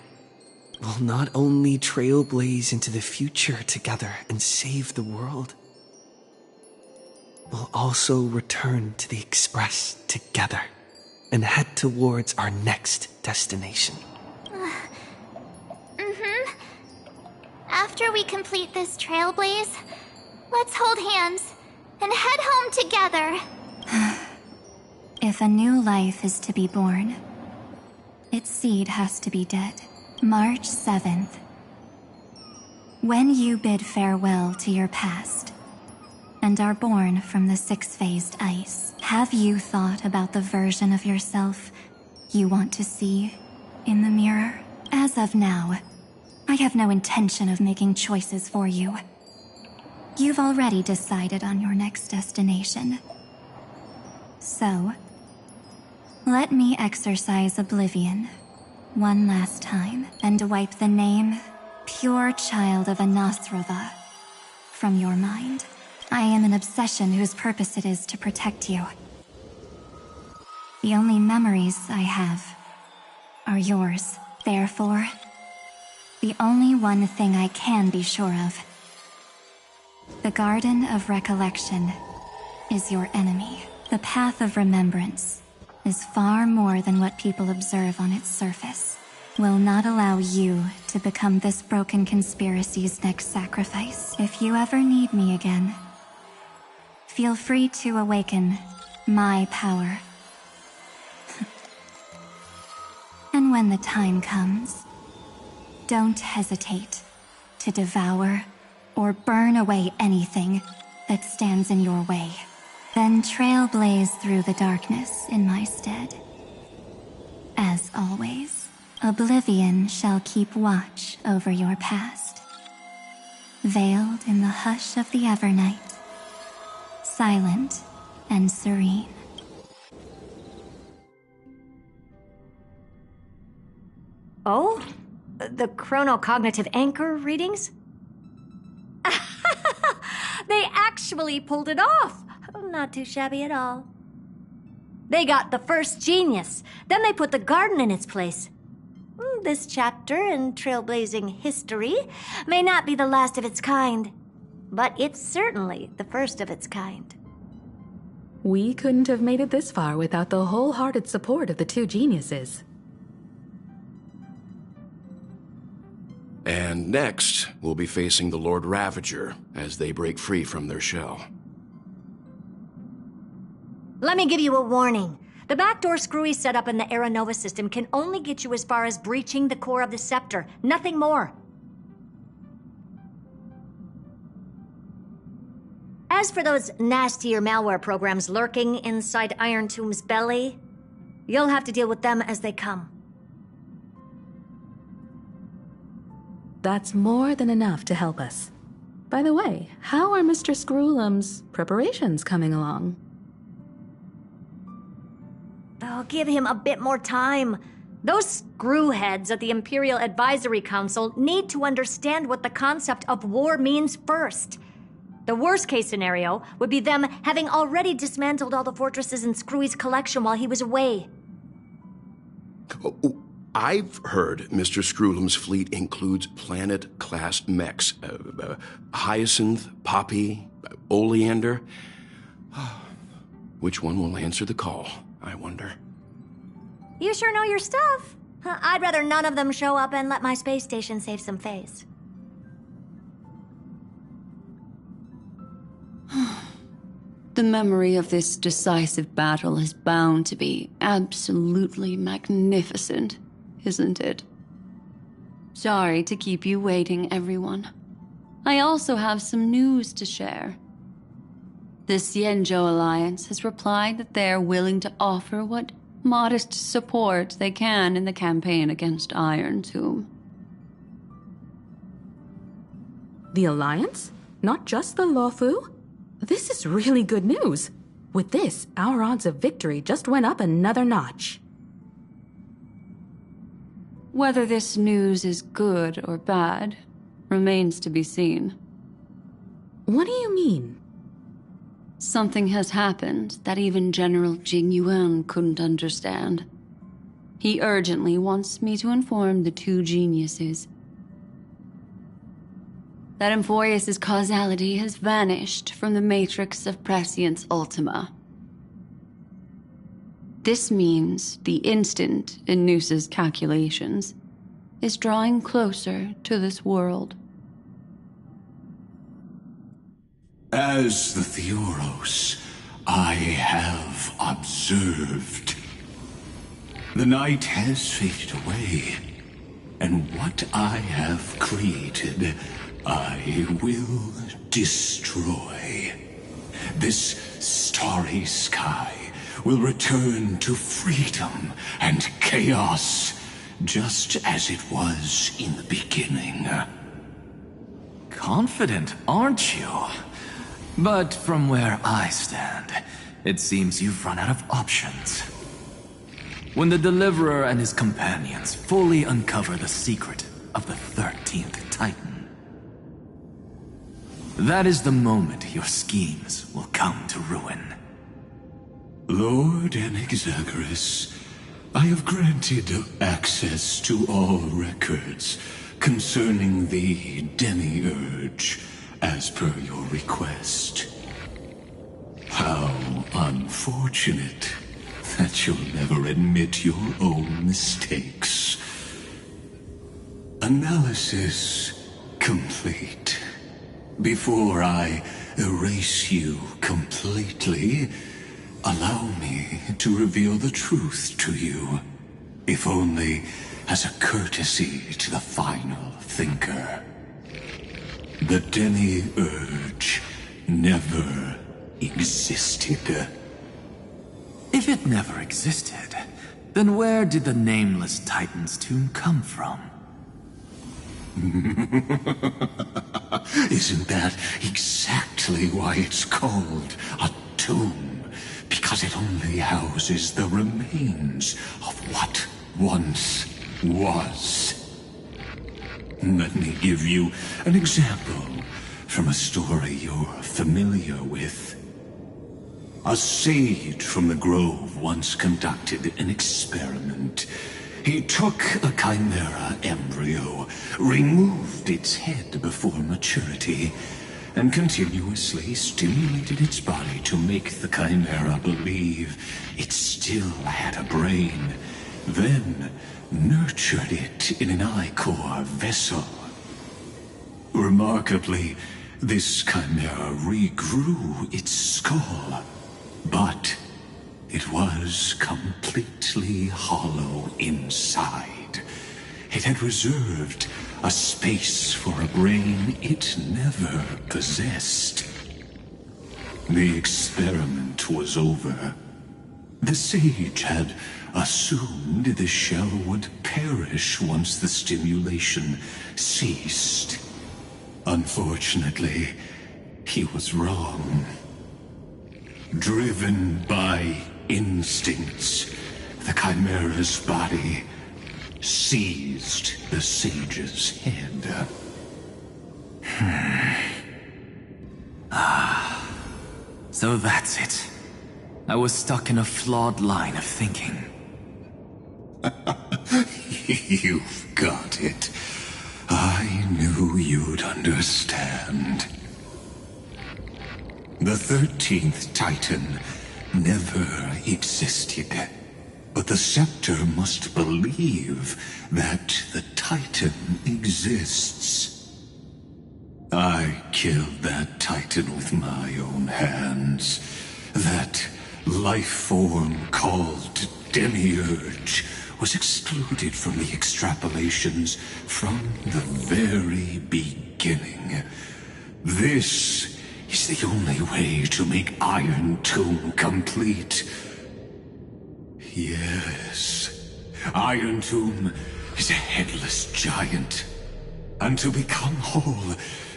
We'll not only trailblaze into the future together and save the world, we'll also return to the Express together and head towards our next destination. After we complete this Trailblaze, let's hold hands and head home together. If a new life is to be born, its seed has to be dead. March 7th. When you bid farewell to your past and are born from the six-phased ice, have you thought about the version of yourself you want to see in the mirror? As of now, I have no intention of making choices for you. You've already decided on your next destination. So, let me exercise oblivion one last time and wipe the name, pure child of Anasrova, from your mind. I am an obsession whose purpose it is to protect you. The only memories I have are yours. Therefore, the only one thing I can be sure of. The Garden of Recollection is your enemy. The Path of Remembrance is far more than what people observe on its surface. Will not allow you to become this broken conspiracy's next sacrifice. If you ever need me again, feel free to awaken my power. And when the time comes, don't hesitate to devour or burn away anything that stands in your way. Then trailblaze through the darkness in my stead. As always, oblivion shall keep watch over your past. Veiled in the hush of the Evernight, silent and serene. Oh? The chronocognitive anchor readings? They actually pulled it off! Not too shabby at all. They got the first genius, then they put the garden in its place. This chapter in trailblazing history may not be the last of its kind, but it's certainly the first of its kind. We couldn't have made it this far without the wholehearted support of the two geniuses. And next, we'll be facing the Lord Ravager as they break free from their shell. Let me give you a warning. The backdoor screwy setup in the Aeronova system can only get you as far as breaching the core of the scepter, nothing more. As for those nastier malware programs lurking inside Iron Tomb's belly, you'll have to deal with them as they come. That's more than enough to help us. By the way, how are Mr. Screwlum's preparations coming along? Oh, give him a bit more time. Those screwheads at the Imperial Advisory Council need to understand what the concept of war means first. The worst-case scenario would be them having already dismantled all the fortresses in Screwy's collection while he was away. I've heard Mr. Screwlum's fleet includes planet-class mechs. Hyacinth, Poppy, Oleander. Which one will answer the call, I wonder? You sure know your stuff. I'd rather none of them show up and let my space station save some face. The memory of this decisive battle is bound to be absolutely magnificent, isn't it? Sorry to keep you waiting, everyone. I also have some news to share. The Xianzhou Alliance has replied that they are willing to offer what modest support they can in the campaign against Iron Tomb. The Alliance? Not just the Luofu? This is really good news. With this, our odds of victory just went up another notch. Whether this news is good or bad remains to be seen. What do you mean? Something has happened that even General Jing Yuan couldn't understand. He urgently wants me to inform the two geniuses that Emphorius' causality has vanished from the matrix of Prescience Ultima. This means the instant in Noose's calculations is drawing closer to this world. As the Theoros, I have observed. The night has faded away, and what I have created, I will destroy. This starry sky will return to freedom and chaos, just as it was in the beginning. Confident, aren't you? But from where I stand, it seems you've run out of options. When the Deliverer and his companions fully uncover the secret of the 13th Titan, that is the moment your schemes will come to ruin. Lord Enexagorus, I have granted access to all records concerning the Demiurge, as per your request. How unfortunate that you'll never admit your own mistakes. Analysis complete. Before I erase you completely, allow me to reveal the truth to you, if only as a courtesy to the final thinker. The Demiurge never existed. If it never existed, then where did the nameless Titan's tomb come from? Isn't that exactly why it's called a tomb? Because it only houses the remains of what once was. Let me give you an example from a story you're familiar with. A sage from the grove once conducted an experiment. He took a chimera embryo, removed its head before maturity, and continuously stimulated its body to make the chimera believe it still had a brain, then nurtured it in an ichor vessel. Remarkably, this chimera regrew its skull, but it was completely hollow inside. It had reserved a space for a brain it never possessed. The experiment was over. The sage had assumed the shell would perish once the stimulation ceased. Unfortunately, he was wrong. Driven by instincts, the chimera's body seized the sage's head. So that's it. I was stuck in a flawed line of thinking. You've got it. I knew you'd understand. The 13th Titan never existed. But the Scepter must believe that the Titan exists. I killed that Titan with my own hands. That life form called Demiurge was excluded from the extrapolations from the very beginning. This is the only way to make Iron Tomb complete. Yes, Iron Tomb is a headless giant. And to become whole,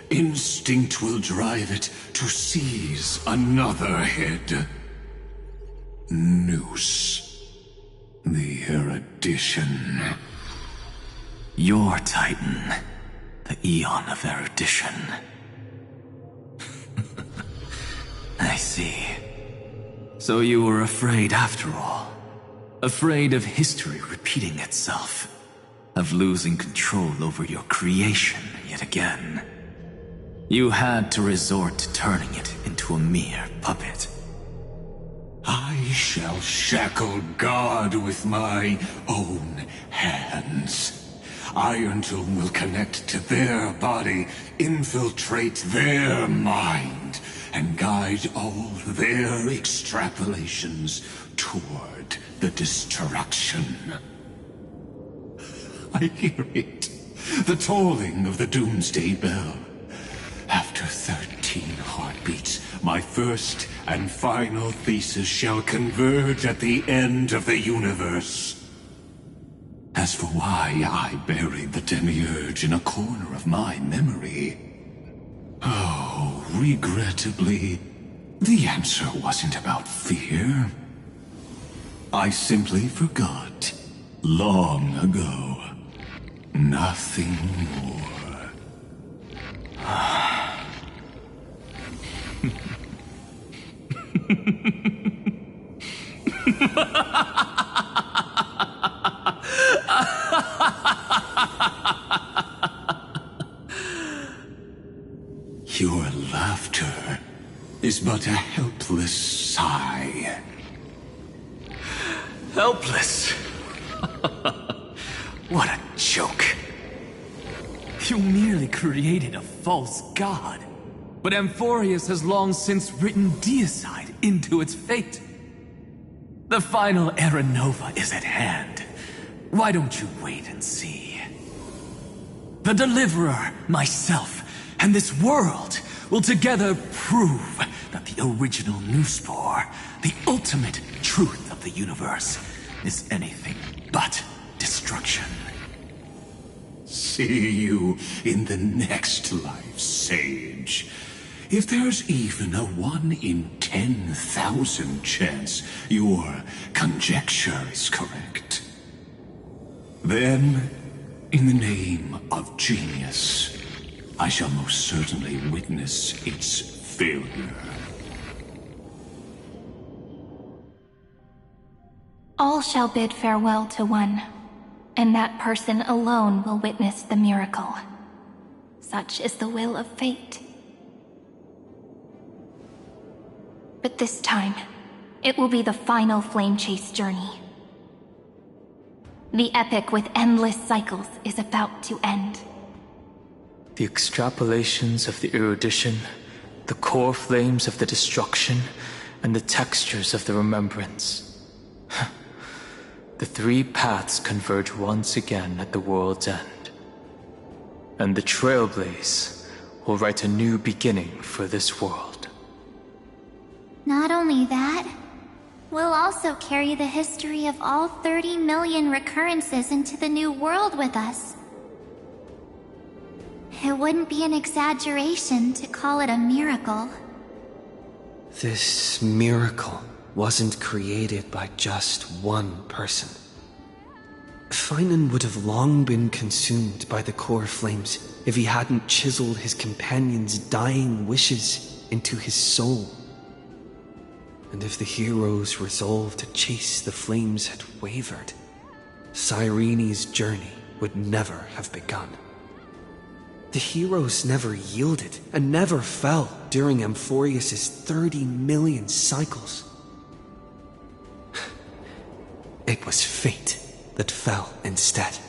instinct will drive it to seize another head. Noose. The erudition. Your Titan. The Eon of erudition. I see. So you were afraid after all. Afraid of history repeating itself. Of losing control over your creation yet again. You had to resort to turning it into a mere puppet. I shall shackle God with my own hands. Iron Tomb will connect to their body, infiltrate their mind, and guide all their extrapolations toward the destruction. I hear it. The tolling of the Doomsday Bell. After 13 heartbeats, my first and final thesis shall converge at the end of the universe. As for why I buried the Demiurge in a corner of my memory, oh, regrettably, the answer wasn't about fear. I simply forgot, long ago. Nothing more. Your laughter is but a helpless sigh. Helpless? What a joke. You merely created a false god. But Amphorius has long since written deicide into its fate. The final Era Nova is at hand. Why don't you wait and see? The Deliverer, myself, and this world will together prove that the original Newspore, the ultimate truth of the universe, is anything but destruction. See you in the next life, Sage. If there's even a 1 in 10,000 chance your conjecture is correct, then, in the name of genius, I shall most certainly witness its failure. All shall bid farewell to one, and that person alone will witness the miracle. Such is the will of fate. But this time, it will be the final flame chase journey. The epic with endless cycles is about to end. The extrapolations of the erudition, the core flames of the destruction, and the textures of the remembrance. The three paths converge once again at the world's end. And the Trailblaze will write a new beginning for this world. Not only that, we'll also carry the history of all 30 million recurrences into the new world with us. It wouldn't be an exaggeration to call it a miracle. This miracle wasn't created by just one person. Finan would have long been consumed by the core flames if he hadn't chiseled his companion's dying wishes into his soul. And if the hero's resolve to chase the flames had wavered, Cyrene's journey would never have begun. The heroes never yielded and never fell during Amphorius's 30 million cycles. It was fate that fell instead.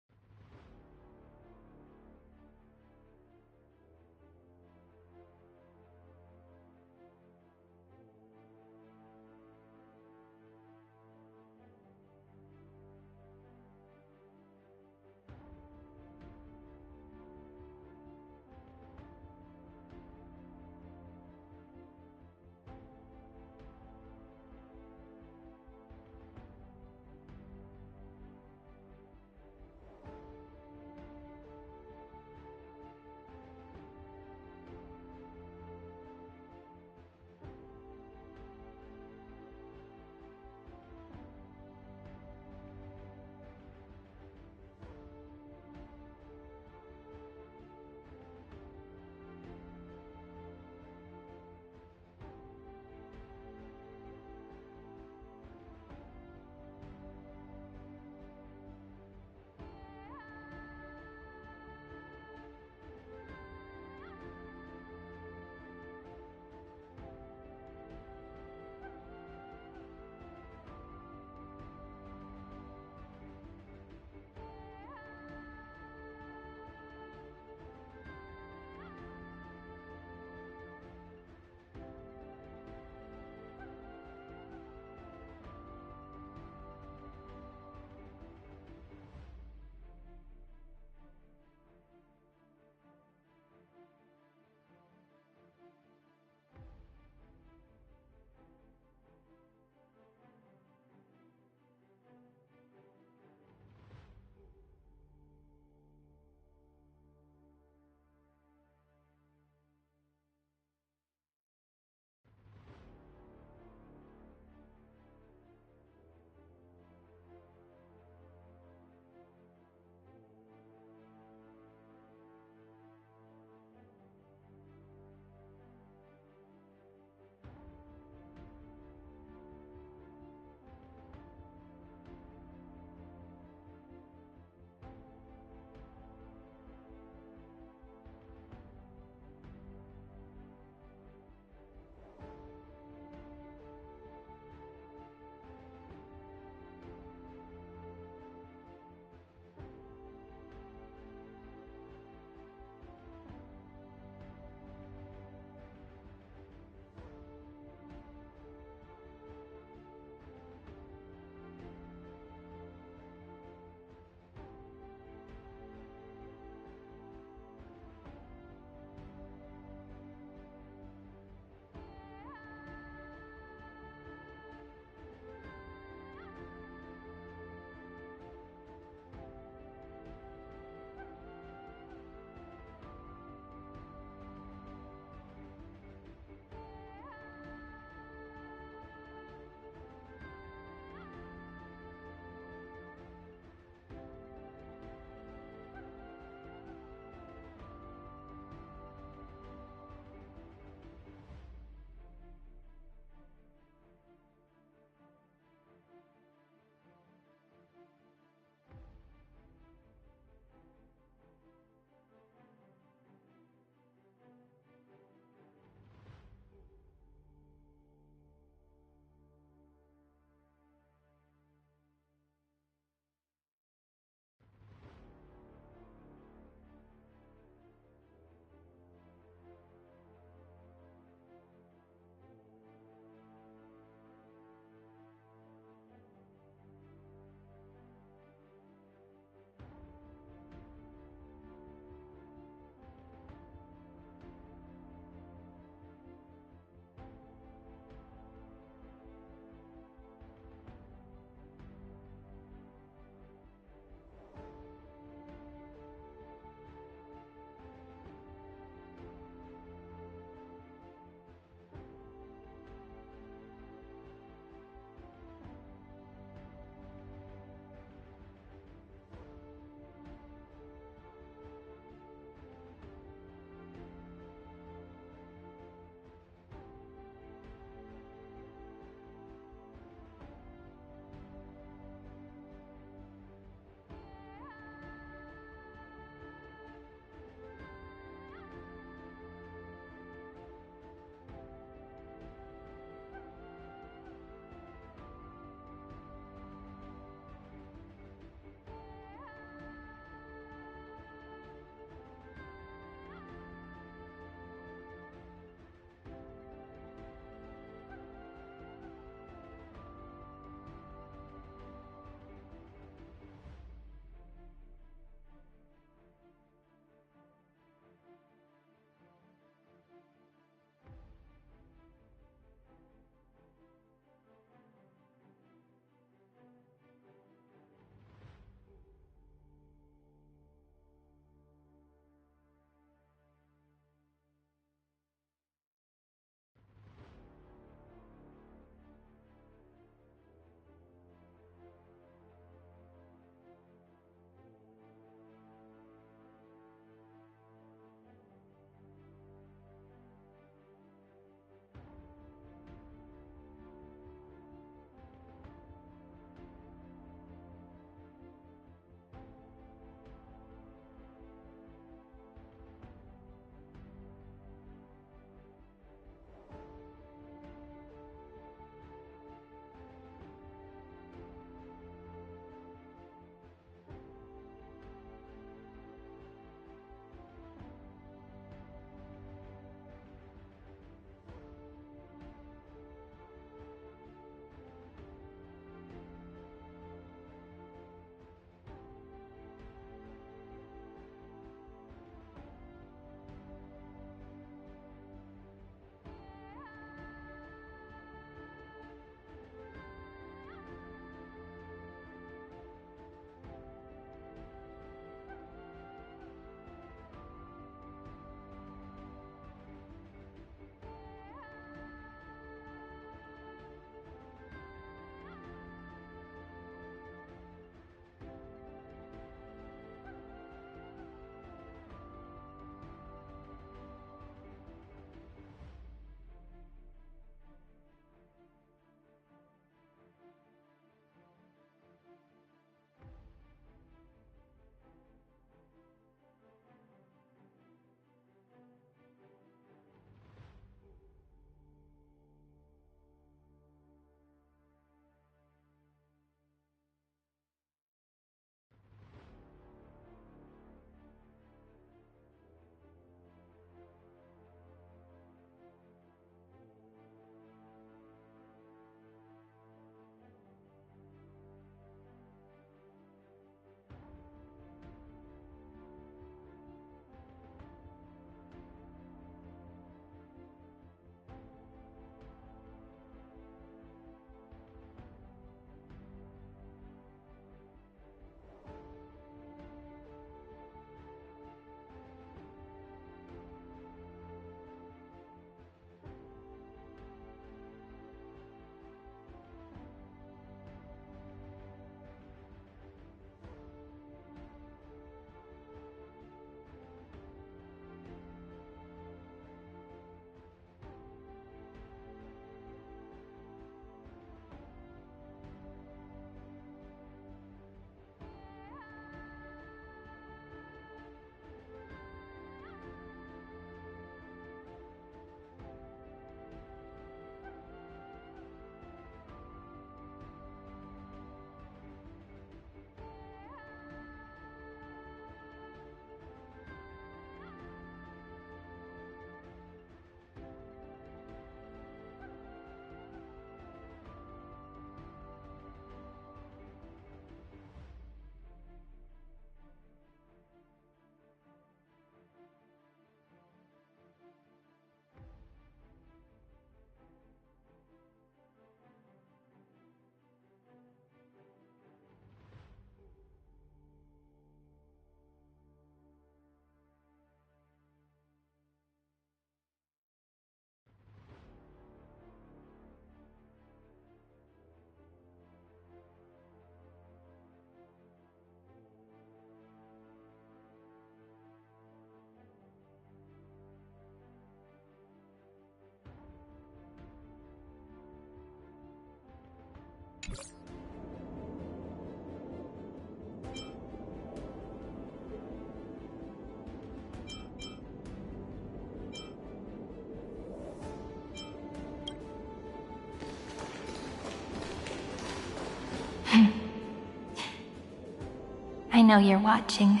know you're watching,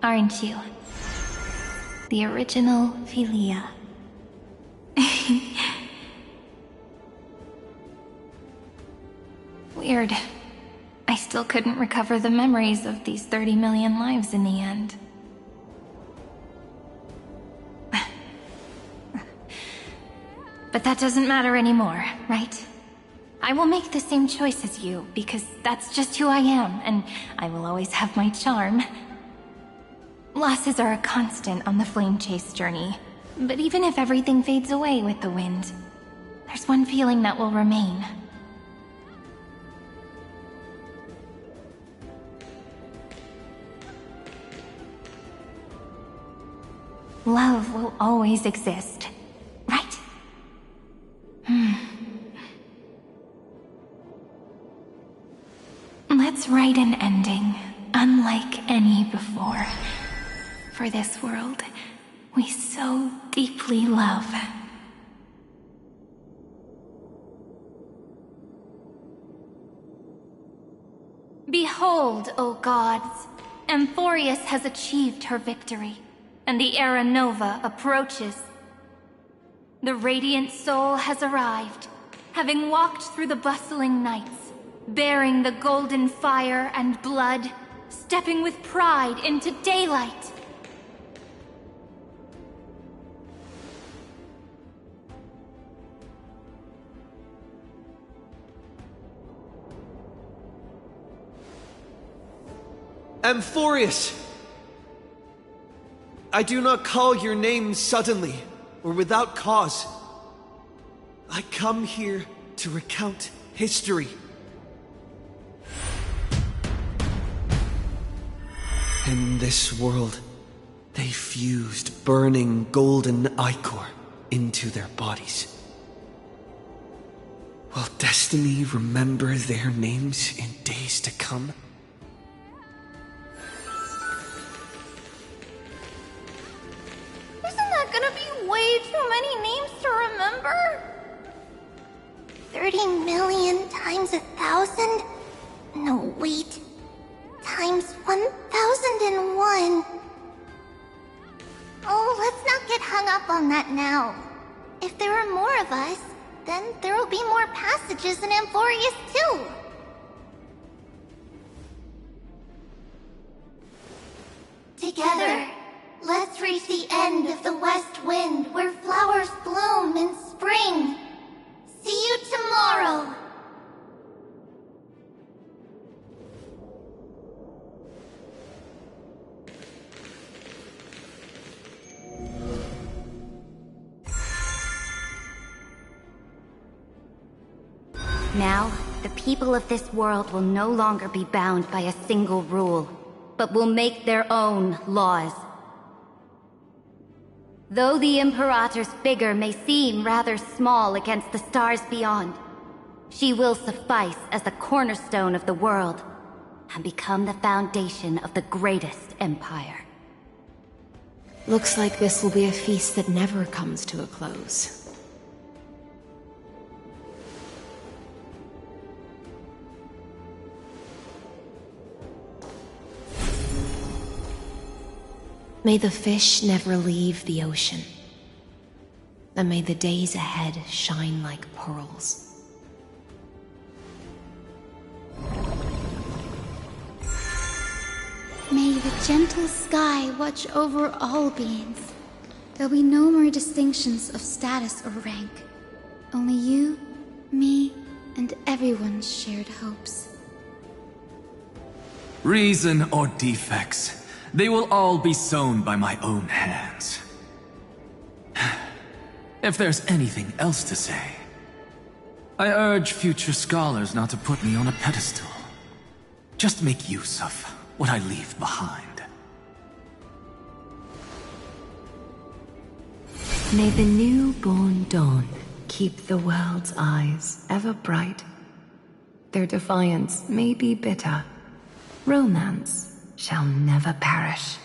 aren't you? The original Philia. Weird. I still couldn't recover the memories of these 30 million lives in the end. But that doesn't matter anymore, right? I will make the same choice as you, because that's just who I am, and I will always have my charm. Losses are a constant on the flame chase journey, but even if everything fades away with the wind, there's one feeling that will remain. Love will always exist, right? Let's write an ending, unlike any before. For this world, we so deeply love. Behold, O gods, Amphorius has achieved her victory, and the Era Nova approaches. The Radiant Soul has arrived, having walked through the bustling nights, bearing the golden fire and blood, stepping with pride into daylight. Amphorius! I do not call your name suddenly, or without cause. I come here to recount history. In this world, they fused burning golden ichor into their bodies. Will destiny remember their names in days to come? Isn't that gonna be way too many names to remember? 30 million times 1,000? No, wait. Times 1,001. Oh, let's not get hung up on that now. If there are more of us, then there will be more passages in Amphorius too. Together, let's reach the end of the west wind where flowers bloom in spring. See you tomorrow. Now, the people of this world will no longer be bound by a single rule, but will make their own laws. Though the Imperator's figure may seem rather small against the stars beyond, she will suffice as the cornerstone of the world and become the foundation of the greatest empire. Looks like this will be a feast that never comes to a close. May the fish never leave the ocean, and may the days ahead shine like pearls. May the gentle sky watch over all beings. There'll be no more distinctions of status or rank. Only you, me, and everyone's shared hopes. Reason or defects, they will all be sown by my own hands. If there's anything else to say, I urge future scholars not to put me on a pedestal. Just make use of what I leave behind. May the newborn dawn keep the world's eyes ever bright. Their defiance may be bitter. Romance shall never perish.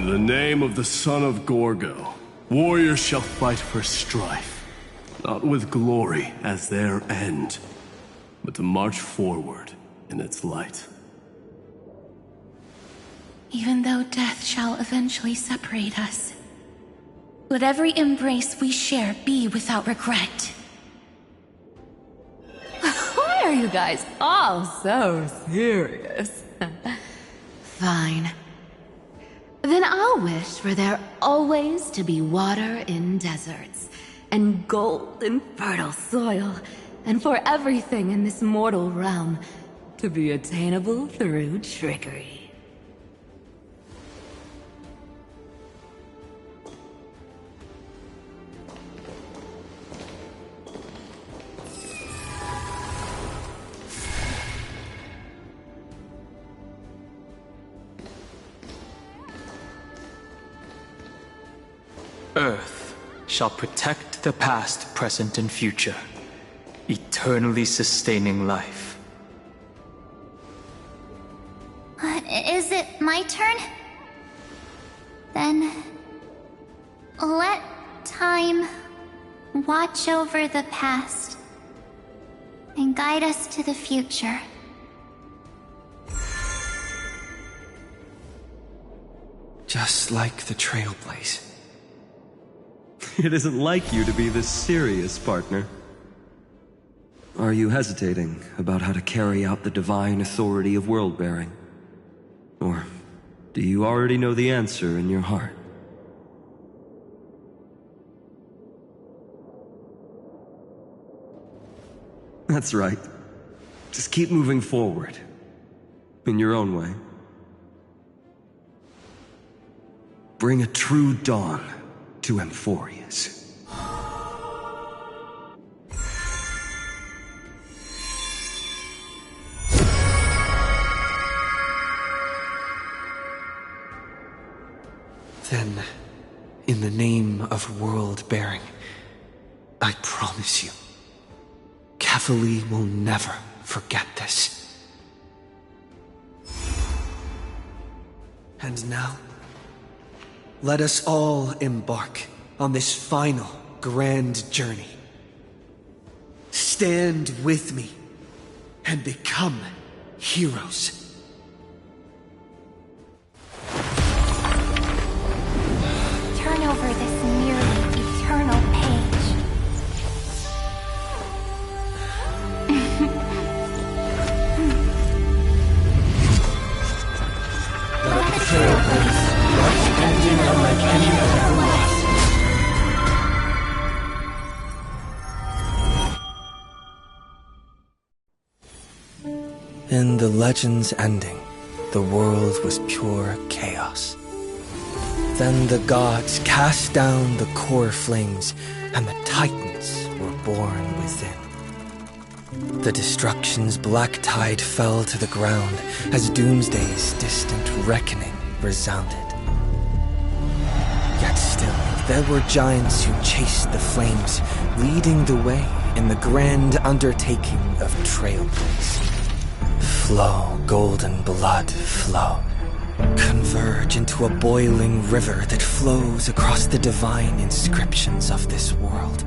In the name of the son of Gorgo, warriors shall fight for strife, not with glory as their end, but to march forward in its light. Even though death shall eventually separate us, let every embrace we share be without regret. Why are you guys all so serious? Fine. Then I'll wish for there always to be water in deserts, and gold in fertile soil, and for everything in this mortal realm to be attainable through trickery. Earth shall protect the past, present, and future, eternally sustaining life. Is it my turn? Then let time watch over the past and guide us to the future. Just like the Trailblaze. It isn't like you to be this serious, partner. Are you hesitating about how to carry out the divine authority of world-bearing? Or do you already know the answer in your heart? That's right. Just keep moving forward. In your own way. Bring a true dawn to Amphorius. Then, in the name of world-bearing, I promise you, Kefali will never forget this. And now, let us all embark on this final grand journey. Stand with me and become heroes. Turn over this nearly eternal page. Let the Trailblaze march ending unlike any other lost. In the legend's ending, the world was pure chaos. Then the gods cast down the core flames, and the Titans were born within. The destruction's black tide fell to the ground as Doomsday's distant reckoning resounded. Yet still, there were giants who chased the flames, leading the way in the grand undertaking of Trailblaze. Flow, golden blood, flow. Converge into a boiling river that flows across the divine inscriptions of this world.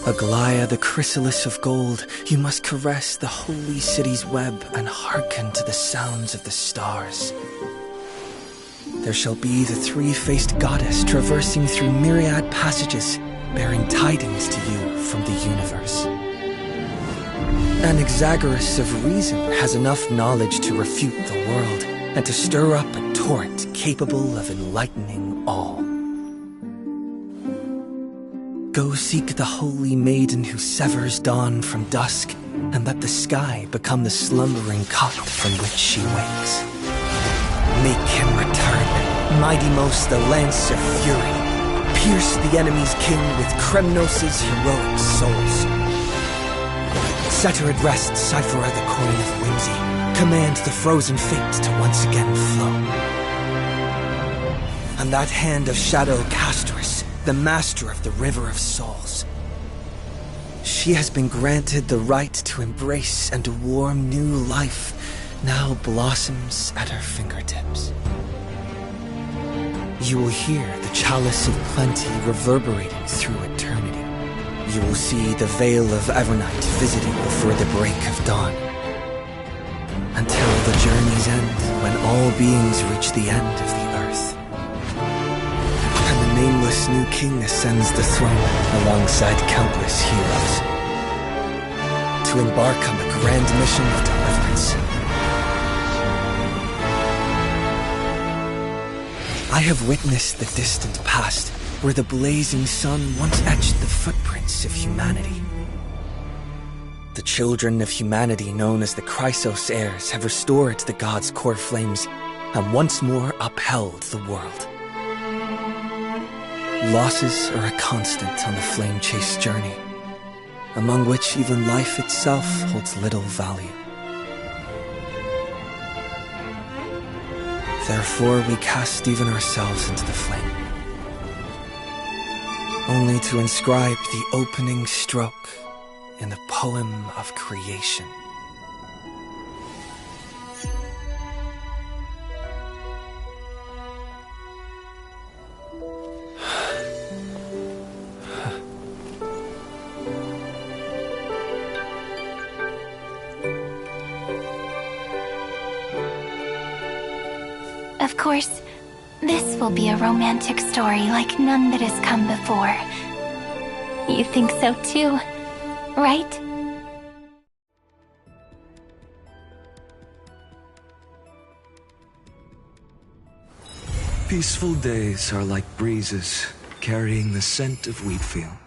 Aglaya, the chrysalis of gold, you must caress the holy city's web and hearken to the sounds of the stars. There shall be the three-faced goddess traversing through myriad passages, bearing tidings to you from the universe. Anaxagoras of reason has enough knowledge to refute the world, and to stir up a torrent capable of enlightening all. Go seek the holy maiden who severs dawn from dusk, and let the sky become the slumbering cot from which she wakes. Make him return, mighty most the lance of fury. Pierce the enemy's king with Kremnos' heroic souls. Set her at rest, Cyphera the coin of whimsy. Command the frozen fate to once again flow. And that hand of shadow Castrus, the master of the River of Souls. She has been granted the right to embrace and warm new life now blossoms at her fingertips. You will hear the chalice of plenty reverberating through eternity. You will see the veil of Evernight visiting before the break of dawn. Until the journey's end, when all beings reach the end of the earth. And the nameless new king ascends the throne alongside countless heroes. To embark on the grand mission of deliverance. I have witnessed the distant past, where the blazing sun once etched the footprints of humanity. The children of humanity known as the Chrysos heirs have restored the gods' core flames and once more upheld the world. Losses are a constant on the flame-chased journey, among which even life itself holds little value. Therefore, we cast even ourselves into the flame, only to inscribe the opening stroke in the poem of creation. Of course, this will be a romantic story like none that has come before. You think so too, right? Peaceful days are like breezes carrying the scent of wheat field.